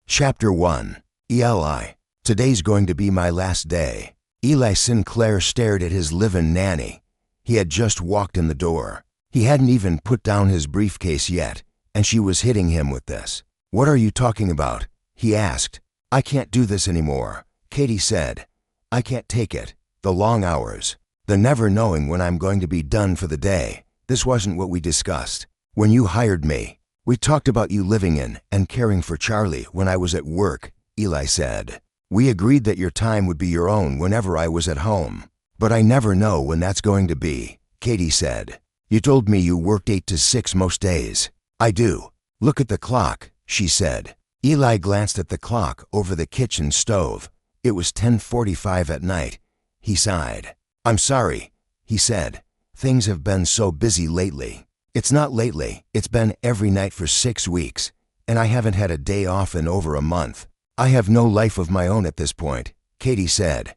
Chapter 1. Eli. Today's going to be my last day. Eli Sinclair stared at his live-in nanny. He had just walked in the door. He hadn't even put down his briefcase yet, and she was hitting him with this. "What are you talking about?" he asked. "I can't do this anymore," Katie said. "I can't take it. The long hours. The never knowing when I'm going to be done for the day. This wasn't what we discussed. When you hired me, we talked about you living in and caring for Charlie when I was at work," Eli said. "We agreed that your time would be your own whenever I was at home. But I never know when that's going to be," Katie said. "You told me you worked 8 to 6 most days." "I do. Look at the clock," she said. Eli glanced at the clock over the kitchen stove. It was 10:45 at night. He sighed. "I'm sorry," he said. "Things have been so busy lately." "It's not lately. It's been every night for 6 weeks, and I haven't had a day off in over a month. I have no life of my own at this point," Katie said.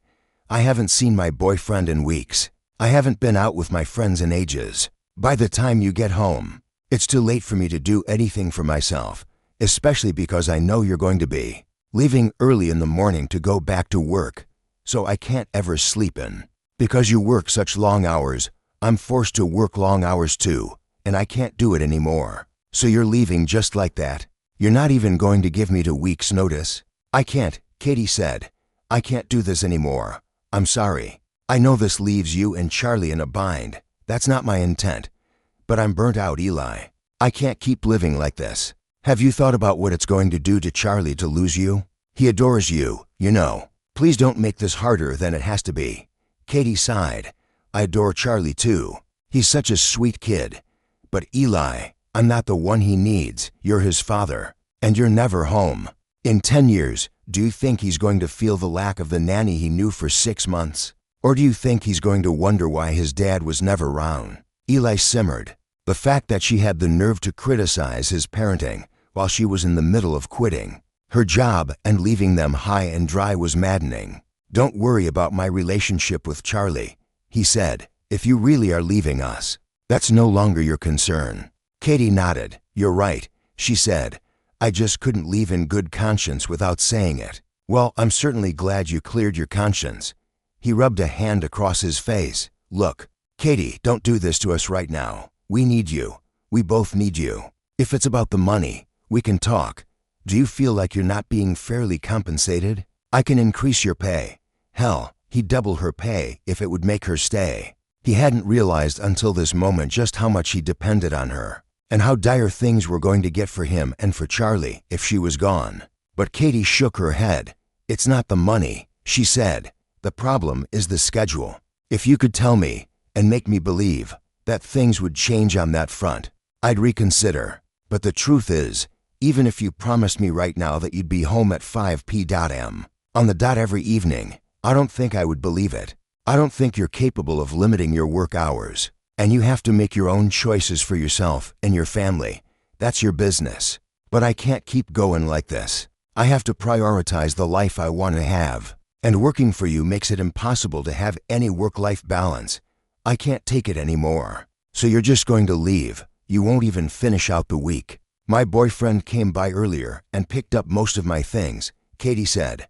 "I haven't seen my boyfriend in weeks. I haven't been out with my friends in ages. By the time you get home, it's too late for me to do anything for myself, especially because I know you're going to be leaving early in the morning to go back to work, so I can't ever sleep in. Because you work such long hours, I'm forced to work long hours too, and I can't do it anymore. So you're leaving just like that? You're not even going to give me a week's notice?" "I can't," Katie said. "I can't do this anymore. I'm sorry. I know this leaves you and Charlie in a bind. That's not my intent. But I'm burnt out, Eli. I can't keep living like this. Have you thought about what it's going to do to Charlie to lose you? He adores you, you know. Please don't make this harder than it has to be." Katie sighed. "I adore Charlie too. He's such a sweet kid. But Eli, I'm not the one he needs. You're his father, and you're never home. In 10 years, do you think he's going to feel the lack of the nanny he knew for 6 months? Or do you think he's going to wonder why his dad was never around?" Eli simmered. The fact that she had the nerve to criticize his parenting while she was in the middle of quitting her job and leaving them high and dry was maddening. "Don't worry about my relationship with Charlie," he said. "If you really are leaving us, that's no longer your concern." Katie nodded. "You're right," she said. "I just couldn't leave in good conscience without saying it." "Well, I'm certainly glad you cleared your conscience." He rubbed a hand across his face. "Look, Katie, don't do this to us right now. We need you. We both need you. If it's about the money, we can talk. Do you feel like you're not being fairly compensated? I can increase your pay. Hell, he'd double her pay if it would make her stay." He hadn't realized until this moment just how much he depended on her, and how dire things were going to get for him and for Charlie if she was gone. But Katie shook her head. "It's not the money," she said. "The problem is the schedule. If you could tell me and make me believe that things would change on that front, I'd reconsider. But the truth is, even if you promised me right now that you'd be home at 5 p.m. on the dot every evening, I don't think I would believe it. I don't think you're capable of limiting your work hours, and you have to make your own choices for yourself and your family. That's your business. But I can't keep going like this. I have to prioritize the life I want to have, and working for you makes it impossible to have any work-life balance. I can't take it anymore. So you're just going to leave. You won't even finish out the week." "My boyfriend came by earlier and picked up most of my things," Katie said.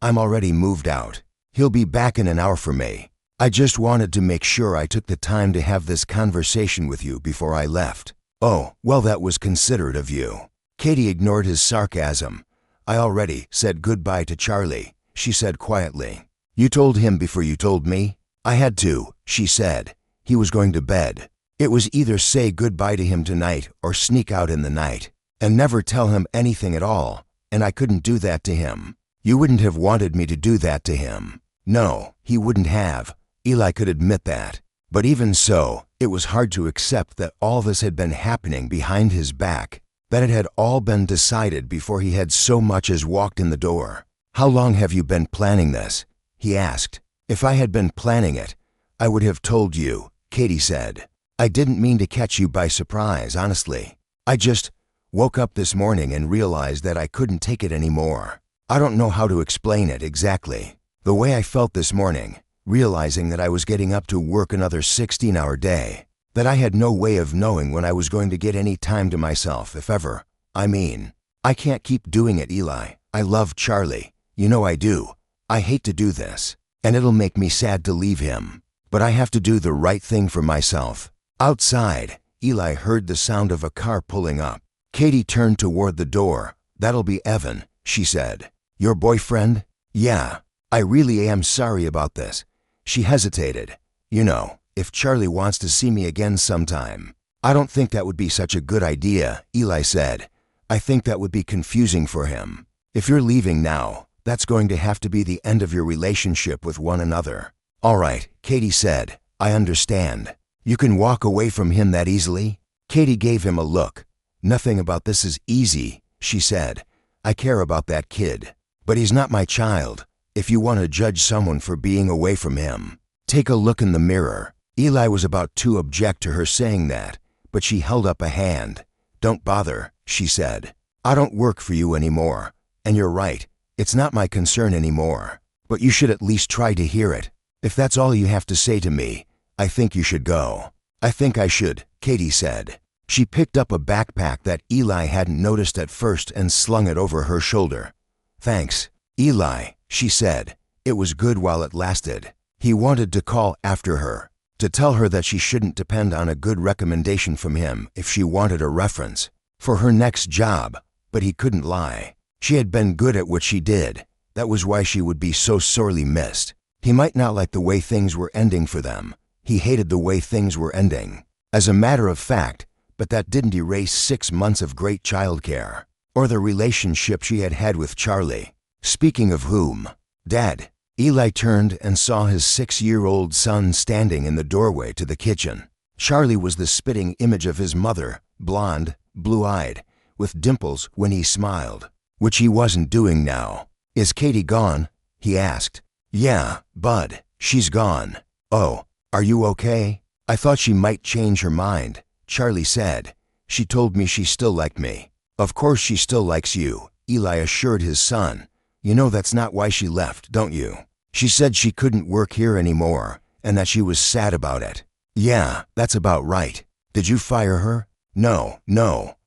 "I'm already moved out. He'll be back in an hour for me. I just wanted to make sure I took the time to have this conversation with you before I left." "Oh, well, that was considerate of you." Katie ignored his sarcasm. "I already said goodbye to Charlie," she said quietly. "You told him before you told me?" "I had to," she said. "He was going to bed. It was either say goodbye to him tonight or sneak out in the night and never tell him anything at all, and I couldn't do that to him." "You wouldn't have wanted me to do that to him." "No, he wouldn't have." Eli could admit that. But even so, it was hard to accept that all this had been happening behind his back, that it had all been decided before he had so much as walked in the door. "How long have you been planning this?" he asked. "If I had been planning it, I would have told you," Katie said. "I didn't mean to catch you by surprise, honestly. I just woke up this morning and realized that I couldn't take it anymore. I don't know how to explain it exactly. The way I felt this morning, realizing that I was getting up to work another 16-hour day, that I had no way of knowing when I was going to get any time to myself, if ever. I mean, I can't keep doing it, Eli. I love Charlie. You know I do. I hate to do this, and it'll make me sad to leave him. But I have to do the right thing for myself." Outside, Eli heard the sound of a car pulling up. Katie turned toward the door. "That'll be Evan," she said. "Your boyfriend?" "Yeah. I really am sorry about this." She hesitated. "You know, if Charlie wants to see me again sometime." "I don't think that would be such a good idea," Eli said. "I think that would be confusing for him. If you're leaving now, that's going to have to be the end of your relationship with one another." "All right," Katie said. "I understand. You can walk away from him that easily?" Katie gave him a look. "Nothing about this is easy," she said. "I care about that kid. But he's not my child. If you want to judge someone for being away from him, take a look in the mirror." Eli was about to object to her saying that, but she held up a hand. "Don't bother," she said. "I don't work for you anymore. And you're right, it's not my concern anymore. But you should at least try to hear it. If that's all you have to say to me, I think you should go." "I think I should," Katie said. She picked up a backpack that Eli hadn't noticed at first and slung it over her shoulder. "Thanks, Eli," she said. It was good while it lasted. He wanted to call after her, to tell her that she shouldn't depend on a good recommendation from him if she wanted a reference for her next job, but he couldn't lie. She had been good at what she did. That was why she would be so sorely missed. He might not like the way things were ending for them. He hated the way things were ending, as a matter of fact, but that didn't erase 6 months of great childcare, or the relationship she had had with Charlie. Speaking of whom, Dad. Eli turned and saw his 6-year-old son standing in the doorway to the kitchen. Charlie was the spitting image of his mother, blonde, blue-eyed, with dimples when he smiled, which he wasn't doing now. "Is Katie gone?" he asked. "Yeah, Bud, she's gone." "Oh, are you okay?" "I thought she might change her mind," Charlie said. "She told me she still liked me." "Of course she still likes you," Eli assured his son. "You know that's not why she left, don't you? She said she couldn't work here anymore, and that she was sad about it." "Yeah, that's about right. Did you fire her?" No,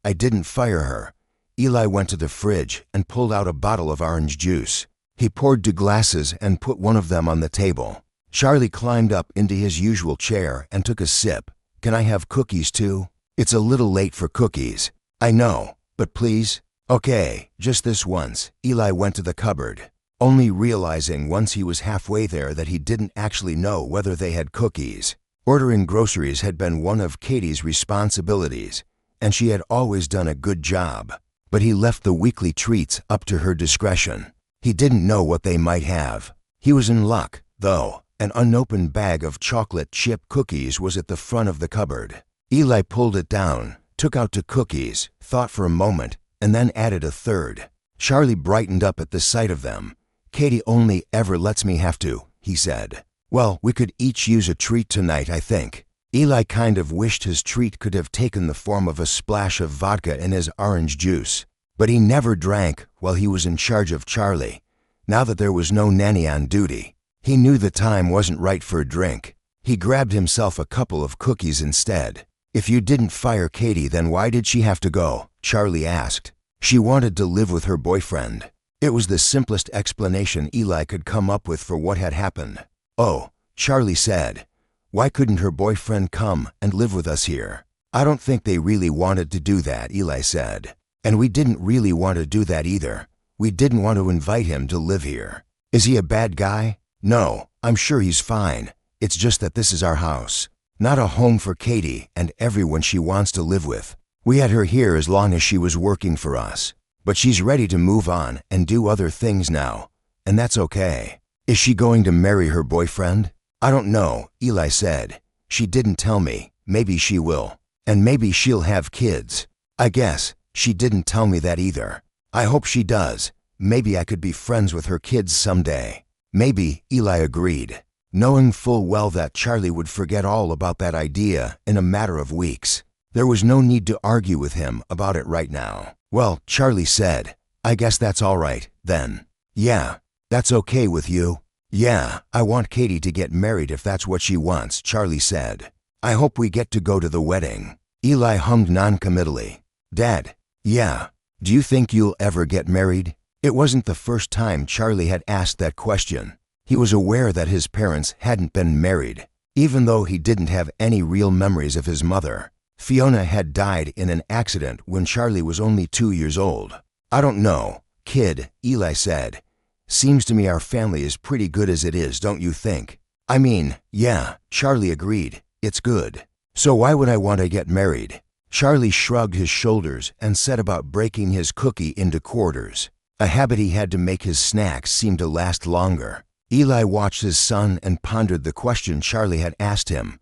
I didn't fire her." Eli went to the fridge and pulled out a bottle of orange juice. He poured 2 glasses and put one of them on the table. Charlie climbed up into his usual chair and took a sip. "Can I have cookies too?" "It's a little late for cookies." "I know, but please." "Okay, just this once." Eli went to the cupboard, only realizing once he was halfway there that he didn't actually know whether they had cookies. Ordering groceries had been one of Katie's responsibilities, and she had always done a good job. But he left the weekly treats up to her discretion. He didn't know what they might have. He was in luck, though. An unopened bag of chocolate chip cookies was at the front of the cupboard. Eli pulled it down, took out 2 cookies, thought for a moment, and then added a third. Charlie brightened up at the sight of them. "Katie only ever lets me have 2, he said. "Well, we could each use a treat tonight, I think." Eli kind of wished his treat could have taken the form of a splash of vodka in his orange juice. But he never drank while he was in charge of Charlie. Now that there was no nanny on duty, he knew the time wasn't right for a drink. He grabbed himself a couple of cookies instead. "If you didn't fire Katie, then why did she have to go?" Charlie asked. "She wanted to live with her boyfriend." It was the simplest explanation Eli could come up with for what had happened. "Oh," Charlie said. "Why couldn't her boyfriend come and live with us here?" "I don't think they really wanted to do that," Eli said. "And we didn't really want to do that either. We didn't want to invite him to live here." "Is he a bad guy?" "No, I'm sure he's fine. It's just that this is our house, not a home for Katie and everyone she wants to live with. We had her here as long as she was working for us. But she's ready to move on and do other things now, and that's okay." "Is she going to marry her boyfriend?" "I don't know," Eli said. "She didn't tell me. Maybe she will. And maybe she'll have kids. I guess she didn't tell me that either. I hope she does. Maybe I could be friends with her kids someday." "Maybe," Eli agreed, knowing full well that Charlie would forget all about that idea in a matter of weeks. There was no need to argue with him about it right now. "Well," Charlie said, "I guess that's all right, then." "Yeah, that's okay with you?" "Yeah, I want Katie to get married if that's what she wants," Charlie said. "I hope we get to go to the wedding." Eli hummed noncommittally. "Dad." "Yeah. Do you think you'll ever get married?" It wasn't the first time Charlie had asked that question. He was aware that his parents hadn't been married, even though he didn't have any real memories of his mother. Fiona had died in an accident when Charlie was only 2 years old. "I don't know, kid," Eli said. "Seems to me our family is pretty good as it is, don't you think?" "I mean, yeah," Charlie agreed. "It's good. So why would I want to get married?" Charlie shrugged his shoulders and set about breaking his cookie into quarters, a habit he had to make his snacks seem to last longer. Eli watched his son and pondered the question Charlie had asked him.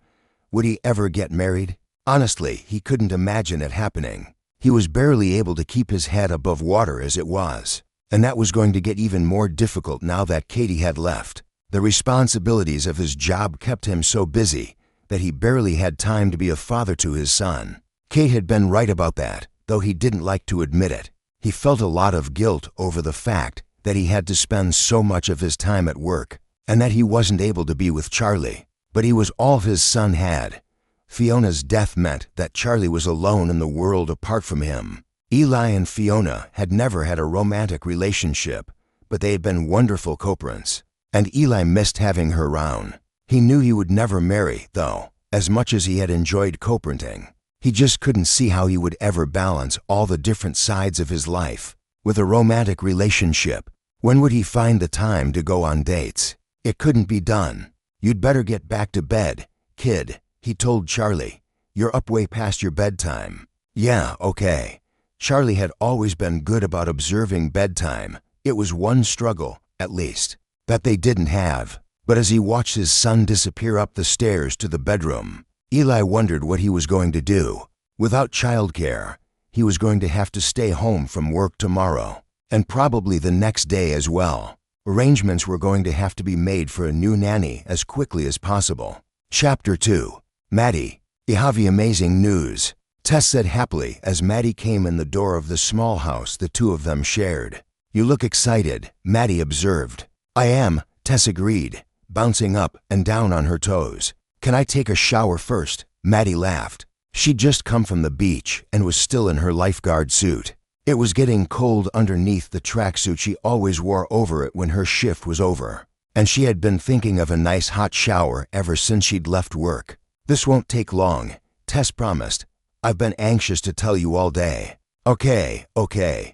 Would he ever get married? Honestly, he couldn't imagine it happening. He was barely able to keep his head above water as it was, and that was going to get even more difficult now that Katie had left. The responsibilities of his job kept him so busy that he barely had time to be a father to his son. Kate had been right about that, though he didn't like to admit it. He felt a lot of guilt over the fact that he had to spend so much of his time at work and that he wasn't able to be with Charlie. But he was all his son had. Fiona's death meant that Charlie was alone in the world apart from him. Eli and Fiona had never had a romantic relationship, but they had been wonderful co-parents, and Eli missed having her around. He knew he would never marry, though, as much as he had enjoyed co-parenting. He just couldn't see how he would ever balance all the different sides of his life. With a romantic relationship, when would he find the time to go on dates? It couldn't be done. "You'd better get back to bed, kid," he told Charlie. "You're up way past your bedtime." "Yeah, okay." Charlie had always been good about observing bedtime. It was one struggle, at least, that they didn't have. But as he watched his son disappear up the stairs to the bedroom, Eli wondered what he was going to do. Without childcare, he was going to have to stay home from work tomorrow, and probably the next day as well. Arrangements were going to have to be made for a new nanny as quickly as possible. Chapter 2. Maddie, I have amazing news, Tess said happily as Maddie came in the door of the small house the two of them shared. "You look excited," Maddie observed. "I am," Tess agreed, bouncing up and down on her toes. "Can I take a shower first?" Maddie laughed. She'd just come from the beach and was still in her lifeguard suit. It was getting cold underneath the tracksuit she always wore over it when her shift was over, and she had been thinking of a nice hot shower ever since she'd left work. "This won't take long," Tess promised. "I've been anxious to tell you all day." Okay,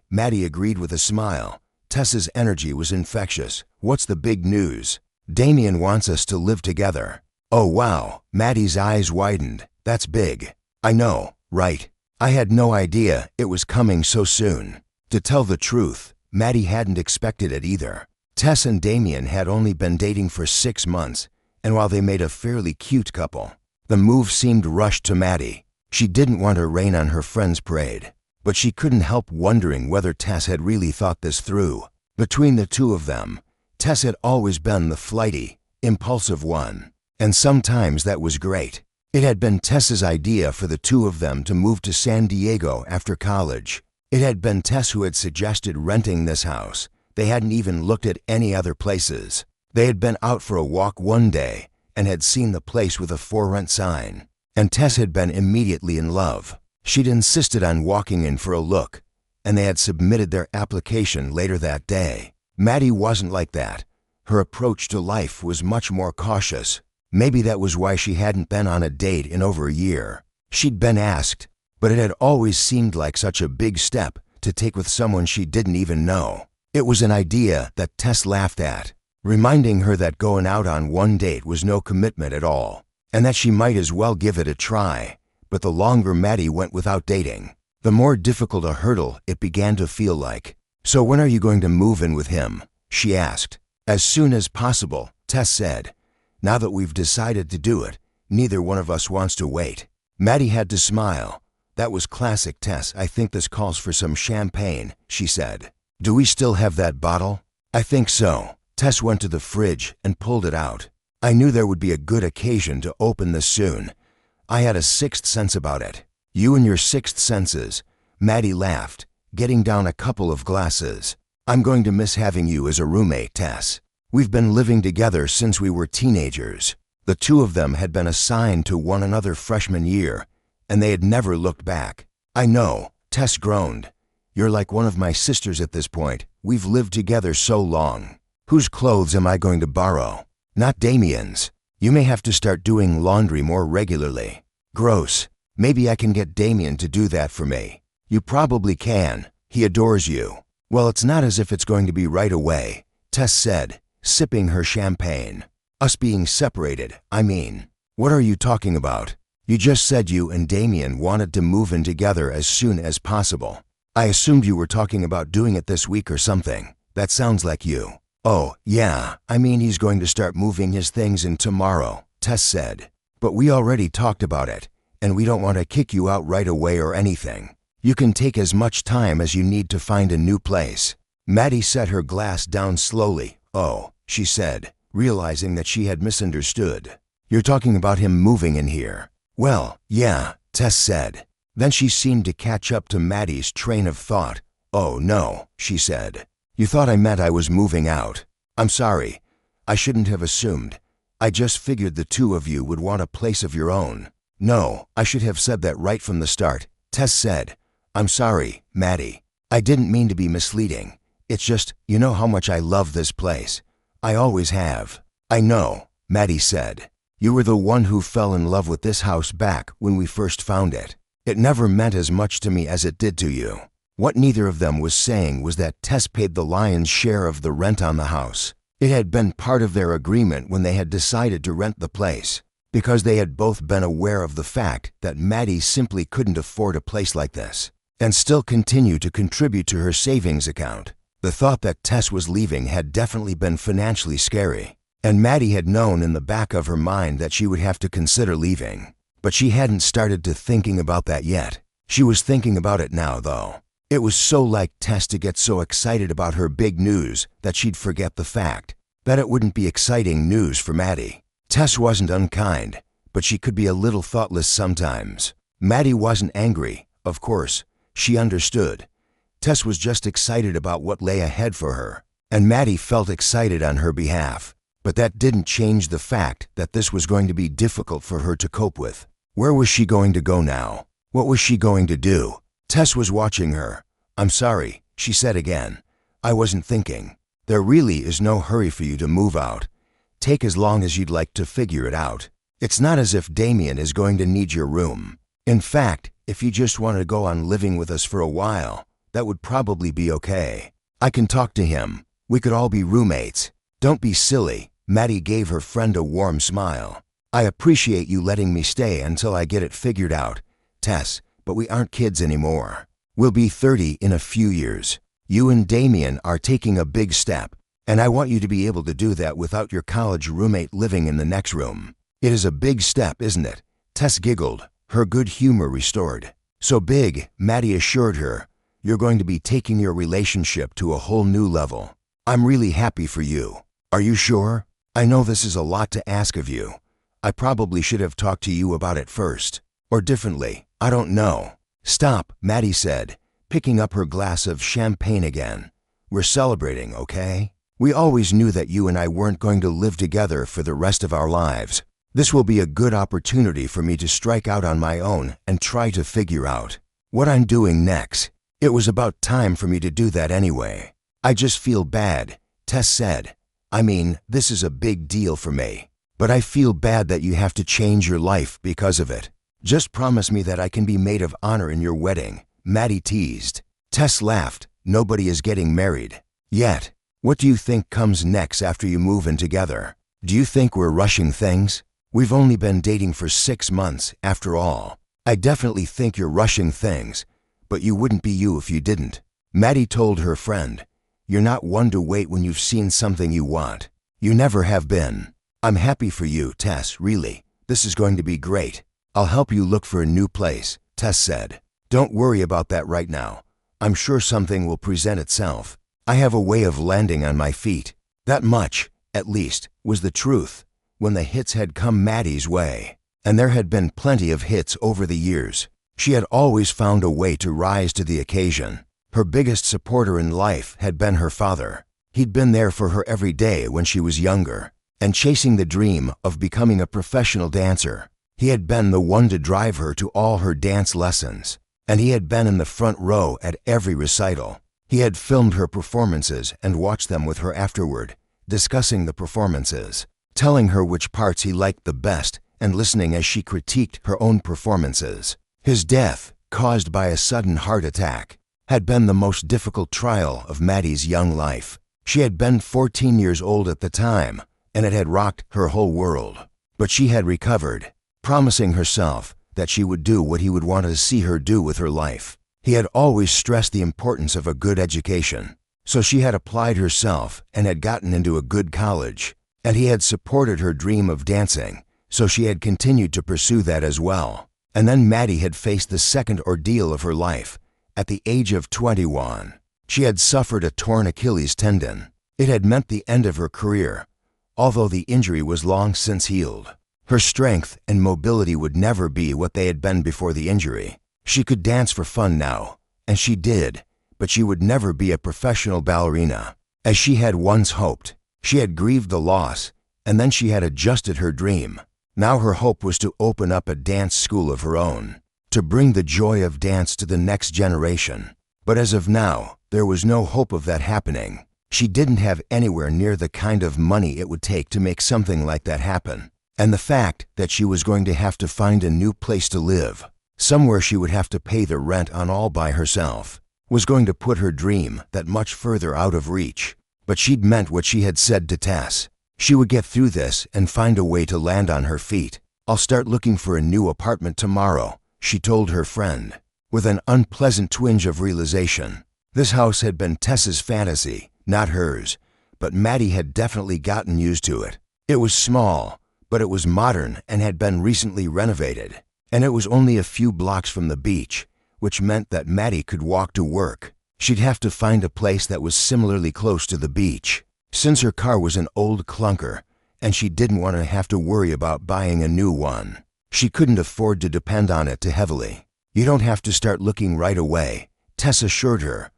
Maddie agreed with a smile. Tess's energy was infectious. "What's the big news?" "Damien wants us to live together." "Oh wow," Maddie's eyes widened. "That's big." "I know, right? I had no idea it was coming so soon." To tell the truth, Maddie hadn't expected it either. Tess and Damien had only been dating for 6 months, and while they made a fairly cute couple, the move seemed rushed to Maddie. She didn't want to rain on her friend's parade, but she couldn't help wondering whether Tess had really thought this through. Between the two of them, Tess had always been the flighty, impulsive one, and sometimes that was great. It had been Tess's idea for the two of them to move to San Diego after college. It had been Tess who had suggested renting this house. They hadn't even looked at any other places. They had been out for a walk one day and had seen the place with a for rent sign, and Tess had been immediately in love. She'd insisted on walking in for a look, and they had submitted their application later that day. Maddie wasn't like that. Her approach to life was much more cautious. Maybe that was why she hadn't been on a date in over a year. She'd been asked, but it had always seemed like such a big step to take with someone she didn't even know. It was an idea that Tess laughed at, reminding her that going out on one date was no commitment at all, and that she might as well give it a try. But the longer Maddie went without dating, the more difficult a hurdle it began to feel like. "So when are you going to move in with him?" she asked. "As soon as possible," Tess said. "Now that we've decided to do it, neither one of us wants to wait." Maddie had to smile. "That was classic, Tess. I think this calls for some champagne," she said. "Do we still have that bottle?" "I think so." Tess went to the fridge and pulled it out. "I knew there would be a good occasion to open this soon. I had a sixth sense about it." "You and your sixth senses," Maddie laughed, getting down a couple of glasses. "I'm going to miss having you as a roommate, Tess. We've been living together since we were teenagers." The two of them had been assigned to one another freshman year, and they had never looked back. "I know," Tess groaned. "You're like one of my sisters at this point, We've lived together so long. Whose clothes am I going to borrow? Not Damien's. You may have to start doing laundry more regularly. Gross. Maybe I can get Damien to do that for me. You probably can. He adores you. Well, it's not as if it's going to be right away, Tess said, sipping her champagne. Us being separated, I mean. What are you talking about? You just said you and Damien wanted to move in together as soon as possible. I assumed you were talking about doing it this week or something. That sounds like you. Oh, yeah, I mean he's going to start moving his things in tomorrow, Tess said. But we already talked about it, and we don't want to kick you out right away or anything. You can take as much time as you need to find a new place. Maddie set her glass down slowly. Oh, she said, realizing that she had misunderstood. You're talking about him moving in here. Well, yeah, Tess said. Then she seemed to catch up to Maddie's train of thought. Oh, no, she said. You thought I meant I was moving out. I'm sorry. I shouldn't have assumed. I just figured the two of you would want a place of your own. No, I should have said that right from the start, Tess said. I'm sorry, Maddie. I didn't mean to be misleading. It's just, you know how much I love this place. I always have. I know, Maddie said. You were the one who fell in love with this house back when we first found it. It never meant as much to me as it did to you. What neither of them was saying was that Tess paid the lion's share of the rent on the house. It had been part of their agreement when they had decided to rent the place, because they had both been aware of the fact that Maddie simply couldn't afford a place like this, and still continue to contribute to her savings account. The thought that Tess was leaving had definitely been financially scary, and Maddie had known in the back of her mind that she would have to consider leaving. But she hadn't started to thinking about that yet. She was thinking about it now, though. It was so like Tess to get so excited about her big news that she'd forget the fact that it wouldn't be exciting news for Maddie. Tess wasn't unkind, but she could be a little thoughtless sometimes. Maddie wasn't angry, of course. She understood. Tess was just excited about what lay ahead for her, and Maddie felt excited on her behalf. But that didn't change the fact that this was going to be difficult for her to cope with. Where was she going to go now? What was she going to do? Tess was watching her. I'm sorry, she said again. I wasn't thinking. There really is no hurry for you to move out. Take as long as you'd like to figure it out. It's not as if Damien is going to need your room. In fact, if you just want to go on living with us for a while, that would probably be okay. I can talk to him. We could all be roommates. Don't be silly. Maddie gave her friend a warm smile. I appreciate you letting me stay until I get it figured out, Tess, but we aren't kids anymore. We'll be 30 in a few years. You and Damien are taking a big step, and I want you to be able to do that without your college roommate living in the next room. It is a big step, isn't it? Tess giggled, her good humor restored. So big, Maddie assured her. You're going to be taking your relationship to a whole new level. I'm really happy for you. Are you sure? I know this is a lot to ask of you. I probably should have talked to you about it first. Or differently, I don't know. Stop, Maddie said, picking up her glass of champagne again. We're celebrating, okay? We always knew that you and I weren't going to live together for the rest of our lives. This will be a good opportunity for me to strike out on my own and try to figure out what I'm doing next. It was about time for me to do that anyway. I just feel bad, Tess said. I mean, this is a big deal for me, but I feel bad that you have to change your life because of it. Just promise me that I can be maid of honor in your wedding, Maddie teased. Tess laughed. Nobody is getting married yet. What do you think comes next after you move in together? Do you think we're rushing things? We've only been dating for 6 months, after all. I definitely think you're rushing things, but you wouldn't be you if you didn't. Maddie told her friend. You're not one to wait when you've seen something you want. You never have been. I'm happy for you, Tess, really. This is going to be great. I'll help you look for a new place, Tess said. Don't worry about that right now. I'm sure something will present itself. I have a way of landing on my feet. That much, at least, was the truth when the hits had come Maddie's way. And there had been plenty of hits over the years. She had always found a way to rise to the occasion. Her biggest supporter in life had been her father. He'd been there for her every day when she was younger, and chasing the dream of becoming a professional dancer. He had been the one to drive her to all her dance lessons, and he had been in the front row at every recital. He had filmed her performances and watched them with her afterward, discussing the performances, telling her which parts he liked the best, and listening as she critiqued her own performances. His death, caused by a sudden heart attack, had been the most difficult trial of Maddie's young life. She had been 14 years old at the time, and it had rocked her whole world. But she had recovered, promising herself that she would do what he would want to see her do with her life. He had always stressed the importance of a good education, so she had applied herself and had gotten into a good college, and he had supported her dream of dancing, so she had continued to pursue that as well. And then Maddie had faced the second ordeal of her life. At the age of 21, she had suffered a torn Achilles tendon. It had meant the end of her career, although the injury was long since healed. Her strength and mobility would never be what they had been before the injury. She could dance for fun now, and she did, but she would never be a professional ballerina, as she had once hoped. She had grieved the loss, and then she had adjusted her dream. Now her hope was to open up a dance school of her own, to bring the joy of dance to the next generation. But as of now, there was no hope of that happening. She didn't have anywhere near the kind of money it would take to make something like that happen. And the fact that she was going to have to find a new place to live, somewhere she would have to pay the rent on all by herself, was going to put her dream that much further out of reach. But she'd meant what she had said to Tess. She would get through this and find a way to land on her feet. "I'll start looking for a new apartment tomorrow," she told her friend, with an unpleasant twinge of realization. This house had been Tess's fantasy, not hers, but Maddie had definitely gotten used to it. It was small, but it was modern and had been recently renovated, and it was only a few blocks from the beach, which meant that Maddie could walk to work. She'd have to find a place that was similarly close to the beach, since her car was an old clunker, and she didn't want to have to worry about buying a new one. She couldn't afford to depend on it too heavily. "You don't have to start looking right away," Tess assured her.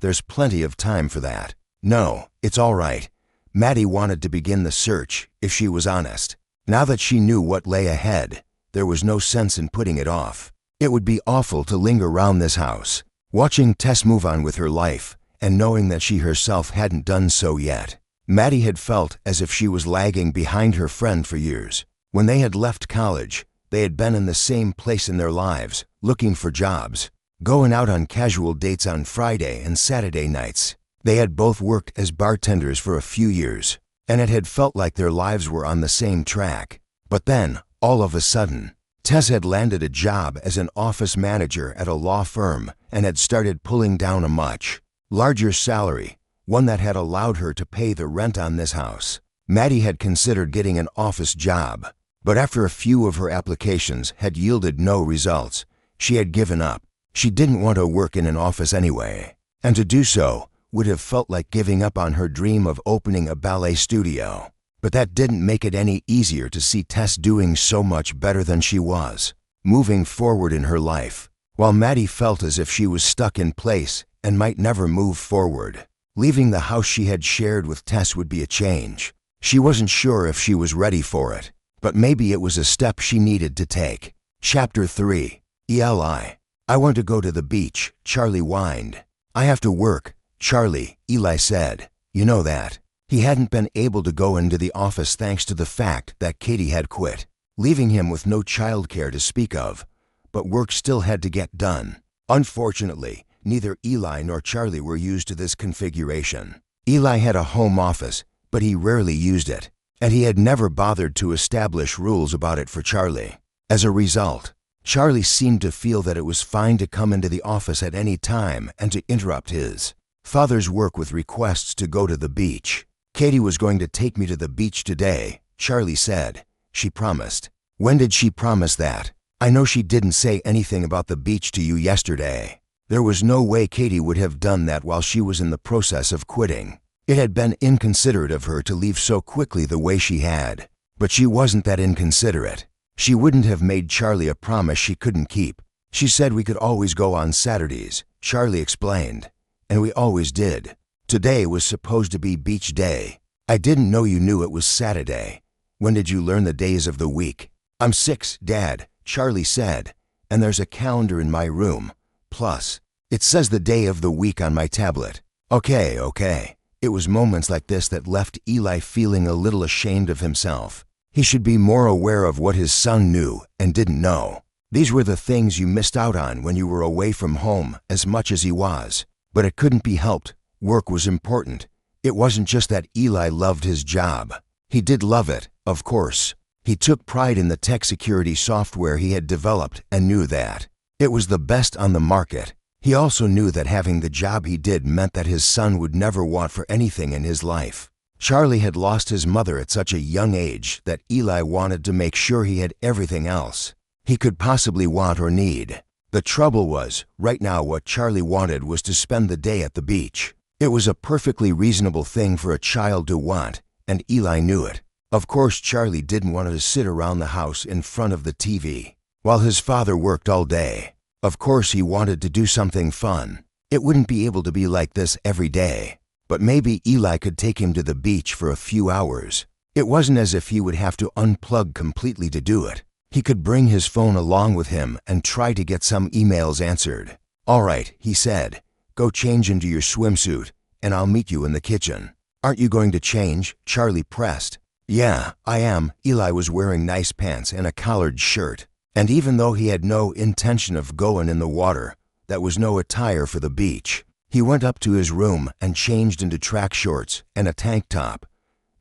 "There's plenty of time for that." "No, it's all right." Maddie wanted to begin the search, if she was honest. Now that she knew what lay ahead, there was no sense in putting it off. It would be awful to linger around this house, watching Tess move on with her life, and knowing that she herself hadn't done so yet. Maddie had felt as if she was lagging behind her friend for years. When they had left college, they had been in the same place in their lives, looking for jobs, going out on casual dates on Friday and Saturday nights. They had both worked as bartenders for a few years, and it had felt like their lives were on the same track. But then, all of a sudden, Tess had landed a job as an office manager at a law firm and had started pulling down a much larger salary, one that had allowed her to pay the rent on this house. Maddie had considered getting an office job, but after a few of her applications had yielded no results, she had given up. She didn't want to work in an office anyway, and to do so would have felt like giving up on her dream of opening a ballet studio. But that didn't make it any easier to see Tess doing so much better than she was, moving forward in her life, while Maddie felt as if she was stuck in place and might never move forward. Leaving the house she had shared with Tess would be a change. She wasn't sure if she was ready for it, but maybe it was a step she needed to take. Chapter 3. Eli. "I want to go to the beach," Charlie whined. "I have to work, Charlie," Eli said. "You know that." He hadn't been able to go into the office thanks to the fact that Katie had quit, leaving him with no childcare to speak of, but work still had to get done. Unfortunately, neither Eli nor Charlie were used to this configuration. Eli had a home office, but he rarely used it, and he had never bothered to establish rules about it for Charlie. As a result, Charlie seemed to feel that it was fine to come into the office at any time and to interrupt his father's work with requests to go to the beach. "Katie was going to take me to the beach today," Charlie said. "She promised." "When did she promise that? I know she didn't say anything about the beach to you yesterday." There was no way Katie would have done that while she was in the process of quitting. It had been inconsiderate of her to leave so quickly the way she had, but she wasn't that inconsiderate. She wouldn't have made Charlie a promise she couldn't keep. "She said we could always go on Saturdays," Charlie explained, "and we always did. Today was supposed to be beach day. I didn't know you knew it was Saturday. When did you learn the days of the week?" "I'm 6, Dad," Charlie said, "and there's a calendar in my room. Plus, It says the day of the week on my tablet. Okay. It was moments like this that left Eli feeling a little ashamed of himself. He should be more aware of what his son knew and didn't know. These were the things you missed out on when you were away from home as much as he was. But it couldn't be helped. Work was important. It wasn't just that Eli loved his job. He did love it, of course. He took pride in the tech security software he had developed and knew that it was the best on the market. He also knew that having the job he did meant that his son would never want for anything in his life. Charlie had lost his mother at such a young age that Eli wanted to make sure he had everything else he could possibly want or need. The trouble was, right now what Charlie wanted was to spend the day at the beach. It was a perfectly reasonable thing for a child to want, and Eli knew it. Of course, Charlie didn't want to sit around the house in front of the TV while his father worked all day. Of course, he wanted to do something fun. It wouldn't be able to be like this every day, but maybe Eli could take him to the beach for a few hours. It wasn't as if he would have to unplug completely to do it. He could bring his phone along with him and try to get some emails answered. "All right," he said, "go change into your swimsuit, and I'll meet you in the kitchen." "Aren't you going to change?" Charlie pressed. "Yeah, I am." Eli was wearing nice pants and a collared shirt. And even though he had no intention of going in the water, that was no attire for the beach. He went up to his room and changed into track shorts and a tank top.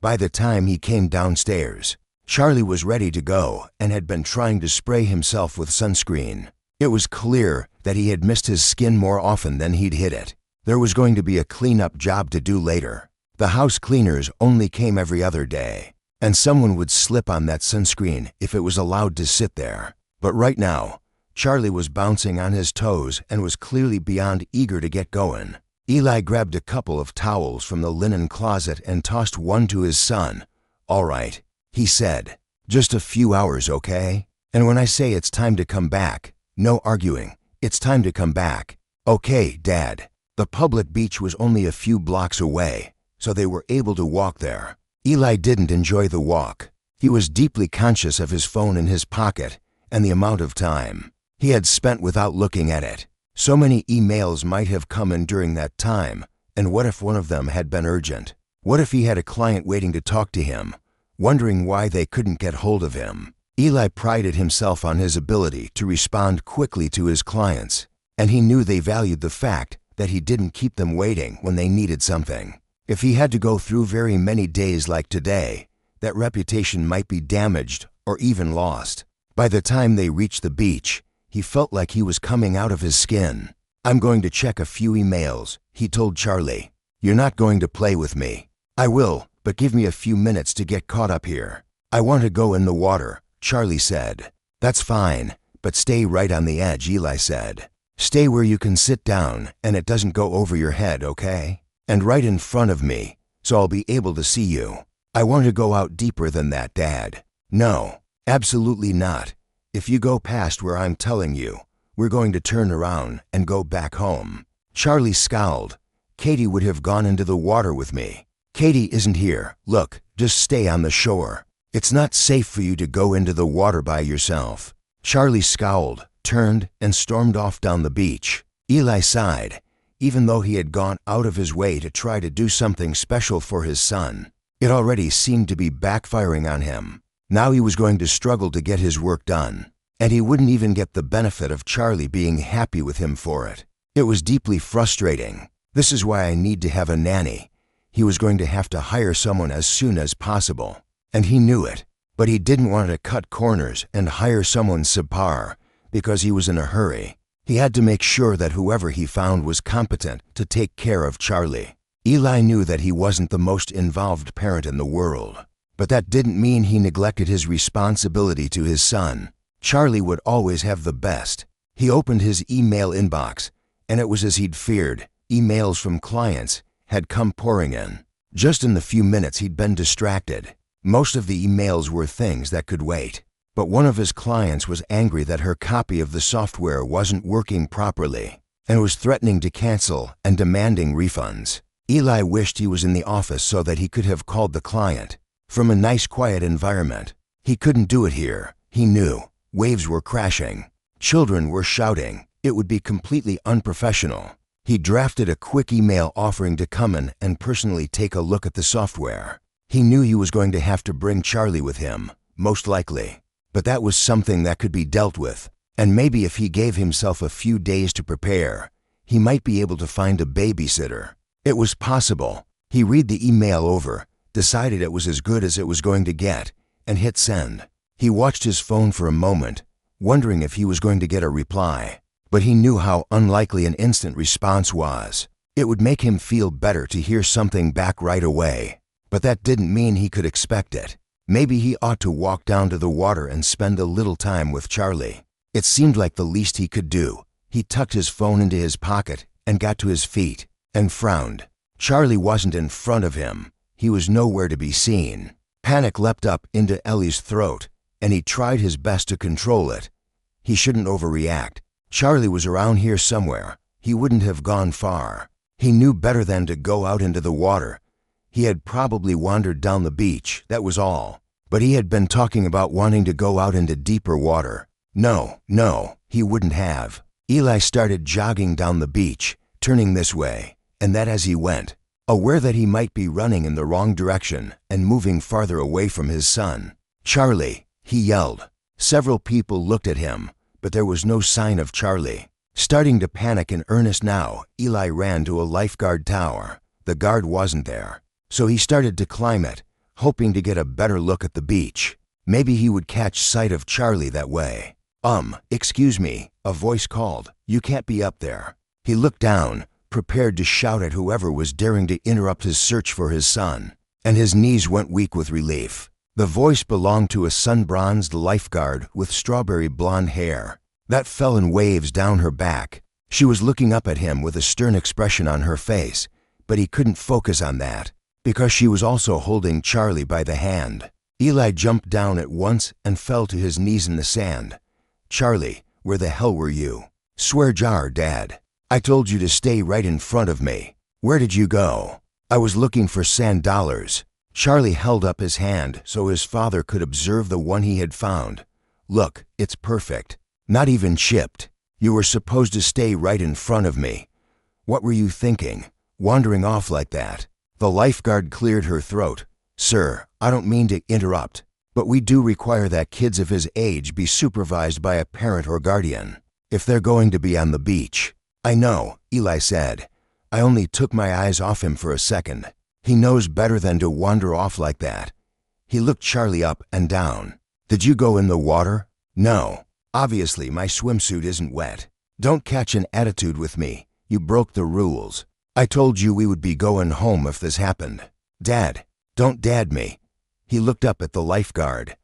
By the time he came downstairs, Charlie was ready to go and had been trying to spray himself with sunscreen. It was clear that he had missed his skin more often than he'd hit it. There was going to be a cleanup job to do later. The house cleaners only came every other day, and someone would slip on that sunscreen if it was allowed to sit there. But right now, Charlie was bouncing on his toes and was clearly beyond eager to get going. Eli grabbed a couple of towels from the linen closet and tossed one to his son. "All right," he said. "Just a few hours, okay? And when I say it's time to come back, no arguing. It's time to come back." "Okay, Dad." The public beach was only a few blocks away, so they were able to walk there. Eli didn't enjoy the walk. He was deeply conscious of his phone in his pocket and the amount of time he had spent without looking at it. So many emails might have come in during that time, and what if one of them had been urgent? What if he had a client waiting to talk to him, wondering why they couldn't get hold of him? Eli prided himself on his ability to respond quickly to his clients, and he knew they valued the fact that he didn't keep them waiting when they needed something. If he had to go through very many days like today, that reputation might be damaged or even lost. By the time they reached the beach, he felt like he was coming out of his skin. "I'm going to check a few emails," he told Charlie. "You're not going to play with me." "I will, but give me a few minutes to get caught up here." "I want to go in the water," Charlie said. "That's fine, but stay right on the edge," Eli said. "Stay where you can sit down and it doesn't go over your head, okay? And right in front of me, so I'll be able to see you." "I want to go out deeper than that, Dad." "No. Absolutely not. If you go past where I'm telling you, we're going to turn around and go back home." Charlie scowled. "Katie would have gone into the water with me." "Katie isn't here. Look, just stay on the shore. It's not safe for you to go into the water by yourself." Charlie scowled, turned, and stormed off down the beach. Eli sighed. Even though he had gone out of his way to try to do something special for his son, it already seemed to be backfiring on him. Now he was going to struggle to get his work done, and he wouldn't even get the benefit of Charlie being happy with him for it. It was deeply frustrating. "This is why I need to have a nanny." He was going to have to hire someone as soon as possible, and he knew it. But he didn't want to cut corners and hire someone subpar because he was in a hurry. He had to make sure that whoever he found was competent to take care of Charlie. Eli knew that he wasn't the most involved parent in the world, but that didn't mean he neglected his responsibility to his son. Charlie would always have the best. He opened his email inbox, and it was as he'd feared. Emails from clients had come pouring in. Just in the few minutes he'd been distracted. Most of the emails were things that could wait. But one of his clients was angry that her copy of the software wasn't working properly and was threatening to cancel and demanding refunds. Eli wished he was in the office so that he could have called the client from a nice, quiet environment. He couldn't do it here. He knew. Waves were crashing. Children were shouting. It would be completely unprofessional. He drafted a quick email offering to come in and personally take a look at the software. He knew he was going to have to bring Charlie with him, most likely. But that was something that could be dealt with, and maybe if he gave himself a few days to prepare, he might be able to find a babysitter. It was possible. He read the email over, decided it was as good as it was going to get, and hit send. He watched his phone for a moment, wondering if he was going to get a reply. But he knew how unlikely an instant response was. It would make him feel better to hear something back right away. But that didn't mean he could expect it. Maybe he ought to walk down to the water and spend a little time with Charlie. It seemed like the least he could do. He tucked his phone into his pocket and got to his feet and frowned. Charlie wasn't in front of him. He was nowhere to be seen. Panic leapt up into Ellie's throat, and he tried his best to control it. He shouldn't overreact. Charlie was around here somewhere. He wouldn't have gone far. He knew better than to go out into the water. He had probably wandered down the beach, that was all. But he had been talking about wanting to go out into deeper water. No, he wouldn't have. Eli started jogging down the beach, turning this way, and that as he went, aware that he might be running in the wrong direction and moving farther away from his son. "Charlie," he yelled. Several people looked at him, but there was no sign of Charlie. Starting to panic in earnest now, Eli ran to a lifeguard tower. The guard wasn't there, so he started to climb it, hoping to get a better look at the beach. Maybe he would catch sight of Charlie that way. Excuse me," a voice called. "You can't be up there." He looked down, prepared to shout at whoever was daring to interrupt his search for his son, and his knees went weak with relief. The voice belonged to a sun-bronzed lifeguard with strawberry blonde hair that fell in waves down her back. She was looking up at him with a stern expression on her face, but he couldn't focus on that, because she was also holding Charlie by the hand. Eli jumped down at once and fell to his knees in the sand. "Charlie, where the hell were you?" "Swear jar, Dad. I told you to stay right in front of me. Where did you go?" "I was looking for sand dollars." Charlie held up his hand so his father could observe the one he had found. "Look, it's perfect. Not even chipped. You were supposed to stay right in front of me. What were you thinking, wandering off like that?" The lifeguard cleared her throat. "Sir, I don't mean to interrupt, but we do require that kids of his age be supervised by a parent or guardian, if they're going to be on the beach." "I know," Eli said. "I only took my eyes off him for a second. He knows better than to wander off like that." He looked Charlie up and down. "Did you go in the water?" "No. Obviously my swimsuit isn't wet. Don't catch an attitude with me. You broke the rules. I told you we would be going home if this happened." "Dad, don't dad me." He looked up at the lifeguard.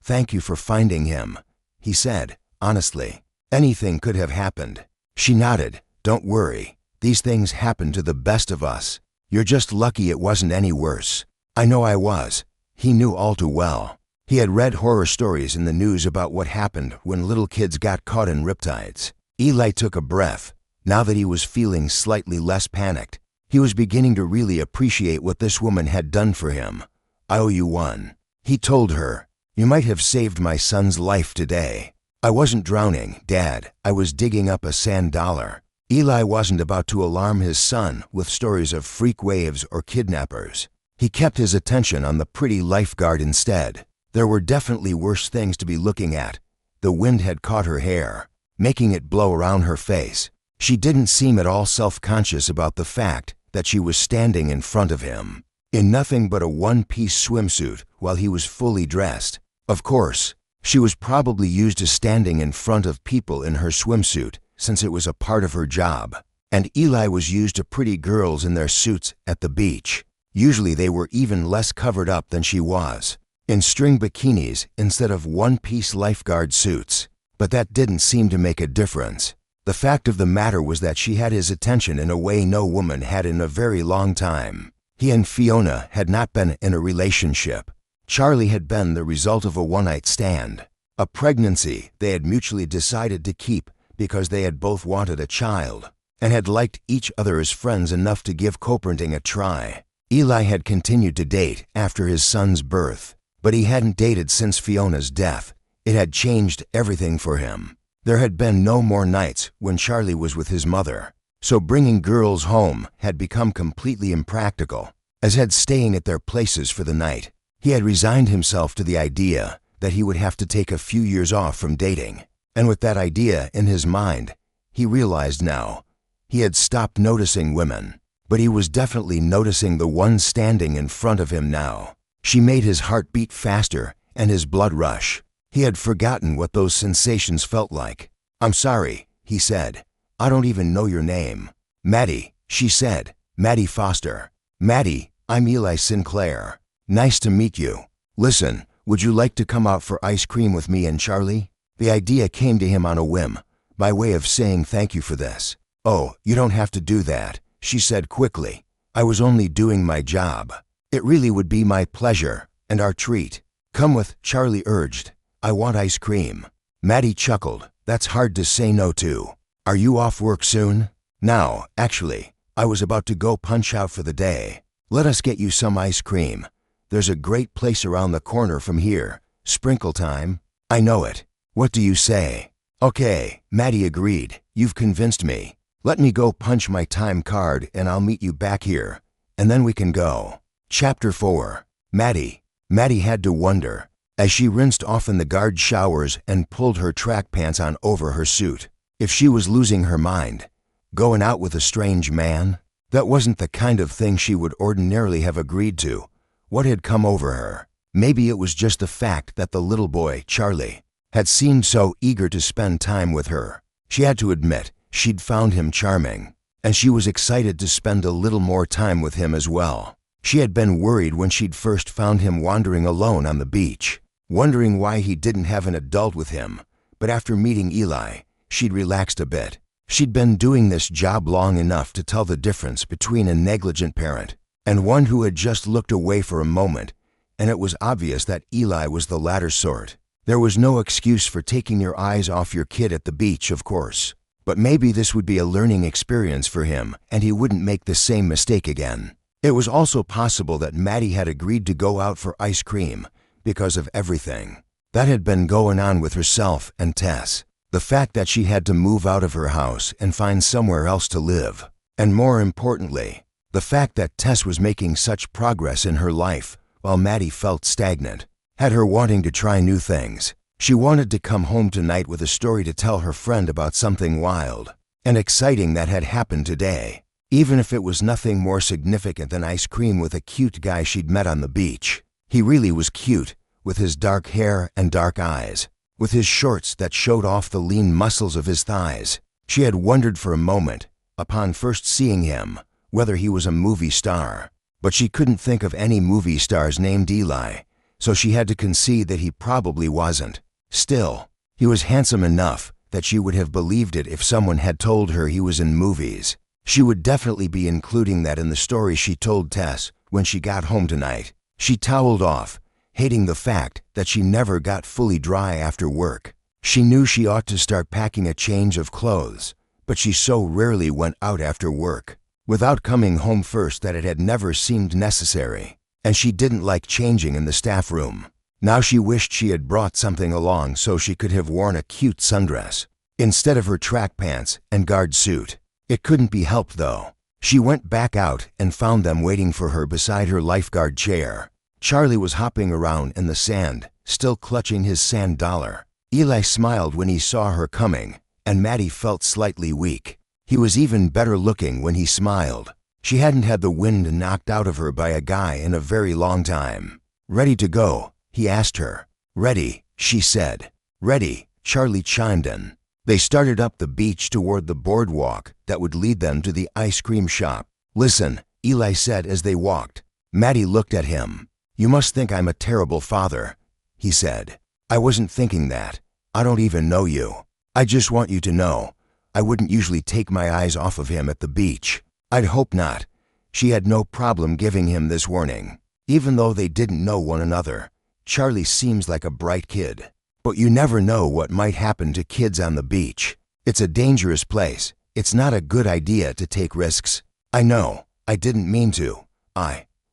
"Thank you for finding him," he said, honestly. "Anything could have happened." She nodded. "Don't worry. These things happen to the best of us. You're just lucky it wasn't any worse." "I know I was." He knew all too well. He had read horror stories in the news about what happened when little kids got caught in riptides. Eli took a breath. Now that he was feeling slightly less panicked, he was beginning to really appreciate what this woman had done for him. "I owe you one." He told her, "You might have saved my son's life today." "I wasn't drowning, Dad. I was digging up a sand dollar." Eli wasn't about to alarm his son with stories of freak waves or kidnappers. He kept his attention on the pretty lifeguard instead. There were definitely worse things to be looking at. The wind had caught her hair, making it blow around her face. She didn't seem at all self-conscious about the fact that she was standing in front of him, in nothing but a one-piece swimsuit while he was fully dressed. Of course, she was probably used to standing in front of people in her swimsuit since it was a part of her job. And Eli was used to pretty girls in their suits at the beach. Usually they were even less covered up than she was, in string bikinis instead of one-piece lifeguard suits. But that didn't seem to make a difference. The fact of the matter was that she had his attention in a way no woman had in a very long time. He and Fiona had not been in a relationship. Charlie had been the result of a one-night stand, a pregnancy they had mutually decided to keep because they had both wanted a child, and had liked each other as friends enough to give co-parenting a try. Eli had continued to date after his son's birth, but he hadn't dated since Fiona's death. It had changed everything for him. There had been no more nights when Charlie was with his mother, so bringing girls home had become completely impractical, as had staying at their places for the night. He had resigned himself to the idea that he would have to take a few years off from dating, and with that idea in his mind, he realized now he had stopped noticing women, but he was definitely noticing the one standing in front of him now. She made his heart beat faster and his blood rush. He had forgotten what those sensations felt like. "I'm sorry," he said. "I don't even know your name." "Maddie," she said. "Maddie Foster." "Maddie, I'm Eli Sinclair. Nice to meet you. Listen, would you like to come out for ice cream with me and Charlie?" The idea came to him on a whim, by way of saying thank you for this. "Oh, you don't have to do that," she said quickly. "I was only doing my job. It really would be my pleasure, and our treat." "Come with," Charlie urged. "I want ice cream." Maddie chuckled. "That's hard to say no to. Are you off work soon?" "No, actually. I was about to go punch out for the day. Let us get you some ice cream. There's a great place around the corner from here. Sprinkle time." "I know it. What do you say?" "Okay," Maddie agreed. "You've convinced me. Let me go punch my time card and I'll meet you back here, and then we can go." Chapter 4. Maddie. Maddie had to wonder, as she rinsed off in the guard showers and pulled her track pants on over her suit, if she was losing her mind. Going out with a strange man? That wasn't the kind of thing she would ordinarily have agreed to. What had come over her? Maybe it was just the fact that the little boy, Charlie, had seemed so eager to spend time with her. She had to admit she'd found him charming, and she was excited to spend a little more time with him as well. She had been worried when she'd first found him wandering alone on the beach, wondering why he didn't have an adult with him, but after meeting Eli, she'd relaxed a bit. She'd been doing this job long enough to tell the difference between a negligent parent and one who had just looked away for a moment, and it was obvious that Eli was the latter sort. There was no excuse for taking your eyes off your kid at the beach, of course, but maybe this would be a learning experience for him and he wouldn't make the same mistake again. It was also possible that Maddie had agreed to go out for ice cream because of everything that had been going on with herself and Tess. The fact that she had to move out of her house and find somewhere else to live, and more importantly, the fact that Tess was making such progress in her life while Maddie felt stagnant, had her wanting to try new things. She wanted to come home tonight with a story to tell her friend about something wild and exciting that had happened today, even if it was nothing more significant than ice cream with a cute guy she'd met on the beach. He really was cute, with his dark hair and dark eyes, with his shorts that showed off the lean muscles of his thighs. She had wondered for a moment, upon first seeing him, whether he was a movie star, but she couldn't think of any movie stars named Eli, so she had to concede that he probably wasn't. Still, he was handsome enough that she would have believed it if someone had told her he was in movies. She would definitely be including that in the story she told Tess when she got home tonight. She toweled off, hating the fact that she never got fully dry after work. She knew she ought to start packing a change of clothes, but she so rarely went out after work without coming home first that it had never seemed necessary, and she didn't like changing in the staff room. Now she wished she had brought something along so she could have worn a cute sundress instead of her track pants and guard suit. It couldn't be helped though. She went back out and found them waiting for her beside her lifeguard chair. Charlie was hopping around in the sand, still clutching his sand dollar. Eli smiled when he saw her coming, and Maddie felt slightly weak. He was even better looking when he smiled. She hadn't had the wind knocked out of her by a guy in a very long time. "Ready to go?" he asked her. "Ready," she said. "Ready," Charlie chimed in. They started up the beach toward the boardwalk that would lead them to the ice cream shop. "Listen," Eli said as they walked. Maddie looked at him. "You must think I'm a terrible father," he said. "I wasn't thinking that. I don't even know you. I just want you to know, I wouldn't usually take my eyes off of him at the beach." "I'd hope not." She had no problem giving him this warning. Even though they didn't know one another, Charlie seems like a bright kid. But you never know what might happen to kids on the beach. It's a dangerous place. It's not a good idea to take risks. "I know. I didn't mean to.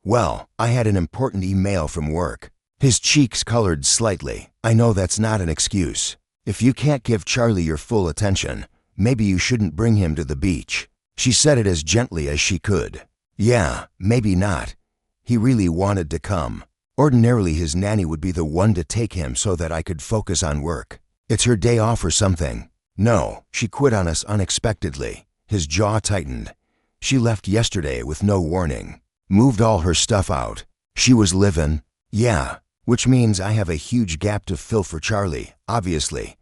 Well, I had an important email from work." His cheeks colored slightly. "I know that's not an excuse." If you can't give Charlie your full attention, maybe you shouldn't bring him to the beach. She said it as gently as she could. Yeah, maybe not. He really wanted to come. Ordinarily his nanny would be the one to take him so that I could focus on work. It's her day off or something. No, she quit on us unexpectedly. His jaw tightened. She left yesterday with no warning. Moved all her stuff out. She was living. Yeah, which means I have a huge gap to fill for Charlie, obviously.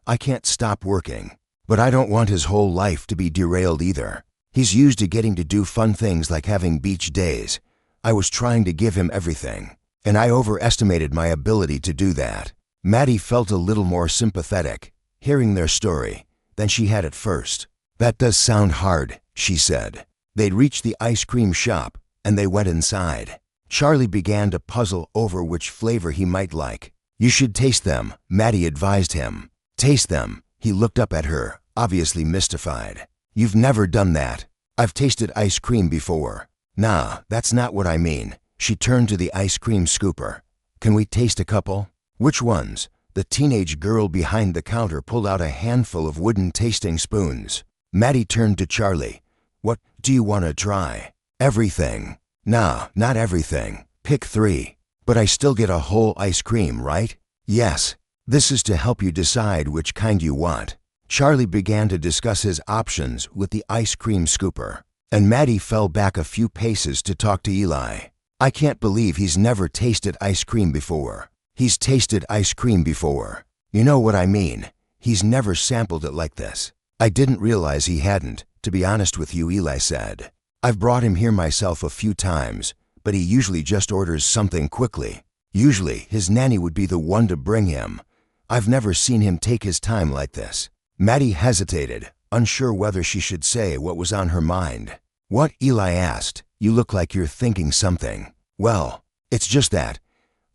I can't stop working. But I don't want his whole life to be derailed either. He's used to getting to do fun things like having beach days. I was trying to give him everything, and I overestimated my ability to do that. Maddie felt a little more sympathetic, hearing their story, than she had at first. That does sound hard, she said. They'd reached the ice cream shop, and they went inside. Charlie began to puzzle over which flavor he might like. You should taste them, Maddie advised him. Taste them. He looked up at her, obviously mystified. You've never done that. I've tasted ice cream before. Nah, that's not what I mean. She turned to the ice cream scooper. Can we taste a couple? Which ones? The teenage girl behind the counter pulled out a handful of wooden tasting spoons. Maddie turned to Charlie. What do you want to try? Everything. Nah, not everything. Pick 3. But I still get a whole ice cream, right? Yes. This is to help you decide which kind you want. Charlie began to discuss his options with the ice cream scooper, and Maddie fell back a few paces to talk to Eli. I can't believe he's never tasted ice cream before. He's tasted ice cream before. You know what I mean. He's never sampled it like this. I didn't realize he hadn't, to be honest with you, Eli said. I've brought him here myself a few times, but he usually just orders something quickly. Usually, his nanny would be the one to bring him. I've never seen him take his time like this. Maddie hesitated, unsure whether she should say what was on her mind. What? Eli asked. You look like you're thinking something. Well, it's just that.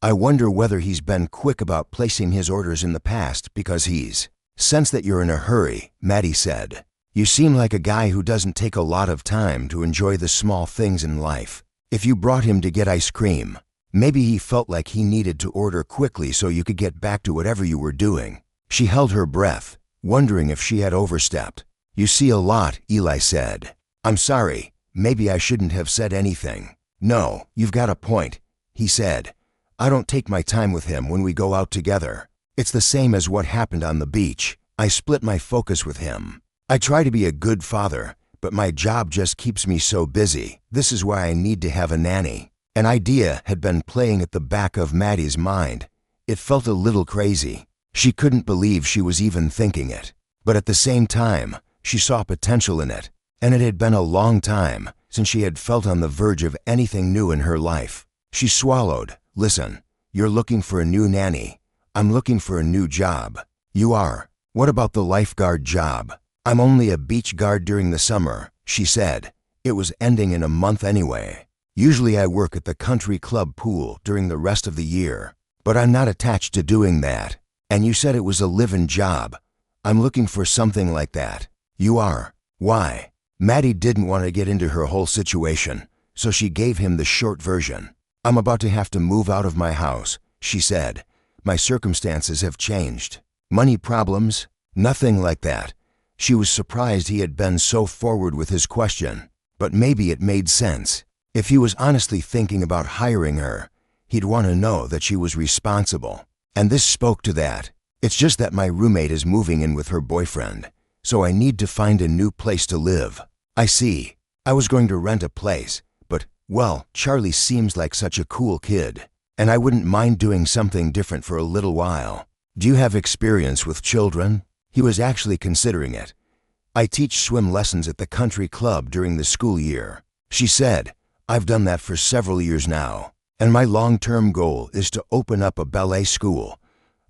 I wonder whether he's been quick about placing his orders in the past because he's sensed that you're in a hurry, Maddie said. You seem like a guy who doesn't take a lot of time to enjoy the small things in life. If you brought him to get ice cream, maybe he felt like he needed to order quickly so you could get back to whatever you were doing. She held her breath, wondering if she had overstepped. You see a lot, Eli said. I'm sorry, maybe I shouldn't have said anything. No, you've got a point, he said. I don't take my time with him when we go out together. It's the same as what happened on the beach. I split my focus with him. I try to be a good father, but my job just keeps me so busy. This is why I need to have a nanny. An idea had been playing at the back of Maddie's mind. It felt a little crazy. She couldn't believe she was even thinking it. But at the same time, she saw potential in it, and it had been a long time since she had felt on the verge of anything new in her life. She swallowed. Listen, you're looking for a new nanny. I'm looking for a new job. You are. What about the lifeguard job? I'm only a beach guard during the summer, she said. It was ending in a month anyway. Usually I work at the country club pool during the rest of the year, but I'm not attached to doing that. And you said it was a live-in job. I'm looking for something like that. You are. Why? Maddie didn't want to get into her whole situation, so she gave him the short version. I'm about to have to move out of my house, she said. My circumstances have changed. Money problems? Nothing like that. She was surprised he had been so forward with his question, but maybe it made sense. If he was honestly thinking about hiring her, he'd want to know that she was responsible. And this spoke to that. It's just that my roommate is moving in with her boyfriend, so I need to find a new place to live. I see. I was going to rent a place, but, well, Charlie seems like such a cool kid, and I wouldn't mind doing something different for a little while. Do you have experience with children? He was actually considering it. I teach swim lessons at the country club during the school year. She said, I've done that for several years now, and my long-term goal is to open up a ballet school.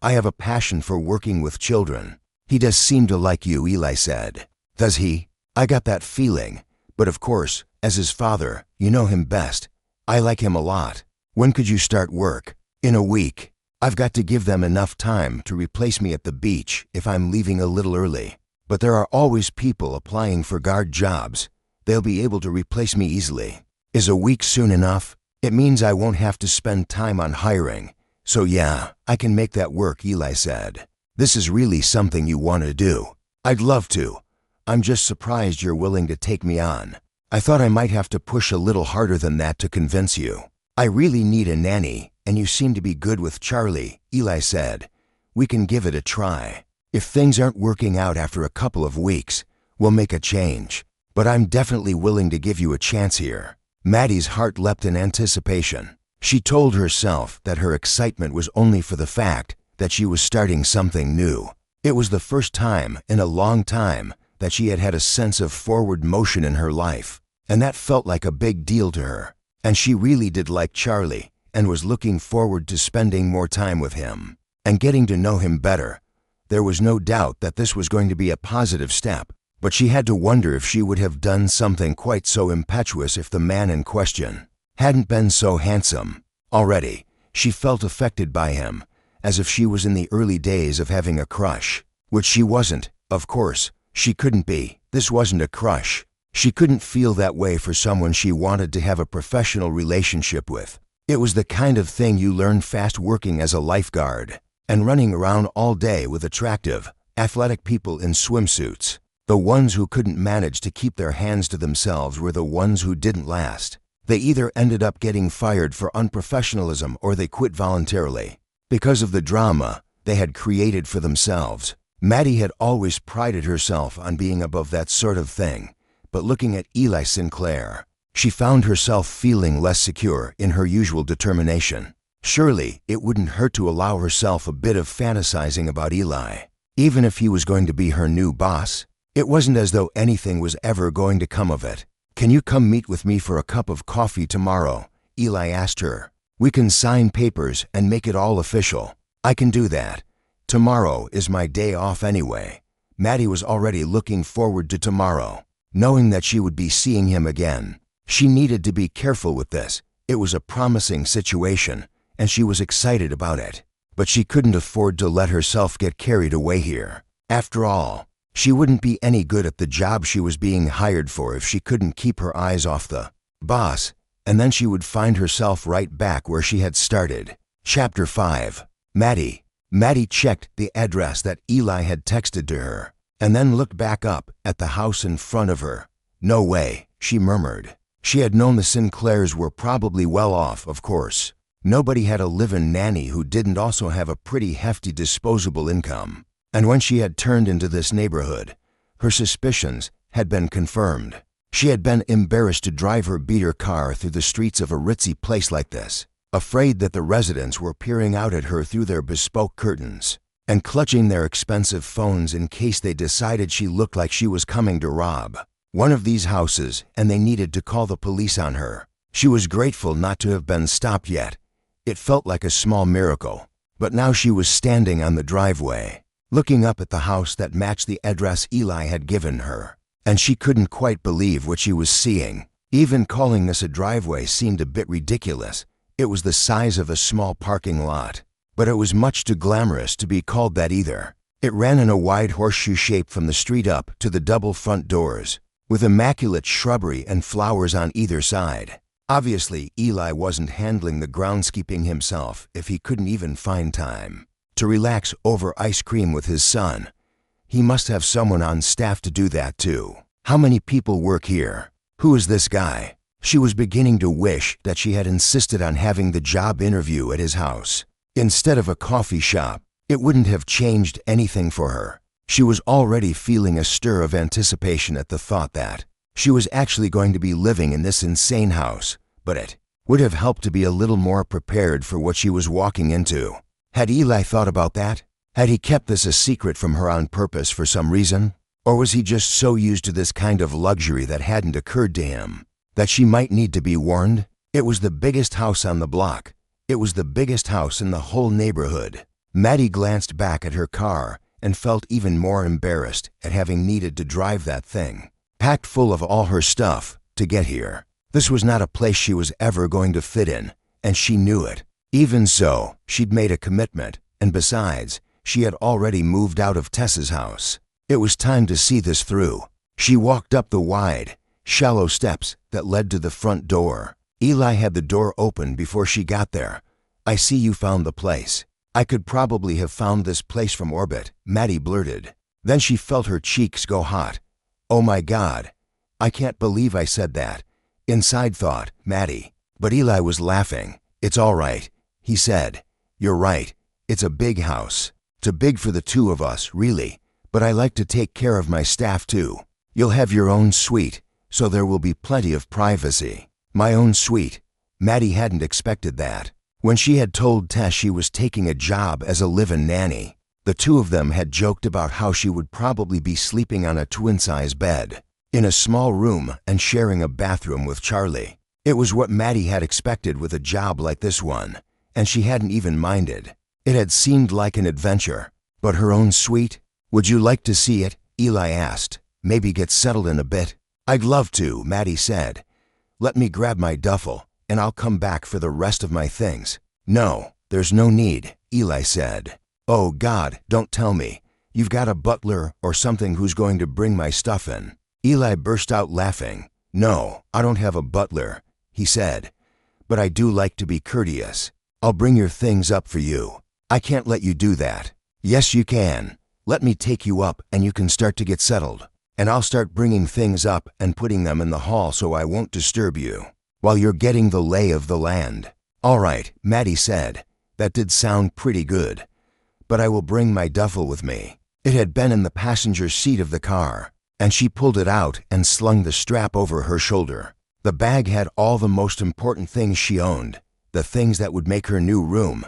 I have a passion for working with children. He does seem to like you, Eli said. Does he? I got that feeling, but of course, as his father, you know him best. I like him a lot. When could you start work? In a week. I've got to give them enough time to replace me at the beach if I'm leaving a little early. But there are always people applying for guard jobs. They'll be able to replace me easily. Is a week soon enough? It means I won't have to spend time on hiring. So yeah, I can make that work, Eli said. This is really something you want to do. I'd love to. I'm just surprised you're willing to take me on. I thought I might have to push a little harder than that to convince you. I really need a nanny, and you seem to be good with Charlie, Eli said. We can give it a try. If things aren't working out after a couple of weeks, we'll make a change. But I'm definitely willing to give you a chance here. Maddie's heart leapt in anticipation. She told herself that her excitement was only for the fact that she was starting something new. It was the first time in a long time that she had had a sense of forward motion in her life, and that felt like a big deal to her. And she really did like Charlie and was looking forward to spending more time with him and getting to know him better. There was no doubt that this was going to be a positive step, but she had to wonder if she would have done something quite so impetuous if the man in question hadn't been so handsome. Already, she felt affected by him, as if she was in the early days of having a crush, which she wasn't, of course. She couldn't be. This wasn't a crush. She couldn't feel that way for someone she wanted to have a professional relationship with. It was the kind of thing you learn fast working as a lifeguard and running around all day with attractive, athletic people in swimsuits. The ones who couldn't manage to keep their hands to themselves were the ones who didn't last. They either ended up getting fired for unprofessionalism or they quit voluntarily because of the drama they had created for themselves. Maddie had always prided herself on being above that sort of thing, but looking at Eli Sinclair, she found herself feeling less secure in her usual determination. Surely it wouldn't hurt to allow herself a bit of fantasizing about Eli, even if he was going to be her new boss. It wasn't as though anything was ever going to come of it. Can you come meet with me for a cup of coffee tomorrow? Eli asked her. We can sign papers and make it all official. I can do that. Tomorrow is my day off anyway. Maddie was already looking forward to tomorrow, knowing that she would be seeing him again. She needed to be careful with this. It was a promising situation, and she was excited about it. But she couldn't afford to let herself get carried away here. After all, she wouldn't be any good at the job she was being hired for if she couldn't keep her eyes off the boss, and then she would find herself right back where she had started. Chapter 5. Maddie checked the address that Eli had texted to her, and then looked back up at the house in front of her. No way, she murmured. She had known the Sinclairs were probably well off, of course. Nobody had a live-in nanny who didn't also have a pretty hefty disposable income. And when she had turned into this neighborhood, her suspicions had been confirmed. She had been embarrassed to drive her beater car through the streets of a ritzy place like this, afraid that the residents were peering out at her through their bespoke curtains and clutching their expensive phones in case they decided she looked like she was coming to rob one of these houses and they needed to call the police on her. She was grateful not to have been stopped yet. It felt like a small miracle. But now she was standing on the driveway, looking up at the house that matched the address Eli had given her, and she couldn't quite believe what she was seeing. Even calling this a driveway seemed a bit ridiculous. It was the size of a small parking lot, but it was much too glamorous to be called that either. It ran in a wide horseshoe shape from the street up to the double front doors, with immaculate shrubbery and flowers on either side. Obviously, Eli wasn't handling the groundskeeping himself if he couldn't even find time to relax over ice cream with his son. He must have someone on staff to do that too. How many people work here? Who is this guy? She was beginning to wish that she had insisted on having the job interview at his house instead of a coffee shop. It wouldn't have changed anything for her. She was already feeling a stir of anticipation at the thought that she was actually going to be living in this insane house, but it would have helped to be a little more prepared for what she was walking into. Had Eli thought about that? Had he kept this a secret from her on purpose for some reason? Or was he just so used to this kind of luxury that hadn't occurred to him that she might need to be warned? It was the biggest house on the block. It was the biggest house in the whole neighborhood. Maddie glanced back at her car and felt even more embarrassed at having needed to drive that thing, packed full of all her stuff, to get here. This was not a place she was ever going to fit in, and she knew it. Even so, she'd made a commitment, and besides, she had already moved out of Tessa's house. It was time to see this through. She walked up the wide, shallow steps that led to the front door. Eli had the door open before she got there. I see you found the place. I could probably have found this place from orbit, Maddie blurted. Then she felt her cheeks go hot. Oh my God. I can't believe I said that. Inside thought, Maddie. But Eli was laughing. It's all right, he said. You're right. It's a big house. Too big for the two of us, really. But I like to take care of my staff too. You'll have your own suite, so there will be plenty of privacy. My own suite. Maddie hadn't expected that. When she had told Tess she was taking a job as a live-in nanny, the two of them had joked about how she would probably be sleeping on a twin-size bed, in a small room and sharing a bathroom with Charlie. It was what Maddie had expected with a job like this one, and she hadn't even minded. It had seemed like an adventure. But her own suite? Would you like to see it? Eli asked. Maybe get settled in a bit? I'd love to, Maddie said. Let me grab my duffel, and I'll come back for the rest of my things. No, there's no need, Eli said. Oh God, don't tell me. You've got a butler or something who's going to bring my stuff in. Eli burst out laughing. No, I don't have a butler, he said. But I do like to be courteous. I'll bring your things up for you. I can't let you do that. Yes, you can. Let me take you up and you can start to get settled. And I'll start bringing things up and putting them in the hall so I won't disturb you while you're getting the lay of the land. All right, Maddie said. That did sound pretty good. But I will bring my duffel with me. It had been in the passenger seat of the car, and she pulled it out and slung the strap over her shoulder. The bag had all the most important things she owned, the things that would make her new room,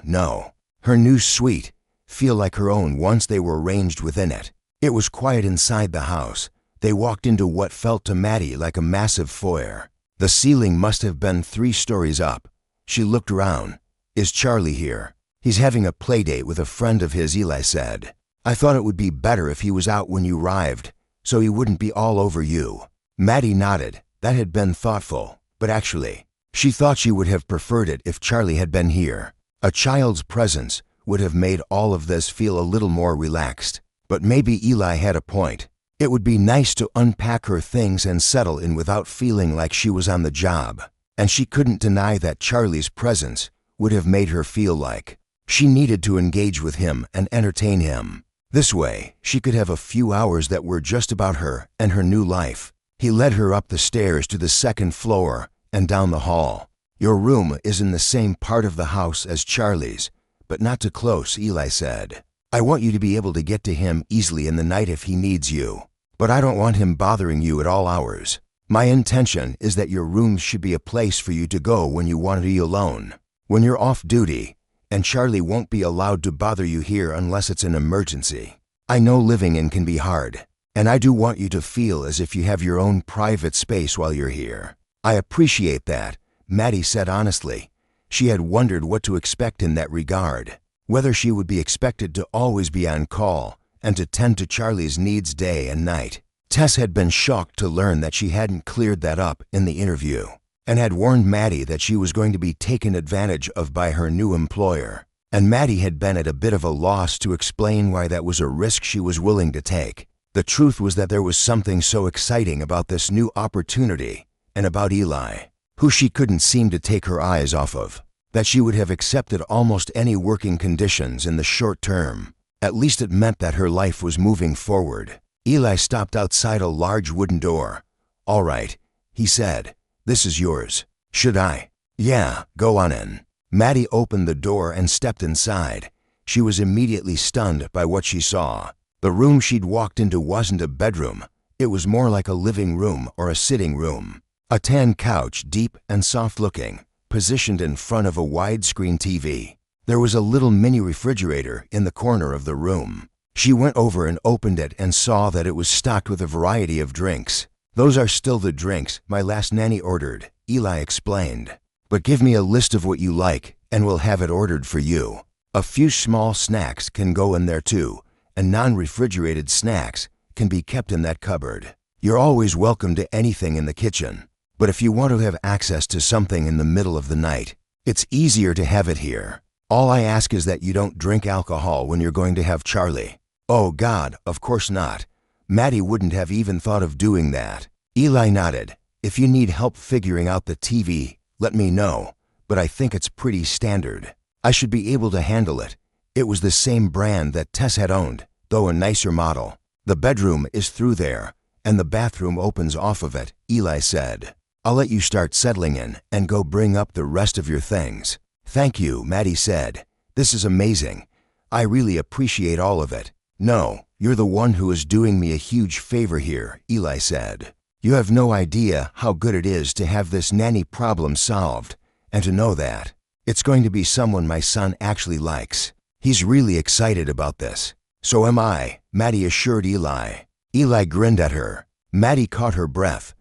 her new suite, feel like her own once they were arranged within it. It was quiet inside the house. They walked into what felt to Maddie like a massive foyer. The ceiling must have been 3 stories up. She looked around. Is Charlie here? He's having a play date with a friend of his, Eli said. I thought it would be better if he was out when you arrived, so he wouldn't be all over you. Maddie nodded. That had been thoughtful, but actually, she thought she would have preferred it if Charlie had been here. A child's presence would have made all of this feel a little more relaxed. But maybe Eli had a point. It would be nice to unpack her things and settle in without feeling like she was on the job. And she couldn't deny that Charlie's presence would have made her feel like she needed to engage with him and entertain him. This way, she could have a few hours that were just about her and her new life. He led her up the stairs to the 2nd floor and down the hall. Your room is in the same part of the house as Charlie's, but not too close, Eli said. I want you to be able to get to him easily in the night if he needs you. But I don't want him bothering you at all hours. My intention is that your room should be a place for you to go when you want to be alone, when you're off duty, and Charlie won't be allowed to bother you here unless it's an emergency. I know living in can be hard, and I do want you to feel as if you have your own private space while you're here. I appreciate that, Maddie said honestly. She had wondered what to expect in that regard, whether she would be expected to always be on call and to tend to Charlie's needs day and night. Tess had been shocked to learn that she hadn't cleared that up in the interview, and had warned Maddie that she was going to be taken advantage of by her new employer. And Maddie had been at a bit of a loss to explain why that was a risk she was willing to take. The truth was that there was something so exciting about this new opportunity, and about Eli, who she couldn't seem to take her eyes off of, that she would have accepted almost any working conditions in the short term. At least it meant that her life was moving forward. Eli stopped outside a large wooden door. All right, he said. This is yours. Should I? Yeah, go on in. Maddie opened the door and stepped inside. She was immediately stunned by what she saw. The room she'd walked into wasn't a bedroom. It was more like a living room or a sitting room. A tan couch, deep and soft-looking, positioned in front of a widescreen TV. There was a little mini refrigerator in the corner of the room. She went over and opened it and saw that it was stocked with a variety of drinks. Those are still the drinks my last nanny ordered, Eli explained. But give me a list of what you like and we'll have it ordered for you. A few small snacks can go in there too, and non-refrigerated snacks can be kept in that cupboard. You're always welcome to anything in the kitchen. But if you want to have access to something in the middle of the night, it's easier to have it here. All I ask is that you don't drink alcohol when you're going to have Charlie. Oh God, of course not. Maddie wouldn't have even thought of doing that. Eli nodded. If you need help figuring out the TV, let me know, but I think it's pretty standard. I should be able to handle it. It was the same brand that Tess had owned, though a nicer model. "The bedroom is through there, and the bathroom opens off of it," Eli said. "I'll let you start settling in and go bring up the rest of your things." "Thank you," Maddie said. "This is amazing. I really appreciate all of it." "No, you're the one who is doing me a huge favor here," Eli said. "You have no idea how good it is to have this nanny problem solved, and to know that it's going to be someone my son actually likes. He's really excited about this." "So am I," Maddie assured Eli. Eli grinned at her. Maddie caught her breath.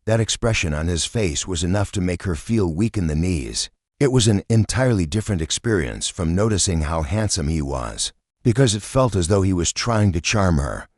That expression on his face was enough to make her feel weak in the knees. It was an entirely different experience from noticing how handsome he was, because it felt as though he was trying to charm her,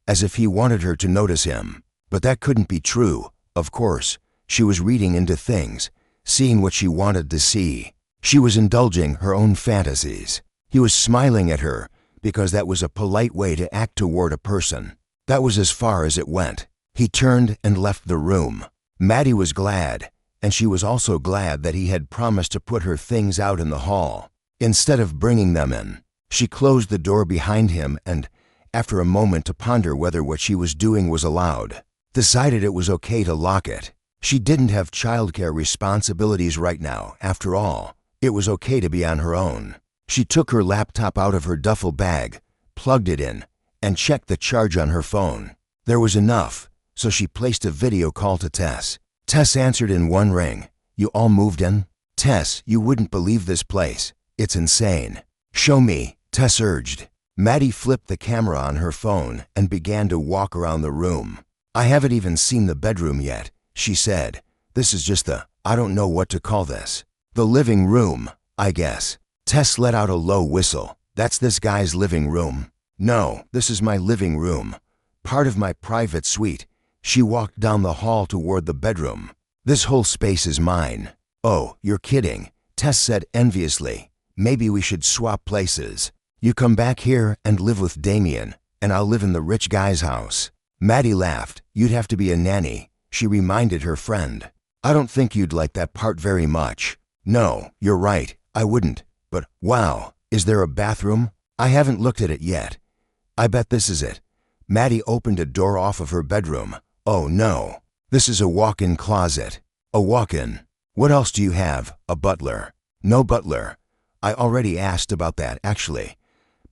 as if he wanted her to notice him. But that couldn't be true, of course. She was reading into things, seeing what she wanted to see. She was indulging her own fantasies. He was smiling at her because that was a polite way to act toward a person. That was as far as it went. He turned and left the room. Maddie was glad, and she was also glad that he had promised to put her things out in the hall, instead of bringing them in. She closed the door behind him and, after a moment to ponder whether what she was doing was allowed, decided it was okay to lock it. She didn't have childcare responsibilities right now, after all. It was okay to be on her own. She took her laptop out of her duffel bag, plugged it in, and checked the charge on her phone. There was enough, so she placed a video call to Tess. Tess answered in one ring. "You all moved in?" "Tess, you wouldn't believe this place. It's insane." "Show me," Tess urged. Maddie flipped the camera on her phone and began to walk around the room. "I haven't even seen the bedroom yet," she said. "This is just I don't know what to call this. The living room, I guess." Tess let out a low whistle. "That's this guy's living room." "No, this is my living room. Part of my private suite." She walked down the hall toward the bedroom. "This whole space is mine." "Oh, you're kidding," Tess said enviously. "Maybe we should swap places. You come back here and live with Damien, and I'll live in the rich guy's house." Maddie laughed. "You'd have to be a nanny," she reminded her friend. "I don't think you'd like that part very much." "No, you're right, I wouldn't. But, wow, is there a bathroom? I haven't looked at it yet. I bet this is it." Maddie opened a door off of her bedroom. "Oh no, this is a walk-in closet." "A walk-in? What else do you have? A butler?" "No butler. I already asked about that, actually.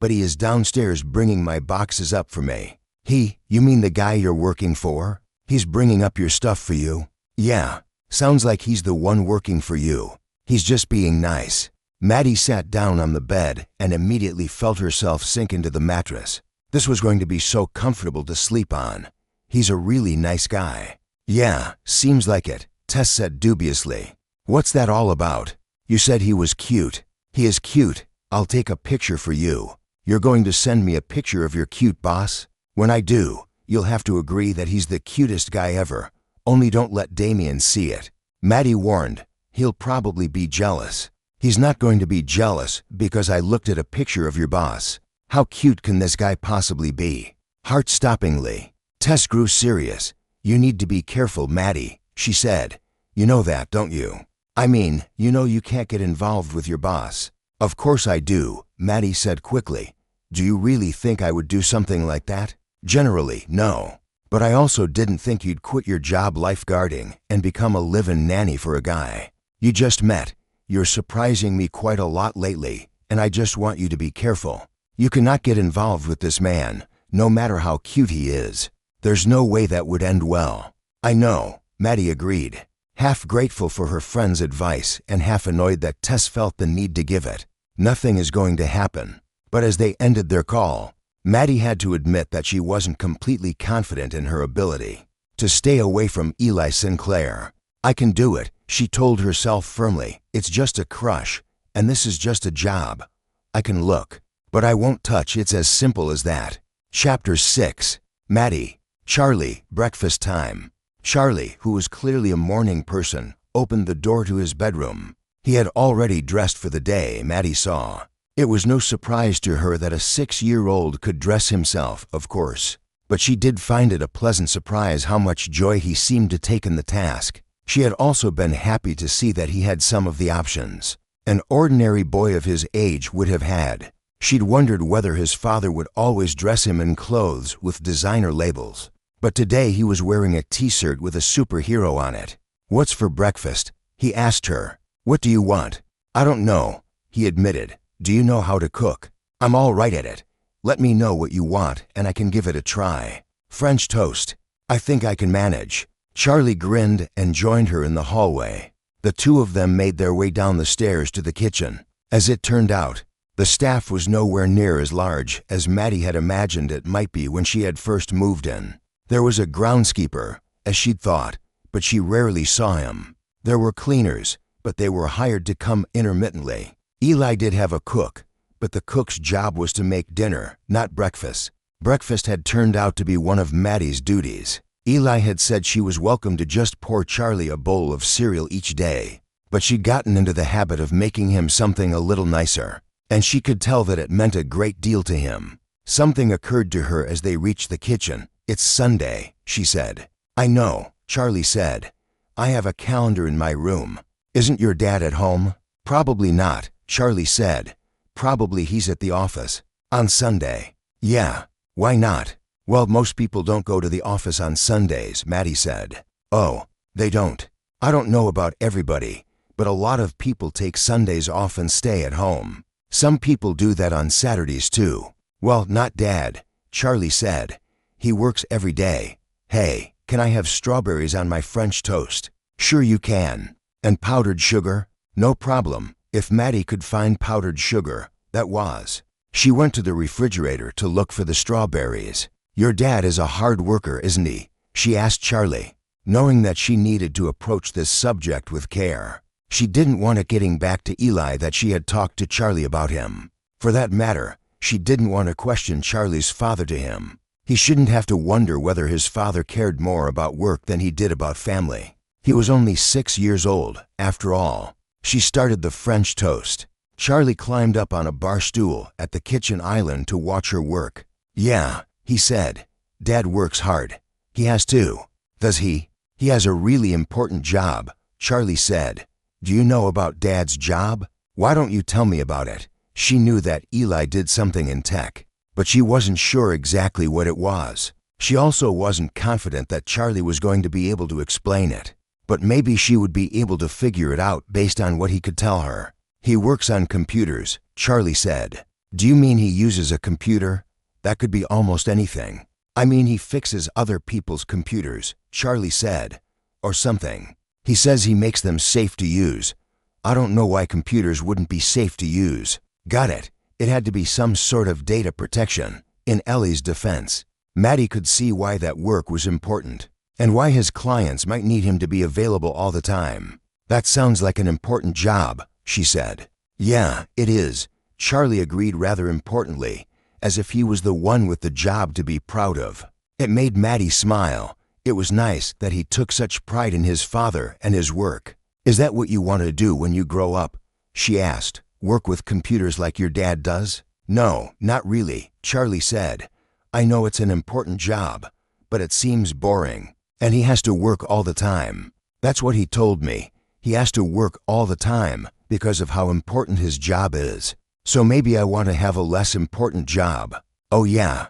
But he is downstairs bringing my boxes up for me." You mean the guy you're working for? He's bringing up your stuff for you?" "Yeah, sounds like he's the one working for you. He's just being nice." Maddie sat down on the bed and immediately felt herself sink into the mattress. This was going to be so comfortable to sleep on. He's a really nice guy. "Yeah, seems like it," Tess said dubiously. "What's that all about? You said he was cute." "He is cute. I'll take a picture for you." "You're going to send me a picture of your cute boss?" "When I do, you'll have to agree that he's the cutest guy ever. Only don't let Damien see it." Maddie warned. "He'll probably be jealous." "He's not going to be jealous because I looked at a picture of your boss. How cute can this guy possibly be?" Heart-stoppingly, Tess grew serious. "You need to be careful, Maddie," she said. "You know that, don't you? I mean, you know you can't get involved with your boss." "Of course I do," Maddie said quickly. "Do you really think I would do something like that?" "Generally, no. But I also didn't think you'd quit your job lifeguarding and become a live-in nanny for a guy. You just met. You're surprising me quite a lot lately, and I just want you to be careful. You cannot get involved with this man, no matter how cute he is. There's no way that would end well." "I know," Maddie agreed, half grateful for her friend's advice and half annoyed that Tess felt the need to give it. Nothing is going to happen. But as they ended their call, Maddie had to admit that she wasn't completely confident in her ability to stay away from Eli Sinclair. "I can do it," she told herself firmly. "It's just a crush, and this is just a job. I can look, but I won't touch. It's as simple as that." Chapter 6. Maddie. Charlie, breakfast time. Charlie, who was clearly a morning person, opened the door to his bedroom. He had already dressed for the day, Maddie saw. It was no surprise to her that a 6-year-old could dress himself, of course, but she did find it a pleasant surprise how much joy he seemed to take in the task. She had also been happy to see that he had some of the options an ordinary boy of his age would have had. She'd wondered whether his father would always dress him in clothes with designer labels. But today he was wearing a t-shirt with a superhero on it. "What's for breakfast?" he asked her. "What do you want?" "I don't know," he admitted. "Do you know how to cook?" "I'm all right at it. Let me know what you want and I can give it a try." "French toast. I think I can manage." Charlie grinned and joined her in the hallway. The two of them made their way down the stairs to the kitchen. As it turned out, the staff was nowhere near as large as Maddie had imagined it might be when she had first moved in. There was a groundskeeper, as she'd thought, but she rarely saw him. There were cleaners, but they were hired to come intermittently. Eli did have a cook, but the cook's job was to make dinner, not breakfast. Breakfast had turned out to be one of Maddie's duties. Eli had said she was welcome to just pour Charlie a bowl of cereal each day, but she'd gotten into the habit of making him something a little nicer, and she could tell that it meant a great deal to him. Something occurred to her as they reached the kitchen. "It's Sunday," she said. "I know," Charlie said. "I have a calendar in my room. Isn't your dad at home?" "Probably not," Charlie said. "Probably he's at the office." "On Sunday?" "Yeah. Why not?" "Well, most people don't go to the office on Sundays," Maddie said. "Oh, they don't?" "I don't know about everybody, but a lot of people take Sundays off and stay at home. Some people do that on Saturdays too." "Well, not Dad," Charlie said. "He works every day." "Hey, can I have strawberries on my French toast?" "Sure you can." "And powdered sugar?" "No problem." If Maddie could find powdered sugar, that was. She went to the refrigerator to look for the strawberries. "Your dad is a hard worker, isn't he?" she asked Charlie, knowing that she needed to approach this subject with care. She didn't want it getting back to Eli that she had talked to Charlie about him. For that matter, she didn't want to question Charlie's father to him. He shouldn't have to wonder whether his father cared more about work than he did about family. He was only 6 years old, after all. She started the French toast. Charlie climbed up on a bar stool at the kitchen island to watch her work. "Yeah," he said. "Dad works hard." "He has to." "Does he?" "He has a really important job," Charlie said. "Do you know about Dad's job?" "Why don't you tell me about it?" She knew that Eli did something in tech, but she wasn't sure exactly what it was. She also wasn't confident that Charlie was going to be able to explain it. But maybe she would be able to figure it out based on what he could tell her. "He works on computers," Charlie said. "Do you mean he uses a computer?" "That could be almost anything." "I mean he fixes other people's computers," Charlie said. "Or something. He says he makes them safe to use." "I don't know why computers wouldn't be safe to use." "Got it. It had to be some sort of data protection." In Ellie's defense, Maddie could see why that work was important, and why his clients might need him to be available all the time. "That sounds like an important job," she said. "Yeah, it is," Charlie agreed rather importantly, as if he was the one with the job to be proud of. It made Maddie smile. It was nice that he took such pride in his father and his work. "Is that what you want to do when you grow up?" she asked. "Work with computers like your dad does?" "No, not really," Charlie said. "I know it's an important job, but it seems boring. And he has to work all the time." "That's what he told me. He has to work all the time because of how important his job is. So maybe I want to have a less important job." "Oh yeah.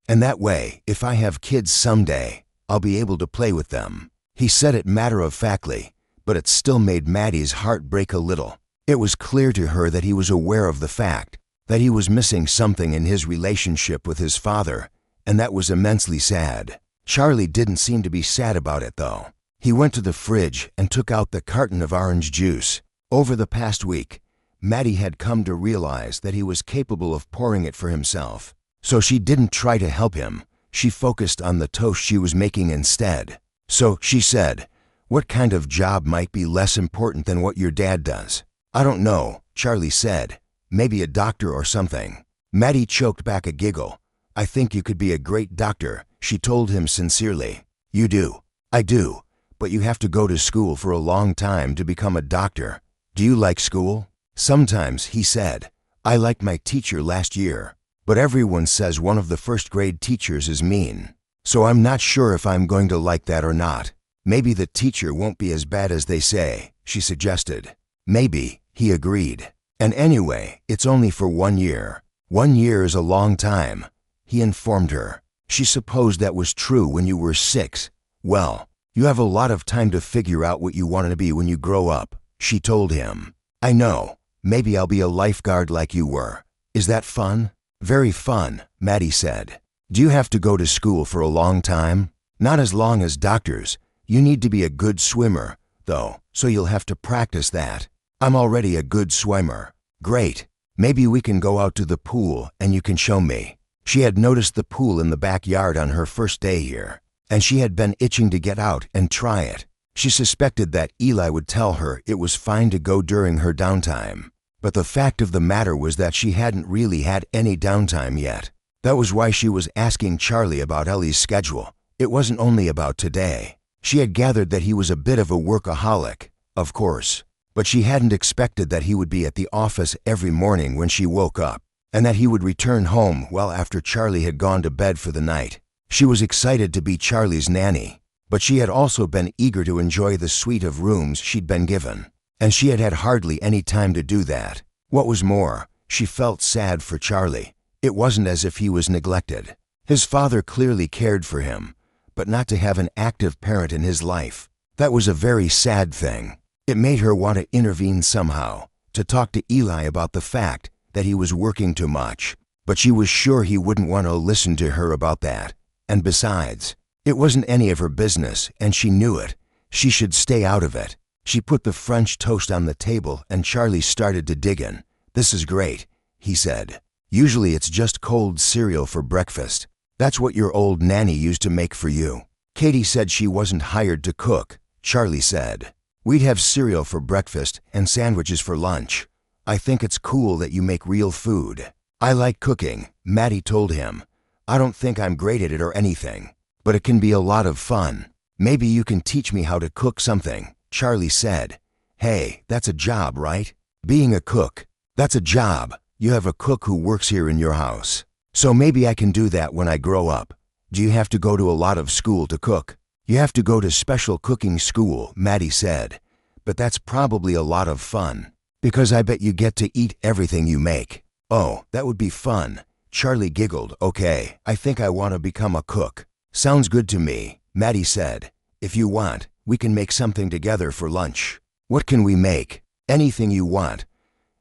And that way, if I have kids someday, I'll be able to play with them." He said it matter-of-factly, but it still made Maddie's heart break a little. It was clear to her that he was aware of the fact that he was missing something in his relationship with his father, and that was immensely sad. Charlie didn't seem to be sad about it, though. He went to the fridge and took out the carton of orange juice. Over the past week, Maddie had come to realize that he was capable of pouring it for himself. So she didn't try to help him. She focused on the toast she was making instead. So she said, "What kind of job might be less important than what your dad does?" "I don't know," Charlie said. "Maybe a doctor or something." Maddie choked back a giggle. "I think you could be a great doctor," she told him sincerely. "You do?" "I do, but you have to go to school for a long time to become a doctor." "Do you like school?" "Sometimes," he said. "I liked my teacher last year, but everyone says one of the first-grade teachers is mean. So I'm not sure if I'm going to like that or not." "Maybe the teacher won't be as bad as they say," she suggested. "Maybe," he agreed. And anyway, it's only for 1 year. 1 year is a long time, he informed her. She supposed that was true when you were 6. Well, you have a lot of time to figure out what you want to be when you grow up, she told him. I know. Maybe I'll be a lifeguard like you were. Is that fun? Very fun, Maddie said. Do you have to go to school for a long time? Not as long as doctors. You need to be a good swimmer, though, so you'll have to practice that. I'm already a good swimmer. Great. Maybe we can go out to the pool and you can show me. She had noticed the pool in the backyard on her first day here, and she had been itching to get out and try it. She suspected that Eli would tell her it was fine to go during her downtime. But the fact of the matter was that she hadn't really had any downtime yet. That was why she was asking Charlie about Ellie's schedule. It wasn't only about today. She had gathered that he was a bit of a workaholic, of course, but she hadn't expected that he would be at the office every morning when she woke up, and that he would return home well after Charlie had gone to bed for the night. She was excited to be Charlie's nanny, but she had also been eager to enjoy the suite of rooms she'd been given, and she had had hardly any time to do that. What was more, she felt sad for Charlie. It wasn't as if he was neglected. His father clearly cared for him, but not to have an active parent in his life. That was a very sad thing. It made her want to intervene somehow, to talk to Eli about the fact that he was working too much, but she was sure he wouldn't want to listen to her about that. And besides, it wasn't any of her business, and she knew it. She should stay out of it. She put the French toast on the table and Charlie started to dig in. This is great, he said. Usually it's just cold cereal for breakfast. That's what your old nanny used to make for you. Katie said she wasn't hired to cook, Charlie said. We'd have cereal for breakfast and sandwiches for lunch. I think it's cool that you make real food. I like cooking, Maddie told him. I don't think I'm great at it or anything, but it can be a lot of fun. Maybe you can teach me how to cook something, Charlie said. Hey, that's a job, right? Being a cook, that's a job. You have a cook who works here in your house. So maybe I can do that when I grow up. Do you have to go to a lot of school to cook? You have to go to special cooking school, Maddie said. But that's probably a lot of fun, because I bet you get to eat everything you make. Oh, that would be fun. Charlie giggled. Okay, I think I want to become a cook. Sounds good to me, Maddie said. If you want, we can make something together for lunch. What can we make? Anything you want.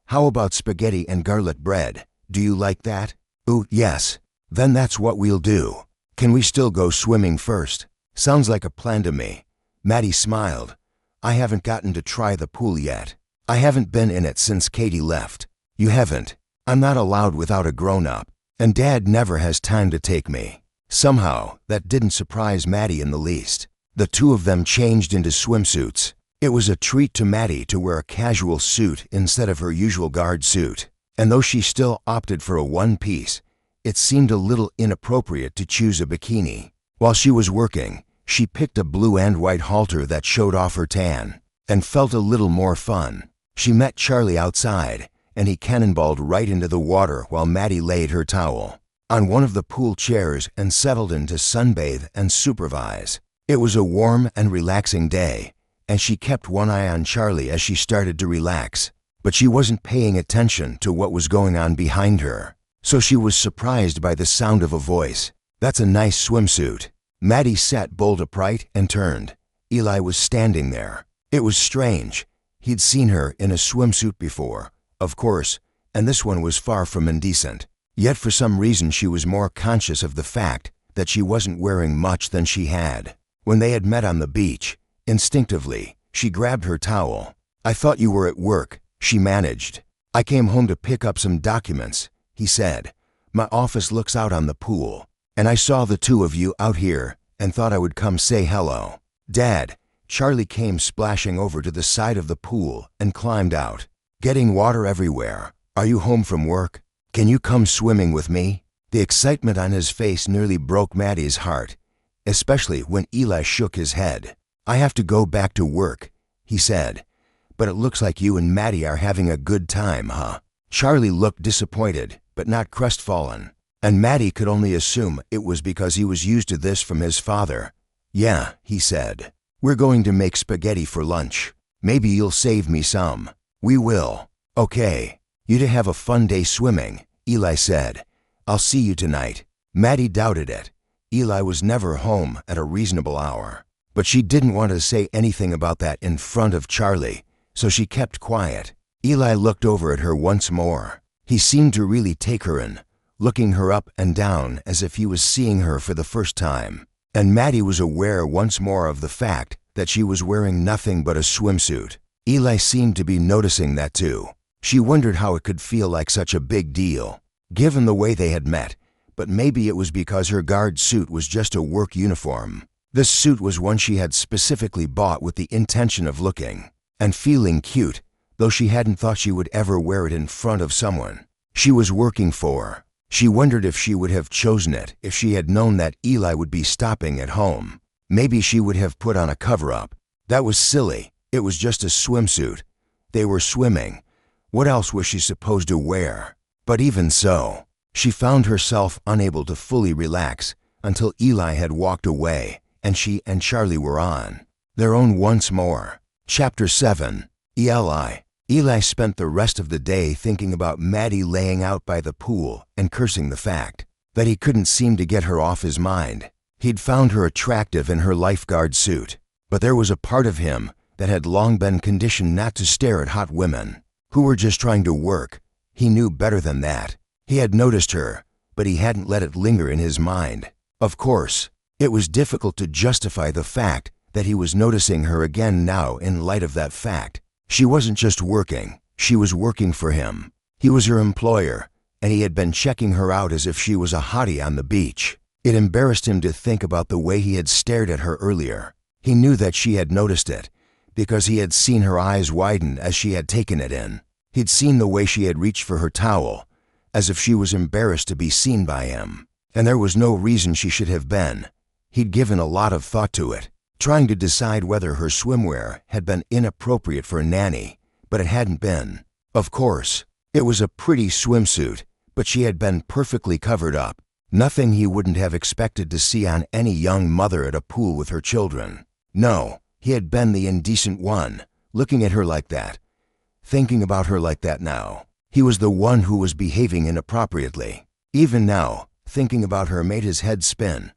How about spaghetti and garlic bread? Do you like that? Ooh, yes. Then that's what we'll do. Can we still go swimming first? Sounds like a plan to me. Maddie smiled. I haven't gotten to try the pool yet. I haven't been in it since Katie left. You haven't? I'm not allowed without a grown-up, and Dad never has time to take me. Somehow, that didn't surprise Maddie in the least. The two of them changed into swimsuits. It was a treat to Maddie to wear a casual suit instead of her usual guard suit, and though she still opted for a one-piece, it seemed a little inappropriate to choose a bikini. While she was working, she picked a blue and white halter that showed off her tan, and felt a little more fun. She met Charlie outside, and he cannonballed right into the water while Maddie laid her towel on one of the pool chairs and settled in to sunbathe and supervise. It was a warm and relaxing day, and she kept one eye on Charlie as she started to relax, but she wasn't paying attention to what was going on behind her, so she was surprised by the sound of a voice. That's a nice swimsuit. Maddie sat bolt upright and turned. Eli was standing there. It was strange. He'd seen her in a swimsuit before, of course, and this one was far from indecent. Yet for some reason she was more conscious of the fact that she wasn't wearing much than she had. When they had met on the beach, instinctively, she grabbed her towel. I thought you were at work, she managed. I came home to pick up some documents, he said. My office looks out on the pool, and I saw the two of you out here and thought I would come say hello. Dad, Charlie came splashing over to the side of the pool and climbed out. Getting water everywhere. Are you home from work? Can you come swimming with me? The excitement on his face nearly broke Maddie's heart, especially when Eli shook his head. I have to go back to work, he said. But it looks like you and Maddie are having a good time, huh? Charlie looked disappointed, but not crestfallen, and Maddie could only assume it was because he was used to this from his father. Yeah, he said. We're going to make spaghetti for lunch. Maybe you'll save me some. We will. Okay. "You to have a fun day swimming," Eli said. "I'll see you tonight." Maddie doubted it. Eli was never home at a reasonable hour. But she didn't want to say anything about that in front of Charlie, so she kept quiet. Eli looked over at her once more. He seemed to really take her in, looking her up and down as if he was seeing her for the first time. And Maddie was aware once more of the fact that she was wearing nothing but a swimsuit. Eli seemed to be noticing that too. She wondered how it could feel like such a big deal, given the way they had met, but maybe it was because her guard suit was just a work uniform. This suit was one she had specifically bought with the intention of looking and feeling cute, though she hadn't thought she would ever wear it in front of someone she was working for. She wondered if she would have chosen it if she had known that Eli would be stopping at home. Maybe she would have put on a cover-up. That was silly. It was just a swimsuit. They were swimming. What else was she supposed to wear? But even so, she found herself unable to fully relax until Eli had walked away and she and Charlie were on their own once more. Chapter 7. Eli. Eli spent the rest of the day thinking about Maddie laying out by the pool and cursing the fact that he couldn't seem to get her off his mind. He'd found her attractive in her lifeguard suit, but there was a part of him that had long been conditioned not to stare at hot women who were just trying to work. He knew better than that. He had noticed her, but he hadn't let it linger in his mind. Of course, it was difficult to justify the fact that he was noticing her again now in light of that fact. She wasn't just working, she was working for him. He was her employer, and he had been checking her out as if she was a hottie on the beach. It embarrassed him to think about the way he had stared at her earlier. He knew that she had noticed it, because he had seen her eyes widen as she had taken it in. He'd seen the way she had reached for her towel, as if she was embarrassed to be seen by him. And there was no reason she should have been. He'd given a lot of thought to it, trying to decide whether her swimwear had been inappropriate for Nanny, but it hadn't been. Of course, it was a pretty swimsuit, but she had been perfectly covered up. Nothing he wouldn't have expected to see on any young mother at a pool with her children. No, he had been the indecent one, looking at her like that, thinking about her like that now. He was the one who was behaving inappropriately. Even now, thinking about her made his head spin.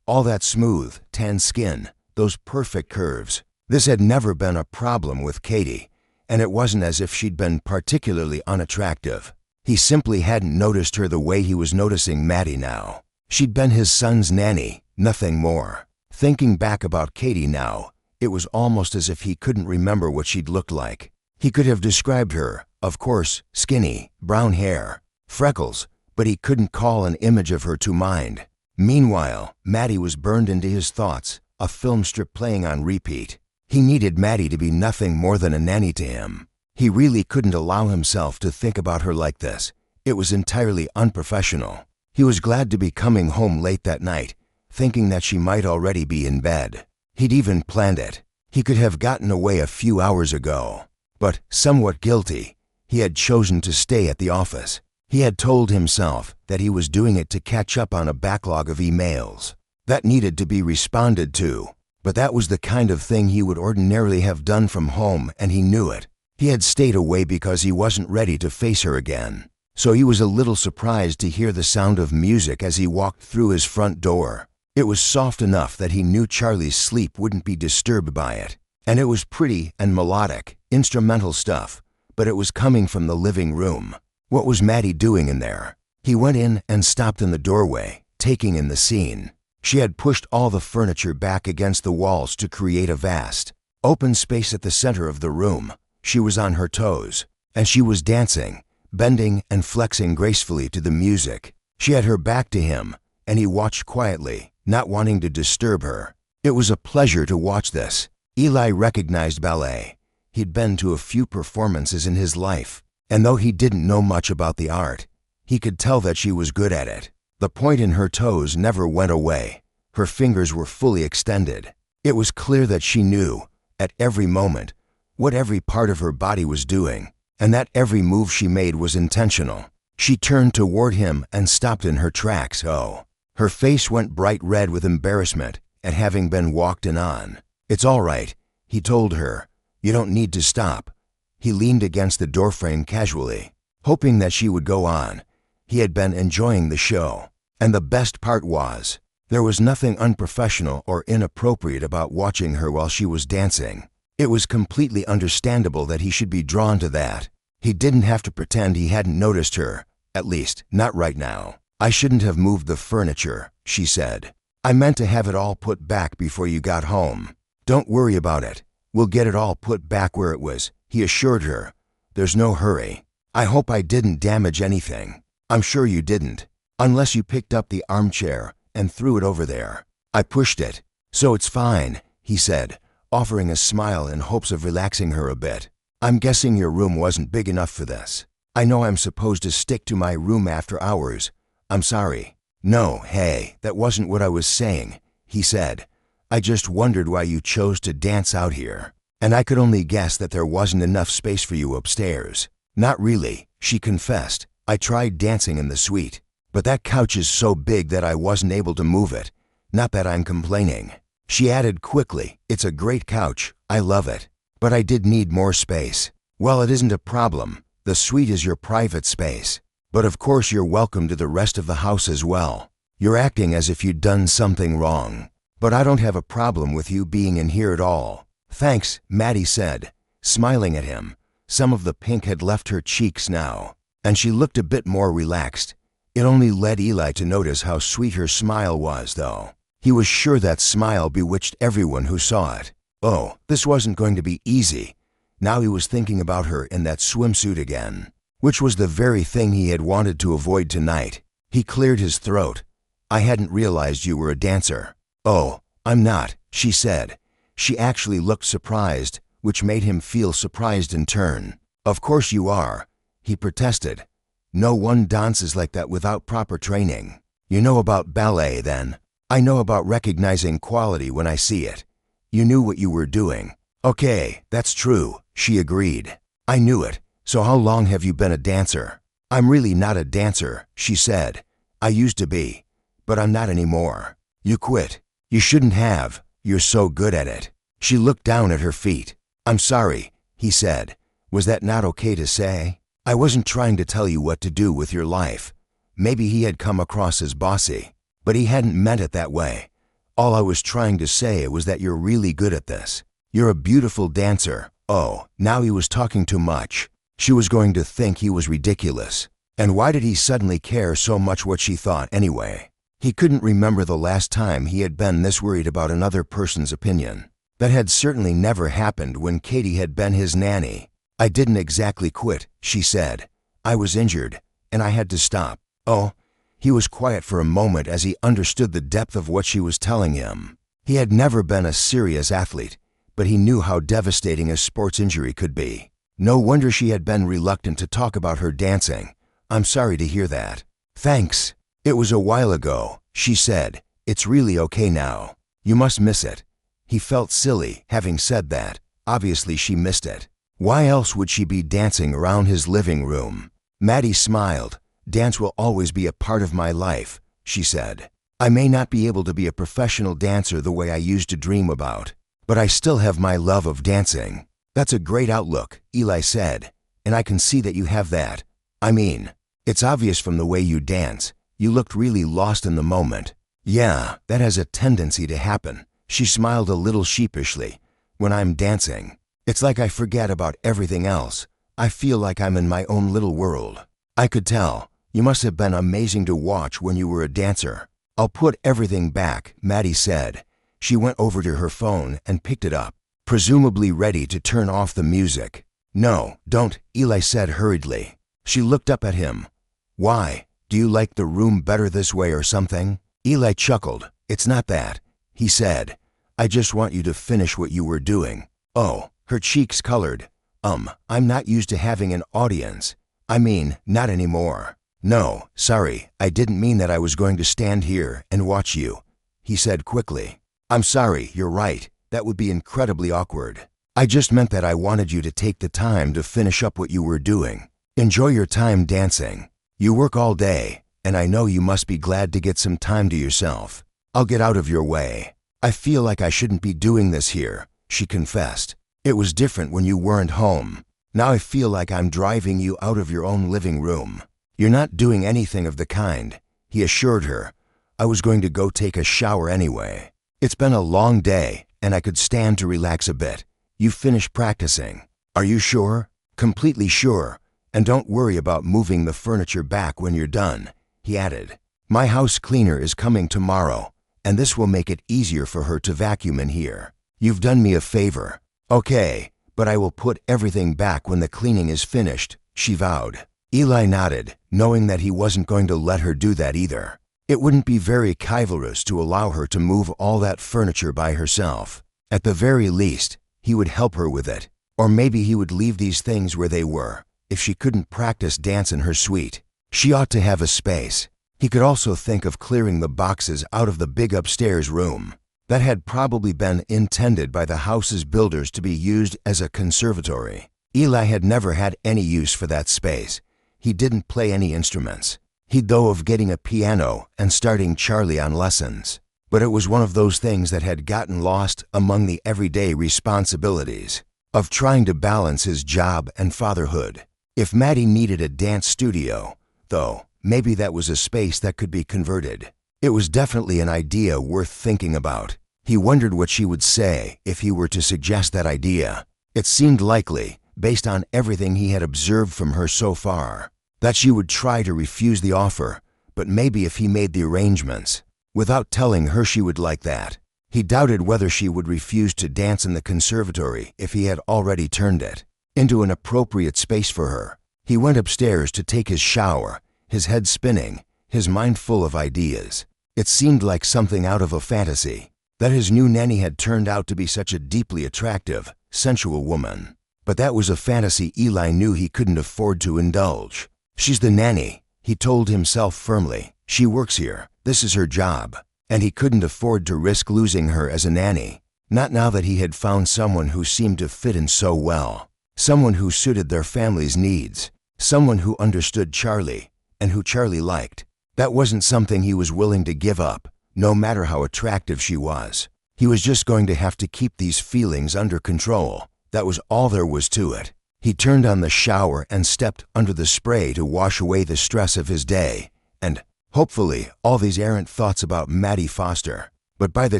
All that smooth, tan skin, those perfect curves. This had never been a problem with Katie, and it wasn't as if she'd been particularly unattractive. He simply hadn't noticed her the way he was noticing Maddie now. She'd been his son's nanny, nothing more. Thinking back about Katie now, it was almost as if he couldn't remember what she'd looked like. He could have described her, of course, skinny, brown hair, freckles, but he couldn't call an image of her to mind. Meanwhile, Maddie was burned into his thoughts, a film strip playing on repeat. He needed Maddie to be nothing more than a nanny to him. He really couldn't allow himself to think about her like this. It was entirely unprofessional. He was glad to be coming home late that night, thinking that she might already be in bed. He'd even planned it. He could have gotten away a few hours ago. But, somewhat guilty, he had chosen to stay at the office. He had told himself that he was doing it to catch up on a backlog of emails that needed to be responded to, but that was the kind of thing he would ordinarily have done from home, and he knew it. He had stayed away because he wasn't ready to face her again, so he was a little surprised to hear the sound of music as he walked through his front door. It was soft enough that he knew Charlie's sleep wouldn't be disturbed by it, and it was pretty and melodic, instrumental stuff, but it was coming from the living room. What was Maddie doing in there? He went in and stopped in the doorway, taking in the scene. She had pushed all the furniture back against the walls to create a vast, open space at the center of the room. She was on her toes, and she was dancing, bending and flexing gracefully to the music. She had her back to him, and he watched quietly, not wanting to disturb her. It was a pleasure to watch this. Eli recognized ballet. He'd been to a few performances in his life, and though he didn't know much about the art, he could tell that she was good at it. The point in her toes never went away. Her fingers were fully extended. It was clear that she knew, at every moment, what every part of her body was doing, and that every move she made was intentional. She turned toward him and stopped in her tracks. Oh. Her face went bright red with embarrassment at having been walked in on. "It's all right," he told her. "You don't need to stop." He leaned against the doorframe casually. hoping that she would go on. He had been enjoying the show. And the best part was, there was nothing unprofessional or inappropriate about watching her while she was dancing. It was completely understandable that he should be drawn to that. He didn't have to pretend he hadn't noticed her, at least not right now. "I shouldn't have moved the furniture," she said. "I meant to have it all put back before you got home." "Don't worry about it. We'll get it all put back where it was," he assured her. "There's no hurry. I hope I didn't damage anything." "I'm sure you didn't, unless you picked up the armchair and threw it over there." "I pushed it, so it's fine," he said, offering a smile in hopes of relaxing her a bit. "I'm guessing your room wasn't big enough for this. I know I'm supposed to stick to my room after hours. I'm sorry." "No, hey, that wasn't what I was saying," he said. "I just wondered why you chose to dance out here. And I could only guess that there wasn't enough space for you upstairs." "Not really," she confessed. "I tried dancing in the suite, but that couch is so big that I wasn't able to move it. Not that I'm complaining." She added quickly, "It's a great couch. I love it. But I did need more space." "Well, it isn't a problem. The suite is your private space. But of course you're welcome to the rest of the house as well. You're acting as if you'd done something wrong. But I don't have a problem with you being in here at all." "Thanks," Maddie said, smiling at him. Some of the pink had left her cheeks now, and she looked a bit more relaxed. It only led Eli to notice how sweet her smile was, though. He was sure that smile bewitched everyone who saw it. Oh, this wasn't going to be easy. Now he was thinking about her in that swimsuit again, which was the very thing he had wanted to avoid tonight. He cleared his throat. "I hadn't realized you were a dancer." "Oh, I'm not," she said. She actually looked surprised, which made him feel surprised in turn. "Of course you are," he protested. "No one dances like that without proper training." "You know about ballet, then?" "I know about recognizing quality when I see it." "You knew what you were doing." "Okay, that's true," she agreed. "I knew it. So how long have you been a dancer?" "I'm really not a dancer," she said. "I used to be, but I'm not anymore." "You quit." "You shouldn't have. You're so good at it." She looked down at her feet. "I'm sorry," he said. "Was that not okay to say?" "I wasn't trying to tell you what to do with your life." Maybe he had come across as bossy, but he hadn't meant it that way. "All I was trying to say was that you're really good at this. You're a beautiful dancer." Oh, now he was talking too much. She was going to think he was ridiculous. And why did he suddenly care so much what she thought anyway? He couldn't remember the last time he had been this worried about another person's opinion. That had certainly never happened when Katie had been his nanny. "I didn't exactly quit," she said. "I was injured, and I had to stop." "Oh." He was quiet for a moment as he understood the depth of what she was telling him. He had never been a serious athlete, but he knew how devastating a sports injury could be. No wonder she had been reluctant to talk about her dancing. "I'm sorry to hear that." "Thanks. It was a while ago," she said. "It's really okay now. You must miss it." He felt silly having said that. Obviously she missed it. Why else would she be dancing around his living room? Maddie smiled. "Dance will always be a part of my life," she said. "I may not be able to be a professional dancer the way I used to dream about, but I still have my love of dancing." "That's a great outlook," Eli said, "and I can see that you have that. I mean, it's obvious from the way you dance. You looked really lost in the moment." "Yeah, that has a tendency to happen." She smiled a little sheepishly. "When I'm dancing, it's like I forget about everything else. I feel like I'm in my own little world." "I could tell. You must have been amazing to watch when you were a dancer." "I'll put everything back," Maddie said. She went over to her phone and picked it up, presumably ready to turn off the music. "No, don't," Eli said hurriedly. She looked up at him. "Why? Do you like the room better this way or something?" Eli chuckled. "It's not that," he said. "I just want you to finish what you were doing." "Oh." Her cheeks colored. I'm not used to having an audience. I mean, not anymore." "No, sorry, I didn't mean that I was going to stand here and watch you," he said quickly. "I'm sorry, you're right. That would be incredibly awkward. I just meant that I wanted you to take the time to finish up what you were doing. Enjoy your time dancing. You work all day, and I know you must be glad to get some time to yourself. I'll get out of your way." "I feel like I shouldn't be doing this here," she confessed. "It was different when you weren't home." Now I feel like I'm driving you out of your own living room." "You're not doing anything of the kind," he assured her. "I was going to go take a shower anyway. It's been a long day, and I could stand to relax a bit. You finished practicing. Are you sure?" "Completely sure. And don't worry about moving the furniture back when you're done," he added. "My house cleaner is coming tomorrow, and this will make it easier for her to vacuum in here. You've done me a favor." "Okay, but I will put everything back when the cleaning is finished," she vowed. Eli nodded, knowing that he wasn't going to let her do that either. It wouldn't be very chivalrous to allow her to move all that furniture by herself. At the very least, he would help her with it, or maybe he would leave these things where they were, if she couldn't practice dance in her suite. She ought to have a space. He could also think of clearing the boxes out of the big upstairs room. That had probably been intended by the house's builders to be used as a conservatory. Eli had never had any use for that space. He didn't play any instruments. He'd though of getting a piano and starting Charlie on lessons. But it was one of those things that had gotten lost among the everyday responsibilities of trying to balance his job and fatherhood. If Maddie needed a dance studio, though, maybe that was a space that could be converted. It was definitely an idea worth thinking about. He wondered what she would say if he were to suggest that idea. It seemed likely, based on everything he had observed from her so far, that she would try to refuse the offer, but maybe if he made the arrangements, without telling her she would like that. He doubted whether she would refuse to dance in the conservatory if he had already turned it into an appropriate space for her. He went upstairs to take his shower, his head spinning, his mind full of ideas. It seemed like something out of a fantasy, that his new nanny had turned out to be such a deeply attractive, sensual woman. But that was a fantasy Eli knew he couldn't afford to indulge. "She's the nanny," he told himself firmly. "She works here. This is her job." And he couldn't afford to risk losing her as a nanny. Not now that he had found someone who seemed to fit in so well. Someone who suited their family's needs. Someone who understood Charlie, and who Charlie liked. That wasn't something he was willing to give up, no matter how attractive she was. He was just going to have to keep these feelings under control. That was all there was to it. He turned on the shower and stepped under the spray to wash away the stress of his day, and, hopefully, all these errant thoughts about Maddie Foster. But by the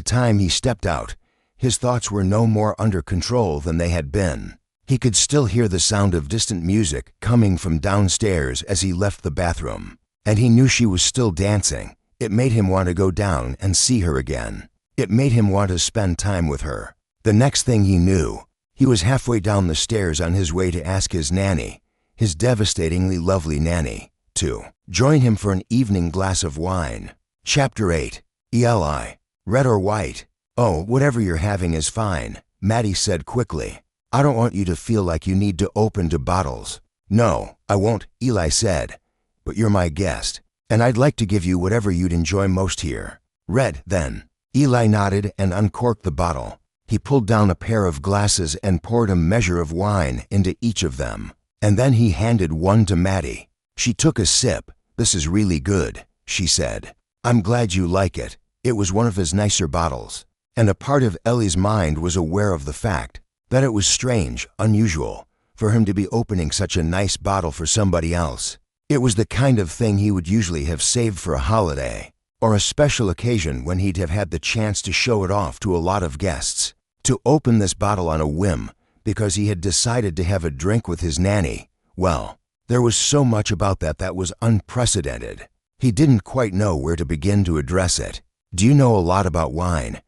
time he stepped out, his thoughts were no more under control than they had been. He could still hear the sound of distant music coming from downstairs as he left the bathroom. And he knew she was still dancing. It made him want to go down and see her again. It made him want to spend time with her. The next thing he knew, he was halfway down the stairs on his way to ask his nanny, his devastatingly lovely nanny, to join him for an evening glass of wine. Chapter 8. Eli. Red or white? "Oh, whatever you're having is fine," Maddie said quickly. "I don't want you to feel like you need to open to bottles." "No, I won't," Eli said. "But you're my guest, and I'd like to give you whatever you'd enjoy most here." "Red, then." Eli nodded and uncorked the bottle. He pulled down a pair of glasses and poured a measure of wine into each of them. And then he handed one to Maddie. She took a sip. "This is really good," she said. "I'm glad you like it." It was one of his nicer bottles. And a part of Ellie's mind was aware of the fact that it was strange, unusual, for him to be opening such a nice bottle for somebody else. It was the kind of thing he would usually have saved for a holiday, or a special occasion when he'd have had the chance to show it off to a lot of guests. To open this bottle on a whim, because he had decided to have a drink with his nanny, well, there was so much about that was unprecedented. He didn't quite know where to begin to address it. "Do you know a lot about wine?"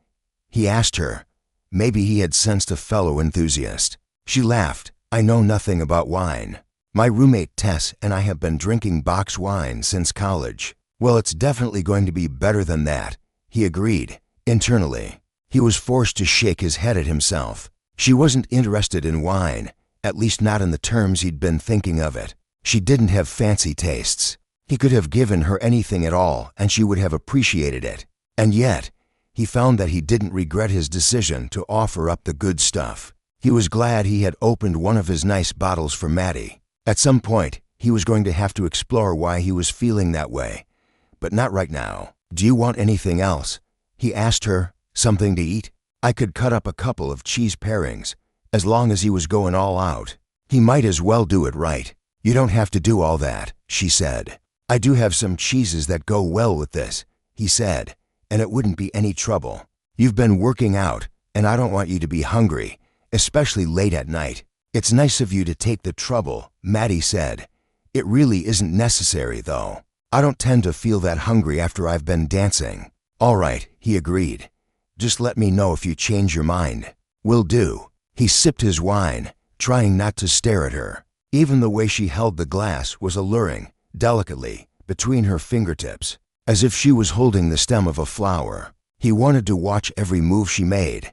he asked her. Maybe he had sensed a fellow enthusiast. She laughed. "I know nothing about wine. My roommate Tess and I have been drinking box wine since college." "Well, it's definitely going to be better than that," he agreed, internally. He was forced to shake his head at himself. She wasn't interested in wine, at least not in the terms he'd been thinking of it. She didn't have fancy tastes. He could have given her anything at all, and she would have appreciated it. And yet, he found that he didn't regret his decision to offer up the good stuff. He was glad he had opened one of his nice bottles for Maddie. At some point, he was going to have to explore why he was feeling that way, but not right now. "Do you want anything else?" he asked her. "Something to eat? I could cut up a couple of cheese pairings, as long as he was going all out." He might as well do it right. You don't have to do all that, she said. I do have some cheeses that go well with this, he said, and it wouldn't be any trouble. You've been working out, and I don't want you to be hungry, especially late at night. It's nice of you to take the trouble, Maddie said. It really isn't necessary, though. I don't tend to feel that hungry after I've been dancing. All right, he agreed. Just let me know if you change your mind. Will do. He sipped his wine, trying not to stare at her. Even the way she held the glass was alluring, delicately, between her fingertips, as if she was holding the stem of a flower. He wanted to watch every move she made.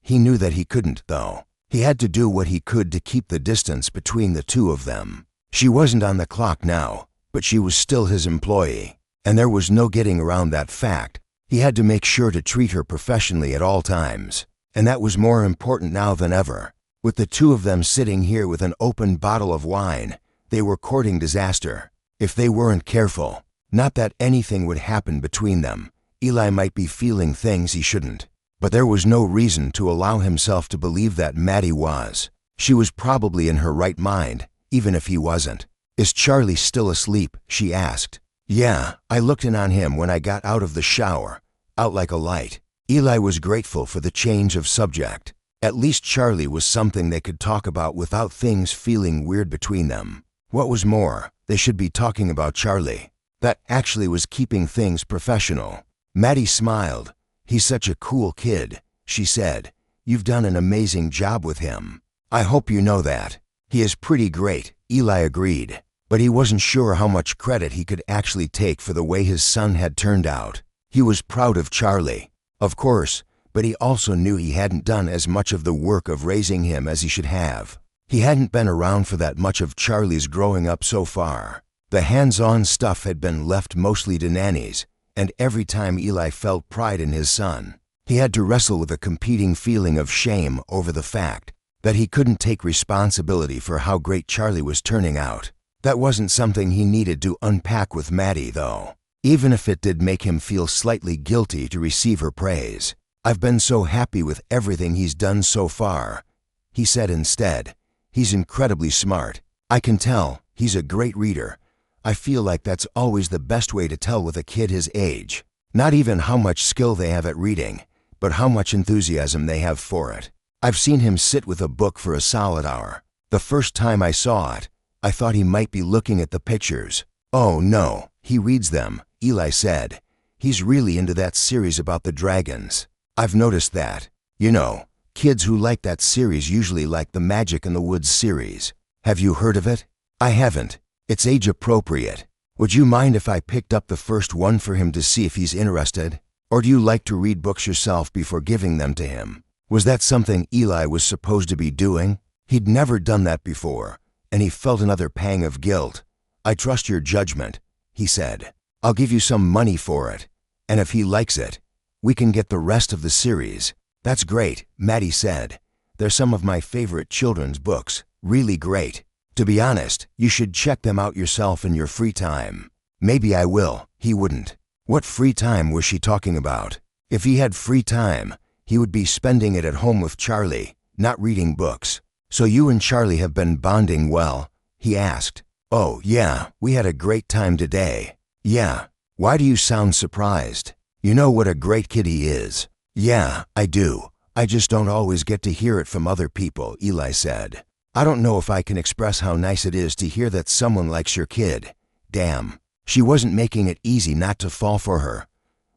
He knew that he couldn't, though. He had to do what he could to keep the distance between the two of them. She wasn't on the clock now, but she was still his employee, and there was no getting around that fact. He had to make sure to treat her professionally at all times, and that was more important now than ever. With the two of them sitting here with an open bottle of wine, they were courting disaster. If they weren't careful, not that anything would happen between them. Eli might be feeling things he shouldn't, but there was no reason to allow himself to believe that Maddie was. She was probably in her right mind, even if he wasn't. Is Charlie still asleep? She asked. Yeah, I looked in on him when I got out of the shower, out like a light. Eli was grateful for the change of subject. At least Charlie was something they could talk about without things feeling weird between them. What was more, they should be talking about Charlie. That actually was keeping things professional. Maddie smiled. He's such a cool kid, she said. You've done an amazing job with him. I hope you know that. He is pretty great, Eli agreed, but he wasn't sure how much credit he could actually take for the way his son had turned out. He was proud of Charlie, of course, but he also knew he hadn't done as much of the work of raising him as he should have. He hadn't been around for that much of Charlie's growing up so far. The hands-on stuff had been left mostly to nannies, and every time Eli felt pride in his son, he had to wrestle with a competing feeling of shame over the fact that he couldn't take responsibility for how great Charlie was turning out. That wasn't something he needed to unpack with Maddie, though, even if it did make him feel slightly guilty to receive her praise. I've been so happy with everything he's done so far, he said instead. He's incredibly smart. I can tell. He's a great reader. I feel like that's always the best way to tell with a kid his age. Not even how much skill they have at reading, but how much enthusiasm they have for it. I've seen him sit with a book for a solid hour. The first time I saw it, I thought he might be looking at the pictures. Oh no, he reads them, Eli said. He's really into that series about the dragons. I've noticed that. You know, kids who like that series usually like the Magic in the Woods series. Have you heard of it? I haven't. It's age appropriate. Would you mind if I picked up the first one for him to see if he's interested? Or do you like to read books yourself before giving them to him? Was that something Eli was supposed to be doing? He'd never done that before, and he felt another pang of guilt. I trust your judgment, he said. I'll give you some money for it, and if he likes it, we can get the rest of the series. That's great, Maddie said. They're some of my favorite children's books, really great. To be honest, you should check them out yourself in your free time. Maybe I will, he wouldn't. What free time was she talking about? If he had free time, he would be spending it at home with Charlie, not reading books. So you and Charlie have been bonding well? He asked. Oh, yeah, we had a great time today. Yeah. Why do you sound surprised? You know what a great kid he is. Yeah, I do. I just don't always get to hear it from other people, Eli said. I don't know if I can express how nice it is to hear that someone likes your kid. Damn. She wasn't making it easy not to fall for her.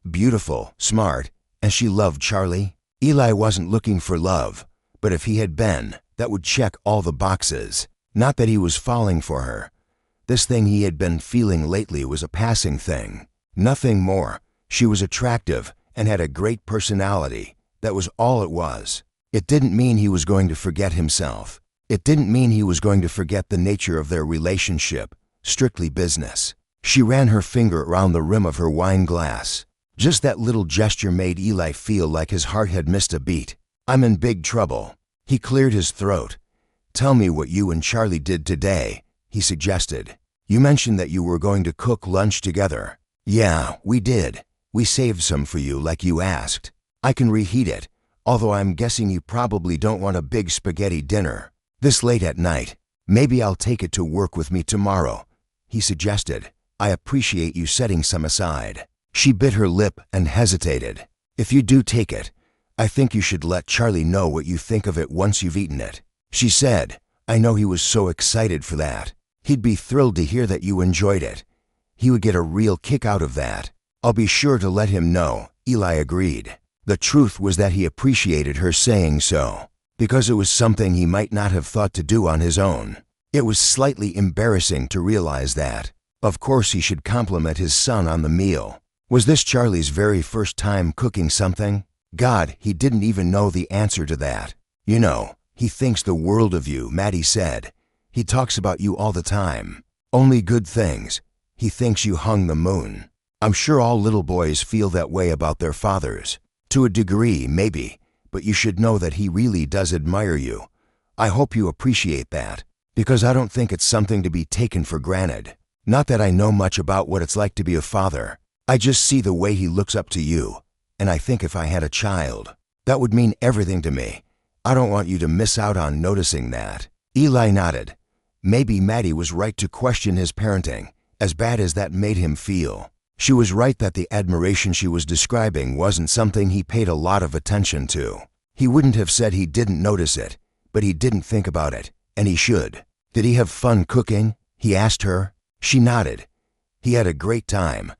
Beautiful, smart, and she loved Charlie. Eli wasn't looking for love, but if he had been, that would check all the boxes. Not that he was falling for her. This thing he had been feeling lately was a passing thing. Nothing more. She was attractive and had a great personality. That was all it was. It didn't mean he was going to forget himself. It didn't mean he was going to forget the nature of their relationship, strictly business. She ran her finger around the rim of her wine glass. Just that little gesture made Eli feel like his heart had missed a beat. I'm in big trouble. He cleared his throat. Tell me what you and Charlie did today, he suggested. You mentioned that you were going to cook lunch together. Yeah, we did. We saved some for you like you asked. I can reheat it, although I'm guessing you probably don't want a big spaghetti dinner. This late at night. Maybe I'll take it to work with me tomorrow, he suggested. I appreciate you setting some aside. She bit her lip and hesitated. If you do take it, I think you should let Charlie know what you think of it once you've eaten it, she said. I know he was so excited for that. He'd be thrilled to hear that you enjoyed it. He would get a real kick out of that. I'll be sure to let him know, Eli agreed. The truth was that he appreciated her saying so, because it was something he might not have thought to do on his own. It was slightly embarrassing to realize that. Of course he should compliment his son on the meal. Was this Charlie's very first time cooking something? God, he didn't even know the answer to that. You know, he thinks the world of you, Maddie said. He talks about you all the time. Only good things. He thinks you hung the moon. I'm sure all little boys feel that way about their fathers. To a degree, maybe, but you should know that he really does admire you. I hope you appreciate that, because I don't think it's something to be taken for granted. Not that I know much about what it's like to be a father. I just see the way he looks up to you, and I think if I had a child, that would mean everything to me. I don't want you to miss out on noticing that. Eli nodded. Maybe Maddie was right to question his parenting, as bad as that made him feel. She was right that the admiration she was describing wasn't something he paid a lot of attention to. He wouldn't have said he didn't notice it, but he didn't think about it, and he should. Did he have fun cooking? He asked her. She nodded. He had a great time.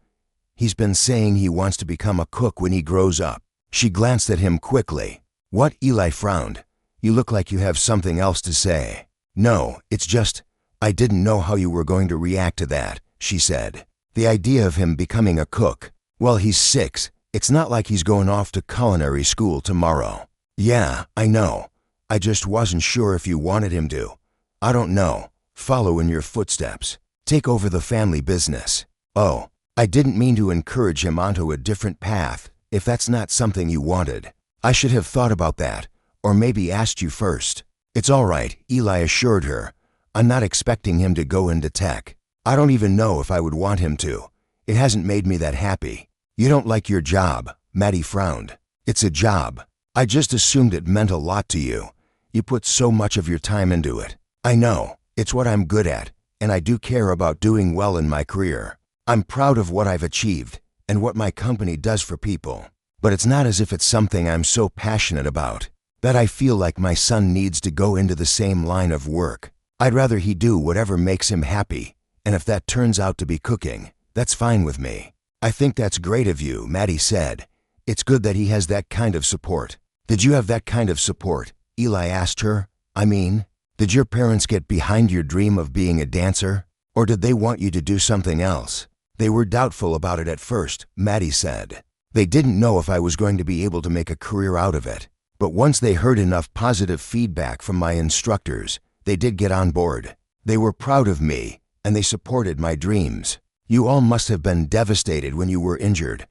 He's been saying he wants to become a cook when he grows up. She glanced at him quickly. What? Eli frowned. You look like you have something else to say. No, it's just, I didn't know how you were going to react to that, she said. The idea of him becoming a cook. Well, he's 6. It's not like he's going off to culinary school tomorrow. Yeah, I know. I just wasn't sure if you wanted him to. I don't know. Follow in your footsteps. Take over the family business. Oh, I didn't mean to encourage him onto a different path, if that's not something you wanted. I should have thought about that, or maybe asked you first. It's all right, Eli assured her. I'm not expecting him to go into tech. I don't even know if I would want him to. It hasn't made me that happy. You don't like your job, Maddie frowned. It's a job. I just assumed it meant a lot to you. You put so much of your time into it. I know, it's what I'm good at, and I do care about doing well in my career. I'm proud of what I've achieved and what my company does for people. But it's not as if it's something I'm so passionate about that I feel like my son needs to go into the same line of work. I'd rather he do whatever makes him happy, and if that turns out to be cooking, that's fine with me. I think that's great of you, Maddie said. It's good that he has that kind of support. Did you have that kind of support? Eli asked her. I mean, did your parents get behind your dream of being a dancer? Or did they want you to do something else? They were doubtful about it at first, Maddie said. They didn't know if I was going to be able to make a career out of it. But once they heard enough positive feedback from my instructors, they did get on board. They were proud of me, and they supported my dreams. You all must have been devastated when you were injured.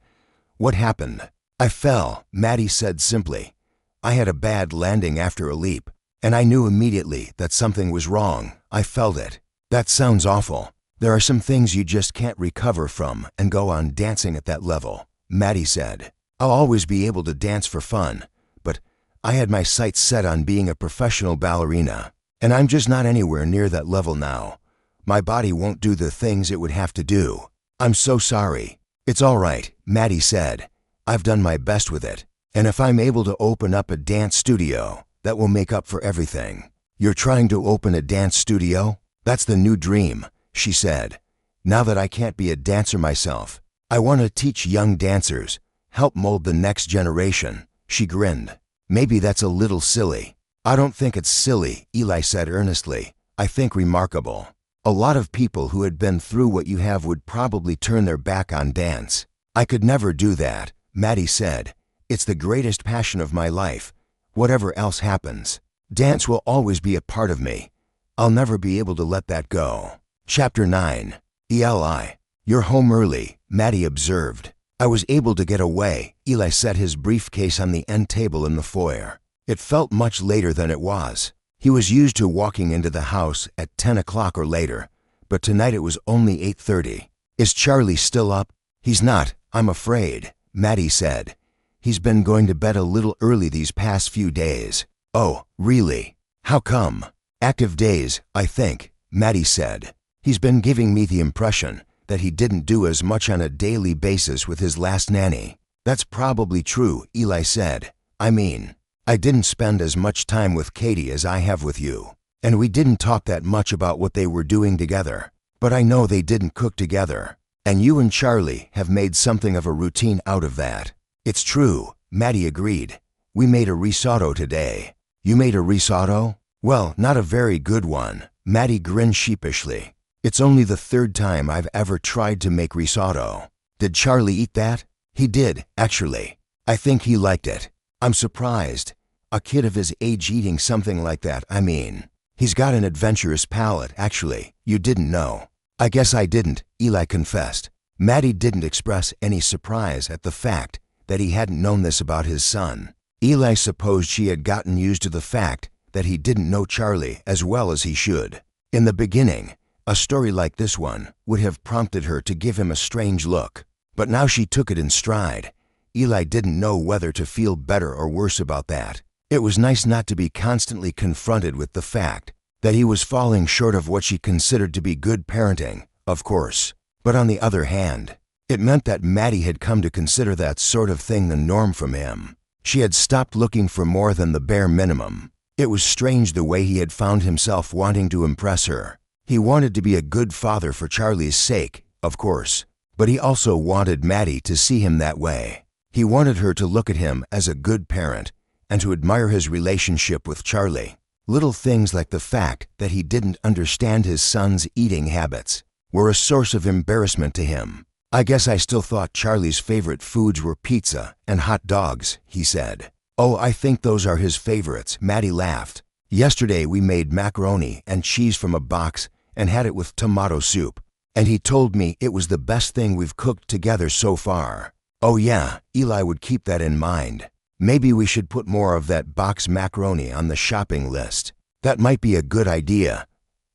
What happened? I fell, Maddie said simply. I had a bad landing after a leap, and I knew immediately that something was wrong. I felt it. That sounds awful. There are some things you just can't recover from and go on dancing at that level, Maddie said. I'll always be able to dance for fun, but I had my sights set on being a professional ballerina, and I'm just not anywhere near that level now. My body won't do the things it would have to do. I'm so sorry. It's all right, Maddie said. I've done my best with it, and if I'm able to open up a dance studio, that will make up for everything. You're trying to open a dance studio? That's the new dream, she said. Now that I can't be a dancer myself, I want to teach young dancers, help mold the next generation. She grinned. Maybe that's a little silly. I don't think it's silly, Eli said earnestly. I think remarkable. A lot of people who had been through what you have would probably turn their back on dance. I could never do that, Maddie said. It's the greatest passion of my life. Whatever else happens, dance will always be a part of me. I'll never be able to let that go. Chapter 9. Eli, you're home early, Maddie observed. I was able to get away. Eli set his briefcase on the end table in the foyer. It felt much later than it was. He was used to walking into the house at 10 o'clock or later, but tonight it was only 8:30. Is Charlie still up? He's not, I'm afraid, Maddie said. He's been going to bed a little early these past few days. Oh, really? How come? Active days, I think, Maddie said. He's been giving me the impression that he didn't do as much on a daily basis with his last nanny. That's probably true, Eli said. I mean, I didn't spend as much time with Katie as I have with you, and we didn't talk that much about what they were doing together. But I know they didn't cook together, and you and Charlie have made something of a routine out of that. It's true, Maddie agreed. We made a risotto today. You made a risotto? Well, not a very good one. Maddie grinned sheepishly. It's only the third time I've ever tried to make risotto. Did Charlie eat that? He did, actually. I think he liked it. I'm surprised. A kid of his age eating something like that, I mean. He's got an adventurous palate, actually. You didn't know. I guess I didn't, Eli confessed. Maddie didn't express any surprise at the fact that he hadn't known this about his son. Eli supposed she had gotten used to the fact that he didn't know Charlie as well as he should. In the beginning, a story like this one would have prompted her to give him a strange look. But now she took it in stride. Eli didn't know whether to feel better or worse about that. It was nice not to be constantly confronted with the fact that he was falling short of what she considered to be good parenting, of course. But on the other hand, it meant that Maddie had come to consider that sort of thing the norm from him. She had stopped looking for more than the bare minimum. It was strange the way he had found himself wanting to impress her. He wanted to be a good father for Charlie's sake, of course, but he also wanted Maddie to see him that way. He wanted her to look at him as a good parent and to admire his relationship with Charlie. Little things like the fact that he didn't understand his son's eating habits were a source of embarrassment to him. I guess I still thought Charlie's favorite foods were pizza and hot dogs, he said. Oh, I think those are his favorites, Maddie laughed. Yesterday we made macaroni and cheese from a box and had it with tomato soup, and he told me it was the best thing we've cooked together so far. Oh yeah, Eli would keep that in mind. Maybe we should put more of that box macaroni on the shopping list. That might be a good idea.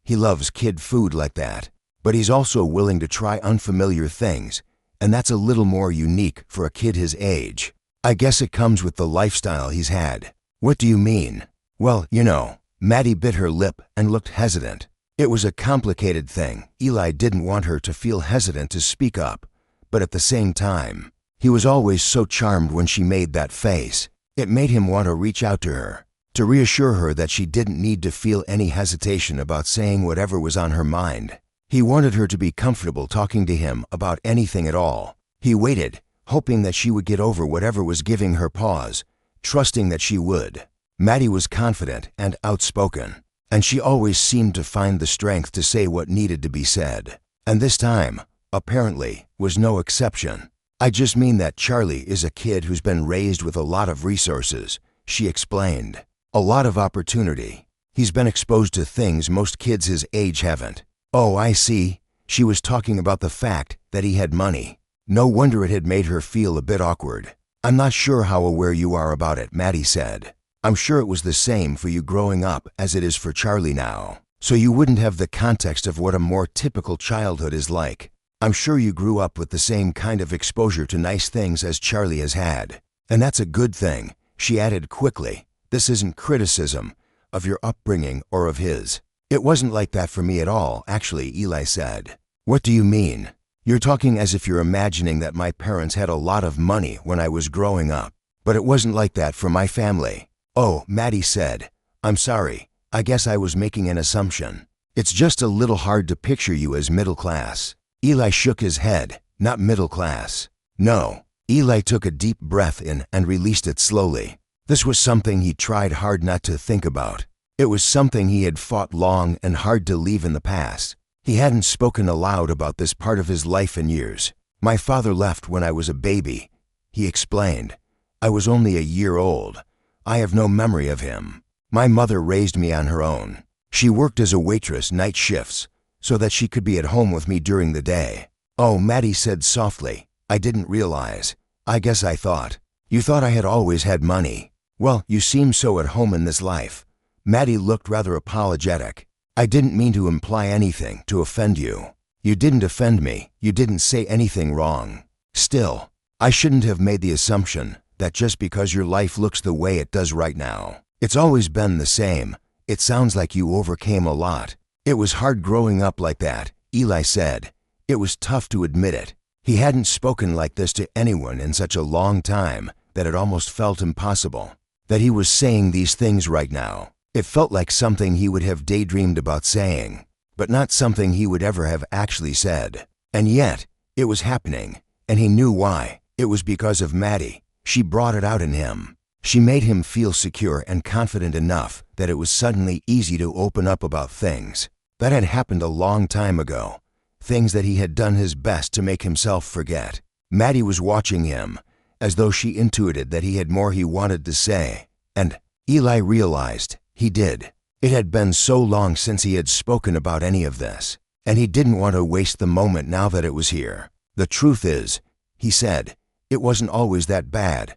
He loves kid food like that, but he's also willing to try unfamiliar things, and that's a little more unique for a kid his age. I guess it comes with the lifestyle he's had. What do you mean? Well, you know, Maddie bit her lip and looked hesitant. It was a complicated thing. Eli didn't want her to feel hesitant to speak up, but at the same time, he was always so charmed when she made that face. It made him want to reach out to her, to reassure her that she didn't need to feel any hesitation about saying whatever was on her mind. He wanted her to be comfortable talking to him about anything at all. He waited, hoping that she would get over whatever was giving her pause, trusting that she would. Maddie was confident and outspoken, and she always seemed to find the strength to say what needed to be said. And this time, apparently, was no exception. I just mean that Charlie is a kid who's been raised with a lot of resources, she explained. A lot of opportunity. He's been exposed to things most kids his age haven't. Oh, I see. She was talking about the fact that he had money. No wonder it had made her feel a bit awkward. I'm not sure how aware you are about it, Maddie said. I'm sure it was the same for you growing up as it is for Charlie now. So you wouldn't have the context of what a more typical childhood is like. I'm sure you grew up with the same kind of exposure to nice things as Charlie has had. And that's a good thing, she added quickly. This isn't criticism of your upbringing or of his. It wasn't like that for me at all, actually, Eli said. What do you mean? You're talking as if you're imagining that my parents had a lot of money when I was growing up. But it wasn't like that for my family. Oh, Maddie said. I'm sorry. I guess I was making an assumption. It's just a little hard to picture you as middle class. Eli shook his head. Not middle class. No. Eli took a deep breath in and released it slowly. This was something he tried hard not to think about. It was something he had fought long and hard to leave in the past. He hadn't spoken aloud about this part of his life in years. My father left when I was a baby, he explained. I was only a year old. I have no memory of him. My mother raised me on her own. She worked as a waitress night shifts so that she could be at home with me during the day. Oh, Maddie said softly. I didn't realize. I guess I thought. You thought I had always had money. Well, you seem so at home in this life. Maddie looked rather apologetic. I didn't mean to imply anything to offend you. You didn't offend me. You didn't say anything wrong. Still, I shouldn't have made the assumption that just because your life looks the way it does right now, it's always been the same. It sounds like you overcame a lot. It was hard growing up like that, Eli said. It was tough to admit it. He hadn't spoken like this to anyone in such a long time that it almost felt impossible. That he was saying these things right now. It felt like something he would have daydreamed about saying, but not something he would ever have actually said. And yet, it was happening, and he knew why. It was because of Maddie. She brought it out in him. She made him feel secure and confident enough that it was suddenly easy to open up about things. That had happened a long time ago. Things that he had done his best to make himself forget. Maddie was watching him, as though she intuited that he had more he wanted to say. And Eli realized he did. It had been so long since he had spoken about any of this, and he didn't want to waste the moment now that it was here. The truth is, he said, it wasn't always that bad.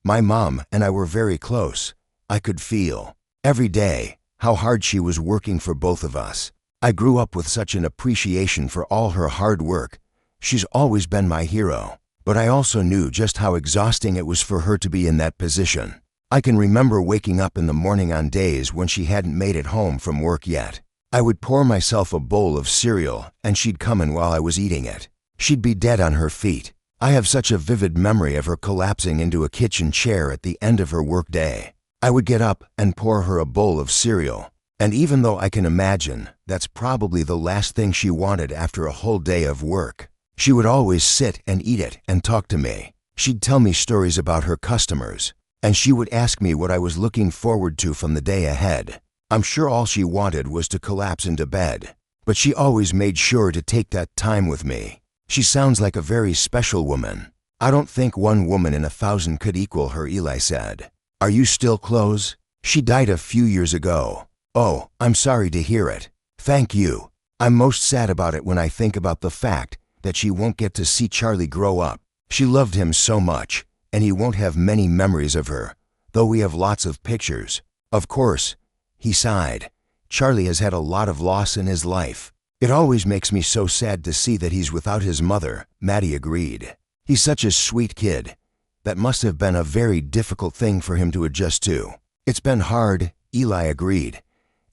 My mom and I were very close. I could feel, every day, how hard she was working for both of us. I grew up with such an appreciation for all her hard work. She's always been my hero. But I also knew just how exhausting it was for her to be in that position. I can remember waking up in the morning on days when she hadn't made it home from work yet. I would pour myself a bowl of cereal, and she'd come in while I was eating it. She'd be dead on her feet. I have such a vivid memory of her collapsing into a kitchen chair at the end of her workday. I would get up and pour her a bowl of cereal. And even though I can imagine that's probably the last thing she wanted after a whole day of work, she would always sit and eat it and talk to me. She'd tell me stories about her customers, and she would ask me what I was looking forward to from the day ahead. I'm sure all she wanted was to collapse into bed, but she always made sure to take that time with me. She sounds like a very special woman. I don't think one woman in 1,000 could equal her, Eli said. Are you still close? She died a few years ago. Oh, I'm sorry to hear it. Thank you. I'm most sad about it when I think about the fact that she won't get to see Charlie grow up. She loved him so much, and he won't have many memories of her, though we have lots of pictures. Of course, he sighed. Charlie has had a lot of loss in his life. It always makes me so sad to see that he's without his mother, Maddie agreed. He's such a sweet kid. That must have been a very difficult thing for him to adjust to. It's been hard, Eli agreed.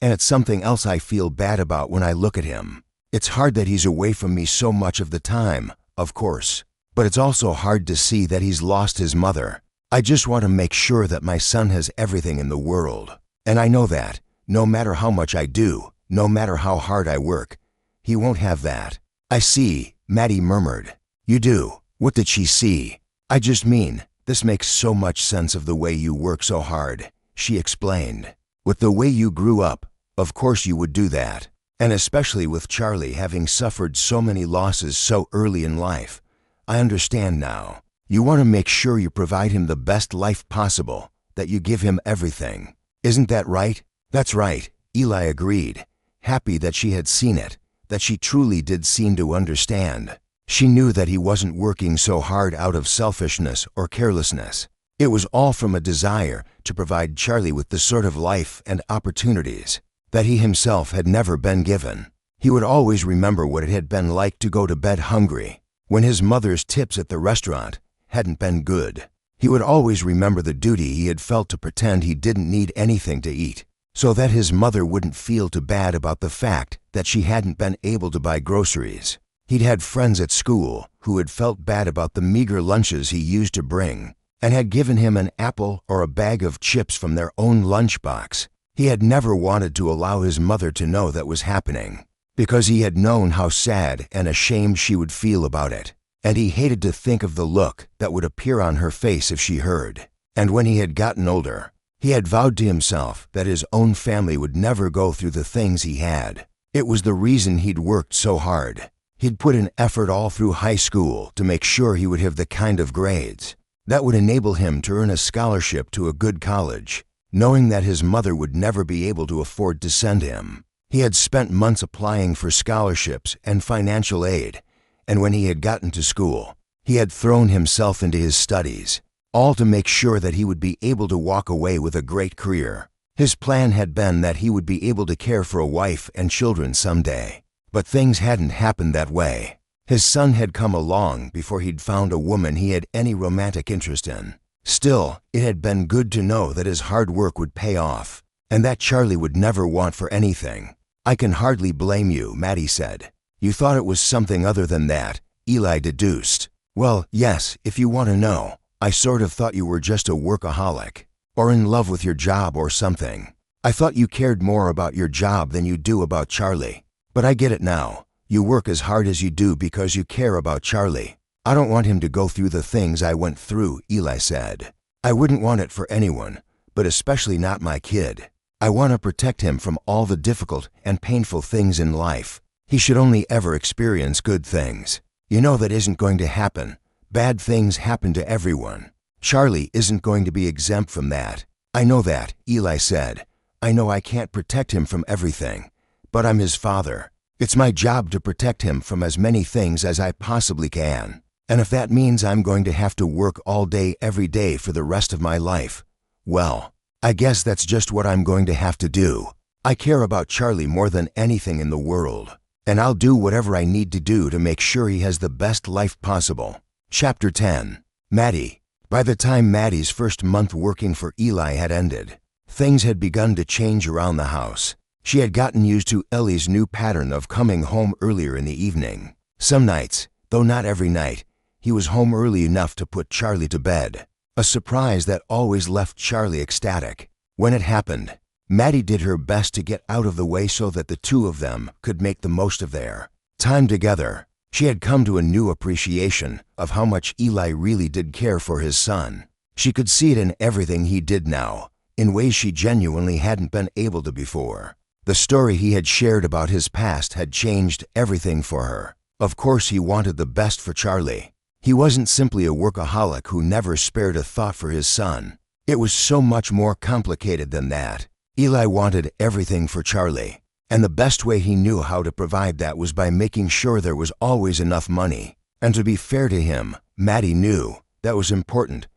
And it's something else I feel bad about when I look at him. It's hard that he's away from me so much of the time, of course. But it's also hard to see that he's lost his mother. I just want to make sure that my son has everything in the world. And I know that, no matter how much I do, no matter how hard I work, he won't have that. I see, Maddie murmured. You do? What did she see? I just mean, this makes so much sense of the way you work so hard, she explained. With the way you grew up, of course you would do that. And especially with Charlie having suffered so many losses so early in life. I understand now. You want to make sure you provide him the best life possible, that you give him everything. Isn't that right? That's right, Eli agreed, happy that she had seen it, that she truly did seem to understand. She knew that he wasn't working so hard out of selfishness or carelessness. It was all from a desire to provide Charlie with the sort of life and opportunities that he himself had never been given. He would always remember what it had been like to go to bed hungry, when his mother's tips at the restaurant hadn't been good. He would always remember the duty he had felt to pretend he didn't need anything to eat, so that his mother wouldn't feel too bad about the fact that she hadn't been able to buy groceries. He'd had friends at school who had felt bad about the meager lunches he used to bring, and had given him an apple or a bag of chips from their own lunchbox. He had never wanted to allow his mother to know that was happening, because he had known how sad and ashamed she would feel about it, and he hated to think of the look that would appear on her face if she heard. And when he had gotten older, he had vowed to himself that his own family would never go through the things he had. It was the reason he'd worked so hard. He'd put in effort all through high school to make sure he would have the kind of grades that would enable him to earn a scholarship to a good college, knowing that his mother would never be able to afford to send him. He had spent months applying for scholarships and financial aid, and when he had gotten to school, he had thrown himself into his studies, all to make sure that he would be able to walk away with a great career. His plan had been that he would be able to care for a wife and children someday, but things hadn't happened that way. His son had come along before he'd found a woman he had any romantic interest in. Still, it had been good to know that his hard work would pay off, and that Charlie would never want for anything. I can hardly blame you, Maddie said. You thought it was something other than that, Eli deduced. Well, yes, if you want to know. I sort of thought you were just a workaholic, or in love with your job or something. I thought you cared more about your job than you do about Charlie. But I get it now. You work as hard as you do because you care about Charlie. I don't want him to go through the things I went through, Eli said. I wouldn't want it for anyone, but especially not my kid. I want to protect him from all the difficult and painful things in life. He should only ever experience good things. You know that isn't going to happen. Bad things happen to everyone. Charlie isn't going to be exempt from that. I know that, Eli said. I know I can't protect him from everything, but I'm his father. It's my job to protect him from as many things as I possibly can. And if that means I'm going to have to work all day every day for the rest of my life, well, I guess that's just what I'm going to have to do. I care about Charlie more than anything in the world, and I'll do whatever I need to do to make sure he has the best life possible. Chapter 10. Maddie. By the time Maddie's first month working for Eli had ended, things had begun to change around the house. She had gotten used to Ellie's new pattern of coming home earlier in the evening. Some nights, though not every night, he was home early enough to put Charlie to bed, a surprise that always left Charlie ecstatic. When it happened, Maddie did her best to get out of the way so that the two of them could make the most of their time together. She had come to a new appreciation of how much Eli really did care for his son. She could see it in everything he did now, in ways she genuinely hadn't been able to before. The story he had shared about his past had changed everything for her. Of course, he wanted the best for Charlie. He wasn't simply a workaholic who never spared a thought for his son. It was so much more complicated than that. Eli wanted everything for Charlie, and the best way he knew how to provide that was by making sure there was always enough money. And to be fair to him, Maddie knew that was important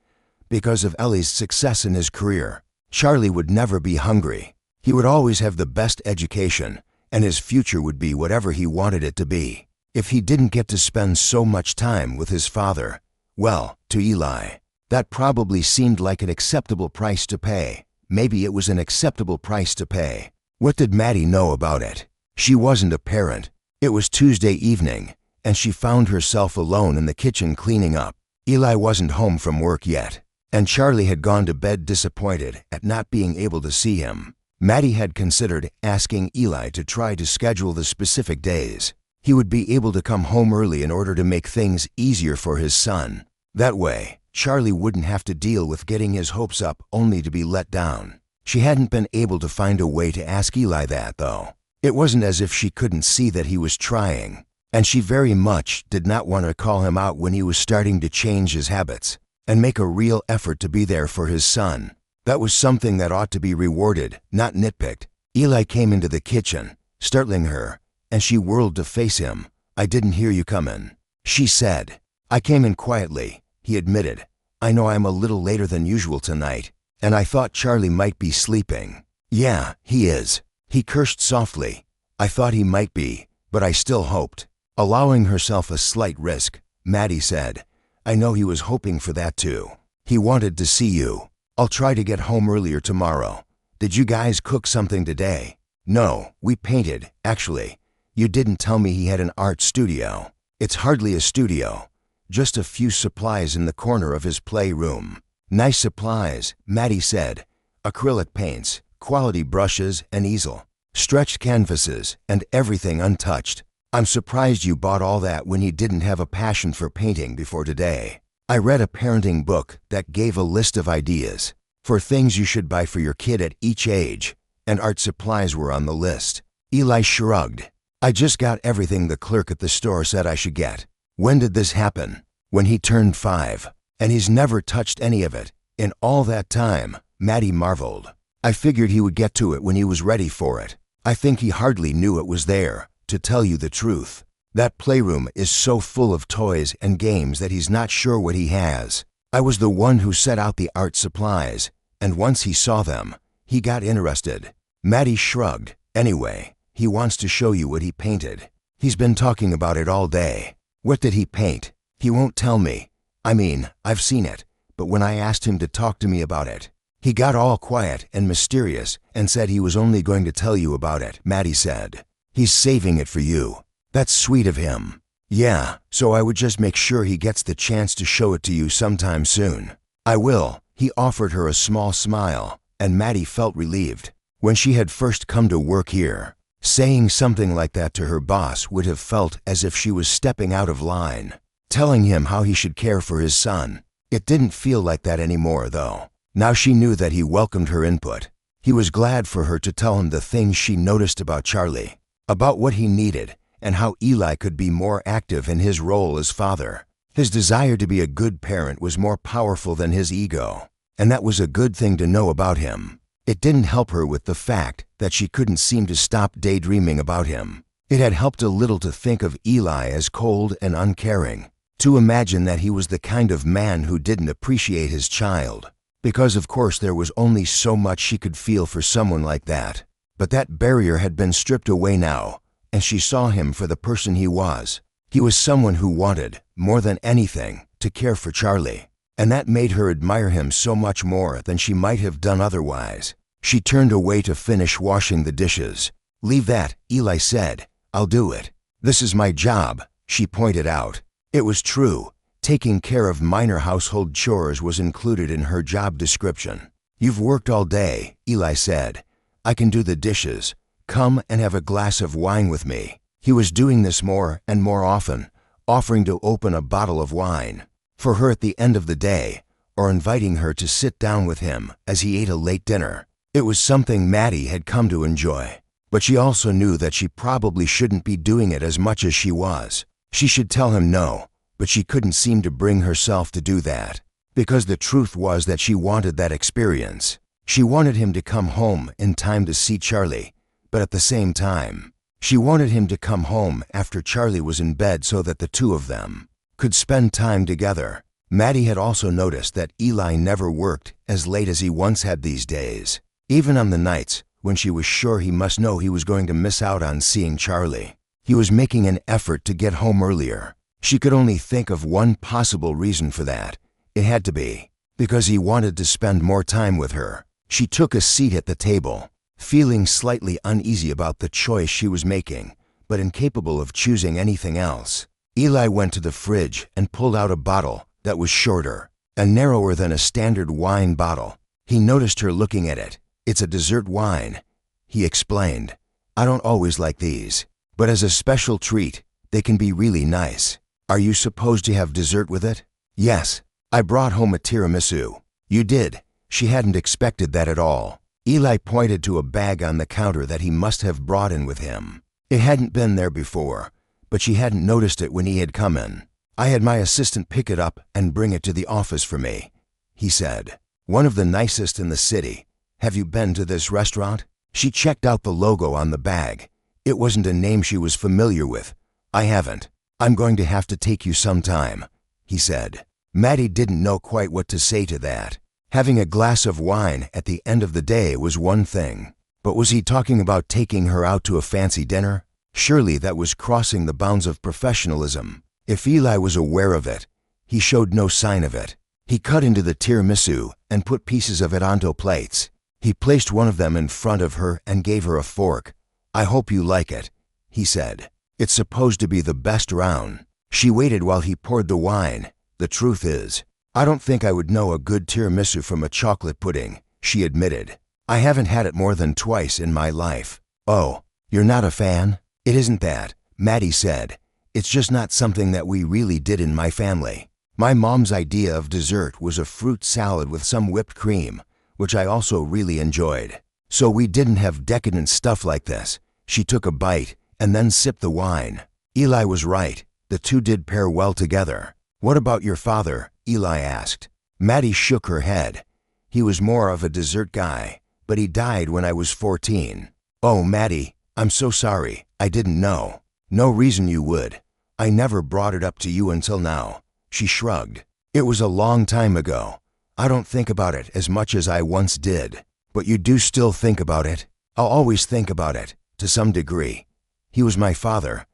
because of Ellie's success in his career. Charlie would never be hungry. He would always have the best education, and his future would be whatever he wanted it to be. If he didn't get to spend so much time with his father, well, to Eli, that probably seemed like an acceptable price to pay. Maybe it was an acceptable price to pay. What did Maddie know about it? She wasn't a parent. It was Tuesday evening, and she found herself alone in the kitchen cleaning up. Eli wasn't home from work yet, and Charlie had gone to bed disappointed at not being able to see him. Maddie had considered asking Eli to try to schedule the specific days he would be able to come home early in order to make things easier for his son. That way, Charlie wouldn't have to deal with getting his hopes up only to be let down. She hadn't been able to find a way to ask Eli that, though. It wasn't as if she couldn't see that he was trying, and she very much did not want to call him out when he was starting to change his habits and make a real effort to be there for his son. That was something that ought to be rewarded, not nitpicked. Eli came into the kitchen, startling her, and she whirled to face him. "I didn't hear you come in," she said. "I came in quietly," he admitted. "I know I'm a little later than usual tonight, and I thought Charlie might be sleeping." "Yeah, he is," he cursed softly. "I thought he might be, but I still hoped." Allowing herself a slight risk, Maddie said, "I know he was hoping for that too. He wanted to see you. I'll try to get home earlier tomorrow. Did you guys cook something today?" "No, we painted, actually. You didn't tell me he had an art studio." "It's hardly a studio. Just a few supplies in the corner of his playroom." "Nice supplies," Maddie said. "Acrylic paints, quality brushes, an easel, stretched canvases, and everything untouched. I'm surprised you bought all that when he didn't have a passion for painting before today. I read a parenting book that gave a list of ideas for things you should buy for your kid at each age, and art supplies were on the list." Eli shrugged. "I just got everything the clerk at the store said I should get." "When did this happen?" "When he turned 5, and he's never touched any of it in all that time," Maddie marveled. "I figured he would get to it when he was ready for it. I think he hardly knew it was there, to tell you the truth. That playroom is so full of toys and games that he's not sure what he has. I was the one who set out the art supplies, and once he saw them, he got interested." Maddie shrugged. "Anyway, he wants to show you what he painted. He's been talking about it all day." "What did he paint?" "He won't tell me. I mean, I've seen it, but when I asked him to talk to me about it, He got all quiet and mysterious and said he was only going to tell you about it, Maddie said. He's saving it for you. That's sweet of him. Yeah, so I would just make sure he gets the chance to show it to you sometime soon. I will. He offered her a small smile, and Maddie felt relieved. When she had first come to work here, saying something like that to her boss would have felt as if she was stepping out of line, telling him how he should care for his son. It didn't feel like that anymore, though. Now she knew that he welcomed her input. He was glad for her to tell him the things she noticed about Charlie, about what he needed, and how Eli could be more active in his role as father. His desire to be a good parent was more powerful than his ego, and that was a good thing to know about him. It didn't help her with the fact that she couldn't seem to stop daydreaming about him. It had helped a little to think of Eli as cold and uncaring, to imagine that he was the kind of man who didn't appreciate his child, because of course there was only so much she could feel for someone like that. But that barrier had been stripped away now, and she saw him for the person he was. He was someone who wanted, more than anything, to care for Charlie, and that made her admire him so much more than she might have done otherwise. She turned away to finish washing the dishes. "Leave that," Eli said. "I'll do it. This is my job," she pointed out. It was true. Taking care of minor household chores was included in her job description. "You've worked all day," Eli said. "I can do the dishes. Come and have a glass of wine with me." He was doing this more and more often, offering to open a bottle of wine for her at the end of the day, or inviting her to sit down with him as he ate a late dinner. It was something Maddie had come to enjoy, but she also knew that she probably shouldn't be doing it as much as she was. She should tell him no, but she couldn't seem to bring herself to do that, because the truth was that she wanted that experience. She wanted him to come home in time to see Charlie, but at the same time, she wanted him to come home after Charlie was in bed so that the two of them could spend time together. Maddie had also noticed that Eli never worked as late as he once had these days, even on the nights when she was sure he must know he was going to miss out on seeing Charlie. He was making an effort to get home earlier. She could only think of one possible reason for that. It had to be because he wanted to spend more time with her. She took a seat at the table, feeling slightly uneasy about the choice she was making, but incapable of choosing anything else. Eli went to the fridge and pulled out a bottle that was shorter and narrower than a standard wine bottle. He noticed her looking at it. "It's a dessert wine," he explained. "I don't always like these, but as a special treat, they can be really nice. Are you supposed to have dessert with it?" "Yes, I brought home a tiramisu." "You did?" She hadn't expected that at all. Eli pointed to a bag on the counter that he must have brought in with him. It hadn't been there before, but she hadn't noticed it when he had come in. "I had my assistant pick it up and bring it to the office for me," he said. "One of the nicest in the city. Have you been to this restaurant?" She checked out the logo on the bag. It wasn't a name she was familiar with. "I haven't. I'm going to have to take you sometime," he said. Maddie didn't know quite what to say to that. Having a glass of wine at the end of the day was one thing, but was he talking about taking her out to a fancy dinner? Surely that was crossing the bounds of professionalism. If Eli was aware of it, he showed no sign of it. He cut into the tiramisu and put pieces of it onto plates. He placed one of them in front of her and gave her a fork. "I hope you like it," he said. "It's supposed to be the best around." She waited while he poured the wine. "The truth is, I don't think I would know a good tiramisu from a chocolate pudding," she admitted. "I haven't had it more than twice in my life." "Oh, you're not a fan?" "It isn't that," Maddie said. "It's just not something that we really did in my family. My mom's idea of dessert was a fruit salad with some whipped cream, which I also really enjoyed. So we didn't have decadent stuff like this." She took a bite and then sipped the wine. Eli was right. The two did pair well together. "What about your father?" Eli asked. Maddie shook her head. "He was more of a dessert guy, but he died when I was 14. "Oh, Maddie, I'm so sorry. I didn't know." "No reason you would. I never brought it up to you until now." She shrugged. "It was a long time ago. I don't think about it as much as I once did." "But you do still think about it?" "I'll always think about it, to some degree. He was my father.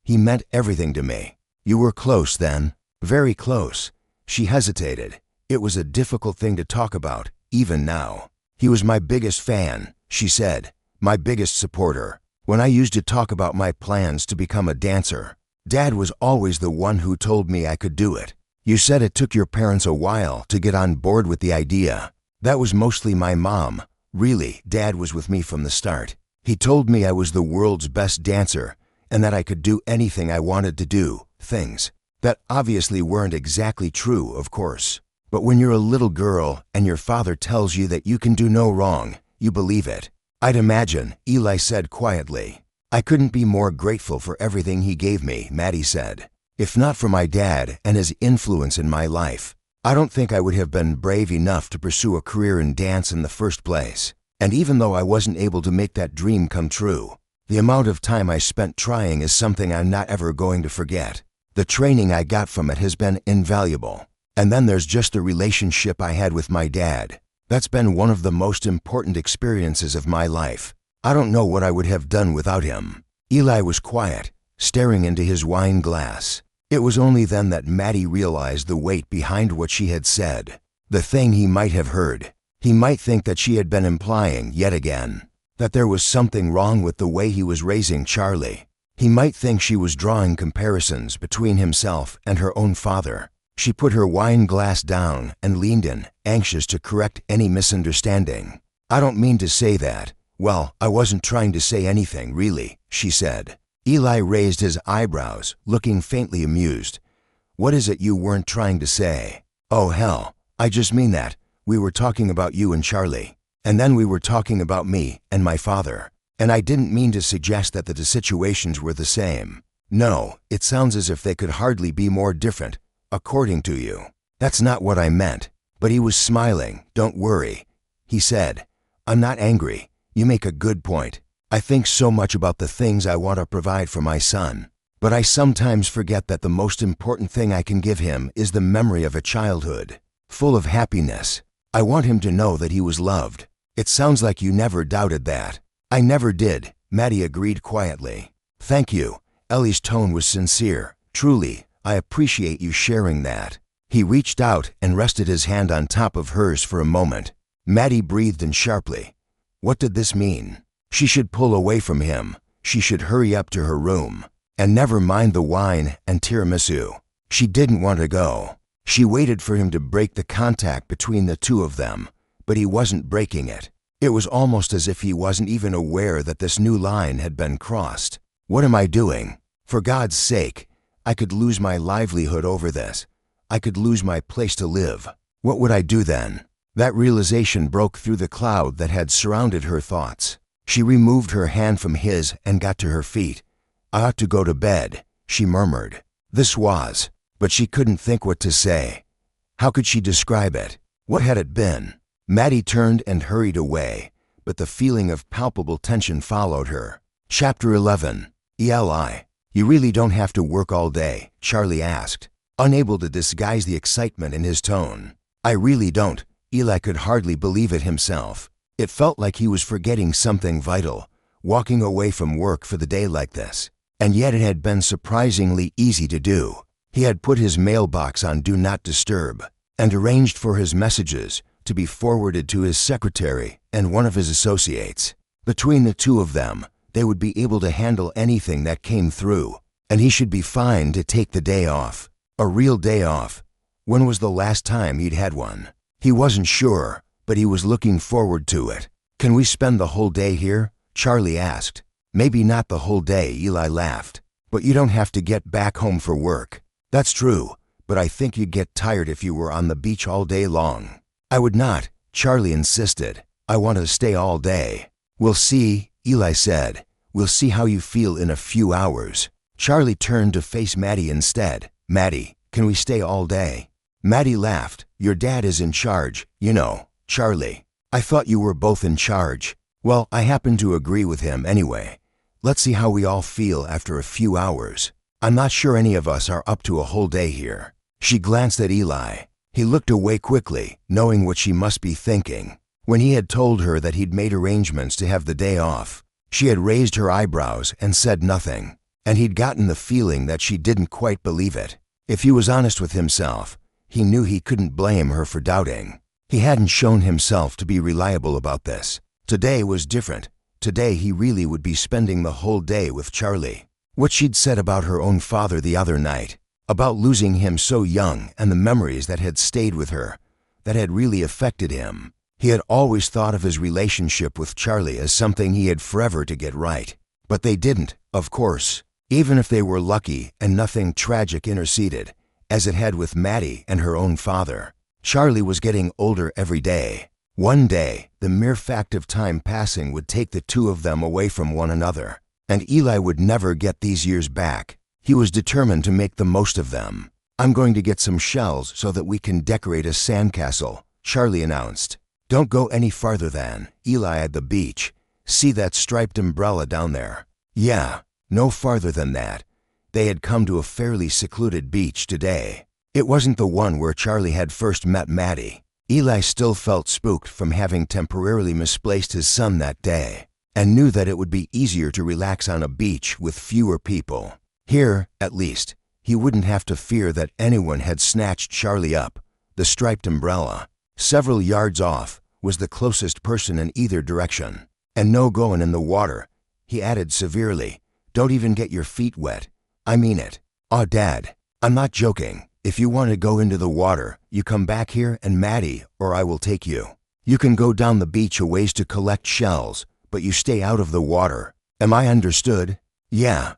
He meant everything to me." "You were close then?" "Very close." She hesitated. It was a difficult thing to talk about, even now. He was my biggest fan, she said, my biggest supporter. When I used to talk about my plans to become a dancer, Dad was always the one who told me I could do it. You said it took your parents a while to get on board with the idea. That was mostly my mom. Really, Dad was with me from the start. He told me I was the world's best dancer and that I could do anything I wanted to do, things that obviously weren't exactly true, of course. But when you're a little girl and your father tells you that you can do no wrong, you believe it. I'd imagine, Eli said quietly. I couldn't be more grateful for everything he gave me, Maddie said. If not for my dad and his influence in my life, I don't think I would have been brave enough to pursue a career in dance in the first place. And even though I wasn't able to make that dream come true, the amount of time I spent trying is something I'm not ever going to forget. The training I got from it has been invaluable. And then there's just the relationship I had with my dad. That's been one of the most important experiences of my life. I don't know what I would have done without him. Eli was quiet, staring into his wine glass. It was only then that Maddie realized the weight behind what she had said. The thing he might have heard. He might think that she had been implying, yet again, that there was something wrong with the way he was raising Charlie. He might think she was drawing comparisons between himself and her own father. She put her wine glass down and leaned in, anxious to correct any misunderstanding. I don't mean to say that. Well, I wasn't trying to say anything, really, she said. Eli raised his eyebrows, looking faintly amused. What is it you weren't trying to say? Oh, hell, I just mean that. We were talking about you and Charlie. And then we were talking about me and my father. And I didn't mean to suggest that the situations were the same. No, it sounds as if they could hardly be more different. According to you. That's not what I meant. But he was smiling. Don't worry. He said, I'm not angry. You make a good point. I think so much about the things I want to provide for my son. But I sometimes forget that the most important thing I can give him is the memory of a childhood, full of happiness. I want him to know that he was loved. It sounds like you never doubted that. I never did, Maddie agreed quietly. Thank you. Ellie's tone was sincere. Truly. I appreciate you sharing that. He reached out and rested his hand on top of hers for a moment. Maddie breathed in sharply. What did this mean? She should pull away from him. She should hurry up to her room. And never mind the wine and tiramisu. She didn't want to go. She waited for him to break the contact between the two of them, but he wasn't breaking it. It was almost as if he wasn't even aware that this new line had been crossed. What am I doing? For God's sake. I could lose my livelihood over this. I could lose my place to live. What would I do then? That realization broke through the cloud that had surrounded her thoughts. She removed her hand from his and got to her feet. I ought to go to bed, she murmured. This was, but she couldn't think what to say. How could she describe it? What had it been? Maddie turned and hurried away, but the feeling of palpable tension followed her. Chapter 11. Eli. You really don't have to work all day, Charlie asked, unable to disguise the excitement in his tone. I really don't. Eli could hardly believe it himself. It felt like he was forgetting something vital, walking away from work for the day like this. And yet it had been surprisingly easy to do. He had put his mailbox on Do Not Disturb and arranged for his messages to be forwarded to his secretary and one of his associates. Between the two of them, they would be able to handle anything that came through, and he should be fine to take the day off. A real day off. When was the last time he'd had one? He wasn't sure, but he was looking forward to it. Can we spend the whole day here? Charlie asked. Maybe not the whole day, Eli laughed. But you don't have to get back home for work. That's true, but I think you'd get tired if you were on the beach all day long. I would not, Charlie insisted. I want to stay all day. We'll see, Eli said. We'll see how you feel in a few hours. Charlie turned to face Maddie instead. Maddie, can we stay all day? Maddie laughed. Your dad is in charge, you know, Charlie. I thought you were both in charge. Well, I happen to agree with him anyway. Let's see how we all feel after a few hours. I'm not sure any of us are up to a whole day here. She glanced at Eli. He looked away quickly, knowing what she must be thinking. When he had told her that he'd made arrangements to have the day off, she had raised her eyebrows and said nothing, and he'd gotten the feeling that she didn't quite believe it. If he was honest with himself, he knew he couldn't blame her for doubting. He hadn't shown himself to be reliable about this. Today was different. Today he really would be spending the whole day with Charlie. What she'd said about her own father the other night, about losing him so young and the memories that had stayed with her, that had really affected him. He had always thought of his relationship with Charlie as something he had forever to get right. But they didn't, of course. Even if they were lucky and nothing tragic interceded, as it had with Maddie and her own father. Charlie was getting older every day. One day, the mere fact of time passing would take the two of them away from one another, and Eli would never get these years back. He was determined to make the most of them. "I'm going to get some shells so that we can decorate a sandcastle," Charlie announced. "Don't go any farther than Eli at the beach. See that striped umbrella down there?" Yeah, no farther than that. They had come to a fairly secluded beach today. It wasn't the one where Charlie had first met Maddie. Eli still felt spooked from having temporarily misplaced his son that day, and knew that it would be easier to relax on a beach with fewer people. Here, at least, he wouldn't have to fear that anyone had snatched Charlie up. The striped umbrella, several yards off, was the closest person in either direction. "And no going in the water," he added severely. "Don't even get your feet wet. I mean it. Aw, Dad, I'm not joking. If you want to go into the water, you come back here and Maddie, or I will take you. You can go down the beach a ways to collect shells, but you stay out of the water. Am I understood?" Yeah.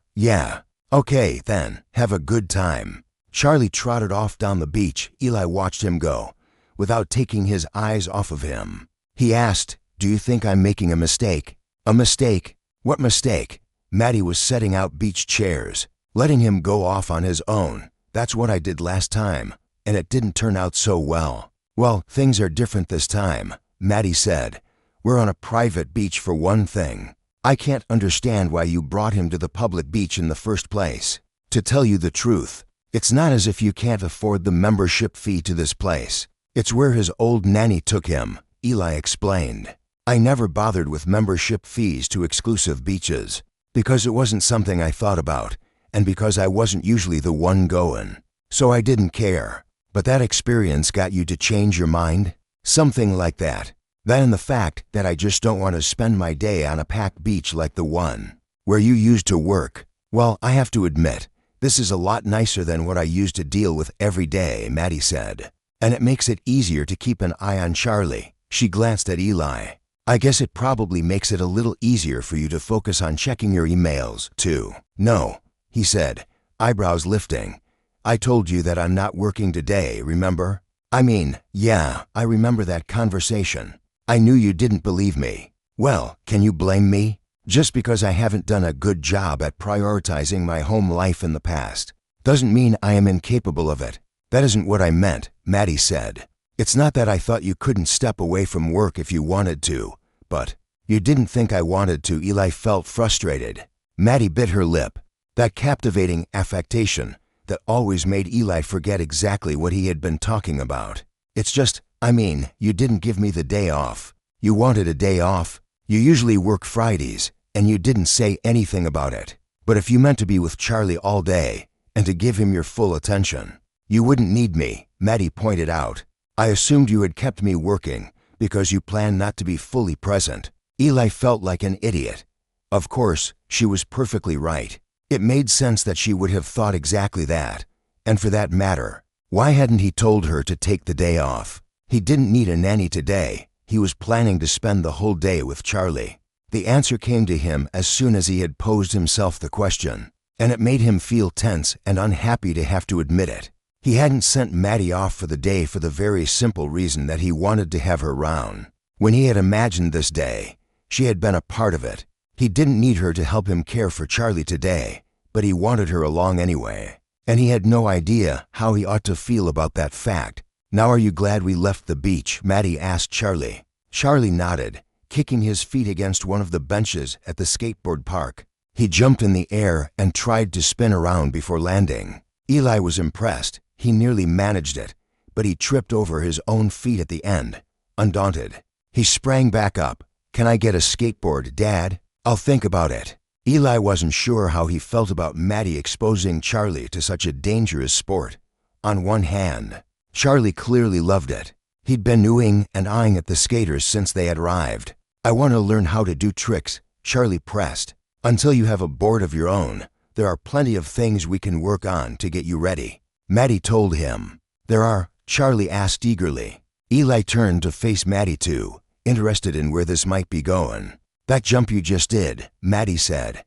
Okay, then, have a good time." Charlie trotted off down the beach. Eli watched him go, without taking his eyes off of him. He asked, "Do you think I'm making a mistake?" "A mistake? What mistake?" Maddie was setting out beach chairs, letting him go off on his own. "That's what I did last time, and it didn't turn out so well." "Well, things are different this time," Maddie said. "We're on a private beach for one thing. I can't understand why you brought him to the public beach in the first place. To tell you the truth, it's not as if you can't afford the membership fee to this place. It's where his old nanny took him," Eli explained. "I never bothered with membership fees to exclusive beaches, because it wasn't something I thought about, and because I wasn't usually the one going. So I didn't care. But that experience got you to change your mind? Something like that. That and the fact that I just don't want to spend my day on a packed beach like the one where you used to work. Well, I have to admit, this is a lot nicer than what I used to deal with every day," Maddie said. "And it makes it easier to keep an eye on Charlie." She glanced at Eli. "I guess it probably makes it a little easier for you to focus on checking your emails, too." "No," he said, eyebrows lifting. "I told you that I'm not working today, remember? I mean, yeah, I remember that conversation. I knew you didn't believe me. Well, can you blame me? Just because I haven't done a good job at prioritizing my home life in the past doesn't mean I am incapable of it." "That isn't what I meant," Maddie said. "It's not that I thought you couldn't step away from work if you wanted to, but you didn't think I wanted to." Eli felt frustrated. Maddie bit her lip. That captivating affectation that always made Eli forget exactly what he had been talking about. "It's just, I mean, you didn't give me the day off. You wanted a day off. You usually work Fridays, and you didn't say anything about it. But if you meant to be with Charlie all day, and to give him your full attention, you wouldn't need me," Maddie pointed out. "I assumed you had kept me working, because you planned not to be fully present." Eli felt like an idiot. Of course, she was perfectly right. It made sense that she would have thought exactly that. And for that matter, why hadn't he told her to take the day off? He didn't need a nanny today. He was planning to spend the whole day with Charlie. The answer came to him as soon as he had posed himself the question, and it made him feel tense and unhappy to have to admit it. He hadn't sent Maddie off for the day for the very simple reason that he wanted to have her round. When he had imagined this day, she had been a part of it. He didn't need her to help him care for Charlie today, but he wanted her along anyway. And he had no idea how he ought to feel about that fact. "Now are you glad we left the beach?" Maddie asked Charlie. Charlie nodded, kicking his feet against one of the benches at the skateboard park. He jumped in the air and tried to spin around before landing. Eli was impressed. He nearly managed it, but he tripped over his own feet at the end, undaunted. He sprang back up. "Can I get a skateboard, Dad? I'll think about it." Eli wasn't sure how he felt about Maddie exposing Charlie to such a dangerous sport. On one hand, Charlie clearly loved it. He'd been oohing and eyeing at the skaters since they had arrived. "I want to learn how to do tricks," Charlie pressed. "Until you have a board of your own, there are plenty of things we can work on to get you ready," Maddie told him. "There are?" Charlie asked eagerly. Eli turned to face Maddie too, interested in where this might be going. "That jump you just did," Maddie said.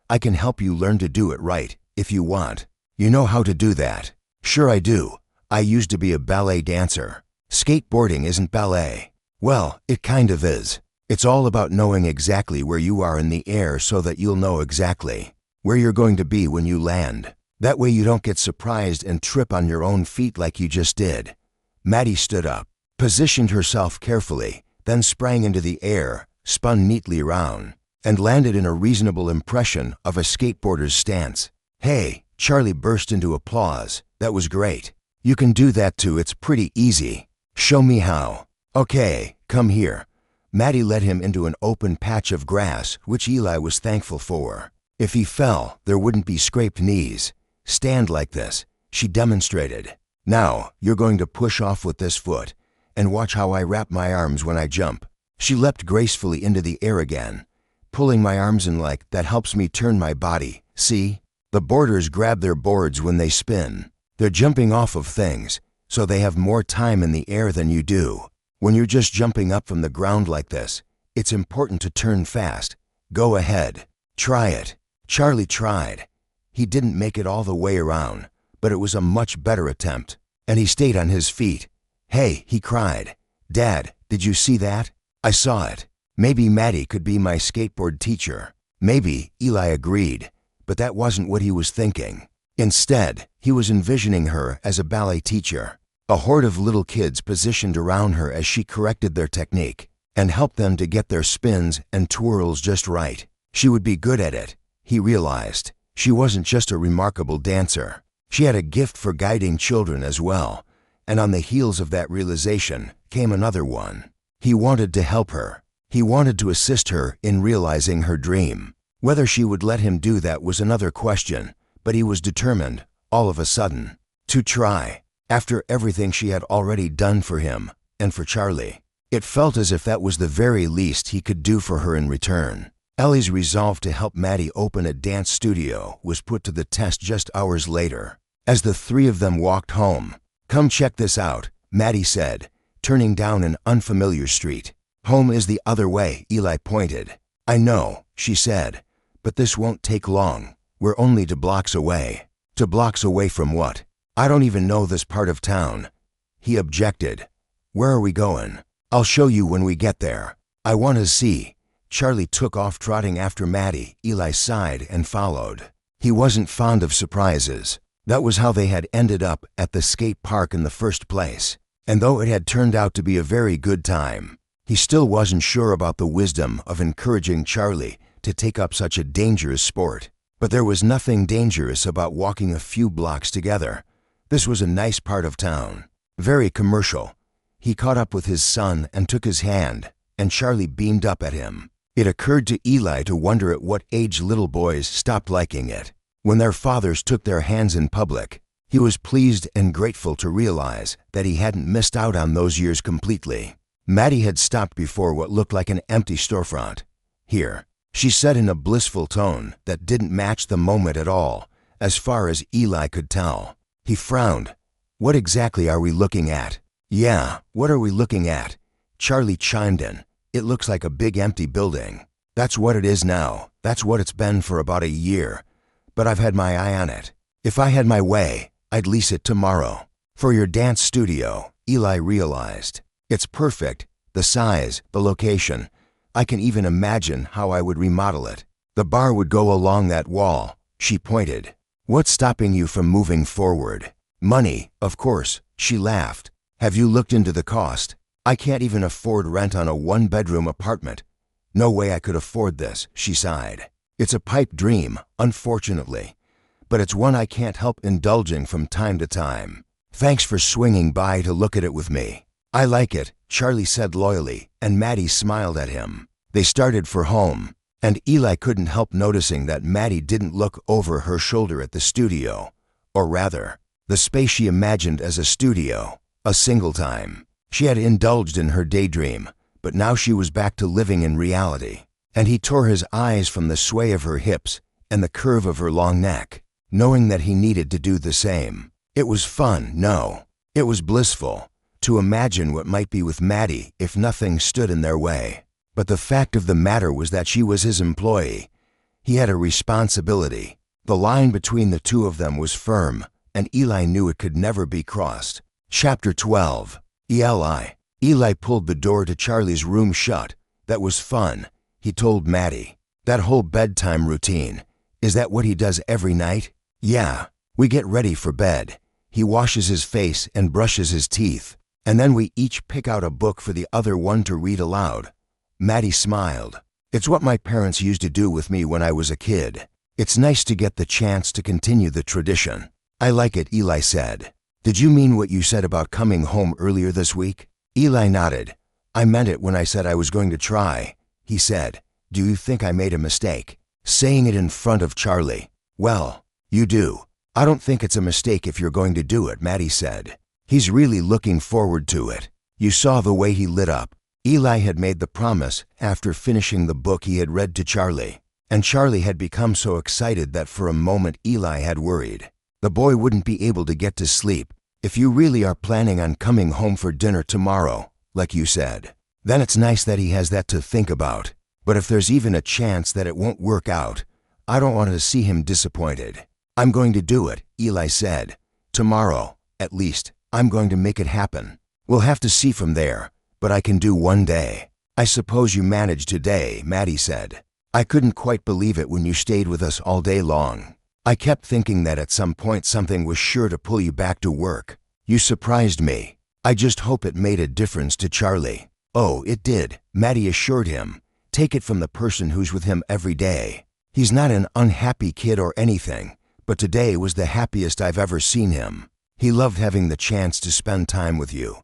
"I can help you learn to do it right, if you want. You know how to do that?" "Sure I do. I used to be a ballet dancer." "Skateboarding isn't ballet." "Well, it kind of is. It's all about knowing exactly where you are in the air so that you'll know exactly where you're going to be when you land. That way you don't get surprised and trip on your own feet like you just did." Maddie stood up, positioned herself carefully, then sprang into the air, spun neatly around, and landed in a reasonable impression of a skateboarder's stance. "Hey," Charlie burst into applause. "That was great. You can do that too. It's pretty easy. Show me how." "Okay, come here." Maddie led him into an open patch of grass, which Eli was thankful for. If he fell, there wouldn't be scraped knees. "Stand like this," she demonstrated. "Now, you're going to push off with this foot, and watch how I wrap my arms when I jump." She leapt gracefully into the air again, pulling my arms in like that helps me turn my body. "See? The boarders grab their boards when they spin. They're jumping off of things, so they have more time in the air than you do. When you're just jumping up from the ground like this, it's important to turn fast. Go ahead. Try it." Charlie tried. He didn't make it all the way around, but it was a much better attempt, and he stayed on his feet. "Hey," he cried. "Dad, did you see that?" "I saw it. Maybe Maddie could be my skateboard teacher." "Maybe," Eli agreed, but that wasn't what he was thinking. Instead, he was envisioning her as a ballet teacher. A horde of little kids positioned around her as she corrected their technique and helped them to get their spins and twirls just right. She would be good at it, he realized. She wasn't just a remarkable dancer. She had a gift for guiding children as well, and on the heels of that realization came another one. He wanted to help her. He wanted to assist her in realizing her dream. Whether she would let him do that was another question, but he was determined, all of a sudden, to try. After everything she had already done for him and for Charlie, it felt as if that was the very least he could do for her in return. Ellie's resolve to help Maddie open a dance studio was put to the test just hours later. As the three of them walked home, "Come check this out," Maddie said, turning down an unfamiliar street. "Home is the other way," Eli pointed. "I know," she said, "but this won't take long. We're only 2 blocks away." 2 blocks away from what? "I don't even know this part of town," he objected. "Where are we going?" "I'll show you when we get there. I want to see." Charlie took off trotting after Maddie. Eli sighed and followed. He wasn't fond of surprises. That was how they had ended up at the skate park in the first place. And though it had turned out to be a very good time, he still wasn't sure about the wisdom of encouraging Charlie to take up such a dangerous sport. But there was nothing dangerous about walking a few blocks together. This was a nice part of town, very commercial. He caught up with his son and took his hand, and Charlie beamed up at him. It occurred to Eli to wonder at what age little boys stopped liking it. When their fathers took their hands in public, he was pleased and grateful to realize that he hadn't missed out on those years completely. Maddie had stopped before what looked like an empty storefront. "Here," she said in a blissful tone that didn't match the moment at all, as far as Eli could tell. He frowned. "What exactly are we looking at?" "Yeah, what are we looking at?" Charlie chimed in. "It looks like a big empty building." "That's what it is now. That's what it's been for about a year. But I've had my eye on it. If I had my way, I'd lease it tomorrow." "For your dance studio," Eli realized. "It's perfect. The size, the location. I can even imagine how I would remodel it. The bar would go along that wall," she pointed. "What's stopping you from moving forward?" "Money, of course," she laughed. "Have you looked into the cost? I can't even afford rent on a 1-bedroom apartment. No way I could afford this," she sighed. "It's a pipe dream, unfortunately, but it's one I can't help indulging from time to time. Thanks for swinging by to look at it with me." "I like it," Charlie said loyally, and Maddie smiled at him. They started for home, and Eli couldn't help noticing that Maddie didn't look over her shoulder at the studio, or rather, the space she imagined as a studio, a single time. She had indulged in her daydream, but now she was back to living in reality. And he tore his eyes from the sway of her hips and the curve of her long neck, knowing that he needed to do the same. It was fun, no. It was blissful, to imagine what might be with Maddie if nothing stood in their way. But the fact of the matter was that she was his employee. He had a responsibility. The line between the two of them was firm, and Eli knew it could never be crossed. Chapter 12. Eli. Eli pulled the door to Charlie's room shut. That was fun, he told Maddie. That whole bedtime routine, is that what he does every night? Yeah. We get ready for bed. He washes his face and brushes his teeth, and then we each pick out a book for the other one to read aloud. Maddie smiled. It's what my parents used to do with me when I was a kid. It's nice to get the chance to continue the tradition. I like it, Eli said. Did you mean what you said about coming home earlier this week? Eli nodded. I meant it when I said I was going to try, he said. Do you think I made a mistake? Saying it in front of Charlie. Well, you do. I don't think it's a mistake if you're going to do it, Maddie said. He's really looking forward to it. You saw the way he lit up. Eli had made the promise after finishing the book he had read to Charlie, and Charlie had become so excited that for a moment Eli had worried. The boy wouldn't be able to get to sleep. If you really are planning on coming home for dinner tomorrow, like you said, then it's nice that he has that to think about. But if there's even a chance that it won't work out, I don't want to see him disappointed. I'm going to do it, Eli said. Tomorrow, at least, I'm going to make it happen. We'll have to see from there, but I can do one day. I suppose you managed today, Maddie said. I couldn't quite believe it when you stayed with us all day long. I kept thinking that at some point something was sure to pull you back to work. You surprised me. I just hope it made a difference to Charlie. Oh, it did, Maddie assured him. Take it from the person who's with him every day. He's not an unhappy kid or anything, but today was the happiest I've ever seen him. He loved having the chance to spend time with you.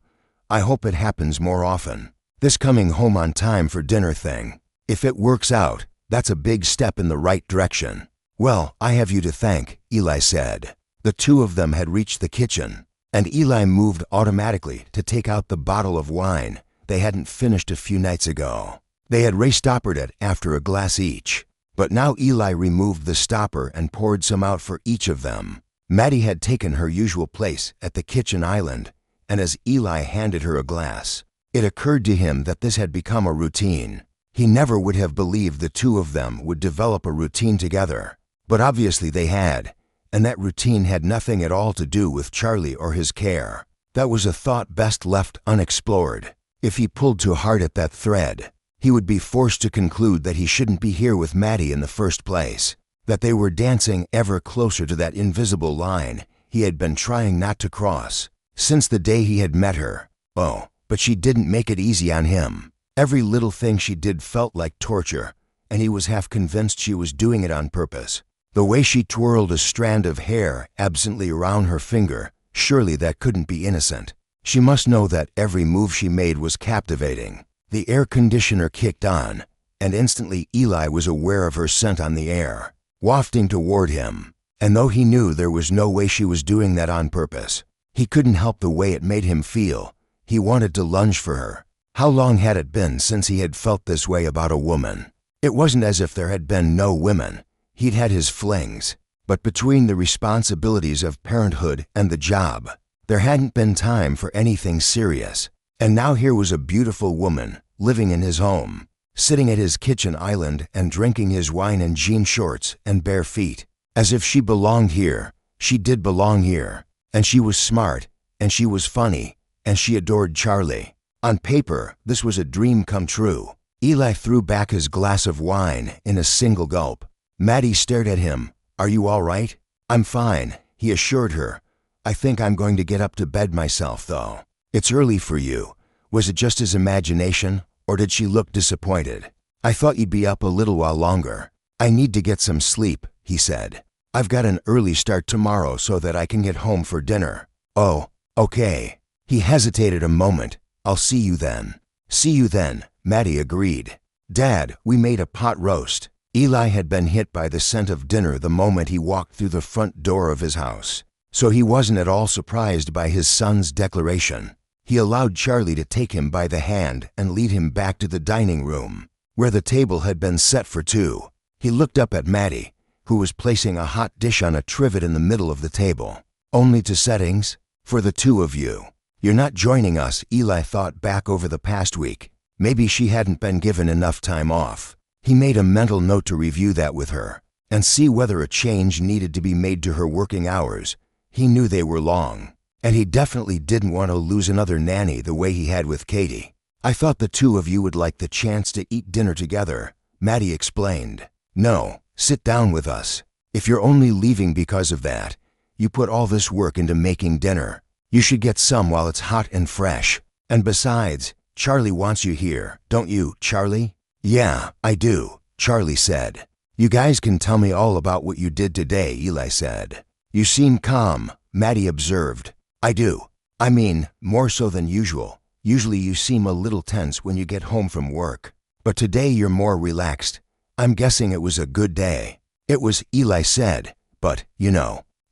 I hope it happens more often. This coming home on time for dinner thing, if it works out, that's a big step in the right direction. Well, I have you to thank, Eli said. The two of them had reached the kitchen, and Eli moved automatically to take out the bottle of wine they hadn't finished a few nights ago. They had restoppered it after a glass each, but now Eli removed the stopper and poured some out for each of them. Maddie had taken her usual place at the kitchen island, and as Eli handed her a glass, it occurred to him that this had become a routine. He never would have believed the two of them would develop a routine together. But obviously they had, and that routine had nothing at all to do with Charlie or his care. That was a thought best left unexplored. If he pulled too hard at that thread, he would be forced to conclude that he shouldn't be here with Maddie in the first place, that they were dancing ever closer to that invisible line he had been trying not to cross since the day he had met her. Oh, but she didn't make it easy on him. Every little thing she did felt like torture, and he was half convinced she was doing it on purpose. The way she twirled a strand of hair absently around her finger, surely that couldn't be innocent. She must know that every move she made was captivating. The air conditioner kicked on, and instantly Eli was aware of her scent on the air, wafting toward him. And though he knew there was no way she was doing that on purpose, he couldn't help the way it made him feel. He wanted to lunge for her. How long had it been since he had felt this way about a woman? It wasn't as if there had been no women. He'd had his flings, but between the responsibilities of parenthood and the job, there hadn't been time for anything serious. And now here was a beautiful woman living in his home, sitting at his kitchen island and drinking his wine in jean shorts and bare feet. As if she belonged here. She did belong here. And she was smart, and she was funny, and she adored Charlie. On paper, this was a dream come true. Eli threw back his glass of wine in a single gulp. Maddie stared at him. Are you all right? I'm fine, he assured her. I think I'm going to get up to bed myself, though. It's early for you. Was it just his imagination, or did she look disappointed? I thought you'd be up a little while longer. I need to get some sleep, he said. I've got an early start tomorrow so that I can get home for dinner. Oh, okay. He hesitated a moment. I'll see you then. See you then, Maddie agreed. Dad, we made a pot roast. Eli had been hit by the scent of dinner the moment he walked through the front door of his house, so he wasn't at all surprised by his son's declaration. He allowed Charlie to take him by the hand and lead him back to the dining room, where the table had been set for two. He looked up at Maddie, who was placing a hot dish on a trivet in the middle of the table. "Only to settings? For the two of you. You're not joining us," Eli thought back over the past week. Maybe she hadn't been given enough time off. He made a mental note to review that with her and see whether a change needed to be made to her working hours. He knew they were long, and he definitely didn't want to lose another nanny the way he had with Katie. "I thought the two of you would like the chance to eat dinner together," Maddie explained. "No, sit down with us. If you're only leaving because of that, you put all this work into making dinner. You should get some while it's hot and fresh. And besides, Charlie wants you here, don't you, Charlie?" "Yeah, I do," Charlie said. "You guys can tell me all about what you did today," Eli said. "You seem calm," Maddie observed. "I do. I mean, more so than usual. Usually you seem a little tense when you get home from work. But today you're more relaxed. I'm guessing it was a good day." "It was," Eli said. "But,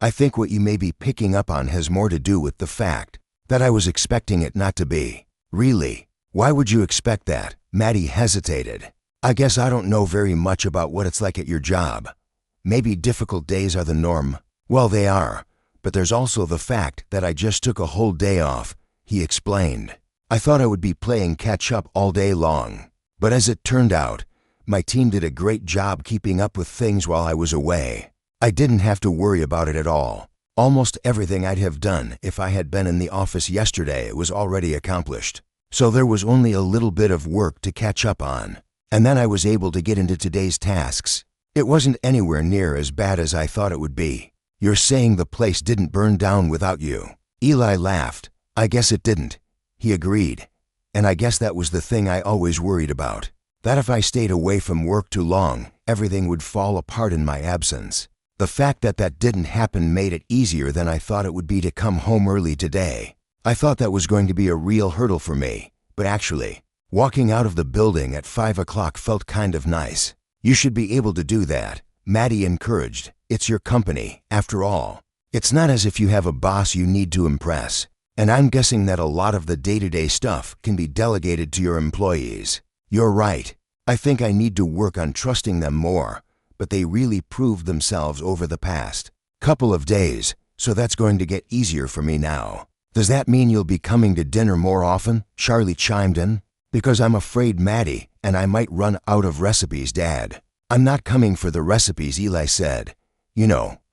I think what you may be picking up on has more to do with the fact that I was expecting it not to be." "Really? Why would you expect that?" Maddie hesitated. "I guess I don't know very much about what it's like at your job. Maybe difficult days are the norm." "Well, they are, but there's also the fact that I just took a whole day off," he explained. "I thought I would be playing catch-up all day long. But as it turned out, my team did a great job keeping up with things while I was away. I didn't have to worry about it at all. Almost everything I'd have done if I had been in the office yesterday was already accomplished. So there was only a little bit of work to catch up on. And then I was able to get into today's tasks. It wasn't anywhere near as bad as I thought it would be." "You're saying the place didn't burn down without you?" Eli laughed. "I guess it didn't," he agreed. "And I guess that was the thing I always worried about. That if I stayed away from work too long, everything would fall apart in my absence. The fact that that didn't happen made it easier than I thought it would be to come home early today. I thought that was going to be a real hurdle for me, but actually, walking out of the building at 5 o'clock felt kind of nice." "You should be able to do that," Maddie encouraged. "It's your company, after all. It's not as if you have a boss you need to impress. And I'm guessing that a lot of the day-to-day stuff can be delegated to your employees." "You're right. I think I need to work on trusting them more, but they really proved themselves over the past couple of days, so that's going to get easier for me now." "Does that mean you'll be coming to dinner more often?" Charlie chimed in. "Because I'm afraid Maddie and I might run out of recipes, Dad." "I'm not coming for the recipes," Eli said.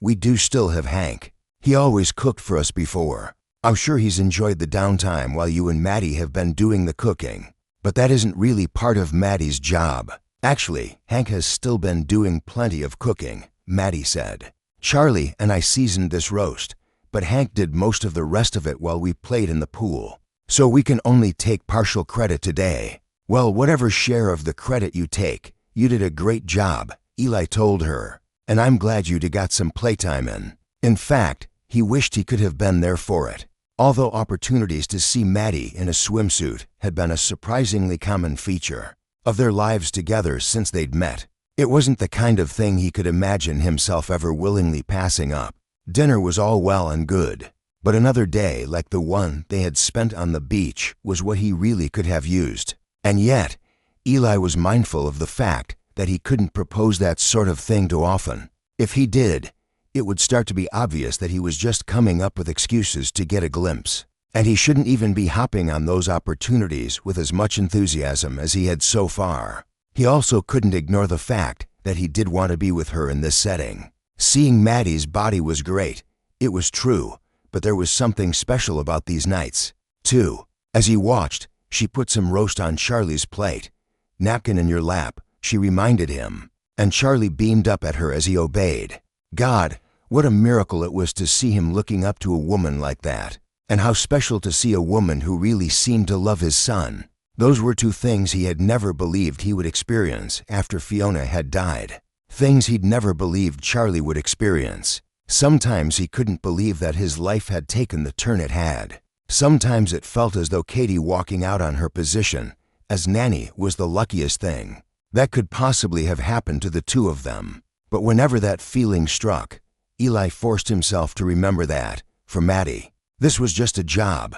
We do still have Hank. He always cooked for us before. I'm sure he's enjoyed the downtime while you and Maddie have been doing the cooking. But that isn't really part of Maddie's job. Actually, Hank has still been doing plenty of cooking," Maddie said. "Charlie and I seasoned this roast, but Hank did most of the rest of it while we played in the pool. So we can only take partial credit today." "Well, whatever share of the credit you take, you did a great job," Eli told her. "And I'm glad you got some playtime in." In fact, he wished he could have been there for it. Although opportunities to see Maddie in a swimsuit had been a surprisingly common feature of their lives together since they'd met, it wasn't the kind of thing he could imagine himself ever willingly passing up. Dinner was all well and good, but another day like the one they had spent on the beach was what he really could have used. And yet, Eli was mindful of the fact that he couldn't propose that sort of thing too often. If he did, it would start to be obvious that he was just coming up with excuses to get a glimpse, and he shouldn't even be hopping on those opportunities with as much enthusiasm as he had so far. He also couldn't ignore the fact that he did want to be with her in this setting. Seeing Maddie's body was great, it was true, but there was something special about these nights, too. As he watched, she put some roast on Charlie's plate. "Napkin in your lap," she reminded him, and Charlie beamed up at her as he obeyed. God, what a miracle it was to see him looking up to a woman like that, and how special to see a woman who really seemed to love his son. Those were two things he had never believed he would experience after Fiona had died. Things he'd never believed Charlie would experience. Sometimes he couldn't believe that his life had taken the turn it had. Sometimes it felt as though Katie walking out on her position as nanny was the luckiest thing that could possibly have happened to the two of them. But whenever that feeling struck, Eli forced himself to remember that, for Maddie, this was just a job.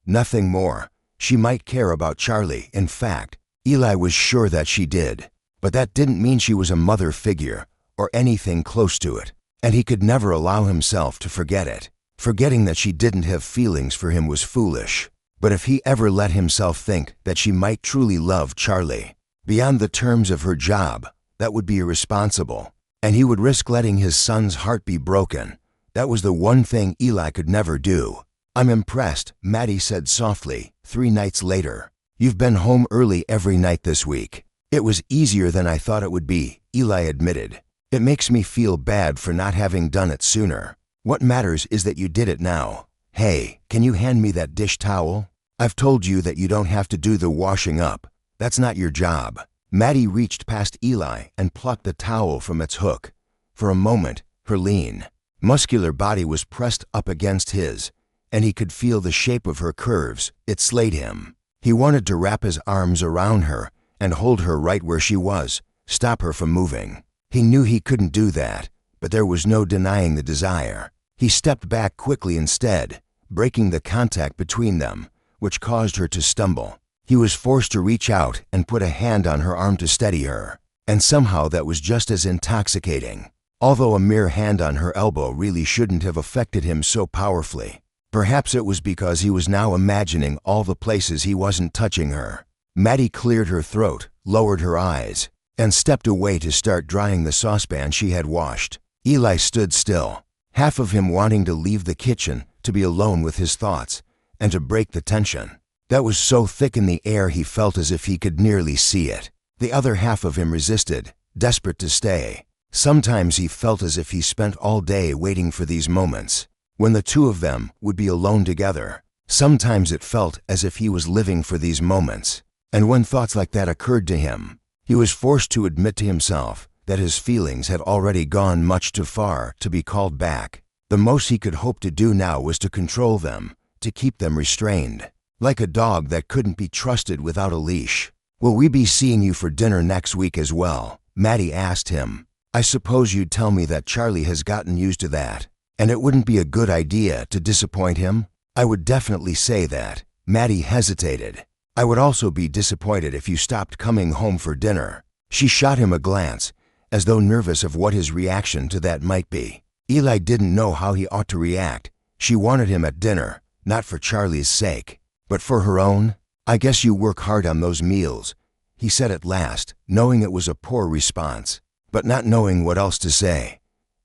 Nothing more. She might care about Charlie. In fact, Eli was sure that she did. But that didn't mean she was a mother figure or anything close to it. And he could never allow himself to forget it. Forgetting that she didn't have feelings for him was foolish. But if he ever let himself think that she might truly love Charlie, beyond the terms of her job, that would be irresponsible. And he would risk letting his son's heart be broken. That was the one thing Eli could never do. "I'm impressed," Maddie said softly, 3 nights later. "You've been home early every night this week." "It was easier than I thought it would be," Eli admitted. "It makes me feel bad for not having done it sooner. What matters is that you did it now. Hey, can you hand me that dish towel? I've told you that you don't have to do the washing up. That's not your job." Maddie reached past Eli and plucked the towel from its hook. For a moment, her lean, muscular body was pressed up against his, and he could feel the shape of her curves. It slayed him. He wanted to wrap his arms around her and hold her right where she was, stop her from moving. He knew he couldn't do that, but there was no denying the desire. He stepped back quickly instead, breaking the contact between them, which caused her to stumble. He was forced to reach out and put a hand on her arm to steady her, and somehow that was just as intoxicating, although a mere hand on her elbow really shouldn't have affected him so powerfully. Perhaps it was because he was now imagining all the places he wasn't touching her. Maddie cleared her throat, lowered her eyes, and stepped away to start drying the saucepan she had washed. Eli stood still, half of him wanting to leave the kitchen to be alone with his thoughts and to break the tension that was so thick in the air he felt as if he could nearly see it. The other half of him resisted, desperate to stay. Sometimes he felt as if he spent all day waiting for these moments, when the two of them would be alone together. Sometimes it felt as if he was living for these moments. And when thoughts like that occurred to him, he was forced to admit to himself that his feelings had already gone much too far to be called back. The most he could hope to do now was to control them, to keep them restrained, like a dog that couldn't be trusted without a leash. "Will we be seeing you for dinner next week as well?" Maddie asked him. "I suppose you'd tell me that Charlie has gotten used to that, and it wouldn't be a good idea to disappoint him?" "I would definitely say that." Maddie hesitated. "I would also be disappointed if you stopped coming home for dinner." She shot him a glance, as though nervous of what his reaction to that might be. Eli didn't know how he ought to react. She wanted him at dinner, not for Charlie's sake, but for her own. "I guess you work hard on those meals," he said at last, knowing it was a poor response, but not knowing what else to say.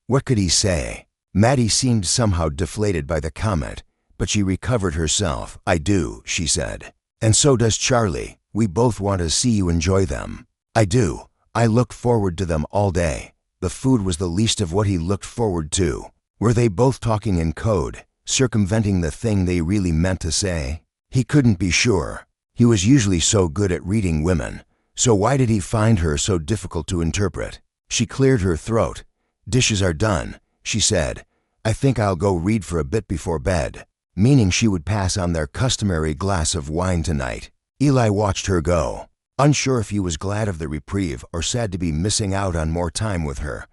What could he say? Maddie seemed somehow deflated by the comment, but she recovered herself. "I do," she said. "And so does Charlie. We both want to see you enjoy them." "I do. I looked forward to them all day." The food was the least of what he looked forward to. Were they both talking in code, circumventing the thing they really meant to say? He couldn't be sure. He was usually so good at reading women, so why did he find her so difficult to interpret? She cleared her throat. "Dishes are done," she said. "I think I'll go read for a bit before bed," meaning she would pass on their customary glass of wine tonight. Eli watched her go, unsure if he was glad of the reprieve or sad to be missing out on more time with her,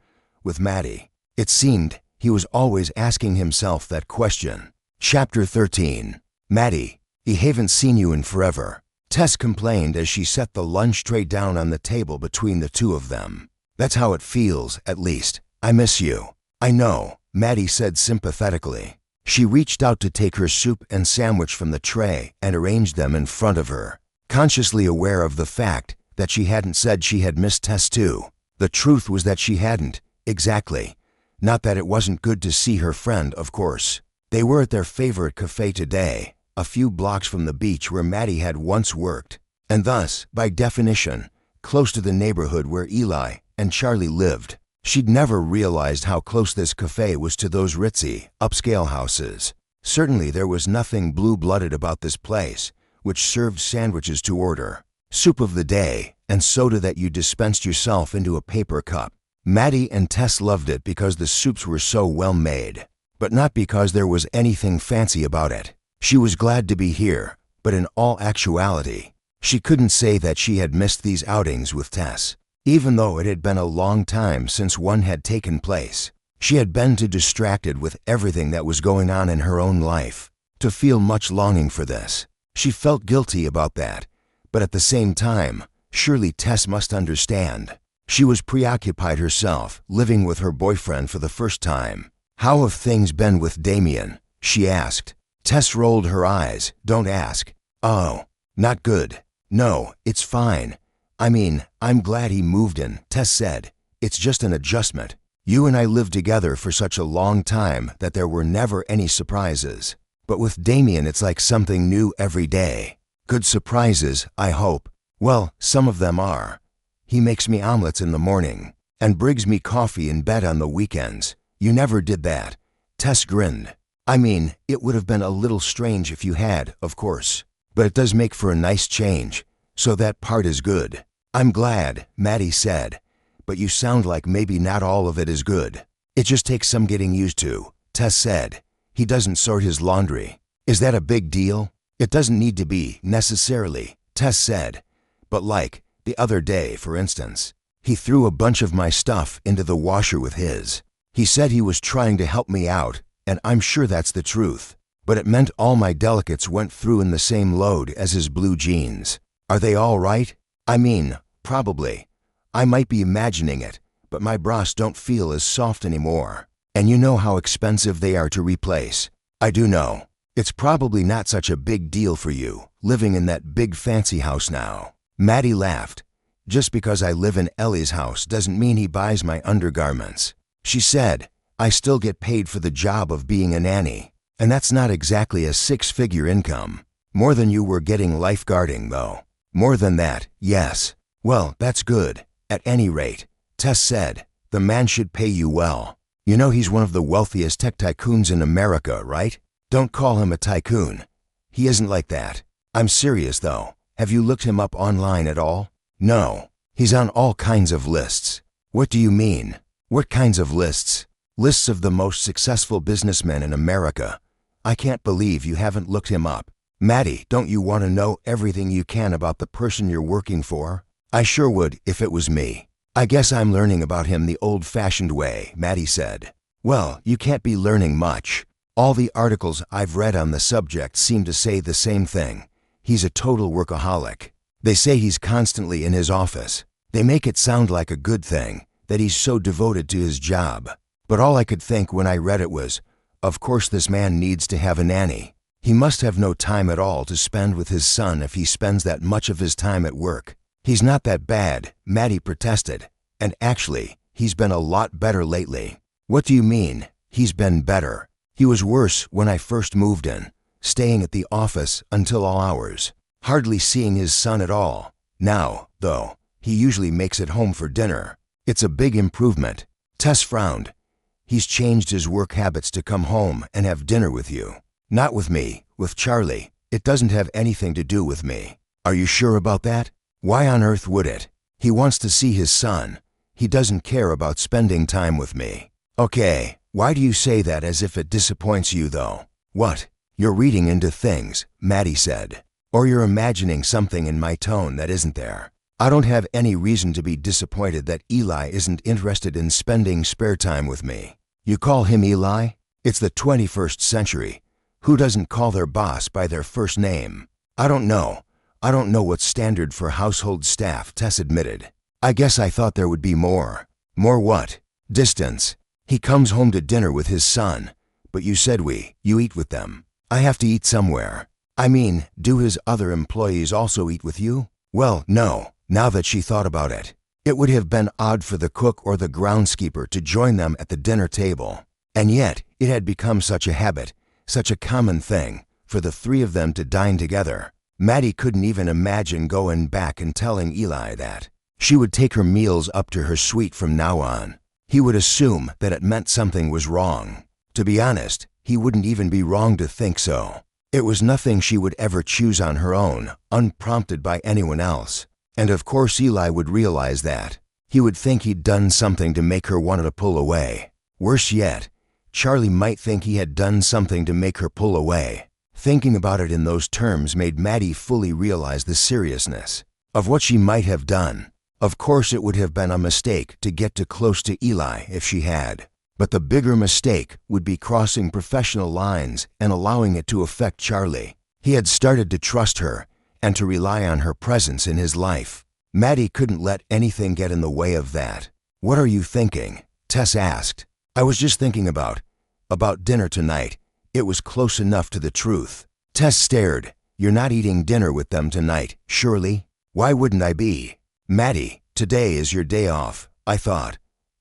with Maddie. It seemed he was always asking himself that question. Chapter 13. "Maddie, I haven't seen you in forever," Tess complained as she set the lunch tray down on the table between the two of them. "That's how it feels, at least. I miss you." "I know," Maddie said sympathetically. She reached out to take her soup and sandwich from the tray and arranged them in front of her, consciously aware of the fact that she hadn't said she had missed Tess too. The truth was that she hadn't, exactly. Not that it wasn't good to see her friend, of course. They were at their favorite cafe today, a few blocks from the beach where Maddie had once worked, and thus, by definition, close to the neighborhood where Eli and Charlie lived. She'd never realized how close this cafe was to those ritzy, upscale houses. Certainly there was nothing blue-blooded about this place, which served sandwiches to order, soup of the day, and soda that you dispensed yourself into a paper cup. Maddie and Tess loved it because the soups were so well made, but not because there was anything fancy about it. She was glad to be here, but in all actuality, she couldn't say that she had missed these outings with Tess. Even though it had been a long time since one had taken place, she had been too distracted with everything that was going on in her own life to feel much longing for this. She felt guilty about that, but at the same time, surely Tess must understand. She was preoccupied herself, living with her boyfriend for the first time. "How have things been with Damien?" she asked. Tess rolled her eyes. "Don't ask." "Oh, not good." "No, it's fine. I mean, I'm glad he moved in," Tess said. "It's just an adjustment. You and I lived together for such a long time that there were never any surprises. But with Damien, it's like something new every day." "Good surprises, I hope." "Well, some of them are. He makes me omelets in the morning and brings me coffee in bed on the weekends. You never did that." Tess grinned. "I mean, it would have been a little strange if you had, of course. But it does make for a nice change, so that part is good." "I'm glad," Maddie said. "But you sound like maybe not all of it is good." "It just takes some getting used to," Tess said. "He doesn't sort his laundry." "Is that a big deal?" "It doesn't need to be, necessarily," Tess said. "But like, the other day, for instance, he threw a bunch of my stuff into the washer with his. He said he was trying to help me out, and I'm sure that's the truth. But it meant all my delicates went through in the same load as his blue jeans. Are they all right? I mean, probably. I might be imagining it, but my bras don't feel as soft anymore. And you know how expensive they are to replace." "I do know. It's probably not such a big deal for you, living in that big fancy house now." Maddie laughed. "Just because I live in Ellie's house doesn't mean he buys my undergarments." She said, "I still get paid for the job of being a nanny, and that's not exactly a six-figure income. More than you were getting lifeguarding, though." "More than that, yes." "Well, that's good. At any rate," Tess said, "the man should pay you well. You know he's one of the wealthiest tech tycoons in America, right?" "Don't call him a tycoon. He isn't like that. I'm serious, though. Have you looked him up online at all?" "No. He's on all kinds of lists." "What do you mean?" "What kinds of lists?" "Lists of the most successful businessmen in America. I can't believe you haven't looked him up. Maddie, don't you want to know everything you can about the person you're working for?" "I sure would if it was me." "I guess I'm learning about him the old-fashioned way," Maddie said. "Well, you can't be learning much. All the articles I've read on the subject seem to say the same thing. He's a total workaholic. They say he's constantly in his office. They make it sound like a good thing, that he's so devoted to his job. But all I could think when I read it was, of course this man needs to have a nanny. He must have no time at all to spend with his son if he spends that much of his time at work." "He's not that bad," Maddie protested. "And actually, he's been a lot better lately." "What do you mean, he's been better?" "He was worse when I first moved in, staying at the office until all hours, hardly seeing his son at all. Now, though, he usually makes it home for dinner. It's a big improvement." Tess frowned. "He's changed his work habits to come home and have dinner with you." "Not with me, with Charlie. It doesn't have anything to do with me." "Are you sure about that?" "Why on earth would it? He wants to see his son. He doesn't care about spending time with me." "Okay, why do you say that as if it disappoints you, though?" "What? You're reading into things," Maddie said. "Or you're imagining something in my tone that isn't there. I don't have any reason to be disappointed that Eli isn't interested in spending spare time with me." "You call him Eli? It's the 21st century. Who doesn't call their boss by their first name?" "I don't know. I don't know what's standard for household staff," Tess admitted. "I guess I thought there would be more." "More what?" "Distance. He comes home to dinner with his son, but you said you eat with them." "I have to eat somewhere." "I mean, do his other employees also eat with you?" "Well, no," now that she thought about it. It would have been odd for the cook or the groundskeeper to join them at the dinner table. And yet, it had become such a habit, such a common thing, for the three of them to dine together. Maddie couldn't even imagine going back and telling Eli that. She would take her meals up to her suite from now on. He would assume that it meant something was wrong. To be honest, he wouldn't even be wrong to think so. It was nothing she would ever choose on her own, unprompted by anyone else. And of course Eli would realize that. He would think he'd done something to make her want to pull away. Worse yet, Charlie might think he had done something to make her pull away. Thinking about it in those terms made Maddie fully realize the seriousness of what she might have done. Of course it would have been a mistake to get too close to Eli if she had. But the bigger mistake would be crossing professional lines and allowing it to affect Charlie. He had started to trust her and to rely on her presence in his life. Maddie couldn't let anything get in the way of that. "What are you thinking?" Tess asked. "I was just thinking about dinner tonight." It was close enough to the truth. Tess stared. "You're not eating dinner with them tonight, surely?" "Why wouldn't I be?" "Maddie, today is your day off, I thought."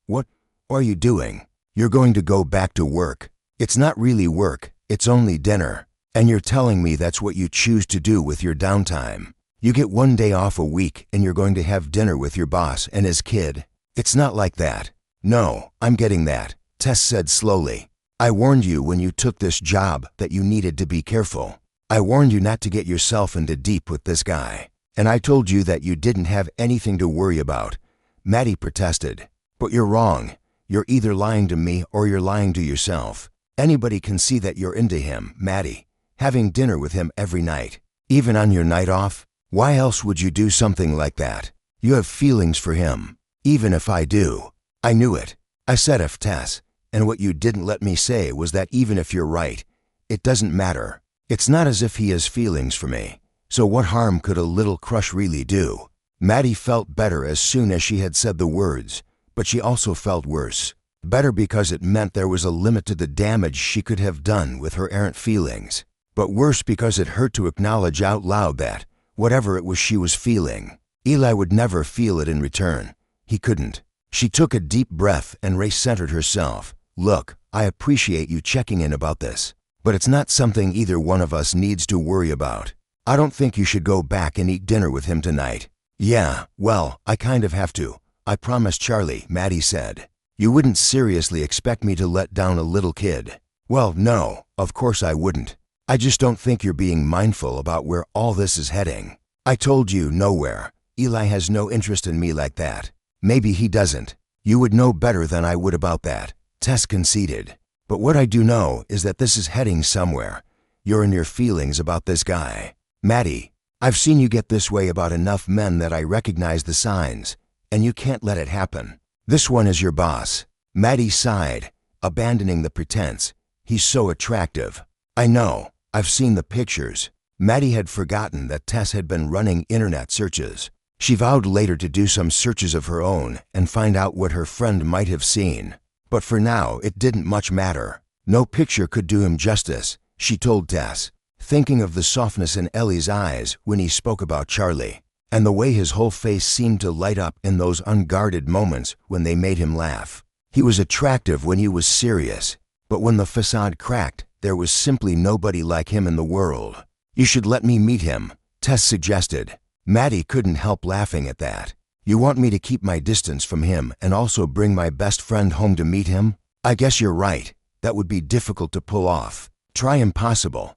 "What are you doing?" "You're going to go back to work." "It's not really work, it's only dinner. And you're telling me that's what you choose to do with your downtime. You get one day off a week and you're going to have dinner with your boss and his kid. It's not like that." "No, I'm getting that," Tess said slowly. "I warned you when you took this job that you needed to be careful. I warned you not to get yourself into deep with this guy. And I told you that you didn't have anything to worry about." Maddie protested. "But you're wrong. You're either lying to me or you're lying to yourself. Anybody can see that you're into him, Maddie, having dinner with him every night, even on your night off. Why else would you do something like that? You have feelings for him. Even if I do." "I knew it. I said if, Tess. And what you didn't let me say was that even if you're right, it doesn't matter. It's not as if he has feelings for me. So what harm could a little crush really do?" Maddie felt better as soon as she had said the words, but she also felt worse. Better because it meant there was a limit to the damage she could have done with her errant feelings, but worse because it hurt to acknowledge out loud that, whatever it was she was feeling, Eli would never feel it in return. He couldn't. She took a deep breath and recentered herself. "Look, I appreciate you checking in about this, but it's not something either one of us needs to worry about. I don't think you should go back and eat dinner with him tonight." "Yeah, well, I kind of have to. I promised Charlie," Maddie said. "You wouldn't seriously expect me to let down a little kid." "Well, no, of course I wouldn't. I just don't think you're being mindful about where all this is heading." "I told you nowhere. Eli has no interest in me like that." "Maybe he doesn't. You would know better than I would about that," Tess conceded. "But what I do know is that this is heading somewhere. You're in your feelings about this guy. Maddie, I've seen you get this way about enough men that I recognize the signs, and you can't let it happen. This one is your boss." Maddie sighed, abandoning the pretense. "He's so attractive." "I know. I've seen the pictures." Maddie had forgotten that Tess had been running internet searches. She vowed later to do some searches of her own and find out what her friend might have seen. But for now, it didn't much matter. No picture could do him justice, she told Tess, thinking of the softness in Ellie's eyes when he spoke about Charlie, and the way his whole face seemed to light up in those unguarded moments when they made him laugh. He was attractive when he was serious, but when the facade cracked, there was simply nobody like him in the world. "You should let me meet him," Tess suggested. Maddie couldn't help laughing at that. "You want me to keep my distance from him and also bring my best friend home to meet him? I guess you're right. That would be difficult to pull off. Try impossible."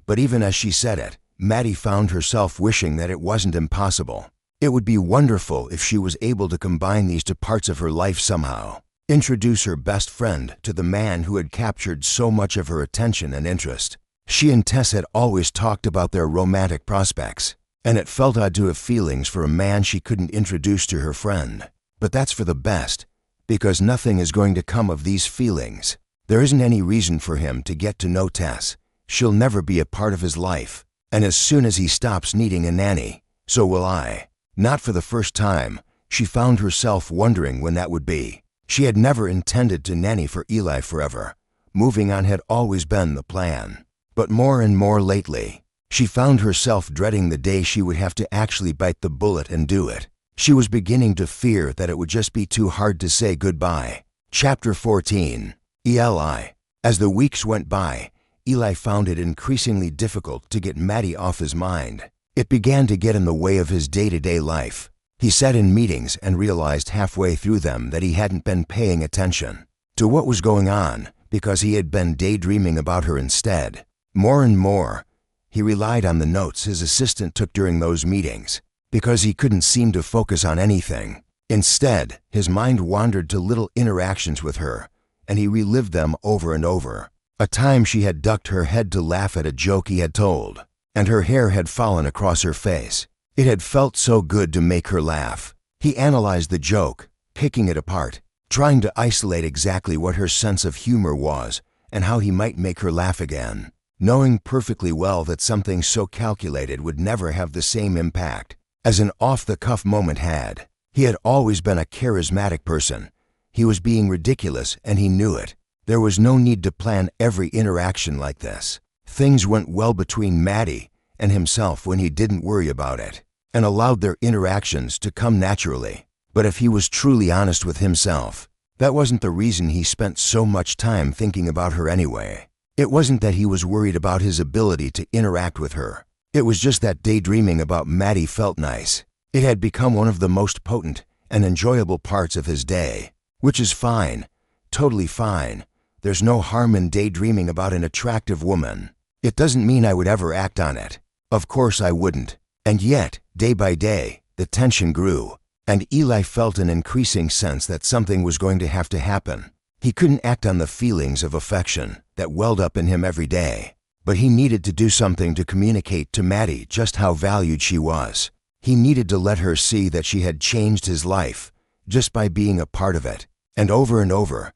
But even as she said it, Maddie found herself wishing that it wasn't impossible. It would be wonderful if she was able to combine these two parts of her life somehow. Introduce her best friend to the man who had captured so much of her attention and interest. She and Tess had always talked about their romantic prospects, and it felt odd to have feelings for a man she couldn't introduce to her friend. But that's for the best, because nothing is going to come of these feelings. There isn't any reason for him to get to know Tess. She'll never be a part of his life, and as soon as he stops needing a nanny, so will I. Not for the first time, she found herself wondering when that would be. She had never intended to nanny for Eli forever. Moving on had always been the plan. But more and more lately, she found herself dreading the day she would have to actually bite the bullet and do it. She was beginning to fear that it would just be too hard to say goodbye. Chapter 14. Eli. As the weeks went by, Eli found it increasingly difficult to get Maddie off his mind. It began to get in the way of his day-to-day life. He sat in meetings and realized halfway through them that he hadn't been paying attention to what was going on because he had been daydreaming about her instead. More and more, he relied on the notes his assistant took during those meetings because he couldn't seem to focus on anything. Instead, his mind wandered to little interactions with her, and he relived them over and over. A time she had ducked her head to laugh at a joke he had told, and her hair had fallen across her face. It had felt so good to make her laugh. He analyzed the joke, picking it apart, trying to isolate exactly what her sense of humor was and how he might make her laugh again, knowing perfectly well that something so calculated would never have the same impact as an off-the-cuff moment had. He had always been a charismatic person. He was being ridiculous, and he knew it. There was no need to plan every interaction like this. Things went well between Maddie and himself when he didn't worry about it and allowed their interactions to come naturally. But if he was truly honest with himself, that wasn't the reason he spent so much time thinking about her anyway. It wasn't that he was worried about his ability to interact with her. It was just that daydreaming about Maddie felt nice. It had become one of the most potent and enjoyable parts of his day, which is fine, totally fine. There's no harm in daydreaming about an attractive woman. It doesn't mean I would ever act on it. Of course I wouldn't. And yet, day by day, the tension grew, and Eli felt an increasing sense that something was going to have to happen. He couldn't act on the feelings of affection that welled up in him every day, but he needed to do something to communicate to Maddie just how valued she was. He needed to let her see that she had changed his life just by being a part of it. And over,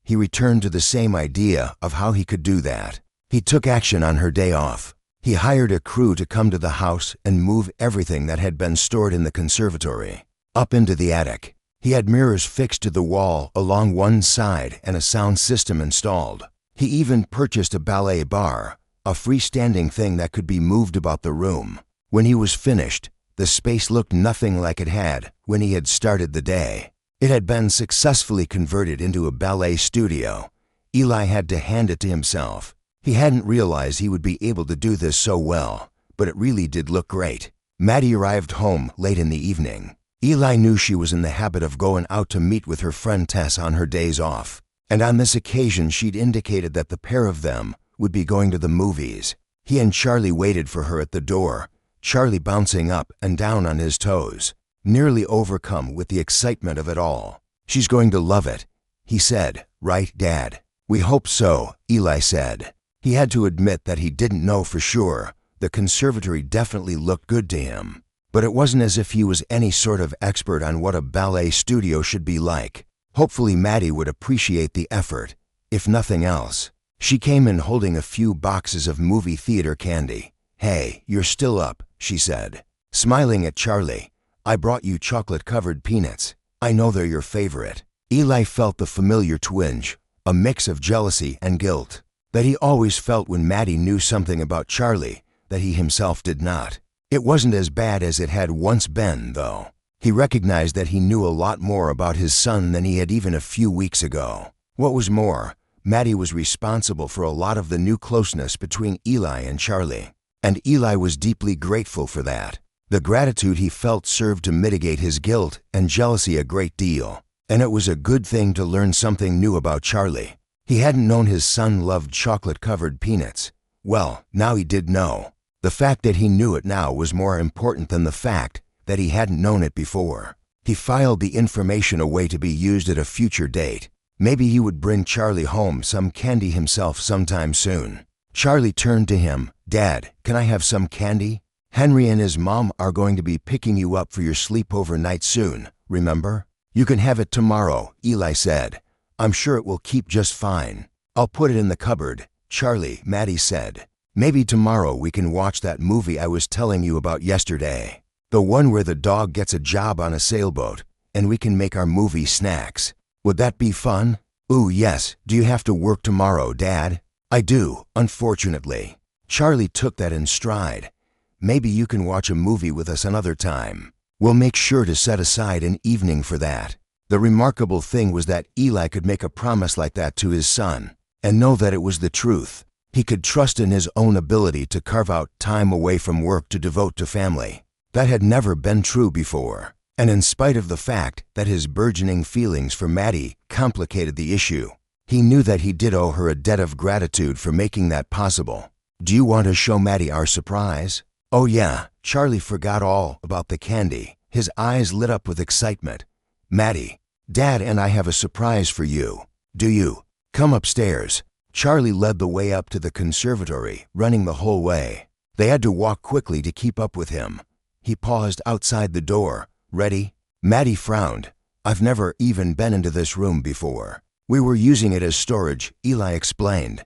he returned to the same idea of how he could do that. He took action on her day off. He hired a crew to come to the house and move everything that had been stored in the conservatory up into the attic. He had mirrors fixed to the wall along one side and a sound system installed. He even purchased a ballet bar, a freestanding thing that could be moved about the room. When he was finished, the space looked nothing like it had when he had started the day. It had been successfully converted into a ballet studio. Eli had to hand it to himself. He hadn't realized he would be able to do this so well, but it really did look great. Maddie arrived home late in the evening. Eli knew she was in the habit of going out to meet with her friend Tess on her days off, and on this occasion she'd indicated that the pair of them would be going to the movies. He and Charlie waited for her at the door, Charlie bouncing up and down on his toes, nearly overcome with the excitement of it all. "She's going to love it," he said. "Right, Dad?" "We hope so," Eli said. He had to admit that he didn't know for sure. The conservatory definitely looked good to him, but it wasn't as if he was any sort of expert on what a ballet studio should be like. Hopefully Maddie would appreciate the effort, if nothing else. She came in holding a few boxes of movie theater candy. "Hey, you're still up," she said, smiling at Charlie. "I brought you chocolate-covered peanuts. I know they're your favorite." Eli felt the familiar twinge, a mix of jealousy and guilt, that he always felt when Maddie knew something about Charlie that he himself did not. It wasn't as bad as it had once been, though. He recognized that he knew a lot more about his son than he had even a few weeks ago. What was more, Maddie was responsible for a lot of the new closeness between Eli and Charlie, and Eli was deeply grateful for that. The gratitude he felt served to mitigate his guilt and jealousy a great deal, and it was a good thing to learn something new about Charlie. He hadn't known his son loved chocolate-covered peanuts. Well, now he did know. The fact that he knew it now was more important than the fact that he hadn't known it before. He filed the information away to be used at a future date. Maybe he would bring Charlie home some candy himself sometime soon. Charlie turned to him. "Dad, can I have some candy? Henry and his mom are going to be picking you up for your sleepover night soon, remember?" "You can have it tomorrow," Eli said. "I'm sure it will keep just fine." "I'll put it in the cupboard." "Charlie," Maddie said, "maybe tomorrow we can watch that movie I was telling you about yesterday. The one where the dog gets a job on a sailboat, and we can make our movie snacks. Would that be fun?" "Ooh, yes. Do you have to work tomorrow, Dad?" "I do, unfortunately." Charlie took that in stride. "Maybe you can watch a movie with us another time. We'll make sure to set aside an evening for that." The remarkable thing was that Eli could make a promise like that to his son and know that it was the truth. He could trust in his own ability to carve out time away from work to devote to family. That had never been true before, and in spite of the fact that his burgeoning feelings for Maddie complicated the issue, he knew that he did owe her a debt of gratitude for making that possible. "Do you want to show Maddie our surprise?" "Oh yeah." Charlie forgot all about the candy. His eyes lit up with excitement. "Maddie, Dad and I have a surprise for you. Do you? Come upstairs." Charlie led the way up to the conservatory, running the whole way. They had to walk quickly to keep up with him. He paused outside the door. "Ready?" Maddie frowned. I've never even been into this room before. We were using it as storage, Eli explained.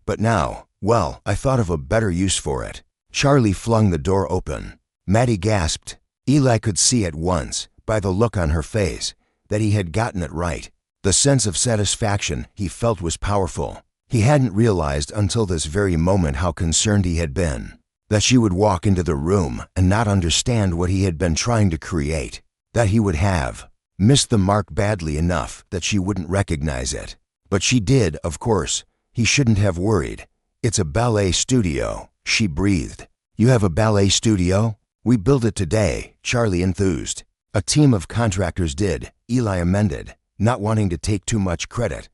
But now, well, I thought of a better use for it. Charlie flung the door open. Maddie gasped. Eli could see at once, by the look on her face, that he had gotten it right. The sense of satisfaction he felt was powerful. He hadn't realized until this very moment how concerned he had been. That she would walk into the room and not understand what he had been trying to create. That he would have missed the mark badly enough that she wouldn't recognize it. But she did, of course. He shouldn't have worried. It's a ballet studio, she breathed. You have a ballet studio? We built it today, Charlie enthused. A team of contractors did, Eli amended, not wanting to take too much credit.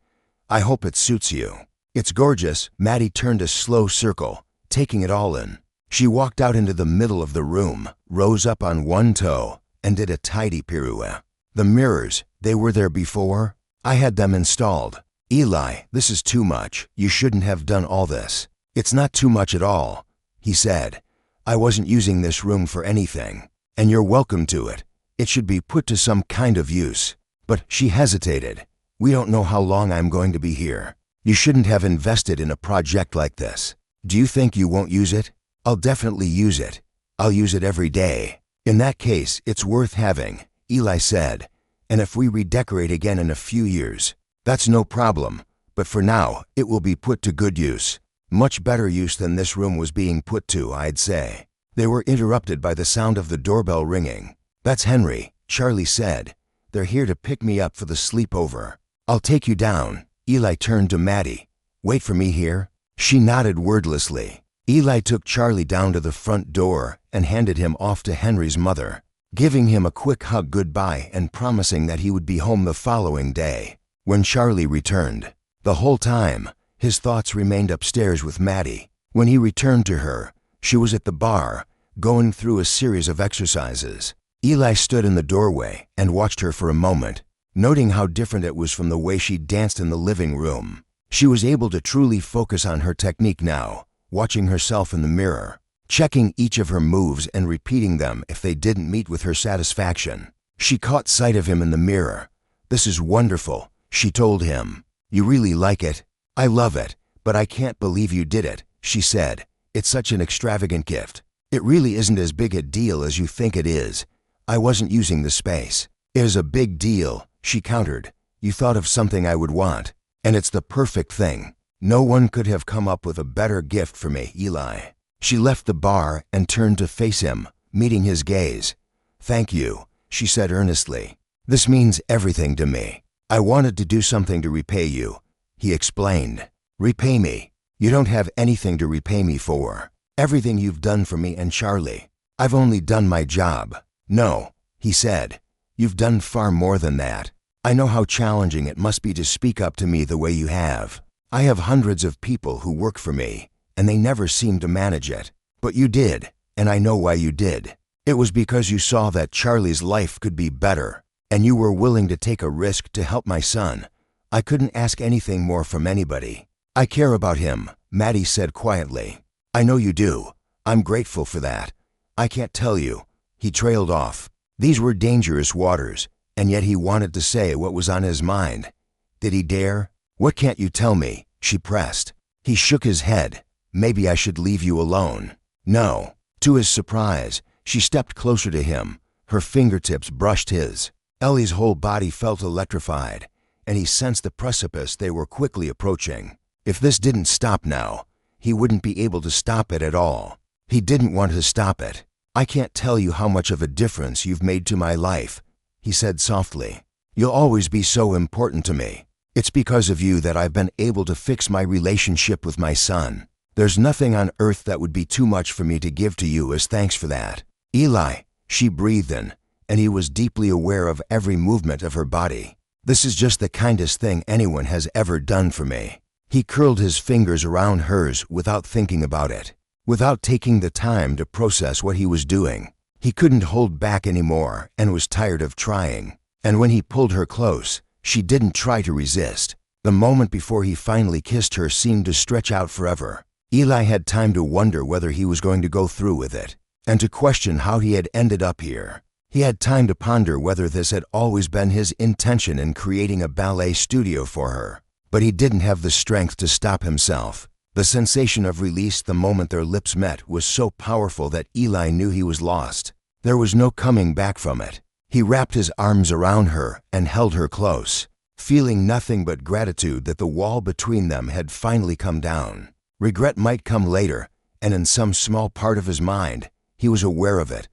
I hope it suits you. It's gorgeous. Maddie turned a slow circle, taking it all in. She walked out into the middle of the room, rose up on one toe, and did a tidy pirouette. The mirrors, they were there before? I had them installed. Eli, this is too much. You shouldn't have done all this. It's not too much at all, he said. I wasn't using this room for anything, and you're welcome to it. It should be put to some kind of use. But she hesitated. We don't know how long I'm going to be here. You shouldn't have invested in a project like this. Do you think you won't use it? I'll definitely use it. I'll use it every day. In that case, it's worth having, Eli said. And if we redecorate again in a few years, that's no problem. But for now, it will be put to good use. Much better use than this room was being put to, I'd say. They were interrupted by the sound of the doorbell ringing. That's Henry, Charlie said. They're here to pick me up for the sleepover. I'll take you down. Eli turned to Maddie. Wait for me here. She nodded wordlessly. Eli took Charlie down to the front door and handed him off to Henry's mother, giving him a quick hug goodbye and promising that he would be home the following day. When Charlie returned, the whole time, his thoughts remained upstairs with Maddie. When he returned to her, she was at the bar, going through a series of exercises. Eli stood in the doorway and watched her for a moment, noting how different it was from the way she danced in the living room. She was able to truly focus on her technique now, watching herself in the mirror, checking each of her moves and repeating them if they didn't meet with her satisfaction. She caught sight of him in the mirror. This is wonderful, she told him. You really like it? I love it, but I can't believe you did it, she said. It's such an extravagant gift. It really isn't as big a deal as you think it is. I wasn't using the space. It is a big deal, she countered. You thought of something I would want, and it's the perfect thing. No one could have come up with a better gift for me, Eli. She left the bar and turned to face him, meeting his gaze. Thank you, she said earnestly. This means everything to me. I wanted to do something to repay you, he explained. Repay me? You don't have anything to repay me for. Everything you've done for me and Charlie. I've only done my job. No, he said. You've done far more than that. I know how challenging it must be to speak up to me the way you have. I have hundreds of people who work for me, and they never seem to manage it. But you did, and I know why you did. It was because you saw that Charlie's life could be better, and you were willing to take a risk to help my son. I couldn't ask anything more from anybody. I care about him, Maddie said quietly. I know you do. I'm grateful for that. I can't tell you. He trailed off. These were dangerous waters, and yet he wanted to say what was on his mind. Did he dare? What can't you tell me? She pressed. He shook his head. Maybe I should leave you alone. No. To his surprise, she stepped closer to him. Her fingertips brushed his. Ellie's whole body felt electrified, and he sensed the precipice they were quickly approaching. If this didn't stop now, he wouldn't be able to stop it at all. He didn't want to stop it. I can't tell you how much of a difference you've made to my life, he said softly. You'll always be so important to me. It's because of you that I've been able to fix my relationship with my son. There's nothing on earth that would be too much for me to give to you as thanks for that. Eli, she breathed in, and he was deeply aware of every movement of her body. This is just the kindest thing anyone has ever done for me. He curled his fingers around hers without thinking about it, without taking the time to process what he was doing. He couldn't hold back anymore and was tired of trying. And when he pulled her close, she didn't try to resist. The moment before he finally kissed her seemed to stretch out forever. Eli had time to wonder whether he was going to go through with it, and to question how he had ended up here. He had time to ponder whether this had always been his intention in creating a ballet studio for her. But he didn't have the strength to stop himself. The sensation of release the moment their lips met was so powerful that Eli knew he was lost. There was no coming back from it. He wrapped his arms around her and held her close, feeling nothing but gratitude that the wall between them had finally come down. Regret might come later, and in some small part of his mind, he was aware of it.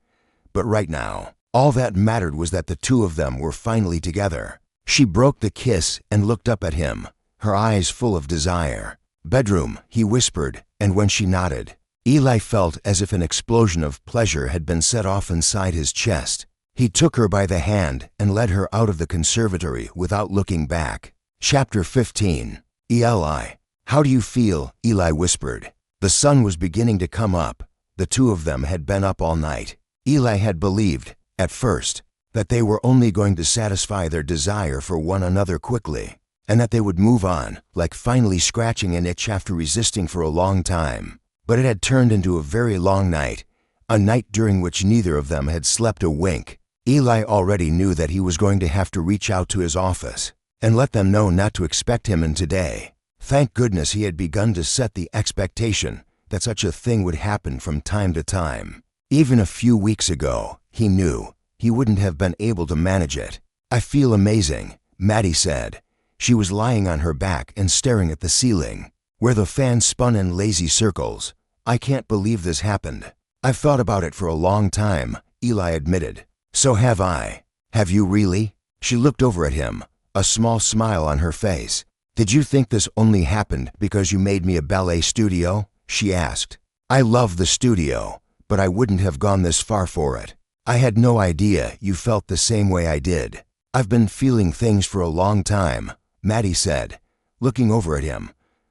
But right now, all that mattered was that the two of them were finally together. She broke the kiss and looked up at him, her eyes full of desire. "Bedroom," he whispered, and when she nodded, Eli felt as if an explosion of pleasure had been set off inside his chest. He took her by the hand and led her out of the conservatory without looking back. Chapter 15. Eli. "How do you feel?" Eli whispered. The sun was beginning to come up. The two of them had been up all night. Eli had believed, at first, that they were only going to satisfy their desire for one another quickly, and that they would move on, like finally scratching an itch after resisting for a long time. But it had turned into a very long night, a night during which neither of them had slept a wink. Eli already knew that he was going to have to reach out to his office and let them know not to expect him in today. Thank goodness he had begun to set the expectation that such a thing would happen from time to time. Even a few weeks ago, he knew he wouldn't have been able to manage it. "I feel amazing," Maddie said. She was lying on her back and staring at the ceiling, where the fan spun in lazy circles. "I can't believe this happened." "I've thought about it for a long time," Eli admitted. "So have I." "Have you really?" She looked over at him, a small smile on her face. "Did you think this only happened because you made me a ballet studio?" she asked. "I love the studio, but I wouldn't have gone this far for it. I had no idea you felt the same way I did." "I've been feeling things for a long time," Maddie said, looking over at him.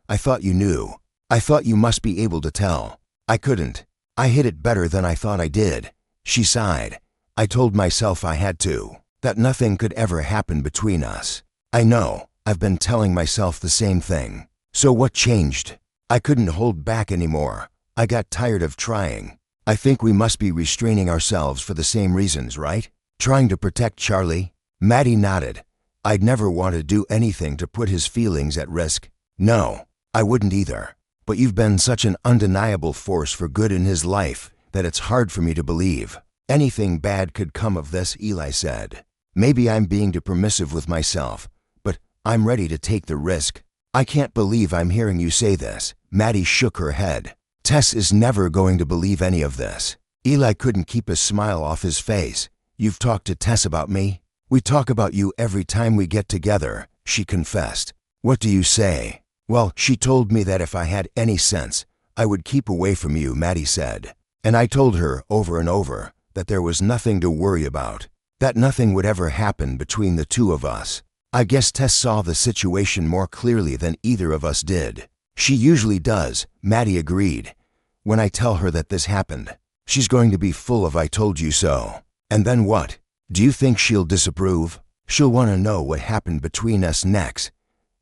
"I thought you knew. I thought you must be able to tell." "I couldn't. I hid it better than I thought I did." She sighed. "I told myself I had to, that nothing could ever happen between us." "I know. I've been telling myself the same thing." "So what changed?" "I couldn't hold back anymore. I got tired of trying. I think we must be restraining ourselves for the same reasons, right? Trying to protect Charlie?" Maddie nodded. "I'd never want to do anything to put his feelings at risk." "No, I wouldn't either. But you've been such an undeniable force for good in his life that it's hard for me to believe anything bad could come of this," Eli said. "Maybe I'm being too permissive with myself, but I'm ready to take the risk." "I can't believe I'm hearing you say this." Maddie shook her head. "Tess is never going to believe any of this." Eli couldn't keep a smile off his face. "You've talked to Tess about me?" "We talk about you every time we get together," she confessed. "What do you say?" "Well, she told me that if I had any sense, I would keep away from you," Maddie said. "And I told her over and over that there was nothing to worry about, that nothing would ever happen between the two of us." "I guess Tess saw the situation more clearly than either of us did." "She usually does," Maddie agreed. "When I tell her that this happened, she's going to be full of 'I told you so.' And then what? Do you think she'll disapprove? She'll want to know what happened between us next,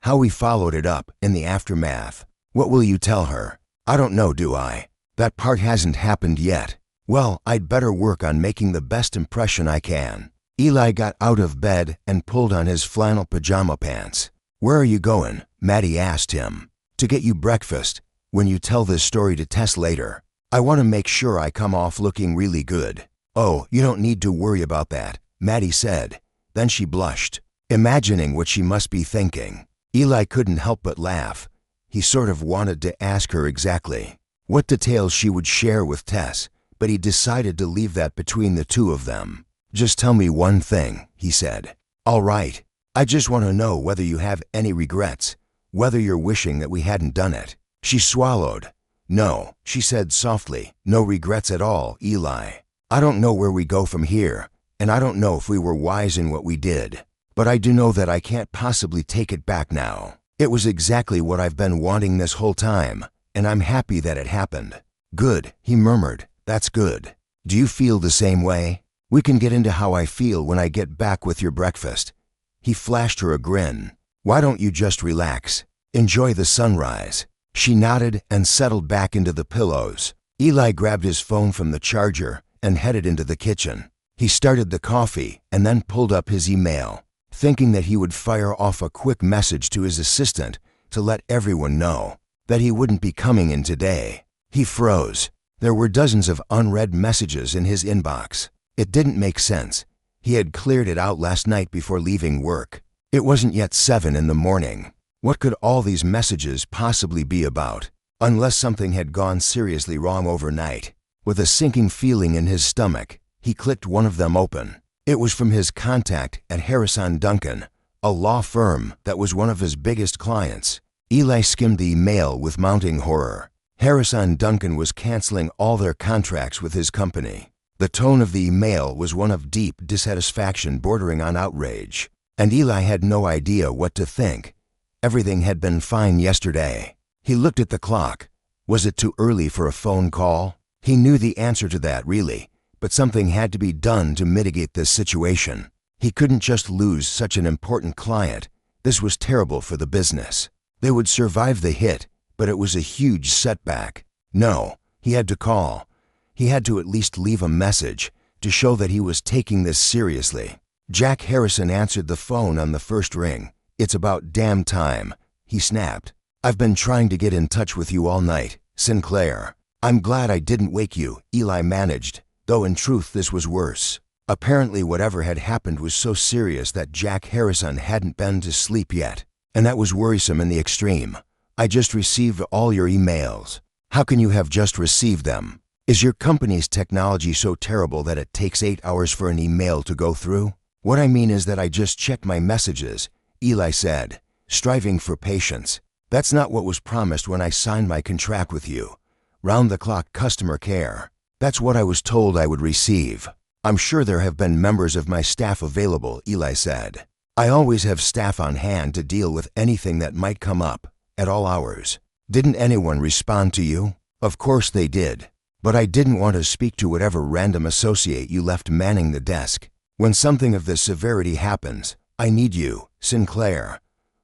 how we followed it up in the aftermath. What will you tell her?" "I don't know, do I? That part hasn't happened yet." "Well, I'd better work on making the best impression I can." Eli got out of bed and pulled on his flannel pajama pants. "Where are you going?" Maddie asked him. "To get you breakfast, when you tell this story to Tess later. I want to make sure I come off looking really good." "Oh, you don't need to worry about that," Maddie said. Then she blushed, imagining what she must be thinking. Eli couldn't help but laugh. He sort of wanted to ask her exactly what details she would share with Tess, but he decided to leave that between the two of them. "Just tell me one thing," he said. "All right. I just want to know whether you have any regrets, whether you're wishing that we hadn't done it." She swallowed. "No," she said softly. "No regrets at all, Eli. I don't know where we go from here, and I don't know if we were wise in what we did, but I do know that I can't possibly take it back now. It was exactly what I've been wanting this whole time, and I'm happy that it happened." "Good," he murmured. "That's good. Do you feel the same way?" "We can get into how I feel when I get back with your breakfast." He flashed her a grin. "Why don't you just relax? Enjoy the sunrise." She nodded and settled back into the pillows. Eli grabbed his phone from the charger and headed into the kitchen. He started the coffee and then pulled up his email, thinking that he would fire off a quick message to his assistant to let everyone know that he wouldn't be coming in today. He froze. There were dozens of unread messages in his inbox. It didn't make sense. He had cleared it out last night before leaving work. It wasn't yet 7 in the morning. What could all these messages possibly be about? Unless something had gone seriously wrong overnight. With a sinking feeling in his stomach, he clicked one of them open. It was from his contact at Harrison Duncan, a law firm that was one of his biggest clients. Eli skimmed the email with mounting horror. Harrison Duncan was canceling all their contracts with his company. The tone of the email was one of deep dissatisfaction bordering on outrage, and Eli had no idea what to think. Everything had been fine yesterday. He looked at the clock. Was it too early for a phone call? He knew the answer to that, really, but something had to be done to mitigate this situation. He couldn't just lose such an important client. This was terrible for the business. They would survive the hit, but it was a huge setback. No, he had to call. He had to at least leave a message to show that he was taking this seriously. Jack Harrison answered the phone on the first ring. "It's about damn time," he snapped. "I've been trying to get in touch with you all night, Sinclair." "I'm glad I didn't wake you," Eli managed, though in truth this was worse. Apparently whatever had happened was so serious that Jack Harrison hadn't been to sleep yet, and that was worrisome in the extreme. "I just received all your emails." "How can you have just received them? Is your company's technology so terrible that it takes 8 hours for an email to go through?" "What I mean is that I just checked my messages," Eli said, striving for patience. "That's not what was promised when I signed my contract with you. Round-the-clock customer care. That's what I was told I would receive." "I'm sure there have been members of my staff available," Eli said. "I always have staff on hand to deal with anything that might come up, at all hours." "Didn't anyone respond to you?" "Of course they did. But I didn't want to speak to whatever random associate you left manning the desk. When something of this severity happens, I need you, Sinclair.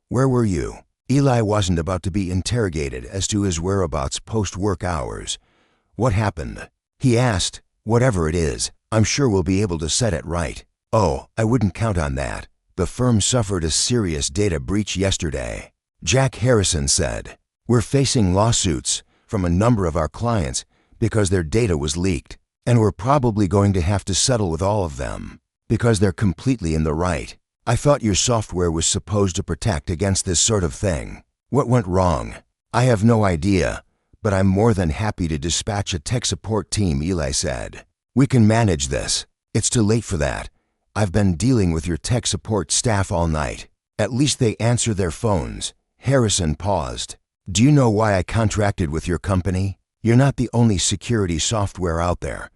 Where were you?" Eli wasn't about to be interrogated as to his whereabouts post-work hours. "What happened?" he asked. "Whatever it is, I'm sure we'll be able to set it right." "Oh, I wouldn't count on that. The firm suffered a serious data breach yesterday," Jack Harrison said. "We're facing lawsuits from a number of our clients because their data was leaked, and we're probably going to have to settle with all of them because they're completely in the right. I thought your software was supposed to protect against this sort of thing. What went wrong?" "I have no idea, but I'm more than happy to dispatch a tech support team," Eli said. "We can manage this. It's too late for that. I've been dealing with your tech support staff all night. At least they answer their phones." Harrison paused. "Do you know why I contracted with your company? You're not the only security software out there.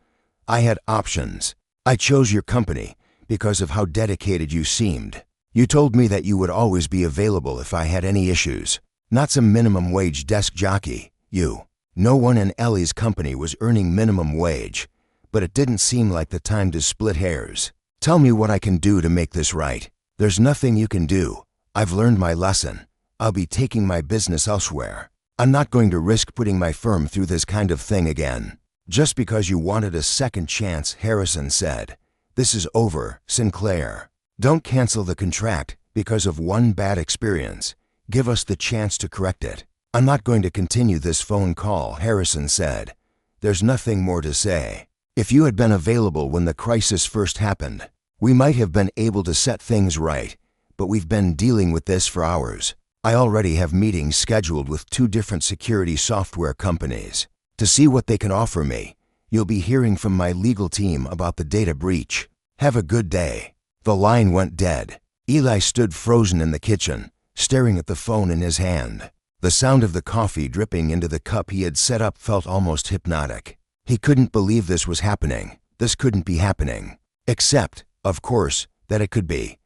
I had options. I chose your company because of how dedicated you seemed. You told me that you would always be available if I had any issues. Not some minimum wage desk jockey, you. No one in Ellie's company was earning minimum wage, but it didn't seem like the time to split hairs. Tell me what I can do to make this right." "There's nothing you can do. I've learned my lesson. I'll be taking my business elsewhere. I'm not going to risk putting my firm through this kind of thing again." "Just because you wanted a second chance," Harrison said. "This is over, Sinclair. Don't cancel the contract because of one bad experience. Give us the chance to correct it." "I'm not going to continue this phone call," Harrison said. "There's nothing more to say. If you had been available when the crisis first happened, we might have been able to set things right, but we've been dealing with this for hours. I already have meetings scheduled with 2 different security software companies to see what they can offer me. You'll be hearing from my legal team about the data breach. Have a good day." The line went dead. Eli stood frozen in the kitchen, staring at the phone in his hand. The sound of the coffee dripping into the cup he had set up felt almost hypnotic. He couldn't believe this was happening. This couldn't be happening. Except, of course, that it could be.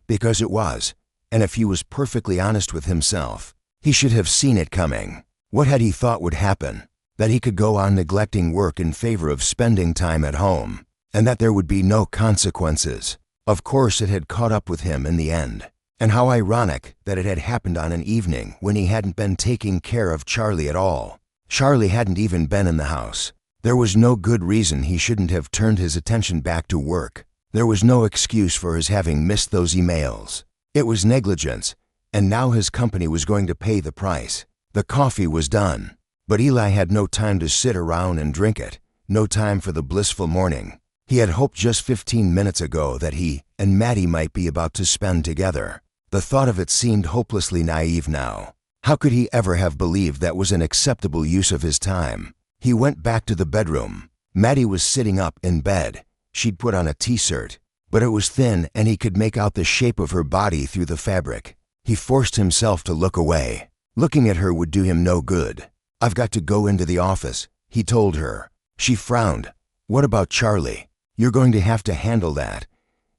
Because it was. And if he was perfectly honest with himself, he should have seen it coming. What had he thought would happen? That he could go on neglecting work in favor of spending time at home, and that there would be no consequences. Of course it had caught up with him in the end. And how ironic that it had happened on an evening when he hadn't been taking care of Charlie at all. Charlie hadn't even been in the house. There was no good reason he shouldn't have turned his attention back to work. There was no excuse for his having missed those emails. It was negligence, and now his company was going to pay the price. The coffee was done, but Eli had no time to sit around and drink it, no time for the blissful morning. He had hoped just 15 minutes ago that he and Maddie might be about to spend together. The thought of it seemed hopelessly naive now. How could he ever have believed that was an acceptable use of his time? He went back to the bedroom. Maddie was sitting up in bed. She'd put on a t-shirt, but it was thin and he could make out the shape of her body through the fabric. He forced himself to look away. Looking at her would do him no good. "I've got to go into the office," he told her. She frowned. "What about Charlie? You're going to have to handle that.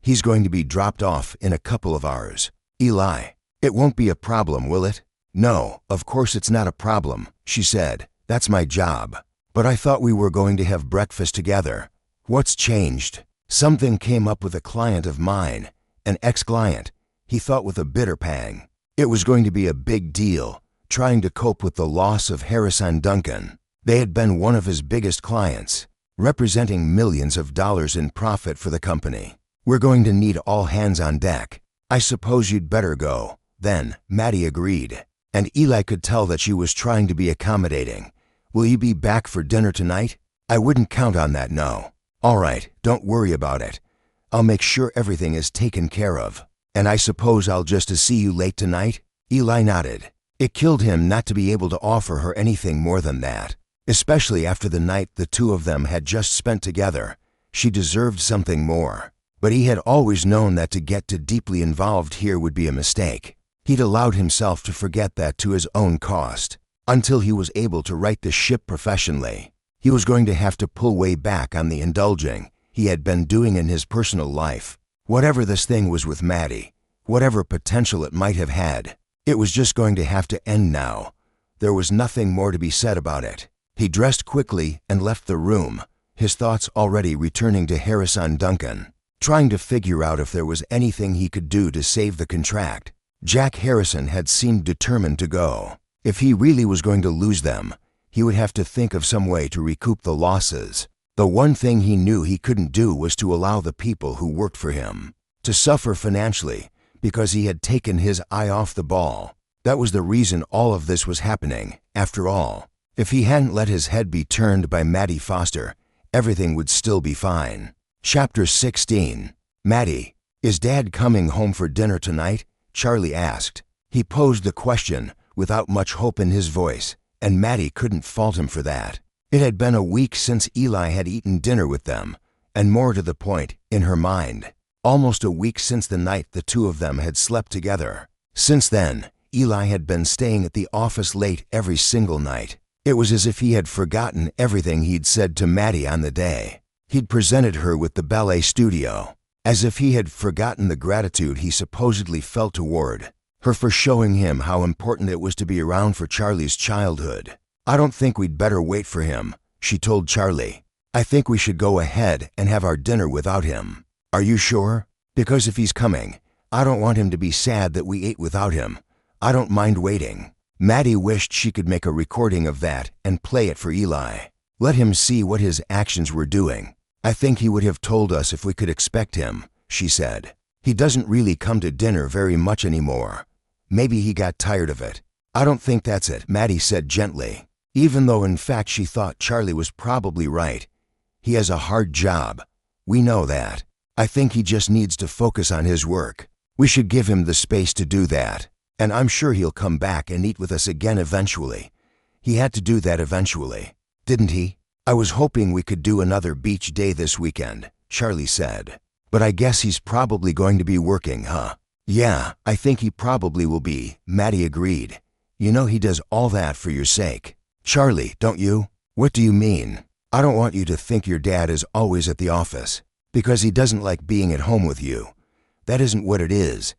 He's going to be dropped off in a couple of hours." "Eli, it won't be a problem, will it?" "No, of course it's not a problem," she said. "That's my job. But I thought we were going to have breakfast together. What's changed?" "Something came up with a client of mine, an ex-client," he thought with a bitter pang. It was going to be a big deal, trying to cope with the loss of Harrison Duncan. They had been one of his biggest clients, representing millions of dollars in profit for the company. "We're going to need all hands on deck. I suppose you'd better go." Then Maddie agreed, and Eli could tell that she was trying to be accommodating. "Will you be back for dinner tonight?" "I wouldn't count on that, no." "All right, don't worry about it. I'll make sure everything is taken care of. And I suppose I'll just see you late tonight?" Eli nodded. It killed him not to be able to offer her anything more than that, especially after the night the two of them had just spent together. She deserved something more. But he had always known that to get too deeply involved here would be a mistake. He'd allowed himself to forget that to his own cost. Until he was able to right the ship professionally, he was going to have to pull way back on the indulging he had been doing in his personal life. Whatever this thing was with Maddie, whatever potential it might have had, it was just going to have to end now. There was nothing more to be said about it. He dressed quickly and left the room, his thoughts already returning to Harrison Duncan, trying to figure out if there was anything he could do to save the contract. Jack Harrison had seemed determined to go. If he really was going to lose them, he would have to think of some way to recoup the losses. The one thing he knew he couldn't do was to allow the people who worked for him to suffer financially because he had taken his eye off the ball. That was the reason all of this was happening, after all. If he hadn't let his head be turned by Maddie Foster, everything would still be fine. Chapter 16. "Maddie, is Dad coming home for dinner tonight?" Charlie asked. He posed the question without much hope in his voice, and Maddie couldn't fault him for that. It had been a week since Eli had eaten dinner with them, and more to the point, in her mind, almost a week since the night the two of them had slept together. Since then, Eli had been staying at the office late every single night. It was as if he had forgotten everything he'd said to Maddie on the day he'd presented her with the ballet studio, as if he had forgotten the gratitude he supposedly felt toward her for showing him how important it was to be around for Charlie's childhood. "I don't think we'd better wait for him," she told Charlie. "I think we should go ahead and have our dinner without him." "Are you sure?" "Because if he's coming, I don't want him to be sad that we ate without him. I don't mind waiting." Maddie wished she could make a recording of that and play it for Eli. Let him see what his actions were doing. "I think he would have told us if we could expect him," she said. "He doesn't really come to dinner very much anymore. Maybe he got tired of it." "I don't think that's it," Maddie said gently, even though in fact she thought Charlie was probably right. "He has a hard job. We know that. I think he just needs to focus on his work. We should give him the space to do that. And I'm sure he'll come back and eat with us again eventually. He had to do that eventually, didn't he?" "I was hoping we could do another beach day this weekend," Charlie said. "But I guess he's probably going to be working, huh?" "Yeah, I think he probably will be," Maddie agreed. "You know he does all that for your sake." "Charlie, don't you?" "What do you mean?" "I don't want you to think your dad is always at the office, because he doesn't like being at home with you. That isn't what it is.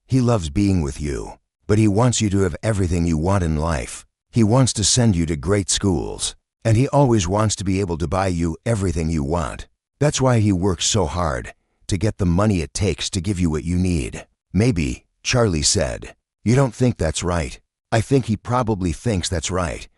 He loves being with you, but he wants you to have everything you want in life. He wants to send you to great schools, and he always wants to be able to buy you everything you want. That's why he works so hard, to get the money it takes to give you what you need." "Maybe," Charlie said. "You don't think that's right." "I think he probably thinks that's right,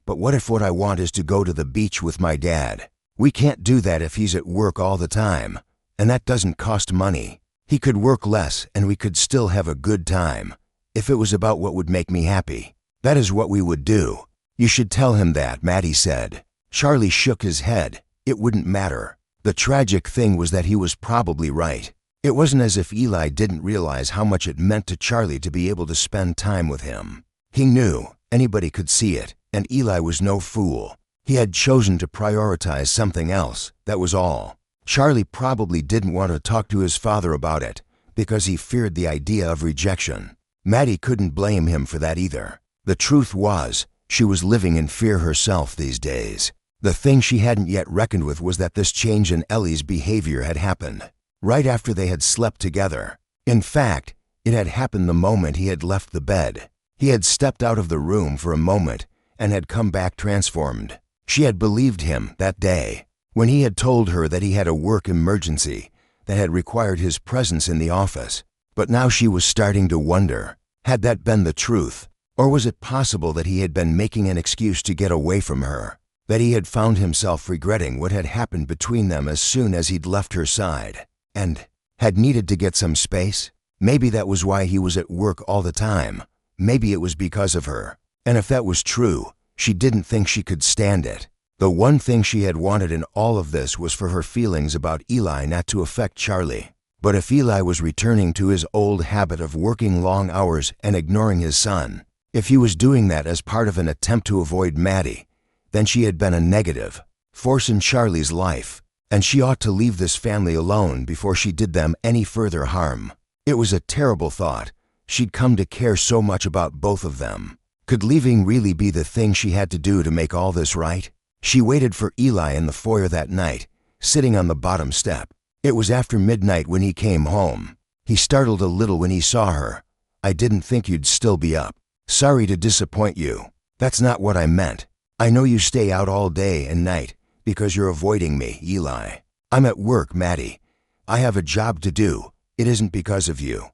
But what if what I want is to go to the beach with my dad? We can't do that if he's at work all the time. And that doesn't cost money. He could work less and we could still have a good time. If it was about what would make me happy, that is what we would do. You should tell him that, Maddie said. Charlie shook his head. It wouldn't matter. The tragic thing was that he was probably right. It wasn't as if Eli didn't realize how much it meant to Charlie to be able to spend time with him. He knew, anybody could see it, and Eli was no fool. He had chosen to prioritize something else, that was all. Charlie probably didn't want to talk to his father about it, because he feared the idea of rejection. Maddie couldn't blame him for that either. The truth was, she was living in fear herself these days. The thing she hadn't yet reckoned with was that this change in Ellie's behavior had happened right after they had slept together. In fact, it had happened the moment he had left the bed. He had stepped out of the room for a moment and had come back transformed. She had believed him that day, when he had told her that he had a work emergency that had required his presence in the office. But now she was starting to wonder, had that been the truth? Or was it possible that he had been making an excuse to get away from her? That he had found himself regretting what had happened between them as soon as he'd left her side, and had needed to get some space? Maybe that was why he was at work all the time. Maybe it was because of her. And if that was true, she didn't think she could stand it. The one thing she had wanted in all of this was for her feelings about Eli not to affect Charlie. But if Eli was returning to his old habit of working long hours and ignoring his son, if he was doing that as part of an attempt to avoid Maddie, then she had been a negative force in Charlie's life, and she ought to leave this family alone before she did them any further harm. It was a terrible thought. She'd come to care so much about both of them. Could leaving really be the thing she had to do to make all this right? She waited for Eli in the foyer that night, sitting on the bottom step. It was after midnight when he came home. He startled a little when he saw her. "I didn't think you'd still be up. Sorry to disappoint you. That's not what I meant. I know you stay out all day and night because you're avoiding me, Eli. I'm at work, Maddie. I have a job to do. It isn't because of you."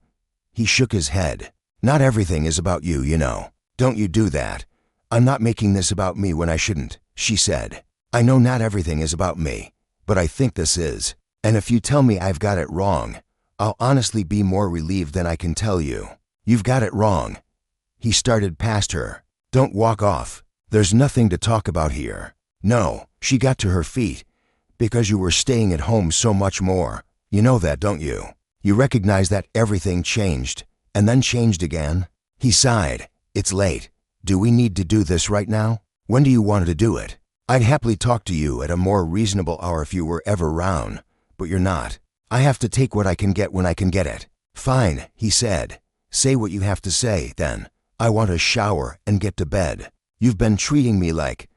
He shook his head. "Not everything is about you, you know. Don't you do that. I'm not making this about me when I shouldn't," she said. "I know not everything is about me, but I think this is. And if you tell me I've got it wrong, I'll honestly be more relieved than I can tell you. You've got it wrong." He started past her. "Don't walk off. There's nothing to talk about here." "No," she got to her feet. "Because you were staying at home so much more. You know that, don't you? You recognize that everything changed, and then changed again?" He sighed. "It's late. Do we need to do this right now? When do you want to do it? I'd happily talk to you at a more reasonable hour if you were ever round, but you're not. I have to take what I can get when I can get it." "Fine," he said. "Say what you have to say, then. I want a shower and get to bed. You've been treating me like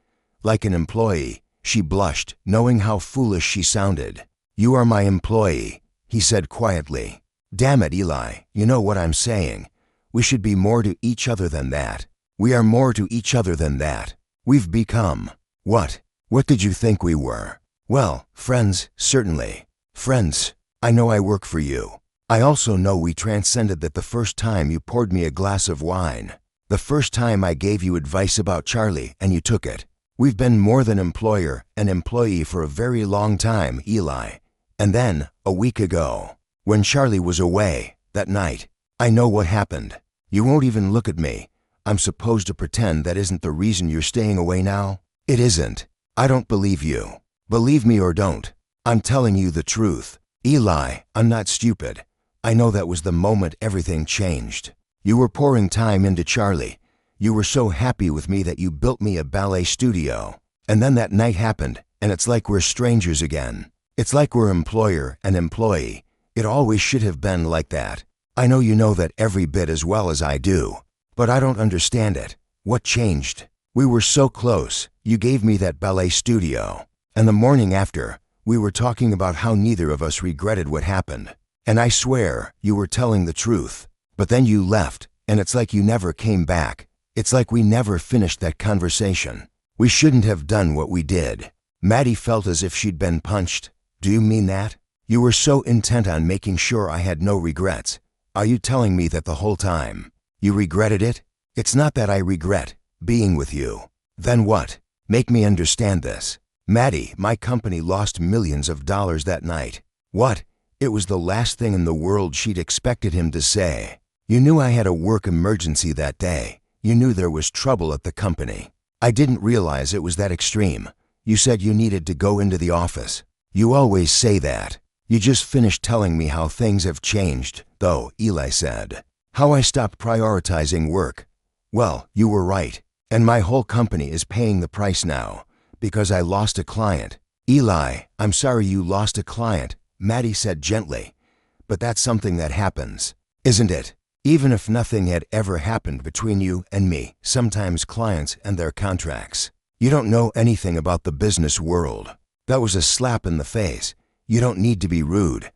an employee." She blushed, knowing how foolish she sounded. "You are my employee," he said quietly. "Damn it, Eli, you know what I'm saying. We should be more to each other than that. We are more to each other than that. We've become..." "What? What did you think we were?" "Well, friends, certainly. Friends. I know I work for you. I also know we transcended that the first time you poured me a glass of wine. The first time I gave you advice about Charlie and you took it. We've been more than employer and employee for a very long time, Eli. And then, a week ago, when Charlie was away, that night, I know what happened. You won't even look at me. I'm supposed to pretend that isn't the reason you're staying away now? It isn't. I don't believe you. Believe me or don't. I'm telling you the truth. Eli, I'm not stupid. I know that was the moment everything changed. You were pouring time into Charlie. You were so happy with me that you built me a ballet studio. And then that night happened, and it's like we're strangers again. It's like we're employer and employee. It always should have been like that. I know you know that every bit as well as I do. But I don't understand it. What changed? We were so close. You gave me that ballet studio. And the morning after, we were talking about how neither of us regretted what happened. And I swear, you were telling the truth. But then you left, and it's like you never came back. It's like we never finished that conversation. We shouldn't have done what we did." Maddie felt as if she'd been punched. "Do you mean that? You were so intent on making sure I had no regrets. Are you telling me that the whole time you regretted it? It's not that I regret being with you. Then what? Make me understand this. Maddie, my company lost millions of dollars that night. What? It was the last thing in the world she'd expected him to say. You knew I had a work emergency that day. You knew there was trouble at the company. I didn't realize it was that extreme. You said you needed to go into the office. You always say that. You just finished telling me how things have changed, though, Eli said. How I stopped prioritizing work. Well, you were right. And my whole company is paying the price now, because I lost a client. Eli, I'm sorry you lost a client, Maddie said gently. But that's something that happens, isn't it? Even if nothing had ever happened between you and me, sometimes clients and their contracts. You don't know anything about the business world. That was a slap in the face. You don't need to be rude.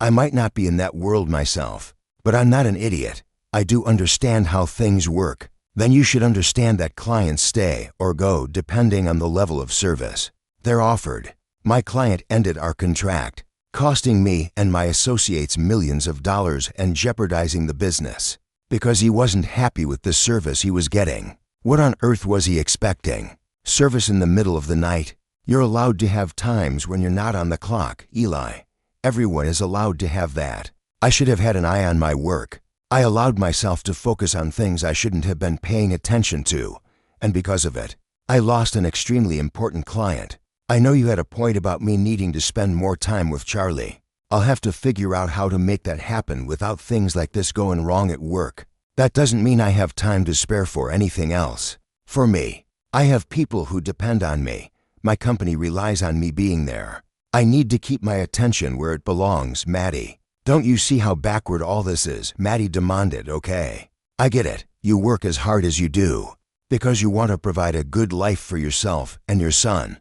I might not be in that world myself, but I'm not an idiot. I do understand how things work. Then you should understand that clients stay or go depending on the level of service they're offered. My client ended our contract, costing me and my associates millions of dollars and jeopardizing the business because he wasn't happy with the service he was getting. What on earth was he expecting? Service in the middle of the night? You're allowed to have times when you're not on the clock, Eli. Everyone is allowed to have that. I should have had an eye on my work. I allowed myself to focus on things I shouldn't have been paying attention to, and because of it, I lost an extremely important client. I know you had a point about me needing to spend more time with Charlie. I'll have to figure out how to make that happen without things like this going wrong at work. That doesn't mean I have time to spare for anything else. For me, I have people who depend on me. My company relies on me being there. I need to keep my attention where it belongs, Maddie. Don't you see how backward all this is? Maddie demanded, okay. I get it. You work as hard as you do because you want to provide a good life for yourself and your son.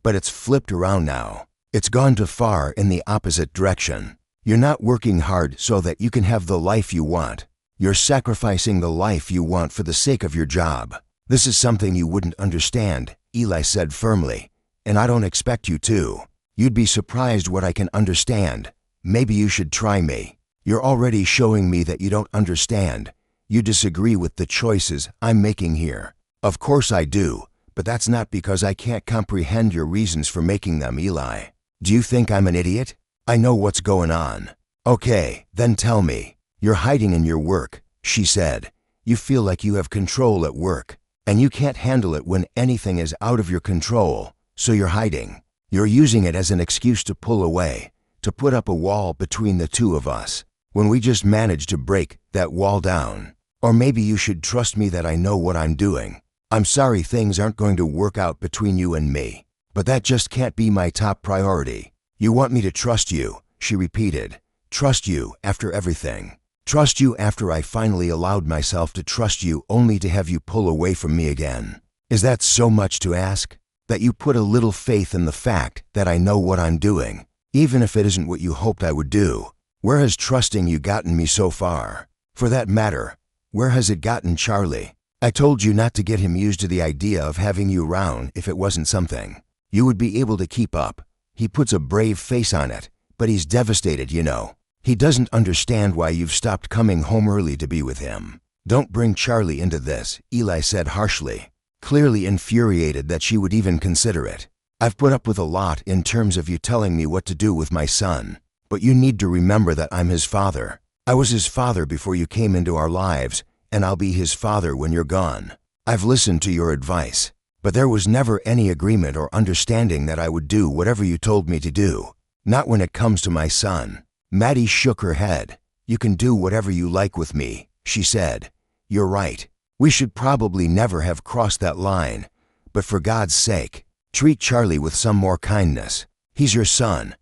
But it's flipped around now. It's gone too far in the opposite direction. You're not working hard so that you can have the life you want. You're sacrificing the life you want for the sake of your job. This is something you wouldn't understand, Eli said firmly, and I don't expect you to. You'd be surprised what I can understand. Maybe you should try me. You're already showing me that you don't understand. You disagree with the choices I'm making here. Of course I do, but that's not because I can't comprehend your reasons for making them, Eli. Do you think I'm an idiot? I know what's going on. Okay, then tell me. You're hiding in your work, she said. You feel like you have control at work, and you can't handle it when anything is out of your control, so you're hiding. You're using it as an excuse to pull away, to put up a wall between the two of us, when we just managed to break that wall down. Or maybe you should trust me that I know what I'm doing. I'm sorry things aren't going to work out between you and me, but that just can't be my top priority. You want me to trust you, she repeated. Trust you after everything. Trust you after I finally allowed myself to trust you only to have you pull away from me again. Is that so much to ask? That you put a little faith in the fact that I know what I'm doing, even if it isn't what you hoped I would do? Where has trusting you gotten me so far? For that matter, where has it gotten Charlie? I told you not to get him used to the idea of having you around if it wasn't something you would be able to keep up. He puts a brave face on it, but he's devastated, you know. He doesn't understand why you've stopped coming home early to be with him. Don't bring Charlie into this, Eli said harshly, clearly infuriated that she would even consider it. I've put up with a lot in terms of you telling me what to do with my son, but you need to remember that I'm his father. I was his father before you came into our lives, and I'll be his father when you're gone. I've listened to your advice, but there was never any agreement or understanding that I would do whatever you told me to do. Not when it comes to my son. Maddie shook her head. You can do whatever you like with me, she said. You're right. We should probably never have crossed that line. But for God's sake, treat Charlie with some more kindness. He's your son.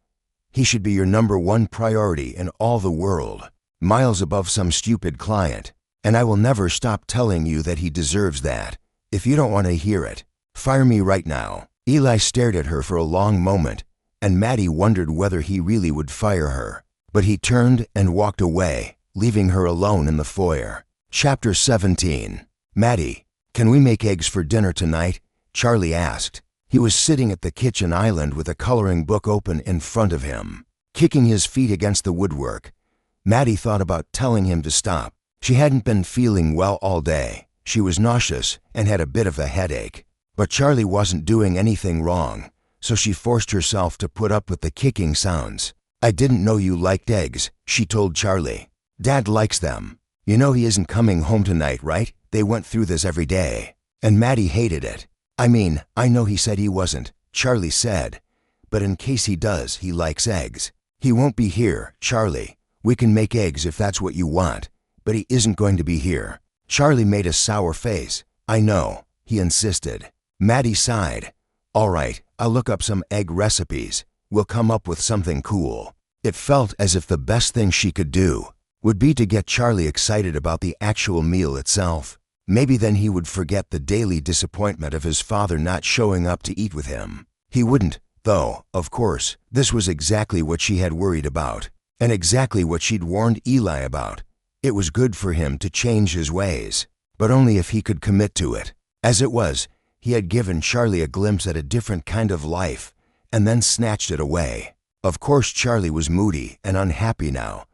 He should be your #1 priority in all the world, miles above some stupid client. And I will never stop telling you that he deserves that. If you don't want to hear it, fire me right now. Eli stared at her for a long moment, and Maddie wondered whether he really would fire her. But he turned and walked away, leaving her alone in the foyer. Chapter 17. Maddie, can we make eggs for dinner tonight? Charlie asked. He was sitting at the kitchen island with a coloring book open in front of him, kicking his feet against the woodwork. Maddie thought about telling him to stop. She hadn't been feeling well all day. She was nauseous and had a bit of a headache. But Charlie wasn't doing anything wrong, so she forced herself to put up with the kicking sounds. "I didn't know you liked eggs," she told Charlie. "Dad likes them. You know he isn't coming home tonight, right? They went through this every day." And Maddie hated it. "I mean, I know he said he wasn't," Charlie said. "But in case he does, he likes eggs. He won't be here, Charlie. We can make eggs if that's what you want, but he isn't going to be here." Charlie made a sour face. "I know," he insisted. Maddie sighed. "All right, I'll look up some egg recipes. We'll come up with something cool." It felt as if the best thing she could do would be to get Charlie excited about the actual meal itself. Maybe then he would forget the daily disappointment of his father not showing up to eat with him. He wouldn't, though, of course. This was exactly what she had worried about, and exactly what she'd warned Eli about. It was good for him to change his ways, but only if he could commit to it. As it was, he had given Charlie a glimpse at a different kind of life, and then snatched it away. Of course Charlie was moody and unhappy now.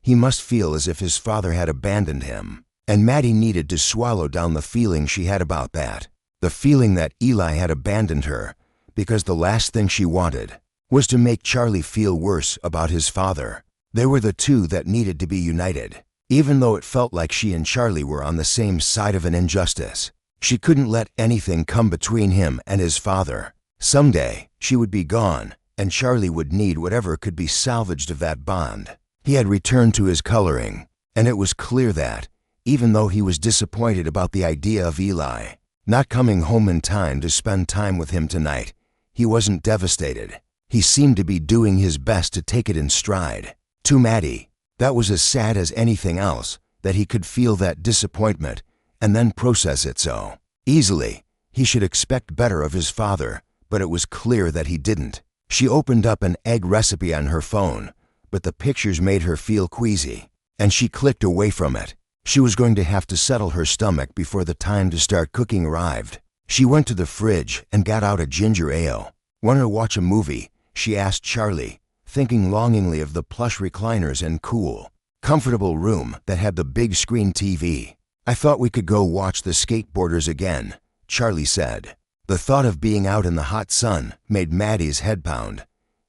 He must feel as if his father had abandoned him, and Maddie needed to swallow down the feeling she had about that. The feeling that Eli had abandoned her, because the last thing she wanted was to make Charlie feel worse about his father. They were the two that needed to be united, even though it felt like she and Charlie were on the same side of an injustice. She couldn't let anything come between him and his father. Someday, she would be gone, and Charlie would need whatever could be salvaged of that bond. He had returned to his coloring, and it was clear that, even though he was disappointed about the idea of Eli not coming home in time to spend time with him tonight, he wasn't devastated. He seemed to be doing his best to take it in stride. To Maddie, that was as sad as anything else, that he could feel that disappointment and then process it so easily. He should expect better of his father, but it was clear that he didn't. She opened up an egg recipe on her phone, but the pictures made her feel queasy, and she clicked away from it. She was going to have to settle her stomach before the time to start cooking arrived. She went to the fridge and got out a ginger ale. "Want to watch a movie?" she asked Charlie, thinking longingly of the plush recliners and cool, comfortable room that had the big screen TV. "I thought we could go watch the skateboarders again," Charlie said. The thought of being out in the hot sun made Maddie's head pound.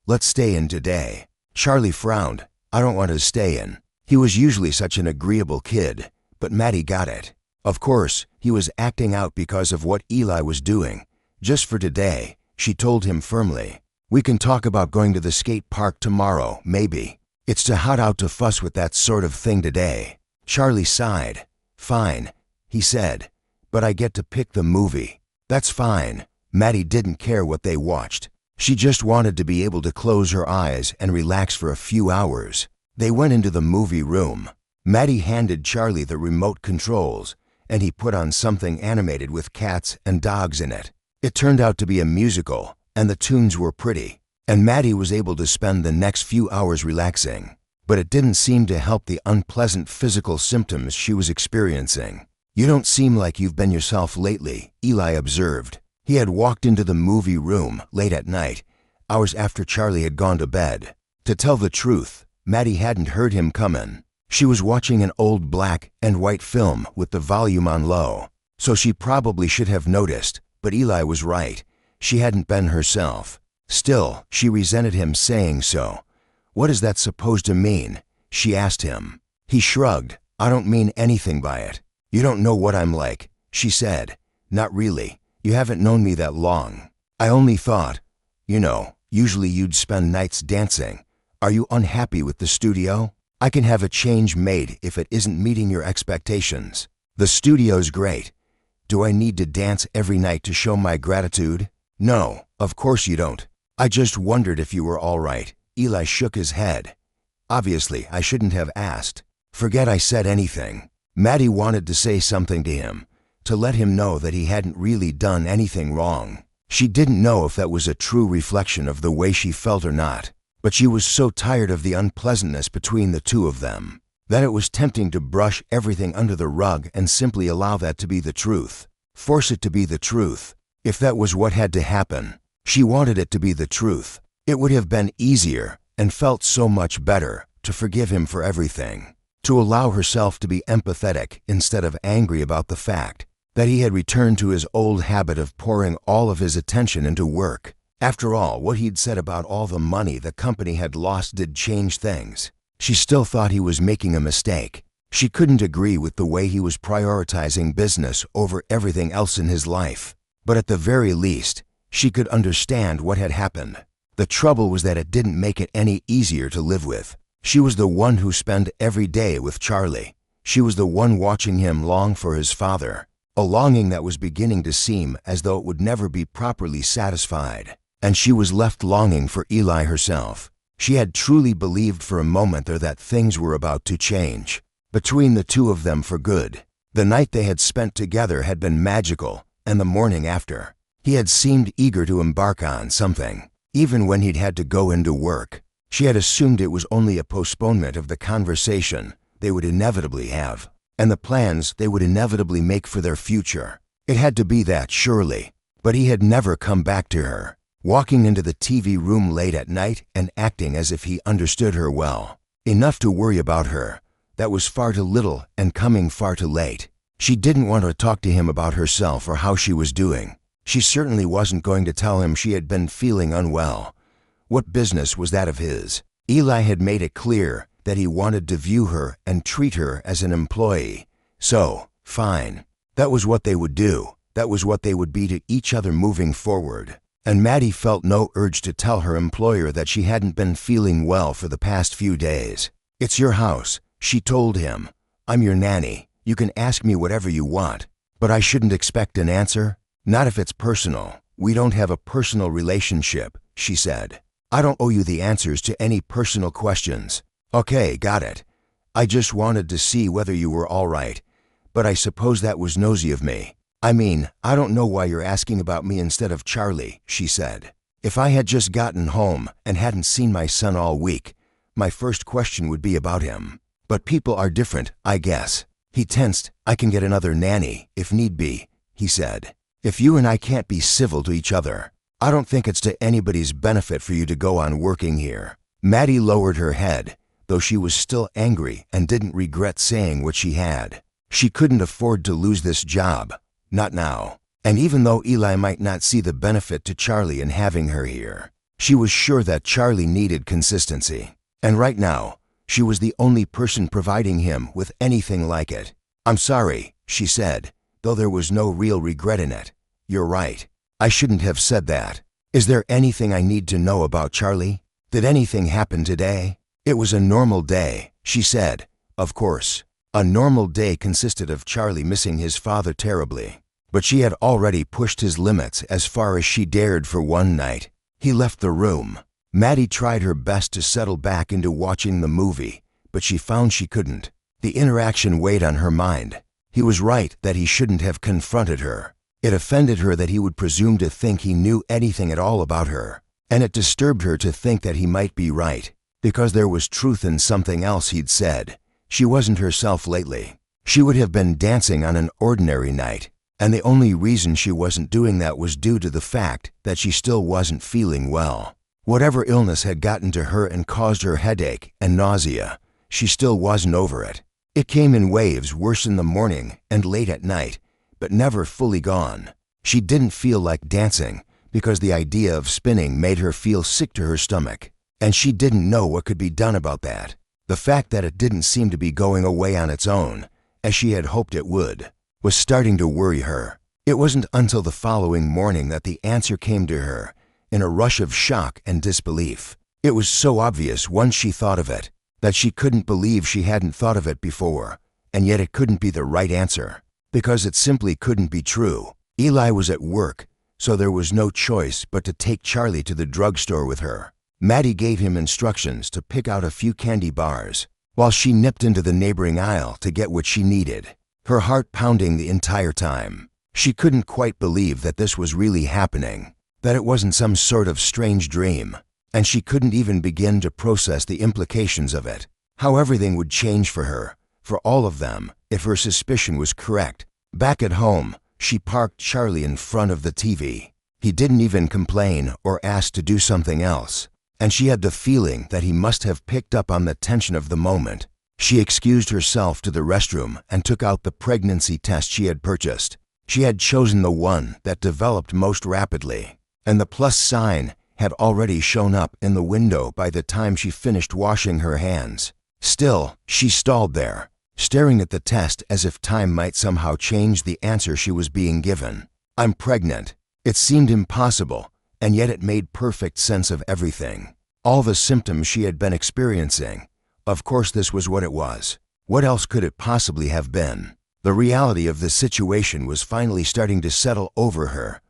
"Let's stay in today." Charlie frowned. "I don't want to stay in." He was usually such an agreeable kid, but Maddie got it. Of course, he was acting out because of what Eli was doing. "Just for today," she told him firmly. "We can talk about going to the skate park tomorrow, maybe. It's too hot out to fuss with that sort of thing today." Charlie sighed. "Fine," he said, "but I get to pick the movie." "That's fine." Maddie didn't care what they watched. She just wanted to be able to close her eyes and relax for a few hours. They went into the movie room. Maddie handed Charlie the remote controls, and he put on something animated with cats and dogs in it. It turned out to be a musical, and the tunes were pretty, and Maddie was able to spend the next few hours relaxing. But it didn't seem to help the unpleasant physical symptoms she was experiencing. "You don't seem like you've been yourself lately," Eli observed. He had walked into the movie room late at night, hours after Charlie had gone to bed. To tell the truth, Maddie hadn't heard him come in. She was watching an old black and white film with the volume on low, so she probably should have noticed, but Eli was right. She hadn't been herself. Still, she resented him saying so. "What is that supposed to mean?" she asked him. He shrugged. "I don't mean anything by it. You don't know what I'm like," she said. "Not really. You haven't known me that long. I only thought, usually you'd spend nights dancing. Are you unhappy with the studio? I can have a change made if it isn't meeting your expectations. The studio's great. Do I need to dance every night to show my gratitude?" "No, of course you don't. I just wondered if you were all right." Eli shook his head. "Obviously, I shouldn't have asked. Forget I said anything." Maddie wanted to say something to him, to let him know that he hadn't really done anything wrong. She didn't know if that was a true reflection of the way she felt or not, but she was so tired of the unpleasantness between the two of them that it was tempting to brush everything under the rug and simply allow that to be the truth. Force it to be the truth. If that was what had to happen, she wanted it to be the truth. It would have been easier and felt so much better to forgive him for everything, to allow herself to be empathetic instead of angry about the fact that he had returned to his old habit of pouring all of his attention into work. After all, what he'd said about all the money the company had lost did change things. She still thought he was making a mistake. She couldn't agree with the way he was prioritizing business over everything else in his life. But at the very least, she could understand what had happened. The trouble was that it didn't make it any easier to live with. She was the one who spent every day with Charlie. She was the one watching him long for his father, a longing that was beginning to seem as though it would never be properly satisfied. And she was left longing for Eli herself. She had truly believed for a moment there that things were about to change between the two of them for good. The night they had spent together had been magical, and the morning after. He had seemed eager to embark on something, even when he'd had to go into work. She had assumed it was only a postponement of the conversation they would inevitably have, and the plans they would inevitably make for their future. It had to be that, surely. But he had never come back to her, walking into the TV room late at night and acting as if he understood her well. Enough to worry about her. That was far too little and coming far too late. She didn't want to talk to him about herself or how she was doing. She certainly wasn't going to tell him she had been feeling unwell. What business was that of his? Eli had made it clear that he wanted to view her and treat her as an employee. So, fine. That was what they would do. That was what they would be to each other moving forward. And Maddie felt no urge to tell her employer that she hadn't been feeling well for the past few days. "It's your house," she told him. "I'm your nanny. You can ask me whatever you want. But I shouldn't expect an answer. Not if it's personal. We don't have a personal relationship," she said. "I don't owe you the answers to any personal questions." "Okay, got it. I just wanted to see whether you were all right. But I suppose that was nosy of me. I mean, I don't know why you're asking about me instead of Charlie," she said. "If I had just gotten home and hadn't seen my son all week, my first question would be about him. But people are different, I guess." He tensed. "I can get another nanny, if need be," he said. "If you and I can't be civil to each other, I don't think it's to anybody's benefit for you to go on working here." Maddie lowered her head, though she was still angry and didn't regret saying what she had. She couldn't afford to lose this job. Not now. And even though Eli might not see the benefit to Charlie in having her here, she was sure that Charlie needed consistency. And right now, she was the only person providing him with anything like it. "I'm sorry," she said, though there was no real regret in it. "You're right. I shouldn't have said that. Is there anything I need to know about Charlie? Did anything happen today?" "It was a normal day," she said. Of course, a normal day consisted of Charlie missing his father terribly. But she had already pushed his limits as far as she dared for one night. He left the room. Maddie tried her best to settle back into watching the movie, but she found she couldn't. The interaction weighed on her mind. He was right that he shouldn't have confronted her. It offended her that he would presume to think he knew anything at all about her. And it disturbed her to think that he might be right, because there was truth in something else he'd said. She wasn't herself lately. She would have been dancing on an ordinary night, and the only reason she wasn't doing that was due to the fact that she still wasn't feeling well. Whatever illness had gotten to her and caused her headache and nausea, she still wasn't over it. It came in waves, worse in the morning and late at night, but never fully gone. She didn't feel like dancing because the idea of spinning made her feel sick to her stomach, and she didn't know what could be done about that. The fact that it didn't seem to be going away on its own, as she had hoped it would, was starting to worry her. It wasn't until the following morning that the answer came to her, in a rush of shock and disbelief. It was so obvious once she thought of it, that she couldn't believe she hadn't thought of it before, and yet it couldn't be the right answer, because it simply couldn't be true. Eli was at work, so there was no choice but to take Charlie to the drugstore with her. Maddie gave him instructions to pick out a few candy bars, while she nipped into the neighboring aisle to get what she needed, her heart pounding the entire time. She couldn't quite believe that this was really happening, that it wasn't some sort of strange dream, and she couldn't even begin to process the implications of it. How everything would change for her, for all of them, if her suspicion was correct. Back at home, she parked Charlie in front of the TV. He didn't even complain or ask to do something else, and she had the feeling that he must have picked up on the tension of the moment. She excused herself to the restroom and took out the pregnancy test she had purchased. She had chosen the one that developed most rapidly, and the plus sign had already shown up in the window by the time she finished washing her hands. Still, she stalled there, staring at the test as if time might somehow change the answer she was being given. I'm pregnant. It seemed impossible, and yet it made perfect sense of everything. All the symptoms she had been experiencing. Of course this was what it was. What else could it possibly have been? The reality of the situation was finally starting to settle over her.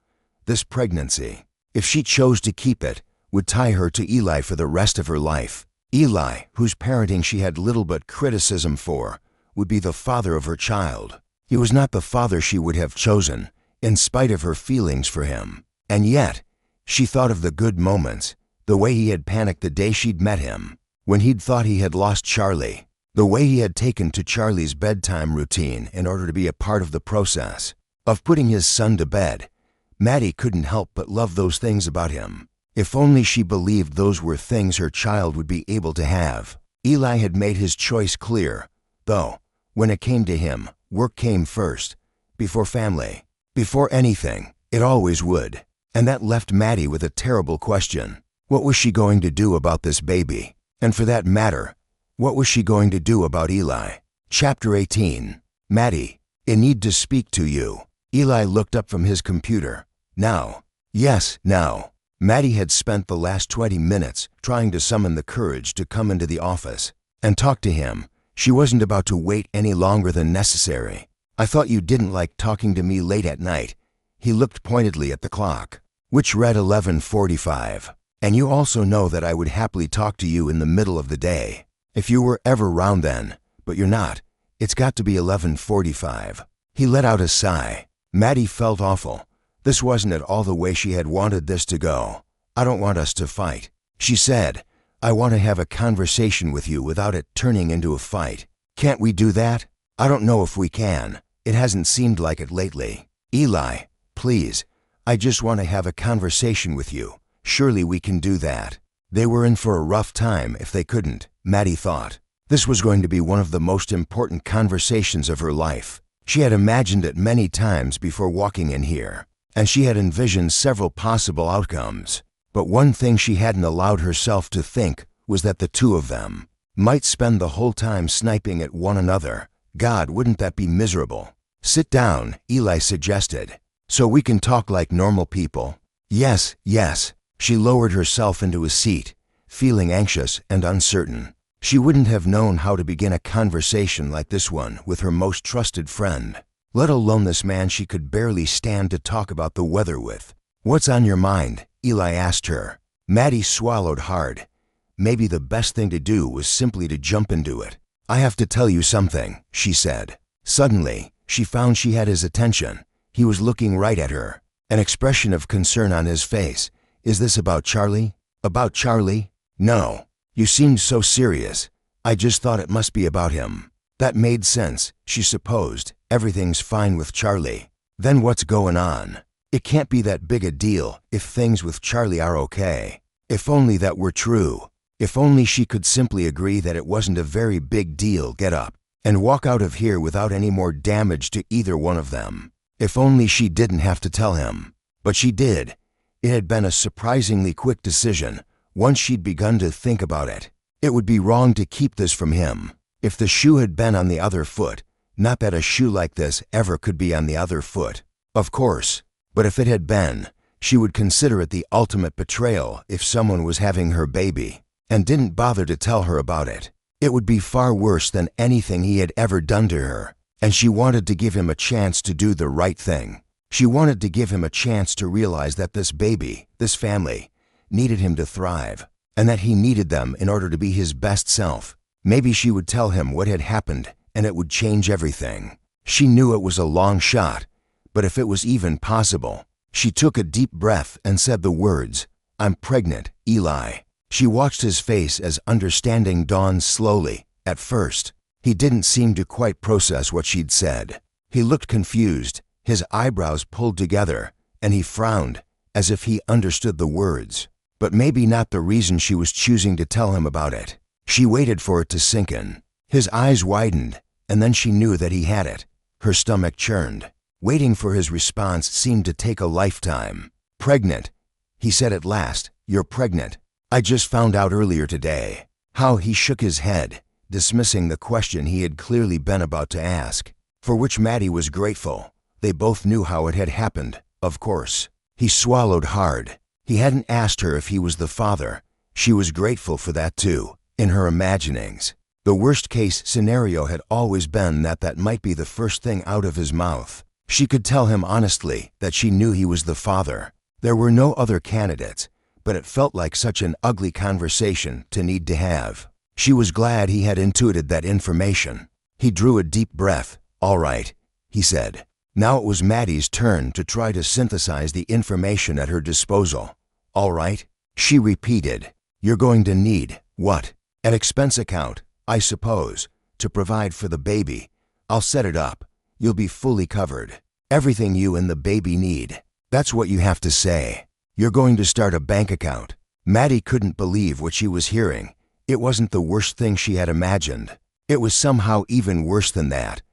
This pregnancy, if she chose to keep it, would tie her to Eli for the rest of her life. Eli, whose parenting she had little but criticism for, would be the father of her child. He was not the father she would have chosen, in spite of her feelings for him. And yet, she thought of the good moments, the way he had panicked the day she'd met him, when he'd thought he had lost Charlie, the way he had taken to Charlie's bedtime routine in order to be a part of the process of putting his son to bed. Maddie couldn't help but love those things about him. If only she believed those were things her child would be able to have. Eli had made his choice clear, though, when it came to him, work came first, before family, before anything. It always would. And that left Maddie with a terrible question. What was she going to do about this baby? And for that matter, what was she going to do about Eli? Chapter 18. Maddie, I need to speak to you. Eli looked up from his computer. Now. Yes, now. Maddie had spent the last 20 minutes trying to summon the courage to come into the office and talk to him. She wasn't about to wait any longer than necessary. I thought you didn't like talking to me late at night. He looked pointedly at the clock, which read 11:45. And you also know that I would happily talk to you in the middle of the day. If you were ever round then, but you're not. It's got to be 11:45. He let out a sigh. Maddie felt awful. This wasn't at all the way she had wanted this to go. I don't want us to fight, she said. I want to have a conversation with you without it turning into a fight. Can't we do that? I don't know if we can. It hasn't seemed like it lately. Eli, please, I just want to have a conversation with you. Surely we can do that. They were in for a rough time if they couldn't, Maddie thought. This was going to be one of the most important conversations of her life. She had imagined it many times before walking in here, and she had envisioned several possible outcomes. But one thing she hadn't allowed herself to think was that the two of them might spend the whole time sniping at one another. God, wouldn't that be miserable? Sit down, Eli suggested, so we can talk like normal people. Yes, yes. She lowered herself into a seat, feeling anxious and uncertain. She wouldn't have known how to begin a conversation like this one with her most trusted friend, let alone this man she could barely stand to talk about the weather with. What's on your mind? Eli asked her. Maddie swallowed hard. Maybe the best thing to do was simply to jump into it. I have to tell you something, she said. Suddenly, she found she had his attention. He was looking right at her, an expression of concern on his face. Is this about Charlie? About Charlie? No. You seemed so serious. I just thought it must be about him. That made sense, she supposed. Everything's fine with Charlie. Then what's going on? It can't be that big a deal if things with Charlie are okay. If only that were true. If only she could simply agree that it wasn't a very big deal, get up, and walk out of here without any more damage to either one of them. If only she didn't have to tell him. But she did. It had been a surprisingly quick decision, once she'd begun to think about it. It would be wrong to keep this from him. If the shoe had been on the other foot, not that a shoe like this ever could be on the other foot, of course, but if it had been, she would consider it the ultimate betrayal if someone was having her baby and didn't bother to tell her about it. It would be far worse than anything he had ever done to her, and she wanted to give him a chance to do the right thing. She wanted to give him a chance to realize that this baby, this family, needed him to thrive, and that he needed them in order to be his best self. Maybe she would tell him what had happened, and it would change everything. She knew it was a long shot, but if it was even possible, she took a deep breath and said the words, I'm pregnant, Eli. She watched his face as understanding dawned slowly. At first, he didn't seem to quite process what she'd said. He looked confused, his eyebrows pulled together, and he frowned, as if he understood the words, but maybe not the reason she was choosing to tell him about it. She waited for it to sink in. His eyes widened, and then she knew that he had it. Her stomach churned. Waiting for his response seemed to take a lifetime. "Pregnant," he said at last. "You're pregnant. I just found out earlier today." How he shook his head, dismissing the question he had clearly been about to ask, for which Maddie was grateful. They both knew how it had happened, of course. He swallowed hard. He hadn't asked her if he was the father. She was grateful for that too, in her imaginings. The worst-case scenario had always been that might be the first thing out of his mouth. She could tell him honestly that she knew he was the father. There were no other candidates, but it felt like such an ugly conversation to need to have. She was glad he had intuited that information. He drew a deep breath. "All right," he said. Now it was Maddie's turn to try to synthesize the information at her disposal. "All right," she repeated. "You're going to need, what? An expense account, I suppose, to provide for the baby. I'll set it up. You'll be fully covered. Everything you and the baby need. That's what you have to say. You're going to start a bank account." Maddie couldn't believe what she was hearing. It wasn't the worst thing she had imagined. It was somehow even worse than that.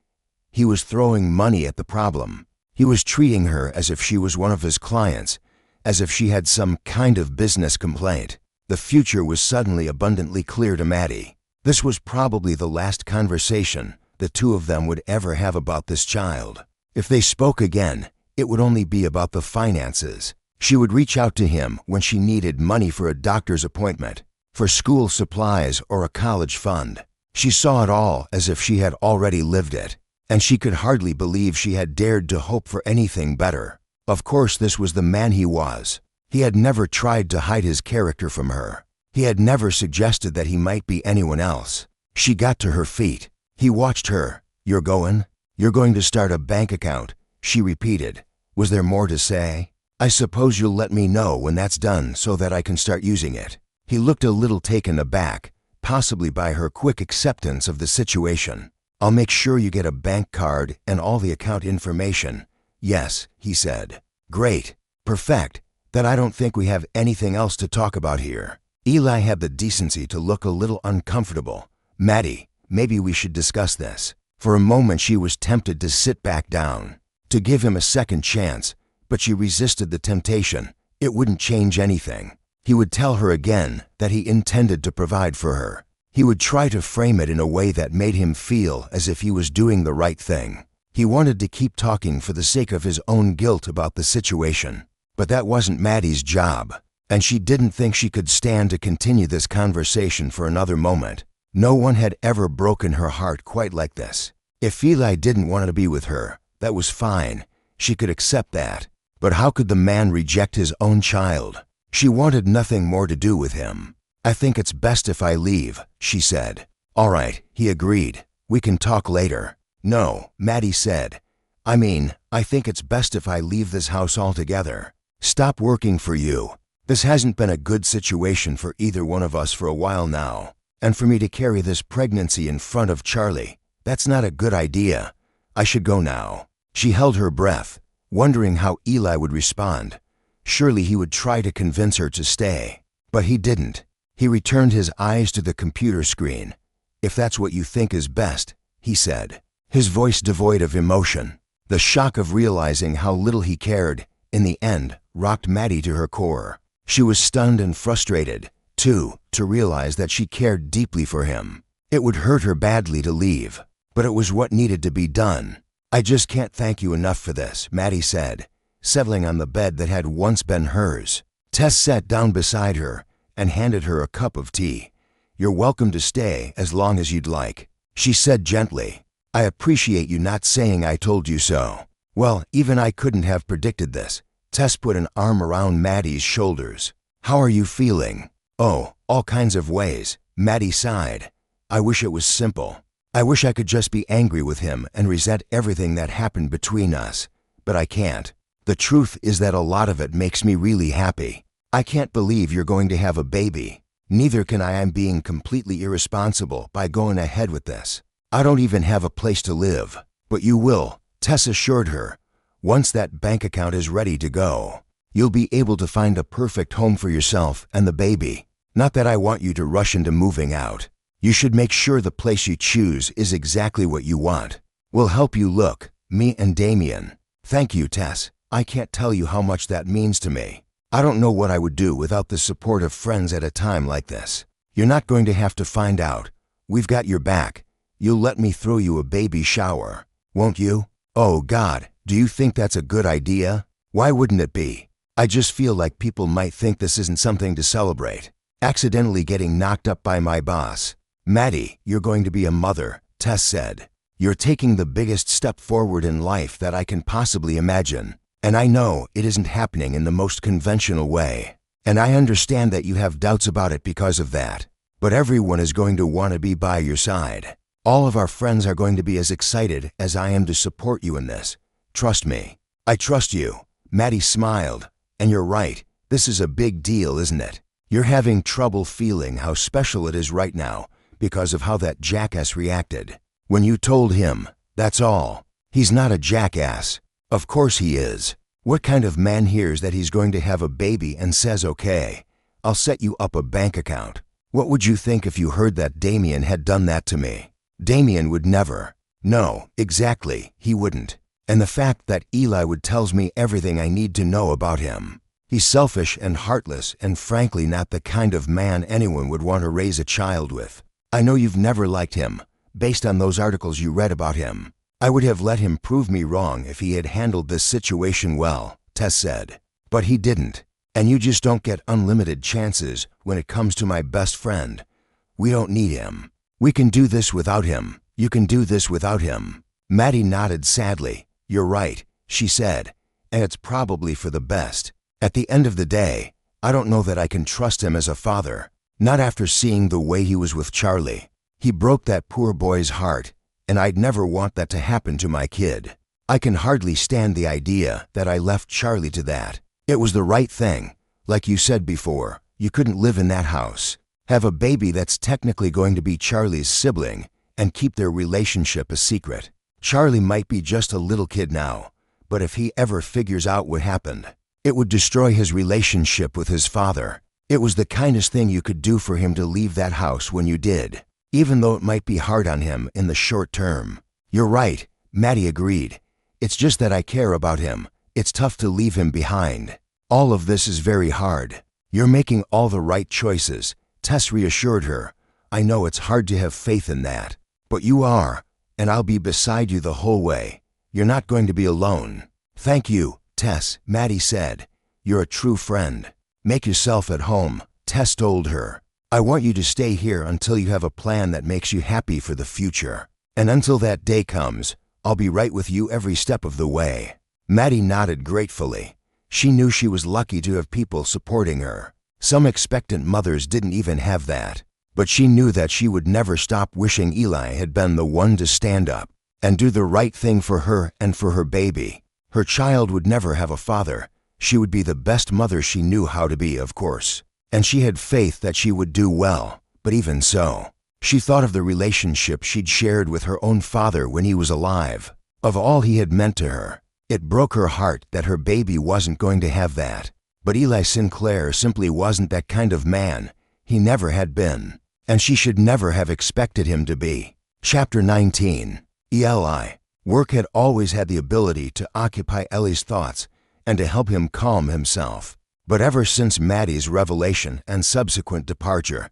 He was throwing money at the problem. He was treating her as if she was one of his clients, as if she had some kind of business complaint. The future was suddenly abundantly clear to Maddie. This was probably the last conversation the two of them would ever have about this child. If they spoke again, it would only be about the finances. She would reach out to him when she needed money for a doctor's appointment, for school supplies or a college fund. She saw it all as if she had already lived it, and she could hardly believe she had dared to hope for anything better. Of course, this was the man he was. He had never tried to hide his character from her. He had never suggested that he might be anyone else. She got to her feet. He watched her. You're going to start a bank account," she repeated. Was there more to say? "I suppose you'll let me know when that's done so that I can start using it." He looked a little taken aback, possibly by her quick acceptance of the situation. "I'll make sure you get a bank card and all the account information." "Yes," he said. "Great. Perfect. Then I don't think we have anything else to talk about here." Eli had the decency to look a little uncomfortable. "Maddie, maybe we should discuss this." For a moment she was tempted to sit back down, to give him a second chance, but she resisted the temptation. It wouldn't change anything. He would tell her again that he intended to provide for her. He would try to frame it in a way that made him feel as if he was doing the right thing. He wanted to keep talking for the sake of his own guilt about the situation. But that wasn't Maddie's job, and she didn't think she could stand to continue this conversation for another moment. No one had ever broken her heart quite like this. If Eli didn't want to be with her, that was fine. She could accept that. But how could the man reject his own child? She wanted nothing more to do with him. "I think it's best if I leave," she said. "All right," he agreed. "We can talk later." "No," Maddie said. I think it's best if I leave this house altogether. Stop working for you. This hasn't been a good situation for either one of us for a while now. And for me to carry this pregnancy in front of Charlie, that's not a good idea. I should go now." She held her breath, wondering how Eli would respond. Surely he would try to convince her to stay. But he didn't. He returned his eyes to the computer screen. "If that's what you think is best," he said, his voice devoid of emotion. The shock of realizing how little he cared, in the end, rocked Maddie to her core. She was stunned and frustrated, too, to realize that she cared deeply for him. It would hurt her badly to leave, but it was what needed to be done. "I just can't thank you enough for this," Maddie said, settling on the bed that had once been hers. Tess sat down beside her and handed her a cup of tea. "You're welcome to stay as long as you'd like," she said gently. "I appreciate you not saying I told you so." "Well, even I couldn't have predicted this." Tess put an arm around Maddie's shoulders. "How are you feeling?" "Oh, all kinds of ways," Maddie sighed. "I wish it was simple. I wish I could just be angry with him and resent everything that happened between us. But I can't. The truth is that a lot of it makes me really happy. I can't believe you're going to have a baby. Neither can I. I'm being completely irresponsible by going ahead with this. I don't even have a place to live. But you will," Tess assured her. "Once that bank account is ready to go, you'll be able to find a perfect home for yourself and the baby. Not that I want you to rush into moving out. You should make sure the place you choose is exactly what you want. We'll help you look, me and Damien. Thank you, Tess. I can't tell you how much that means to me. I don't know what I would do without the support of friends at a time like this. You're not going to have to find out. We've got your back. You'll let me throw you a baby shower, won't you? Oh God, do you think that's a good idea? Why wouldn't it be? I just feel like people might think this isn't something to celebrate. Accidentally getting knocked up by my boss. Maddie, you're going to be a mother, Tess said. You're taking the biggest step forward in life that I can possibly imagine. And I know it isn't happening in the most conventional way. And I understand that you have doubts about it because of that. But everyone is going to want to be by your side. All of our friends are going to be as excited as I am to support you in this. Trust me. I trust you. Maddie smiled. And you're right. This is a big deal, isn't it? You're having trouble feeling how special it is right now because of how that jackass reacted. When you told him, that's all. He's not a jackass. Of course he is. What kind of man hears that he's going to have a baby and says, okay, I'll set you up a bank account? What would you think if you heard that Damien had done that to me? Damien would never. No, exactly, he wouldn't. And the fact that Eli would tells me everything I need to know about him. He's selfish and heartless and frankly not the kind of man anyone would want to raise a child with. I know you've never liked him, based on those articles you read about him. I would have let him prove me wrong if he had handled this situation well, Tess said. But he didn't. And you just don't get unlimited chances when it comes to my best friend. We don't need him. We can do this without him. You can do this without him. Maddie nodded sadly. You're right, she said, and it's probably for the best. At the end of the day, I don't know that I can trust him as a father. Not after seeing the way he was with Charlie. He broke that poor boy's heart, and I'd never want that to happen to my kid. I can hardly stand the idea that I left Charlie to that. It was the right thing. Like you said before, you couldn't live in that house. Have a baby that's technically going to be Charlie's sibling, and keep their relationship a secret. Charlie might be just a little kid now, but if he ever figures out what happened, it would destroy his relationship with his father. It was the kindest thing you could do for him to leave that house when you did, even though it might be hard on him in the short term. You're right, Maddie agreed. It's just that I care about him. It's tough to leave him behind. All of this is very hard. You're making all the right choices, Tess reassured her. I know it's hard to have faith in that, but you are, and I'll be beside you the whole way. You're not going to be alone. Thank you, Tess, Maddie said. You're a true friend. Make yourself at home, Tess told her. I want you to stay here until you have a plan that makes you happy for the future. And until that day comes, I'll be right with you every step of the way. Maddie nodded gratefully. She knew she was lucky to have people supporting her. Some expectant mothers didn't even have that. But she knew that she would never stop wishing Eli had been the one to stand up and do the right thing for her and for her baby. Her child would never have a father. She would be the best mother she knew how to be, of course. And she had faith that she would do well, but even so, she thought of the relationship she'd shared with her own father when he was alive, of all he had meant to her. It broke her heart that her baby wasn't going to have that. But Eli Sinclair simply wasn't that kind of man. He never had been. And she should never have expected him to be. Chapter 19. Eli. Work had always had the ability to occupy Eli's thoughts and to help him calm himself. But ever since Maddie's revelation and subsequent departure,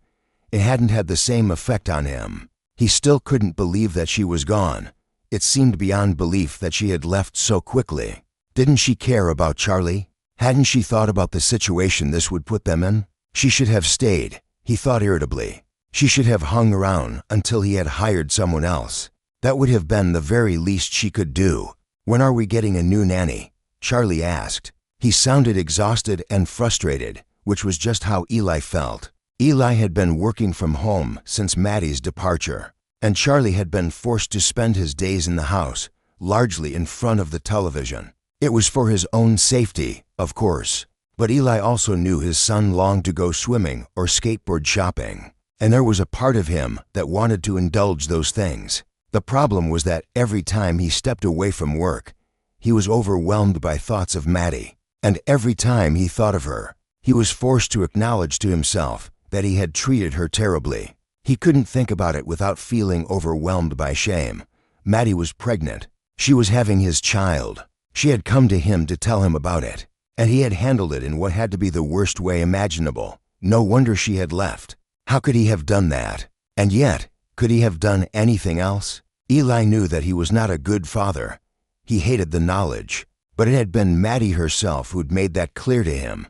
it hadn't had the same effect on him. He still couldn't believe that she was gone. It seemed beyond belief that she had left so quickly. Didn't she care about Charlie? Hadn't she thought about the situation this would put them in? She should have stayed, he thought irritably. She should have hung around until he had hired someone else. That would have been the very least she could do. When are we getting a new nanny? Charlie asked. He sounded exhausted and frustrated, which was just how Eli felt. Eli had been working from home since Maddie's departure, and Charlie had been forced to spend his days in the house, largely in front of the television. It was for his own safety, of course, but Eli also knew his son longed to go swimming or skateboard shopping, and there was a part of him that wanted to indulge those things. The problem was that every time he stepped away from work, he was overwhelmed by thoughts of Maddie, and every time he thought of her, he was forced to acknowledge to himself that he had treated her terribly. He couldn't think about it without feeling overwhelmed by shame. Maddie was pregnant. She was having his child. She had come to him to tell him about it, and he had handled it in what had to be the worst way imaginable. No wonder she had left. How could he have done that? And yet, could he have done anything else? Eli knew that he was not a good father. He hated the knowledge, but it had been Maddie herself who'd made that clear to him.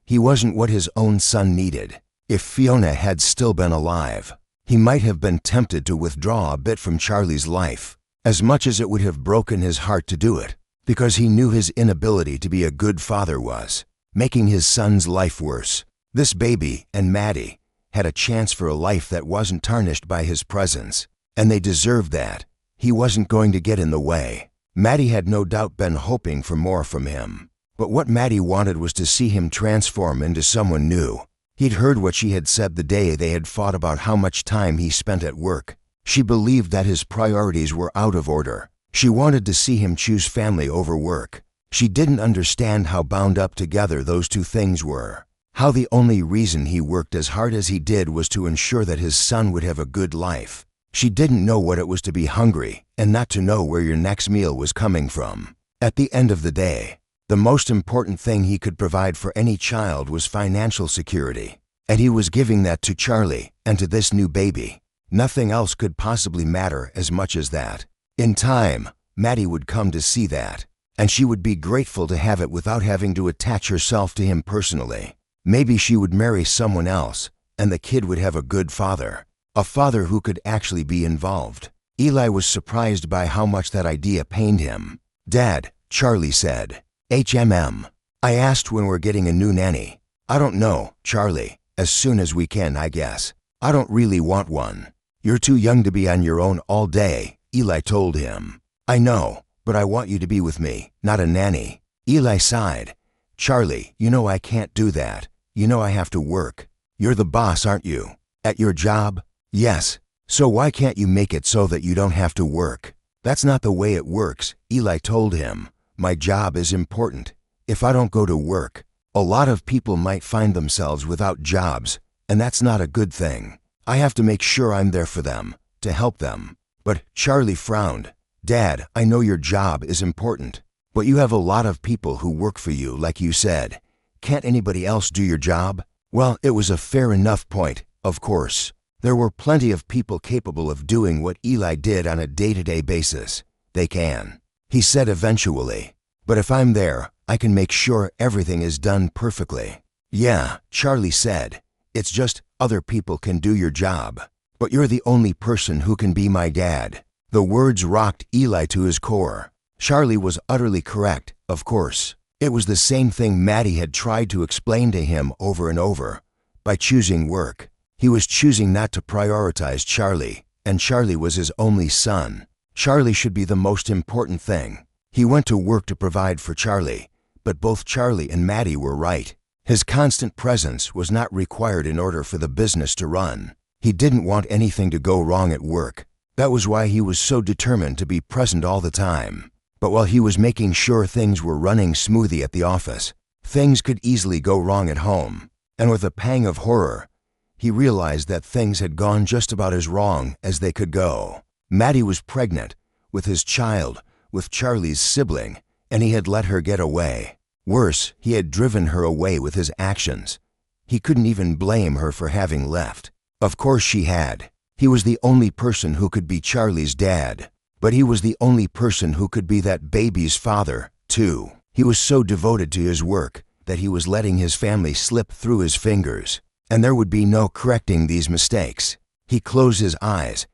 He wasn't what his own son needed. If Fiona had still been alive, he might have been tempted to withdraw a bit from Charlie's life, as much as it would have broken his heart to do it, because he knew his inability to be a good father was making his son's life worse. This baby and Maddie had a chance for a life that wasn't tarnished by his presence, and they deserved that. He wasn't going to get in the way. Maddie had no doubt been hoping for more from him, but what Maddie wanted was to see him transform into someone new. He'd heard what she had said the day they had fought about how much time he spent at work. She believed that his priorities were out of order. She wanted to see him choose family over work. She didn't understand how bound up together those two things were. How the only reason he worked as hard as he did was to ensure that his son would have a good life. She didn't know what it was to be hungry and not to know where your next meal was coming from. At the end of the day, the most important thing he could provide for any child was financial security, and he was giving that to Charlie and to this new baby. Nothing else could possibly matter as much as that. In time, Maddie would come to see that, and she would be grateful to have it without having to attach herself to him personally. Maybe she would marry someone else, and the kid would have a good father, a father who could actually be involved. Eli was surprised by how much that idea pained him. "Dad," Charlie said. I asked when we're getting a new nanny." "I don't know, Charlie. As soon as we can, I guess. I don't really want one." "You're too young to be on your own all day," Eli told him. "I know, but I want you to be with me, not a nanny." Eli sighed. "Charlie, you know I can't do that. You know I have to work. You're the boss, aren't you? At your job?" "Yes. So why can't you make it so that you don't have to work?" "That's not the way it works," Eli told him. "My job is important. If I don't go to work, a lot of people might find themselves without jobs, and that's not a good thing. I have to make sure I'm there for them, to help them." But Charlie frowned. "Dad, I know your job is important, but you have a lot of people who work for you, like you said. Can't anybody else do your job?" Well, it was a fair enough point, of course. There were plenty of people capable of doing what Eli did on a day-to-day basis. "They can," he said eventually. "But if I'm there, I can make sure everything is done perfectly." "Yeah," Charlie said. "It's just other people can do your job. But you're the only person who can be my dad." The words rocked Eli to his core. Charlie was utterly correct, of course. It was the same thing Maddie had tried to explain to him over and over. By choosing work, he was choosing not to prioritize Charlie, and Charlie was his only son. Charlie should be the most important thing. He went to work to provide for Charlie, but both Charlie and Maddie were right. His constant presence was not required in order for the business to run. He didn't want anything to go wrong at work. That was why he was so determined to be present all the time. But while he was making sure things were running smoothly at the office, things could easily go wrong at home. And with a pang of horror, he realized that things had gone just about as wrong as they could go. Maddie was pregnant with his child, with Charlie's sibling, and he had let her get away. Worse, he had driven her away with his actions. He couldn't even blame her for having left. Of course she had. He was the only person who could be Charlie's dad, but he was the only person who could be that baby's father, too. He was so devoted to his work that he was letting his family slip through his fingers, and there would be no correcting these mistakes. He closed his eyes.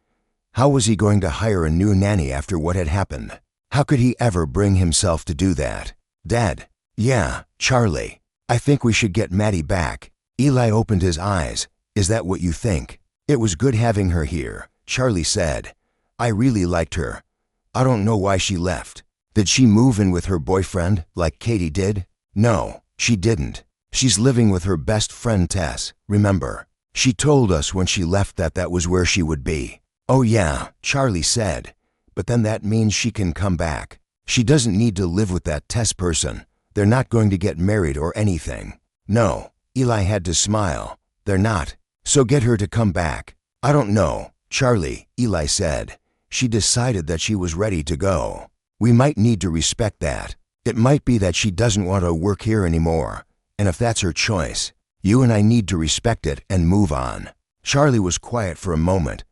How was he going to hire a new nanny after what had happened? How could he ever bring himself to do that? "Dad." "Yeah, Charlie. I think we should get Maddie back." Eli opened his eyes. "Is that what you think?" "It was good having her here," Charlie said. "I really liked her. I don't know why she left. Did she move in with her boyfriend, like Katie did?" "No, she didn't. She's living with her best friend Tess, remember? She told us when she left that that was where she would be." "Oh yeah," Charlie said. "But then that means she can come back. She doesn't need to live with that Tess person. They're not going to get married or anything." "No," Eli had to smile. "They're not. So get her to come back." "I don't know, Charlie," Eli said. "She decided that she was ready to go. We might need to respect that." It might be that she doesn't want to work here anymore, and if that's her choice, you and I need to respect it and move on. Charlie was quiet for a moment.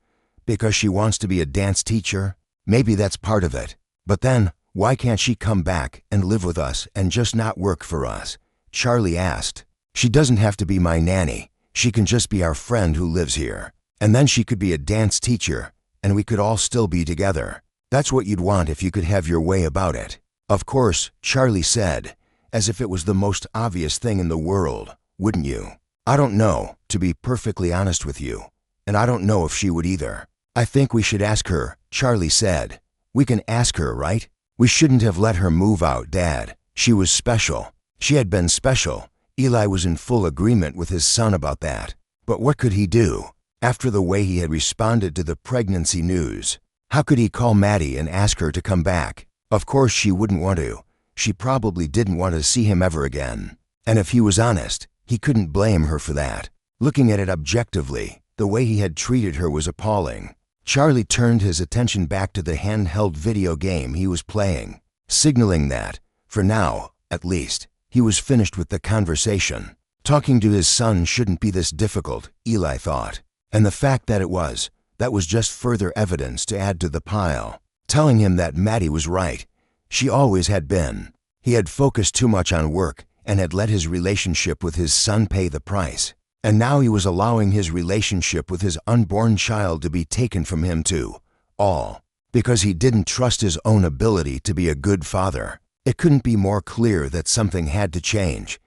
Because she wants to be a dance teacher? Maybe that's part of it. But then, why can't she come back and live with us and just not work for us? Charlie asked. She doesn't have to be my nanny. She can just be our friend who lives here. And then she could be a dance teacher, and we could all still be together. That's what you'd want if you could have your way about it. Of course, Charlie said, as if it was the most obvious thing in the world, wouldn't you? I don't know, to be perfectly honest with you. And I don't know if she would either. I think we should ask her, Charlie said. We can ask her, right? We shouldn't have let her move out, Dad. She was special. She had been special. Eli was in full agreement with his son about that. But what could he do? After the way he had responded to the pregnancy news, how could he call Maddie and ask her to come back? Of course she wouldn't want to. She probably didn't want to see him ever again. And if he was honest, he couldn't blame her for that. Looking at it objectively, the way he had treated her was appalling. Charlie turned his attention back to the handheld video game he was playing, signaling that, for now, at least, he was finished with the conversation. Talking to his son shouldn't be this difficult, Eli thought. And the fact that it was, that was just further evidence to add to the pile, telling him that Maddie was right. She always had been. He had focused too much on work and had let his relationship with his son pay the price. And now he was allowing his relationship with his unborn child to be taken from him too. All because he didn't trust his own ability to be a good father. It couldn't be more clear that something had to change.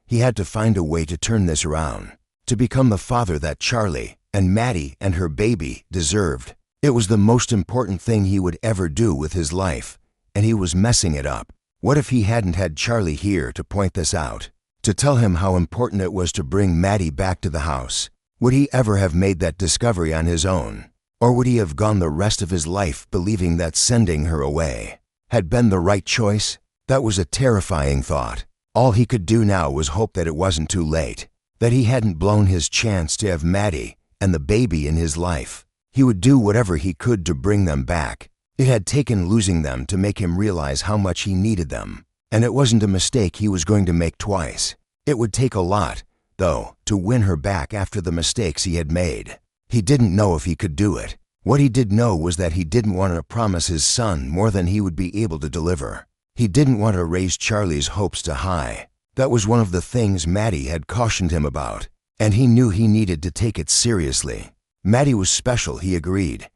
He had to find a way to turn this around, to become the father that Charlie and Maddie and her baby deserved. It was the most important thing he would ever do with his life, and he was messing it up. What if he hadn't had Charlie here to point this out, to tell him how important it was to bring Maddie back to the house? Would he ever have made that discovery on his own? Or would he have gone the rest of his life believing that sending her away had been the right choice? That was a terrifying thought. All he could do now was hope that it wasn't too late, that he hadn't blown his chance to have Maddie and the baby in his life. He would do whatever he could to bring them back. It had taken losing them to make him realize how much he needed them. And it wasn't a mistake he was going to make twice. It would take a lot, though, to win her back after the mistakes he had made. He didn't know if he could do it. What he did know was that he didn't want to promise his son more than he would be able to deliver. He didn't want to raise Charlie's hopes too high. That was one of the things Maddie had cautioned him about, and he knew he needed to take it seriously. Maddie was special, he agreed,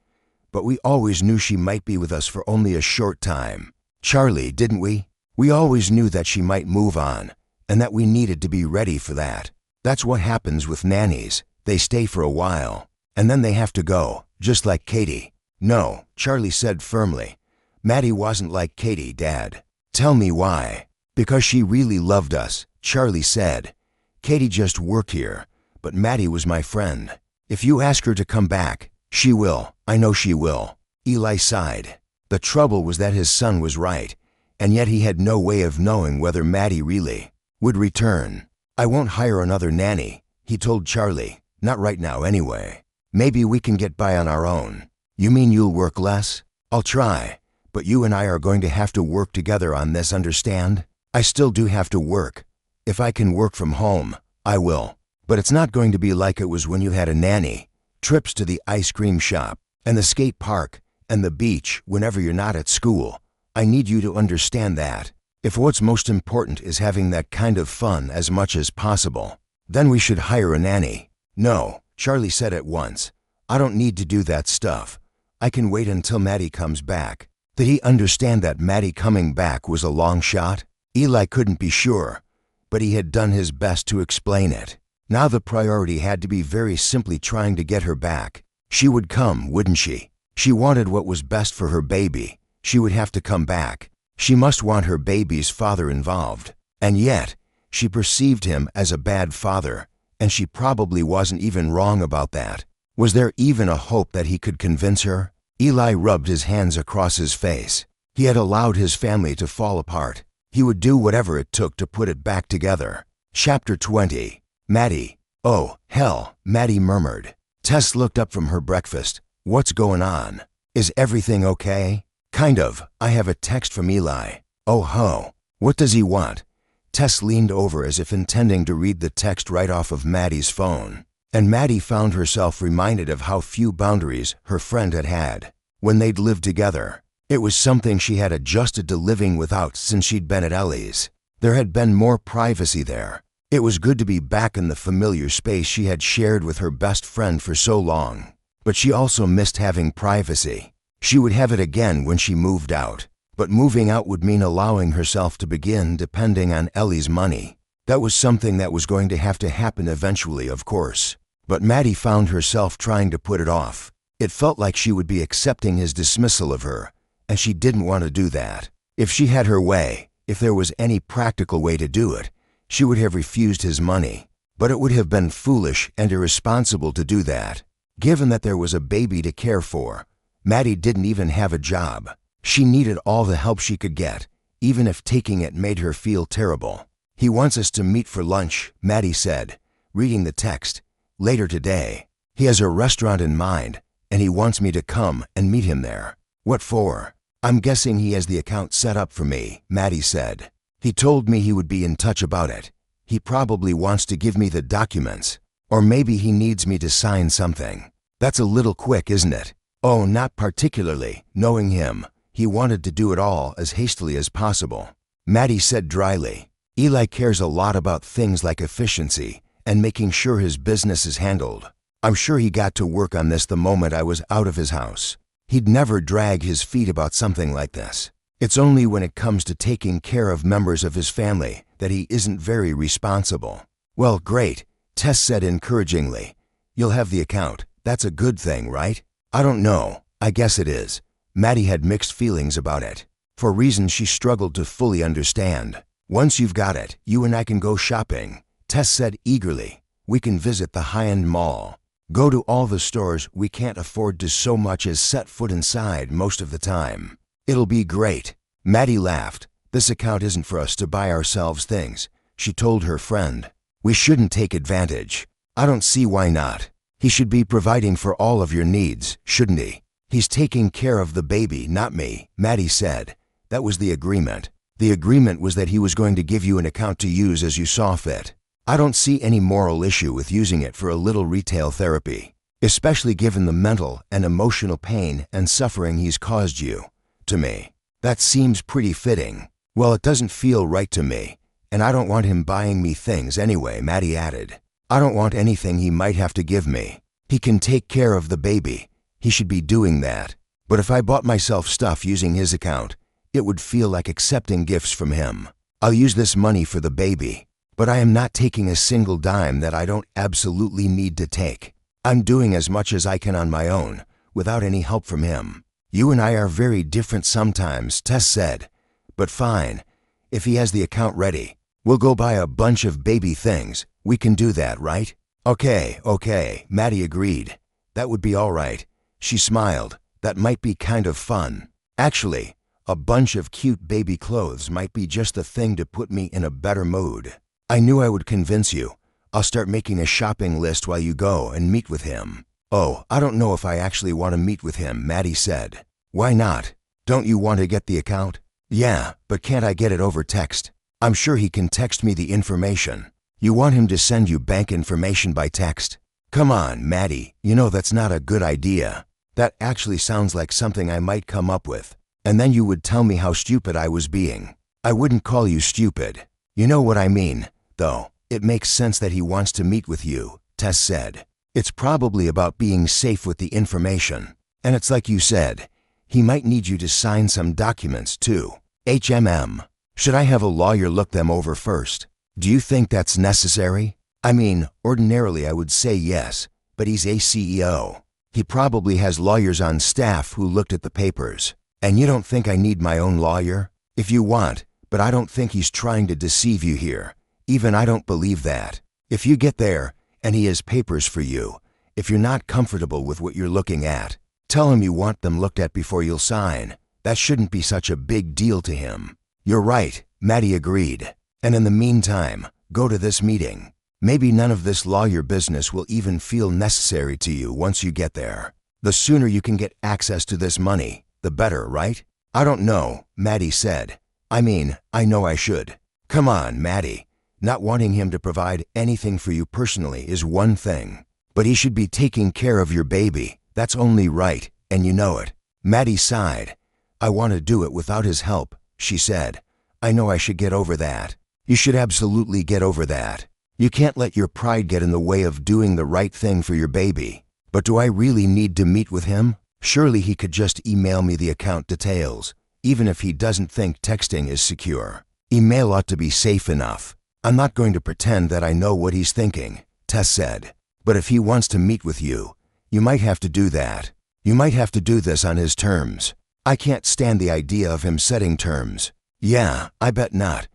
but we always knew she might be with us for only a short time. Charlie, didn't we? We always knew that she might move on, and that we needed to be ready for that. That's what happens with nannies. They stay for a while, and then they have to go, just like Katie. No, Charlie said firmly. Maddie wasn't like Katie, Dad. Tell me why. Because she really loved us, Charlie said. Katie just worked here, but Maddie was my friend. If you ask her to come back, she will. I know she will. Eli sighed. The trouble was that his son was right, and yet he had no way of knowing whether Maddie really would return. I won't hire another nanny, he told Charlie. Not right now anyway. Maybe we can get by on our own. You mean you'll work less? I'll try. But you and I are going to have to work together on this, understand? I still do have to work. If I can work from home, I will. But it's not going to be like it was when you had a nanny. Trips to the ice cream shop, and the skate park, and the beach whenever you're not at school. I need you to understand that. If what's most important is having that kind of fun as much as possible, then we should hire a nanny. No, Charlie said at once. I don't need to do that stuff. I can wait until Maddie comes back. Did he understand that Maddie coming back was a long shot? Eli couldn't be sure, but he had done his best to explain it. Now the priority had to be very simply trying to get her back. She would come, wouldn't she? She wanted what was best for her baby. She would have to come back. She must want her baby's father involved. And yet, she perceived him as a bad father, and she probably wasn't even wrong about that. Was there even a hope that he could convince her? Eli rubbed his hands across his face. He had allowed his family to fall apart. He would do whatever it took to put it back together. Chapter 20. Maddie. Oh, hell, Maddie murmured. Tess looked up from her breakfast. What's going on? Is everything okay? Kind of. I have a text from Eli. Oh ho. What does he want? Tess leaned over as if intending to read the text right off of Maddie's phone, and Maddie found herself reminded of how few boundaries her friend had had when they'd lived together. It was something she had adjusted to living without since she'd been at Ellie's. There had been more privacy there. It was good to be back in the familiar space she had shared with her best friend for so long. But she also missed having privacy. She would have it again when she moved out. But moving out would mean allowing herself to begin depending on Ellie's money. That was something that was going to have to happen eventually, of course. But Maddie found herself trying to put it off. It felt like she would be accepting his dismissal of her, and she didn't want to do that. If she had her way, if there was any practical way to do it, she would have refused his money. But it would have been foolish and irresponsible to do that. Given that there was a baby to care for, Maddie didn't even have a job. She needed all the help she could get, even if taking it made her feel terrible. He wants us to meet for lunch, Maddie said, reading the text, later today. He has a restaurant in mind, and he wants me to come and meet him there. What for? I'm guessing he has the account set up for me, Maddie said. He told me he would be in touch about it. He probably wants to give me the documents, or maybe he needs me to sign something. That's a little quick, isn't it? Oh, not particularly, knowing him. He wanted to do it all as hastily as possible. Maddie said dryly, Eli cares a lot about things like efficiency and making sure his business is handled. I'm sure he got to work on this the moment I was out of his house. He'd never drag his feet about something like this. It's only when it comes to taking care of members of his family that he isn't very responsible. Well, great, Tess said encouragingly. You'll have the account. That's a good thing, right? I don't know. I guess it is. Maddie had mixed feelings about it, for reasons she struggled to fully understand. Once you've got it, you and I can go shopping, Tess said eagerly. We can visit the high-end mall. Go to all the stores we can't afford to so much as set foot inside most of the time. It'll be great. Maddie laughed. This account isn't for us to buy ourselves things, she told her friend. We shouldn't take advantage. I don't see why not. He should be providing for all of your needs, shouldn't he? He's taking care of the baby, not me, Maddie said. That was the agreement. The agreement was that he was going to give you an account to use as you saw fit. I don't see any moral issue with using it for a little retail therapy, especially given the mental and emotional pain and suffering he's caused you. To me, that seems pretty fitting. Well, it doesn't feel right to me, and I don't want him buying me things anyway, Maddie added. I don't want anything he might have to give me. He can take care of the baby. He should be doing that. But if I bought myself stuff using his account, it would feel like accepting gifts from him. I'll use this money for the baby, but I am not taking a single dime that I don't absolutely need to take. I'm doing as much as I can on my own, without any help from him. You and I are very different sometimes, Tess said. But fine, if he has the account ready, we'll go buy a bunch of baby things. We can do that, right? Okay, Maddie agreed. That would be all right. She smiled. That might be kind of fun. Actually, a bunch of cute baby clothes might be just the thing to put me in a better mood. I knew I would convince you. I'll start making a shopping list while you go and meet with him. Oh, I don't know if I actually want to meet with him, Maddie said. Why not? Don't you want to get the account? Yeah, but can't I get it over text? I'm sure he can text me the information. You want him to send you bank information by text? Come on, Maddie, you know that's not a good idea. That actually sounds like something I might come up with. And then you would tell me how stupid I was being. I wouldn't call you stupid. You know what I mean, though. It makes sense that he wants to meet with you, Tess said. It's probably about being safe with the information. And it's like you said, he might need you to sign some documents too. Should I have a lawyer look them over first? Do you think that's necessary? I mean, ordinarily I would say yes, but he's a CEO. He probably has lawyers on staff who looked at the papers. And you don't think I need my own lawyer? If you want, but I don't think he's trying to deceive you here. Even I don't believe that. If you get there, and he has papers for you, if you're not comfortable with what you're looking at, tell him you want them looked at before you'll sign. That shouldn't be such a big deal to him. You're right, Maddie agreed. And in the meantime, go to this meeting. Maybe none of this lawyer business will even feel necessary to you once you get there. The sooner you can get access to this money, the better, right? I don't know, Maddie said. I mean, I know I should. Come on, Maddie. Not wanting him to provide anything for you personally is one thing, but he should be taking care of your baby. That's only right, and you know it. Maddie sighed. I want to do it without his help, she said. I know I should get over that. You should absolutely get over that. You can't let your pride get in the way of doing the right thing for your baby. But do I really need to meet with him? Surely he could just email me the account details, even if he doesn't think texting is secure. Email ought to be safe enough. I'm not going to pretend that I know what he's thinking, Tess said. But if he wants to meet with you, you might have to do that. You might have to do this on his terms. I can't stand the idea of him setting terms. Yeah, I bet not.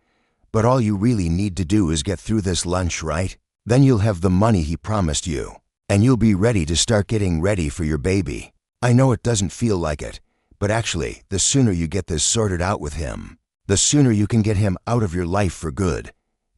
But all you really need to do is get through this lunch, right? Then you'll have the money he promised you, and you'll be ready to start getting ready for your baby. I know it doesn't feel like it, but actually, the sooner you get this sorted out with him, the sooner you can get him out of your life for good.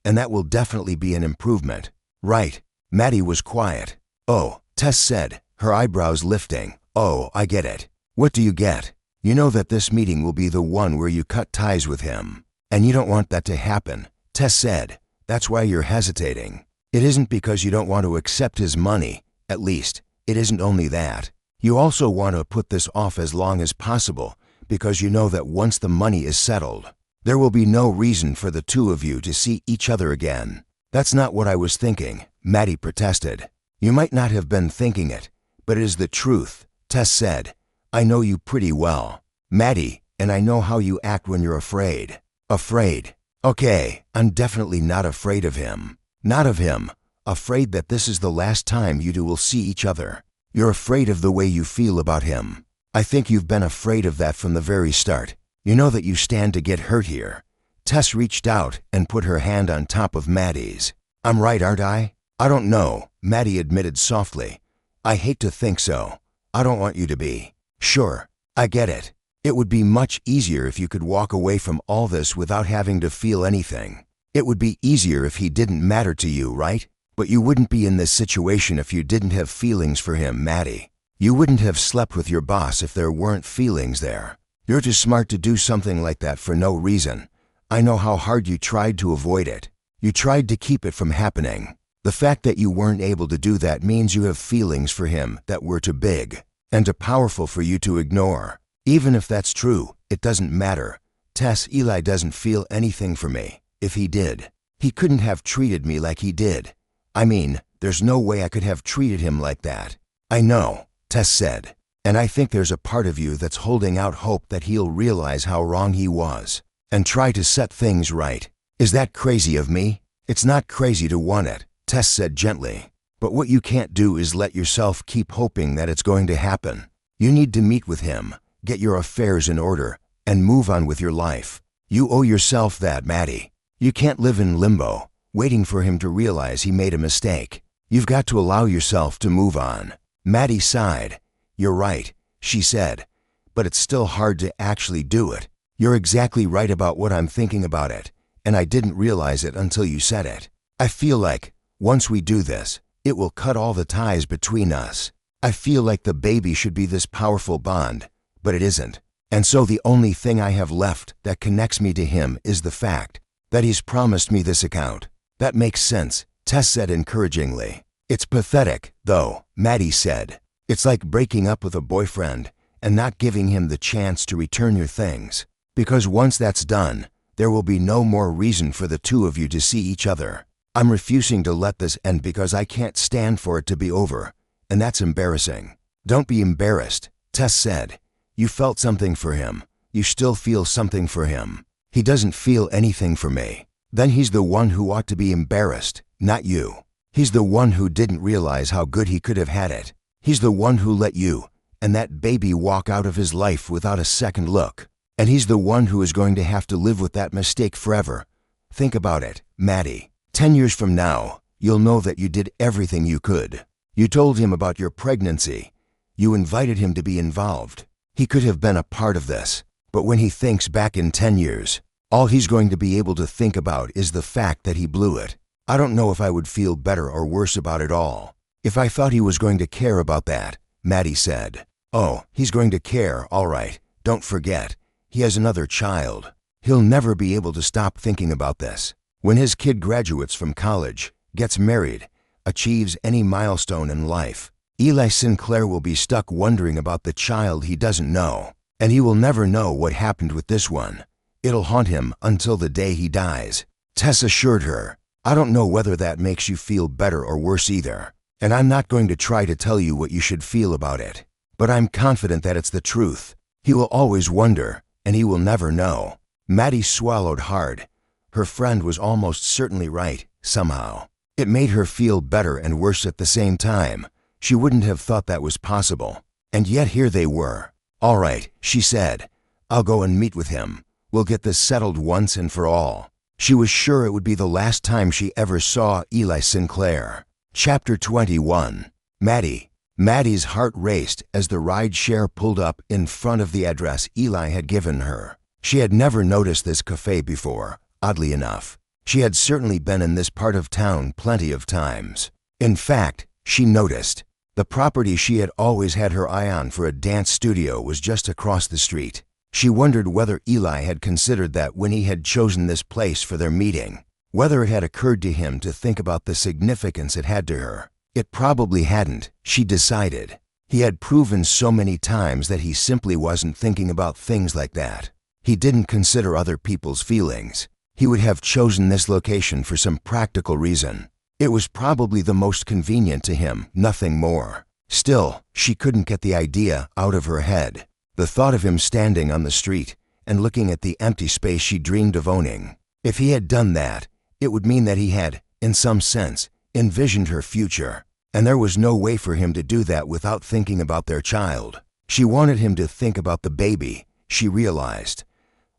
And that will definitely be an improvement. Right. Maddie was quiet. Oh, Tess said, her eyebrows lifting. Oh, I get it. What do you get? You know that this meeting will be the one where you cut ties with him. And you don't want that to happen, Tess said. That's why you're hesitating. It isn't because you don't want to accept his money. At least, it isn't only that. You also want to put this off as long as possible because you know that once the money is settled, there will be no reason for the two of you to see each other again. That's not what I was thinking, Maddie protested. You might not have been thinking it, but it is the truth, Tess said. I know you pretty well, Maddie, and I know how you act when you're afraid. Afraid? Okay, I'm definitely not afraid of him. Not of him. Afraid that this is the last time you two will see each other. You're afraid of the way you feel about him. I think you've been afraid of that from the very start. You know that you stand to get hurt here. Tess reached out and put her hand on top of Maddie's. I'm right, aren't I? I don't know, Maddie admitted softly. I hate to think so. I don't want you to be. Sure, I get it. It would be much easier if you could walk away from all this without having to feel anything. It would be easier if he didn't matter to you, right? But you wouldn't be in this situation if you didn't have feelings for him, Maddie. You wouldn't have slept with your boss if there weren't feelings there. You're too smart to do something like that for no reason. I know how hard you tried to avoid it. You tried to keep it from happening. The fact that you weren't able to do that means you have feelings for him that were too big and too powerful for you to ignore. Even if that's true, it doesn't matter. Tess, Eli doesn't feel anything for me. If he did, he couldn't have treated me like he did. I mean, there's no way I could have treated him like that. I know, Tess said. And I think there's a part of you that's holding out hope that he'll realize how wrong he was and try to set things right. Is that crazy of me? It's not crazy to want it, Tess said gently. But what you can't do is let yourself keep hoping that it's going to happen. You need to meet with him, get your affairs in order, and move on with your life. You owe yourself that, Maddie. You can't live in limbo, waiting for him to realize he made a mistake. You've got to allow yourself to move on. Maddie sighed. You're right, she said, but it's still hard to actually do it. You're exactly right about what I'm thinking about it, and I didn't realize it until you said it. I feel like, once we do this, it will cut all the ties between us. I feel like the baby should be this powerful bond, but it isn't. And so the only thing I have left that connects me to him is the fact that he's promised me this account. That makes sense, Tess said encouragingly. It's pathetic, though, Maddie said. It's like breaking up with a boyfriend and not giving him the chance to return your things. Because once that's done, there will be no more reason for the two of you to see each other. I'm refusing to let this end because I can't stand for it to be over, and that's embarrassing. Don't be embarrassed, Tess said. You felt something for him. You still feel something for him. He doesn't feel anything for me. Then he's the one who ought to be embarrassed, not you. He's the one who didn't realize how good he could have had it. He's the one who let you and that baby walk out of his life without a second look. And he's the one who is going to have to live with that mistake forever. Think about it, Maddie. 10 years from now, you'll know that you did everything you could. You told him about your pregnancy. You invited him to be involved. He could have been a part of this. But when he thinks back in 10 years, all he's going to be able to think about is the fact that he blew it. I don't know if I would feel better or worse about it all if I thought he was going to care about that, Maddie said. Oh, he's going to care, all right. Don't forget, he has another child. He'll never be able to stop thinking about this. When his kid graduates from college, gets married, achieves any milestone in life, Eli Sinclair will be stuck wondering about the child he doesn't know, and he will never know what happened with this one. It'll haunt him until the day he dies. Tess assured her, I don't know whether that makes you feel better or worse either, and I'm not going to try to tell you what you should feel about it, but I'm confident that it's the truth. He will always wonder, and he will never know. Maddie swallowed hard. Her friend was almost certainly right, somehow. It made her feel better and worse at the same time. She wouldn't have thought that was possible. And yet here they were. All right, she said. I'll go and meet with him. We'll get this settled once and for all. She was sure it would be the last time she ever saw Eli Sinclair. Chapter 21. Maddie. Maddie's heart raced as the rideshare pulled up in front of the address Eli had given her. She had never noticed this cafe before, oddly enough. She had certainly been in this part of town plenty of times. In fact, she noticed. The property she had always had her eye on for a dance studio was just across the street. She wondered whether Eli had considered that when he had chosen this place for their meeting, whether it had occurred to him to think about the significance it had to her. It probably hadn't, she decided. He had proven so many times that he simply wasn't thinking about things like that. He didn't consider other people's feelings. He would have chosen this location for some practical reason. It was probably the most convenient to him, nothing more. Still, she couldn't get the idea out of her head. The thought of him standing on the street and looking at the empty space she dreamed of owning. If he had done that, it would mean that he had, in some sense, envisioned her future. And there was no way for him to do that without thinking about their child. She wanted him to think about the baby, she realized.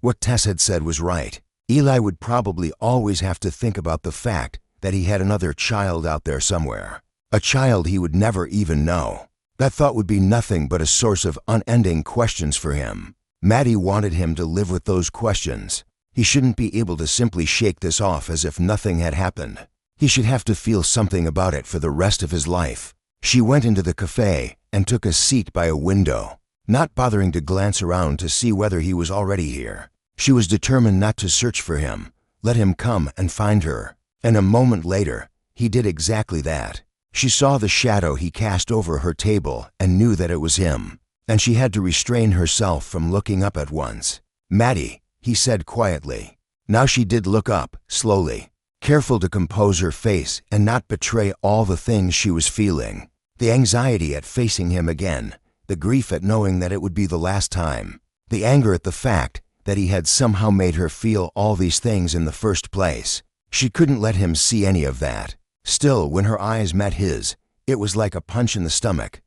What Tess had said was right. Eli would probably always have to think about the fact that he had another child out there somewhere. A child he would never even know. That thought would be nothing but a source of unending questions for him. Maddie wanted him to live with those questions. He shouldn't be able to simply shake this off as if nothing had happened. He should have to feel something about it for the rest of his life. She went into the cafe and took a seat by a window, not bothering to glance around to see whether he was already here. She was determined not to search for him, let him come and find her. And a moment later, he did exactly that. She saw the shadow he cast over her table and knew that it was him, and she had to restrain herself from looking up at once. Maddie, he said quietly. Now she did look up, slowly, careful to compose her face and not betray all the things she was feeling. The anxiety at facing him again, the grief at knowing that it would be the last time, the anger at the fact that he had somehow made her feel all these things in the first place. She couldn't let him see any of that. Still, when her eyes met his, it was like a punch in the stomach.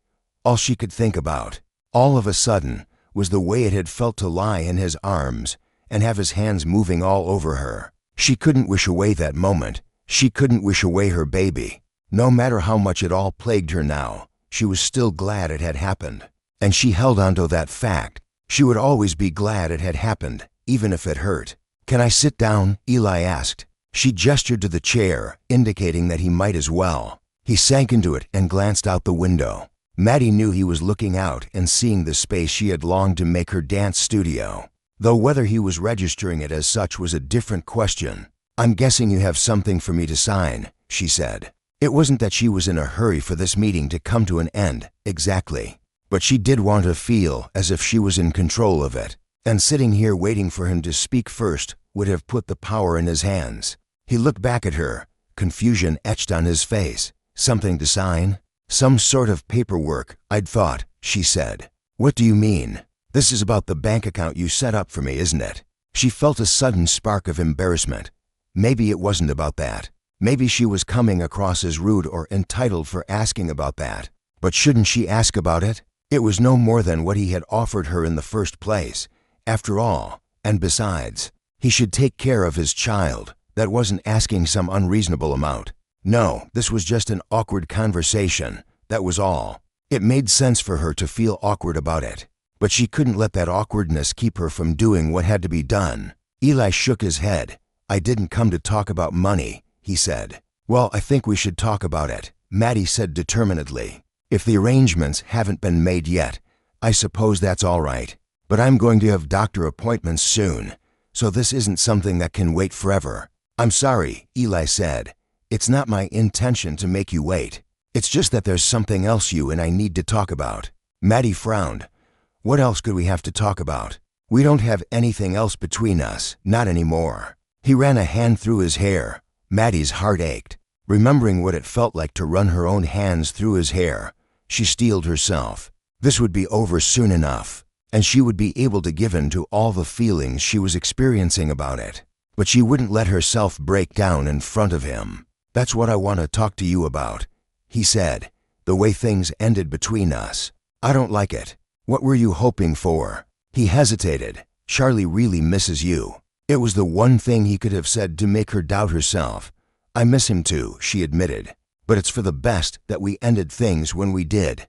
All she could think about, all of a sudden, was the way it had felt to lie in his arms and have his hands moving all over her. She couldn't wish away that moment. She couldn't wish away her baby. No matter how much it all plagued her now, she was still glad it had happened. And she held onto that fact. She would always be glad it had happened, even if it hurt. Can I sit down? Eli asked. She gestured to the chair, indicating that he might as well. He sank into it and glanced out the window. Maddie knew he was looking out and seeing the space she had longed to make her dance studio, though whether he was registering it as such was a different question. I'm guessing you have something for me to sign, she said. It wasn't that she was in a hurry for this meeting to come to an end, exactly, but she did want to feel as if she was in control of it, and sitting here waiting for him to speak first would have put the power in his hands. He looked back at her, confusion etched on his face. Something to sign? Some sort of paperwork, I'd thought, she said. What do you mean? This is about the bank account you set up for me, isn't it? She felt a sudden spark of embarrassment. Maybe it wasn't about that. Maybe she was coming across as rude or entitled for asking about that. But shouldn't she ask about it? It was no more than what he had offered her in the first place. After all, and besides, he should take care of his child. That wasn't asking some unreasonable amount. No, this was just an awkward conversation. That was all. It made sense for her to feel awkward about it. But she couldn't let that awkwardness keep her from doing what had to be done. Eli shook his head. I didn't come to talk about money, he said. Well, I think we should talk about it, Maddie said determinedly. If the arrangements haven't been made yet, I suppose that's all right. But I'm going to have doctor appointments soon. so this isn't something that can wait forever. I'm sorry, Eli said. It's not my intention to make you wait. It's just that there's something else you and I need to talk about. Maddie frowned. What else could we have to talk about? We don't have anything else between us, not anymore. He ran a hand through his hair. Maddie's heart ached. Remembering what it felt like to run her own hands through his hair, she steeled herself. This would be over soon enough, and she would be able to give in to all the feelings she was experiencing about it. But she wouldn't let herself break down in front of him. That's what I want to talk to you about, he said. The way things ended between us. I don't like it. What were you hoping for? He hesitated. Charlie really misses you. It was the one thing he could have said to make her doubt herself. I miss him too, she admitted. But it's for the best that we ended things when we did.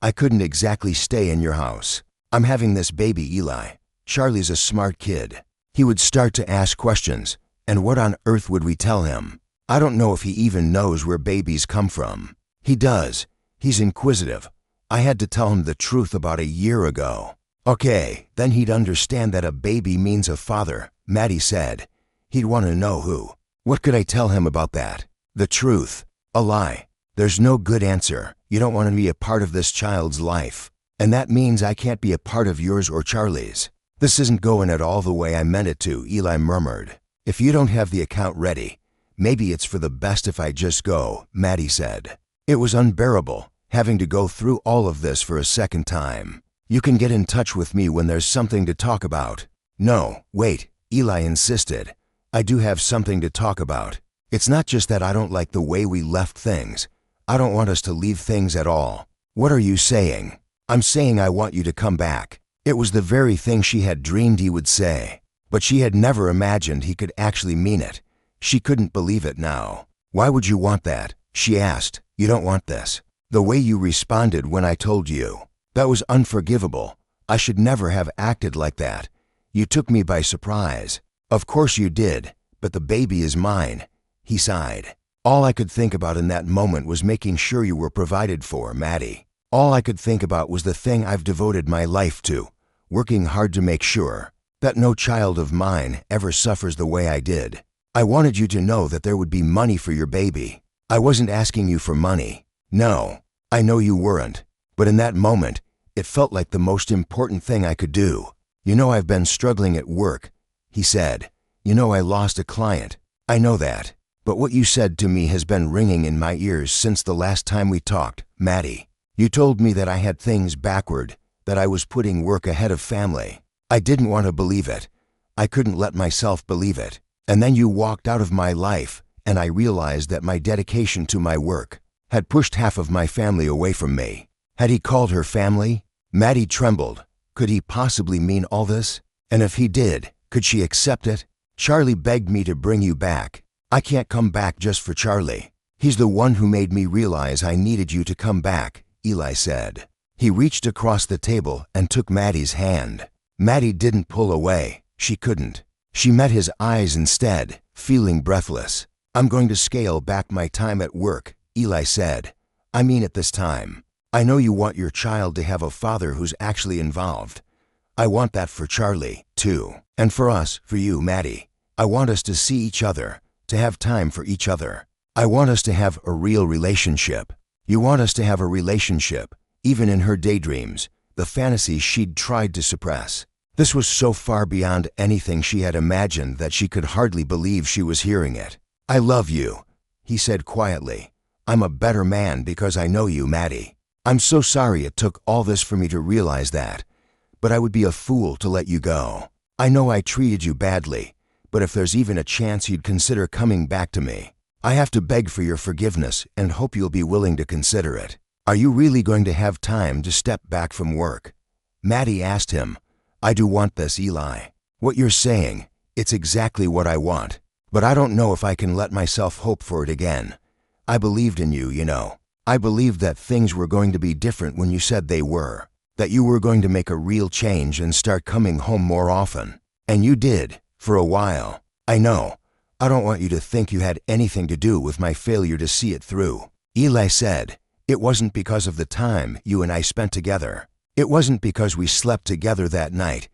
I couldn't exactly stay in your house. I'm having this baby, Eli. Charlie's a smart kid. He would start to ask questions. And what on earth would we tell him? I don't know if he even knows where babies come from. He does. He's inquisitive. I had to tell him the truth about a year ago. Okay, then he'd understand that a baby means a father, Maddie said. He'd want to know who. What could I tell him about that? The truth. A lie. There's no good answer. You don't want to be a part of this child's life. And that means I can't be a part of yours or Charlie's. This isn't going at all the way I meant it to, Eli murmured. If you don't have the account ready, maybe it's for the best if I just go, Maddie said. It was unbearable, having to go through all of this for a second time. You can get in touch with me when there's something to talk about. No, wait, Eli insisted. I do have something to talk about. It's not just that I don't like the way we left things. I don't want us to leave things at all. What are you saying? I'm saying I want you to come back. It was the very thing she had dreamed he would say. But she had never imagined he could actually mean it. She couldn't believe it now. Why would you want that? She asked. You don't want this. The way you responded when I told you. That was unforgivable. I should never have acted like that. You took me by surprise. Of course you did, but the baby is mine. He sighed. All I could think about in that moment was making sure you were provided for, Maddie. All I could think about was the thing I've devoted my life to, working hard to make sure that no child of mine ever suffers the way I did. I wanted you to know that there would be money for your baby. I wasn't asking you for money. No, I know you weren't. But in that moment, it felt like the most important thing I could do. You know I've been struggling at work, he said. You know I lost a client. I know that. But what you said to me has been ringing in my ears since the last time we talked, Maddie. You told me that I had things backward, that I was putting work ahead of family. I didn't want to believe it. I couldn't let myself believe it. And then you walked out of my life, and I realized that my dedication to my work had pushed half of my family away from me. Had he called her family? Maddie trembled. Could he possibly mean all this? And if he did, could she accept it? Charlie begged me to bring you back. I can't come back just for Charlie. He's the one who made me realize I needed you to come back, Eli said. He reached across the table and took Maddie's hand. Maddie didn't pull away. She couldn't. She met his eyes instead, feeling breathless. I'm going to scale back my time at work, Eli said. I mean it this time. I know you want your child to have a father who's actually involved. I want that for Charlie, too. And for us, for you, Maddie. I want us to see each other, to have time for each other. I want us to have a real relationship. You want us to have a relationship, even in her daydreams, the fantasies she'd tried to suppress. This was so far beyond anything she had imagined that she could hardly believe she was hearing it. I love you, he said quietly. I'm a better man because I know you, Maddie. I'm so sorry it took all this for me to realize that, but I would be a fool to let you go. I know I treated you badly, but if there's even a chance you'd consider coming back to me, I have to beg for your forgiveness and hope you'll be willing to consider it. Are you really going to have time to step back from work? Maddie asked him. I do want this, Eli. What you're saying, it's exactly what I want, but I don't know if I can let myself hope for it again. I believed in you, you know. I believed that things were going to be different when you said they were, that you were going to make a real change and start coming home more often. And you did, for a while. I know. I don't want you to think you had anything to do with my failure to see it through. Eli said, it wasn't because of the time you and I spent together. It wasn't because we slept together that night.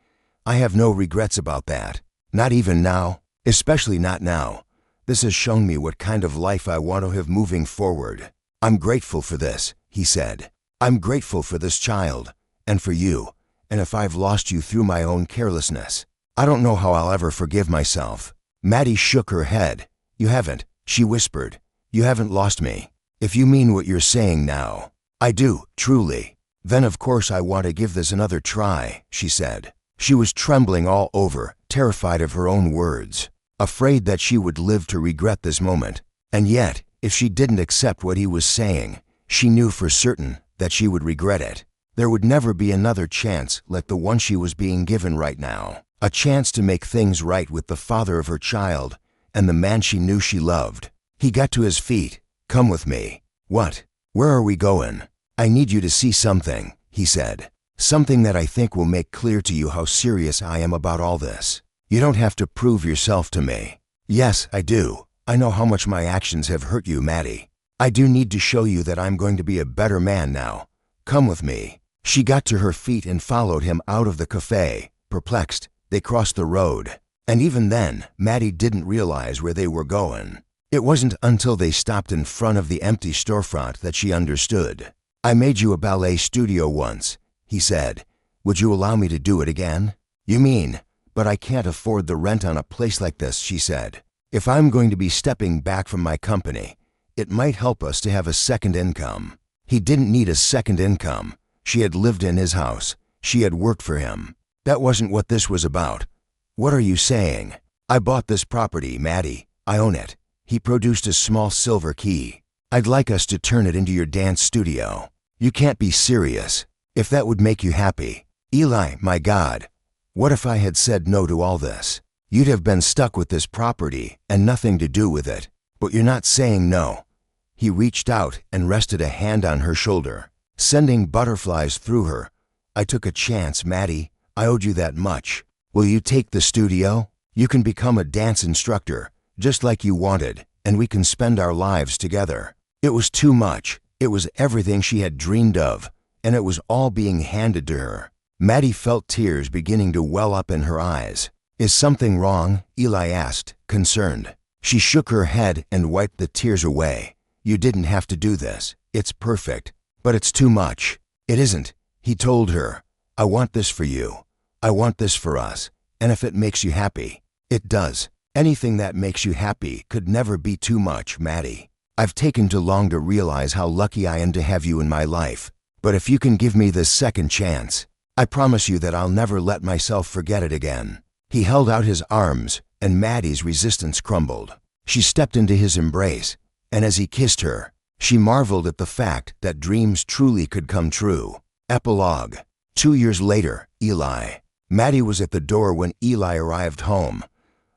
I have no regrets about that. Not even now, especially not now. This has shown me what kind of life I want to have moving forward. I'm grateful for this, he said. I'm grateful for this child, and for you, and if I've lost you through my own carelessness, I don't know how I'll ever forgive myself. Maddie shook her head. You haven't, she whispered. You haven't lost me. If you mean what you're saying now. I do, truly. Then of course I want to give this another try, she said. She was trembling all over, terrified of her own words, afraid that she would live to regret this moment. And yet, if she didn't accept what he was saying, she knew for certain that she would regret it. There would never be another chance like the one she was being given right now. A chance to make things right with the father of her child and the man she knew she loved. He got to his feet. Come with me. What? Where are we going? I need you to see something, he said. Something that I think will make clear to you how serious I am about all this. You don't have to prove yourself to me. Yes, I do. I know how much my actions have hurt you, Maddie. I do need to show you that I'm going to be a better man now. Come with me. She got to her feet and followed him out of the cafe. Perplexed, they crossed the road. And even then, Maddie didn't realize where they were going. It wasn't until they stopped in front of the empty storefront that she understood. I made you a ballet studio once, he said. Would you allow me to do it again? You mean, but I can't afford the rent on a place like this, she said. If I'm going to be stepping back from my company, it might help us to have a second income. He didn't need a second income. She had lived in his house. She had worked for him. That wasn't what this was about. What are you saying? I bought this property, Maddie. I own it. He produced a small silver key. I'd like us to turn it into your dance studio. You can't be serious. If that would make you happy. Eli, my God. What if I had said no to all this? You'd have been stuck with this property and nothing to do with it. But you're not saying no. He reached out and rested a hand on her shoulder, sending butterflies through her. I took a chance, Maddie. I owed you that much. Will you take the studio? You can become a dance instructor, just like you wanted, and we can spend our lives together. It was too much. It was everything she had dreamed of, and it was all being handed to her. Maddie felt tears beginning to well up in her eyes. Is something wrong? Eli asked, concerned. She shook her head and wiped the tears away. You didn't have to do this. It's perfect, but it's too much. It isn't, he told her. I want this for you. I want this for us, and if it makes you happy, it does. Anything that makes you happy could never be too much, Maddie. I've taken too long to realize how lucky I am to have you in my life. But if you can give me this second chance, I promise you that I'll never let myself forget it again. He held out his arms, and Maddie's resistance crumbled. She stepped into his embrace, and as he kissed her, she marveled at the fact that dreams truly could come true. Epilogue. 2 years later, Eli. Maddie was at the door when Eli arrived home.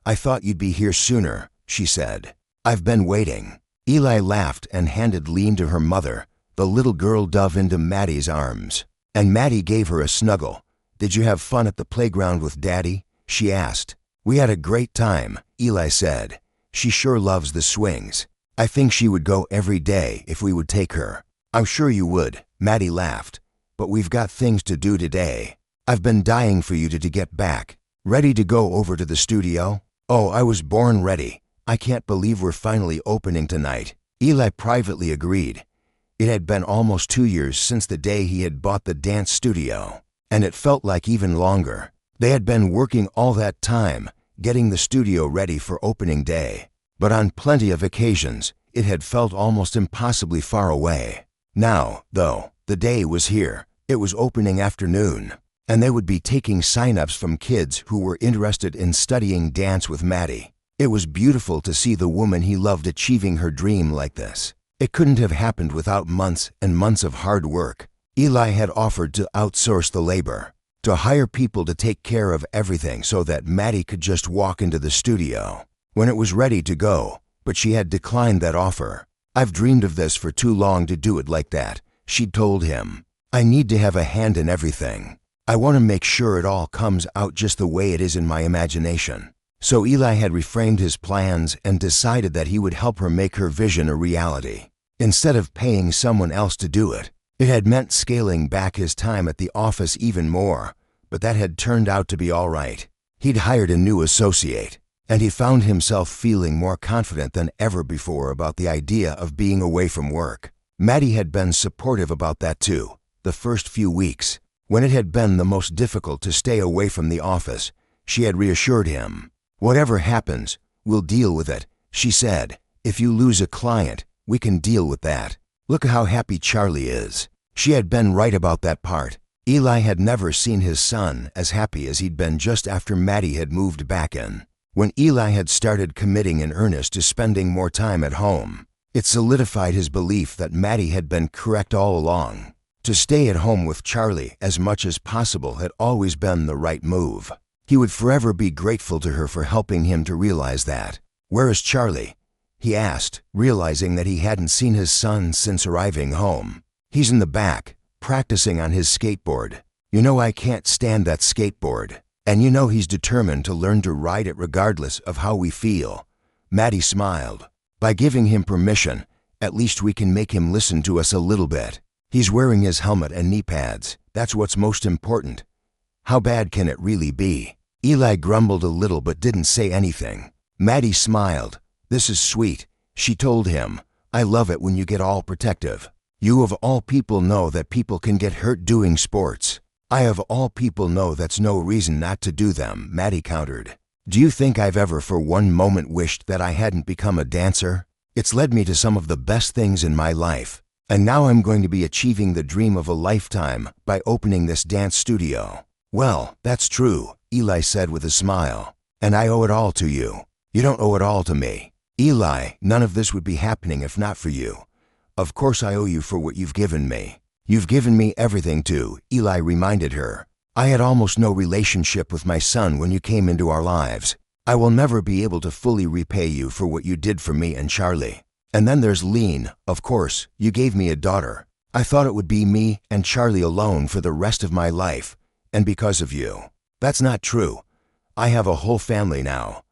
I thought you'd be here sooner, she said. I've been waiting. Eli laughed and handed Lean to her mother. The little girl dove into Maddie's arms, and Maddie gave her a snuggle. Did you have fun at the playground with Daddy? She asked. We had a great time, Eli said. She sure loves the swings. I think she would go every day if we would take her. I'm sure you would, Maddie laughed. But we've got things to do today. I've been dying for you to get back. Ready to go over to the studio? Oh, I was born ready. I can't believe we're finally opening tonight. Eli privately agreed. It had been almost 2 years since the day he had bought the dance studio, and it felt like even longer. They had been working all that time, getting the studio ready for opening day. But on plenty of occasions, it had felt almost impossibly far away. Now, though, the day was here. It was opening afternoon, and they would be taking sign-ups from kids who were interested in studying dance with Maddie. It was beautiful to see the woman he loved achieving her dream like this. It couldn't have happened without months and months of hard work. Eli had offered to outsource the labor, to hire people to take care of everything so that Maddie could just walk into the studio when it was ready to go, but she had declined that offer. I've dreamed of this for too long to do it like that, she told him. I need to have a hand in everything. I want to make sure it all comes out just the way it is in my imagination. So Eli had reframed his plans and decided that he would help her make her vision a reality. Instead of paying someone else to do it, it had meant scaling back his time at the office even more, but that had turned out to be all right. He'd hired a new associate, and he found himself feeling more confident than ever before about the idea of being away from work. Maddie had been supportive about that too, the first few weeks. When it had been the most difficult to stay away from the office, she had reassured him. "Whatever happens, we'll deal with it," she said. "If you lose a client, we can deal with that. Look at how happy Charlie is." She had been right about that part. Eli had never seen his son as happy as he'd been just after Maddie had moved back in. When Eli had started committing in earnest to spending more time at home, it solidified his belief that Maddie had been correct all along. To stay at home with Charlie as much as possible had always been the right move. He would forever be grateful to her for helping him to realize that. "Where is Charlie?" he asked, realizing that he hadn't seen his son since arriving home. "He's in the back, practicing on his skateboard. You know I can't stand that skateboard. And you know he's determined to learn to ride it regardless of how we feel." Maddie smiled. "By giving him permission, at least we can make him listen to us a little bit. He's wearing his helmet and knee pads. That's what's most important. How bad can it really be?" Eli grumbled a little but didn't say anything. Maddie smiled. "This is sweet," she told him. "I love it when you get all protective. You of all people know that people can get hurt doing sports." "I of all people know that's no reason not to do them," Maddie countered. "Do you think I've ever for one moment wished that I hadn't become a dancer? It's led me to some of the best things in my life. And now I'm going to be achieving the dream of a lifetime by opening this dance studio." "Well, that's true," Eli said with a smile. "And I owe it all to you. You don't owe it all to me. Eli, none of this would be happening if not for you. Of course I owe you for what you've given me." "You've given me everything too," Eli reminded her. "I had almost no relationship with my son when you came into our lives. I will never be able to fully repay you for what you did for me and Charlie. And then there's Lean, of course. You gave me a daughter. I thought it would be me and Charlie alone for the rest of my life, and because of you. That's not true. I have a whole family now.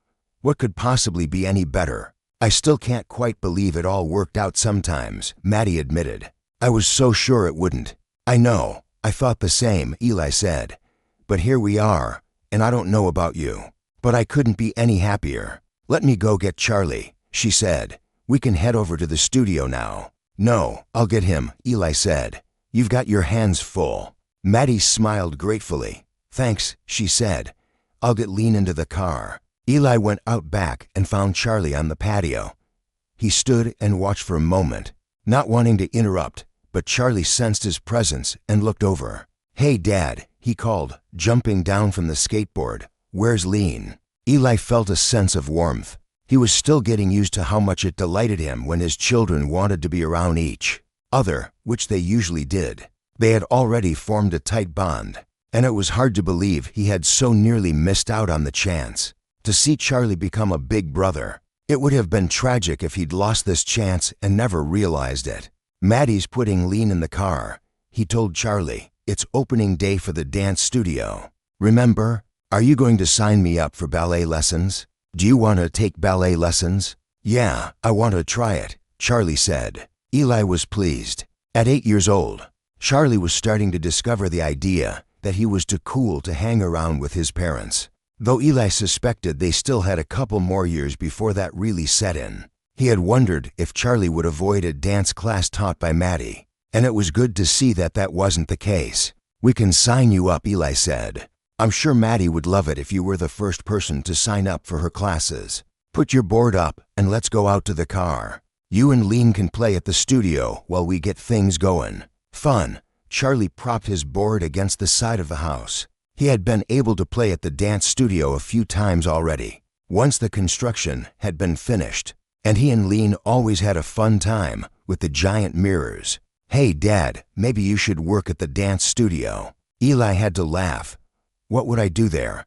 What could possibly be any better?" "I still can't quite believe it all worked out sometimes," Maddie admitted. "I was so sure it wouldn't." "I know. I thought the same," Eli said. "But here we are, and I don't know about you, but I couldn't be any happier." "Let me go get Charlie," she said. "We can head over to the studio now." "No, I'll get him," Eli said. "You've got your hands full." Maddie smiled gratefully. "Thanks," she said. "I'll get Lean into the car." Eli went out back and found Charlie on the patio. He stood and watched for a moment, not wanting to interrupt, but Charlie sensed his presence and looked over. "Hey, Dad," he called, jumping down from the skateboard. "Where's Lean?" Eli felt a sense of warmth. He was still getting used to how much it delighted him when his children wanted to be around each other, which they usually did. They had already formed a tight bond, and it was hard to believe he had so nearly missed out on the chance to see Charlie become a big brother. It would have been tragic if he'd lost this chance and never realized it. "Maddie's putting Lean in the car," he told Charlie. "It's opening day for the dance studio. Remember? Are you going to sign me up for ballet lessons? Do you want to take ballet lessons?" "Yeah, I want to try it," Charlie said. Eli was pleased. At 8 years old, Charlie was starting to discover the idea that he was too cool to hang around with his parents. Though Eli suspected they still had a couple more years before that really set in. He had wondered if Charlie would avoid a dance class taught by Maddie, and it was good to see that that wasn't the case. "We can sign you up," Eli said. "I'm sure Maddie would love it if you were the first person to sign up for her classes. Put your board up and let's go out to the car. You and Lean can play at the studio while we get things going." Fun. Charlie propped his board against the side of the house. He had been able to play at the dance studio a few times already, once the construction had been finished, and he and Lean always had a fun time with the giant mirrors. "Hey, Dad, maybe you should work at the dance studio." Eli had to laugh. "What would I do there?"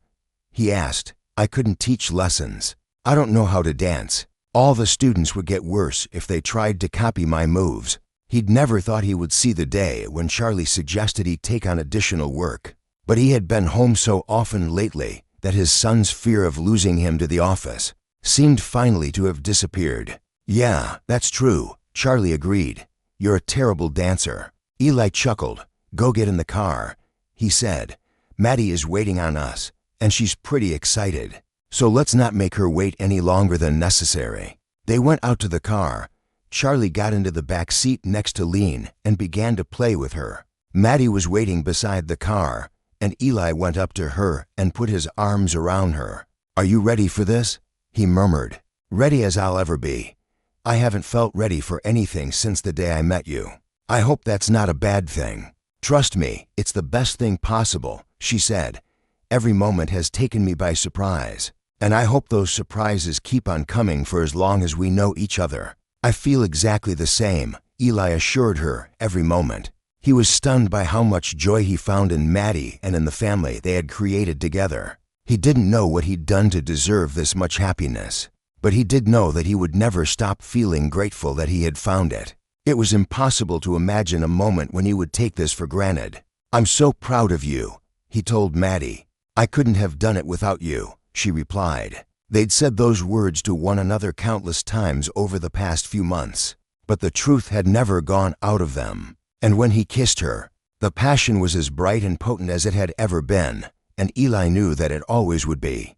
he asked. "I couldn't teach lessons. I don't know how to dance. All the students would get worse if they tried to copy my moves." He'd never thought he would see the day when Charlie suggested he take on additional work, but he had been home so often lately that his son's fear of losing him to the office seemed finally to have disappeared. "Yeah, that's true," Charlie agreed. "You're a terrible dancer." Eli chuckled. "Go get in the car," he said. "Maddie is waiting on us, and she's pretty excited. So let's not make her wait any longer than necessary." They went out to the car. Charlie got into the back seat next to Lean and began to play with her. Maddie was waiting beside the car, and Eli went up to her and put his arms around her. "Are you ready for this?" he murmured. "Ready as I'll ever be. I haven't felt ready for anything since the day I met you. I hope that's not a bad thing." "Trust me, it's the best thing possible," she said. "Every moment has taken me by surprise, and I hope those surprises keep on coming for as long as we know each other." "I feel exactly the same," Eli assured her every moment. He was stunned by how much joy he found in Maddie and in the family they had created together. He didn't know what he'd done to deserve this much happiness, but he did know that he would never stop feeling grateful that he had found it. It was impossible to imagine a moment when he would take this for granted. "I'm so proud of you," he told Maddie. "I couldn't have done it without you," she replied. They'd said those words to one another countless times over the past few months, but the truth had never gone out of them. And when he kissed her, the passion was as bright and potent as it had ever been, and Eli knew that it always would be.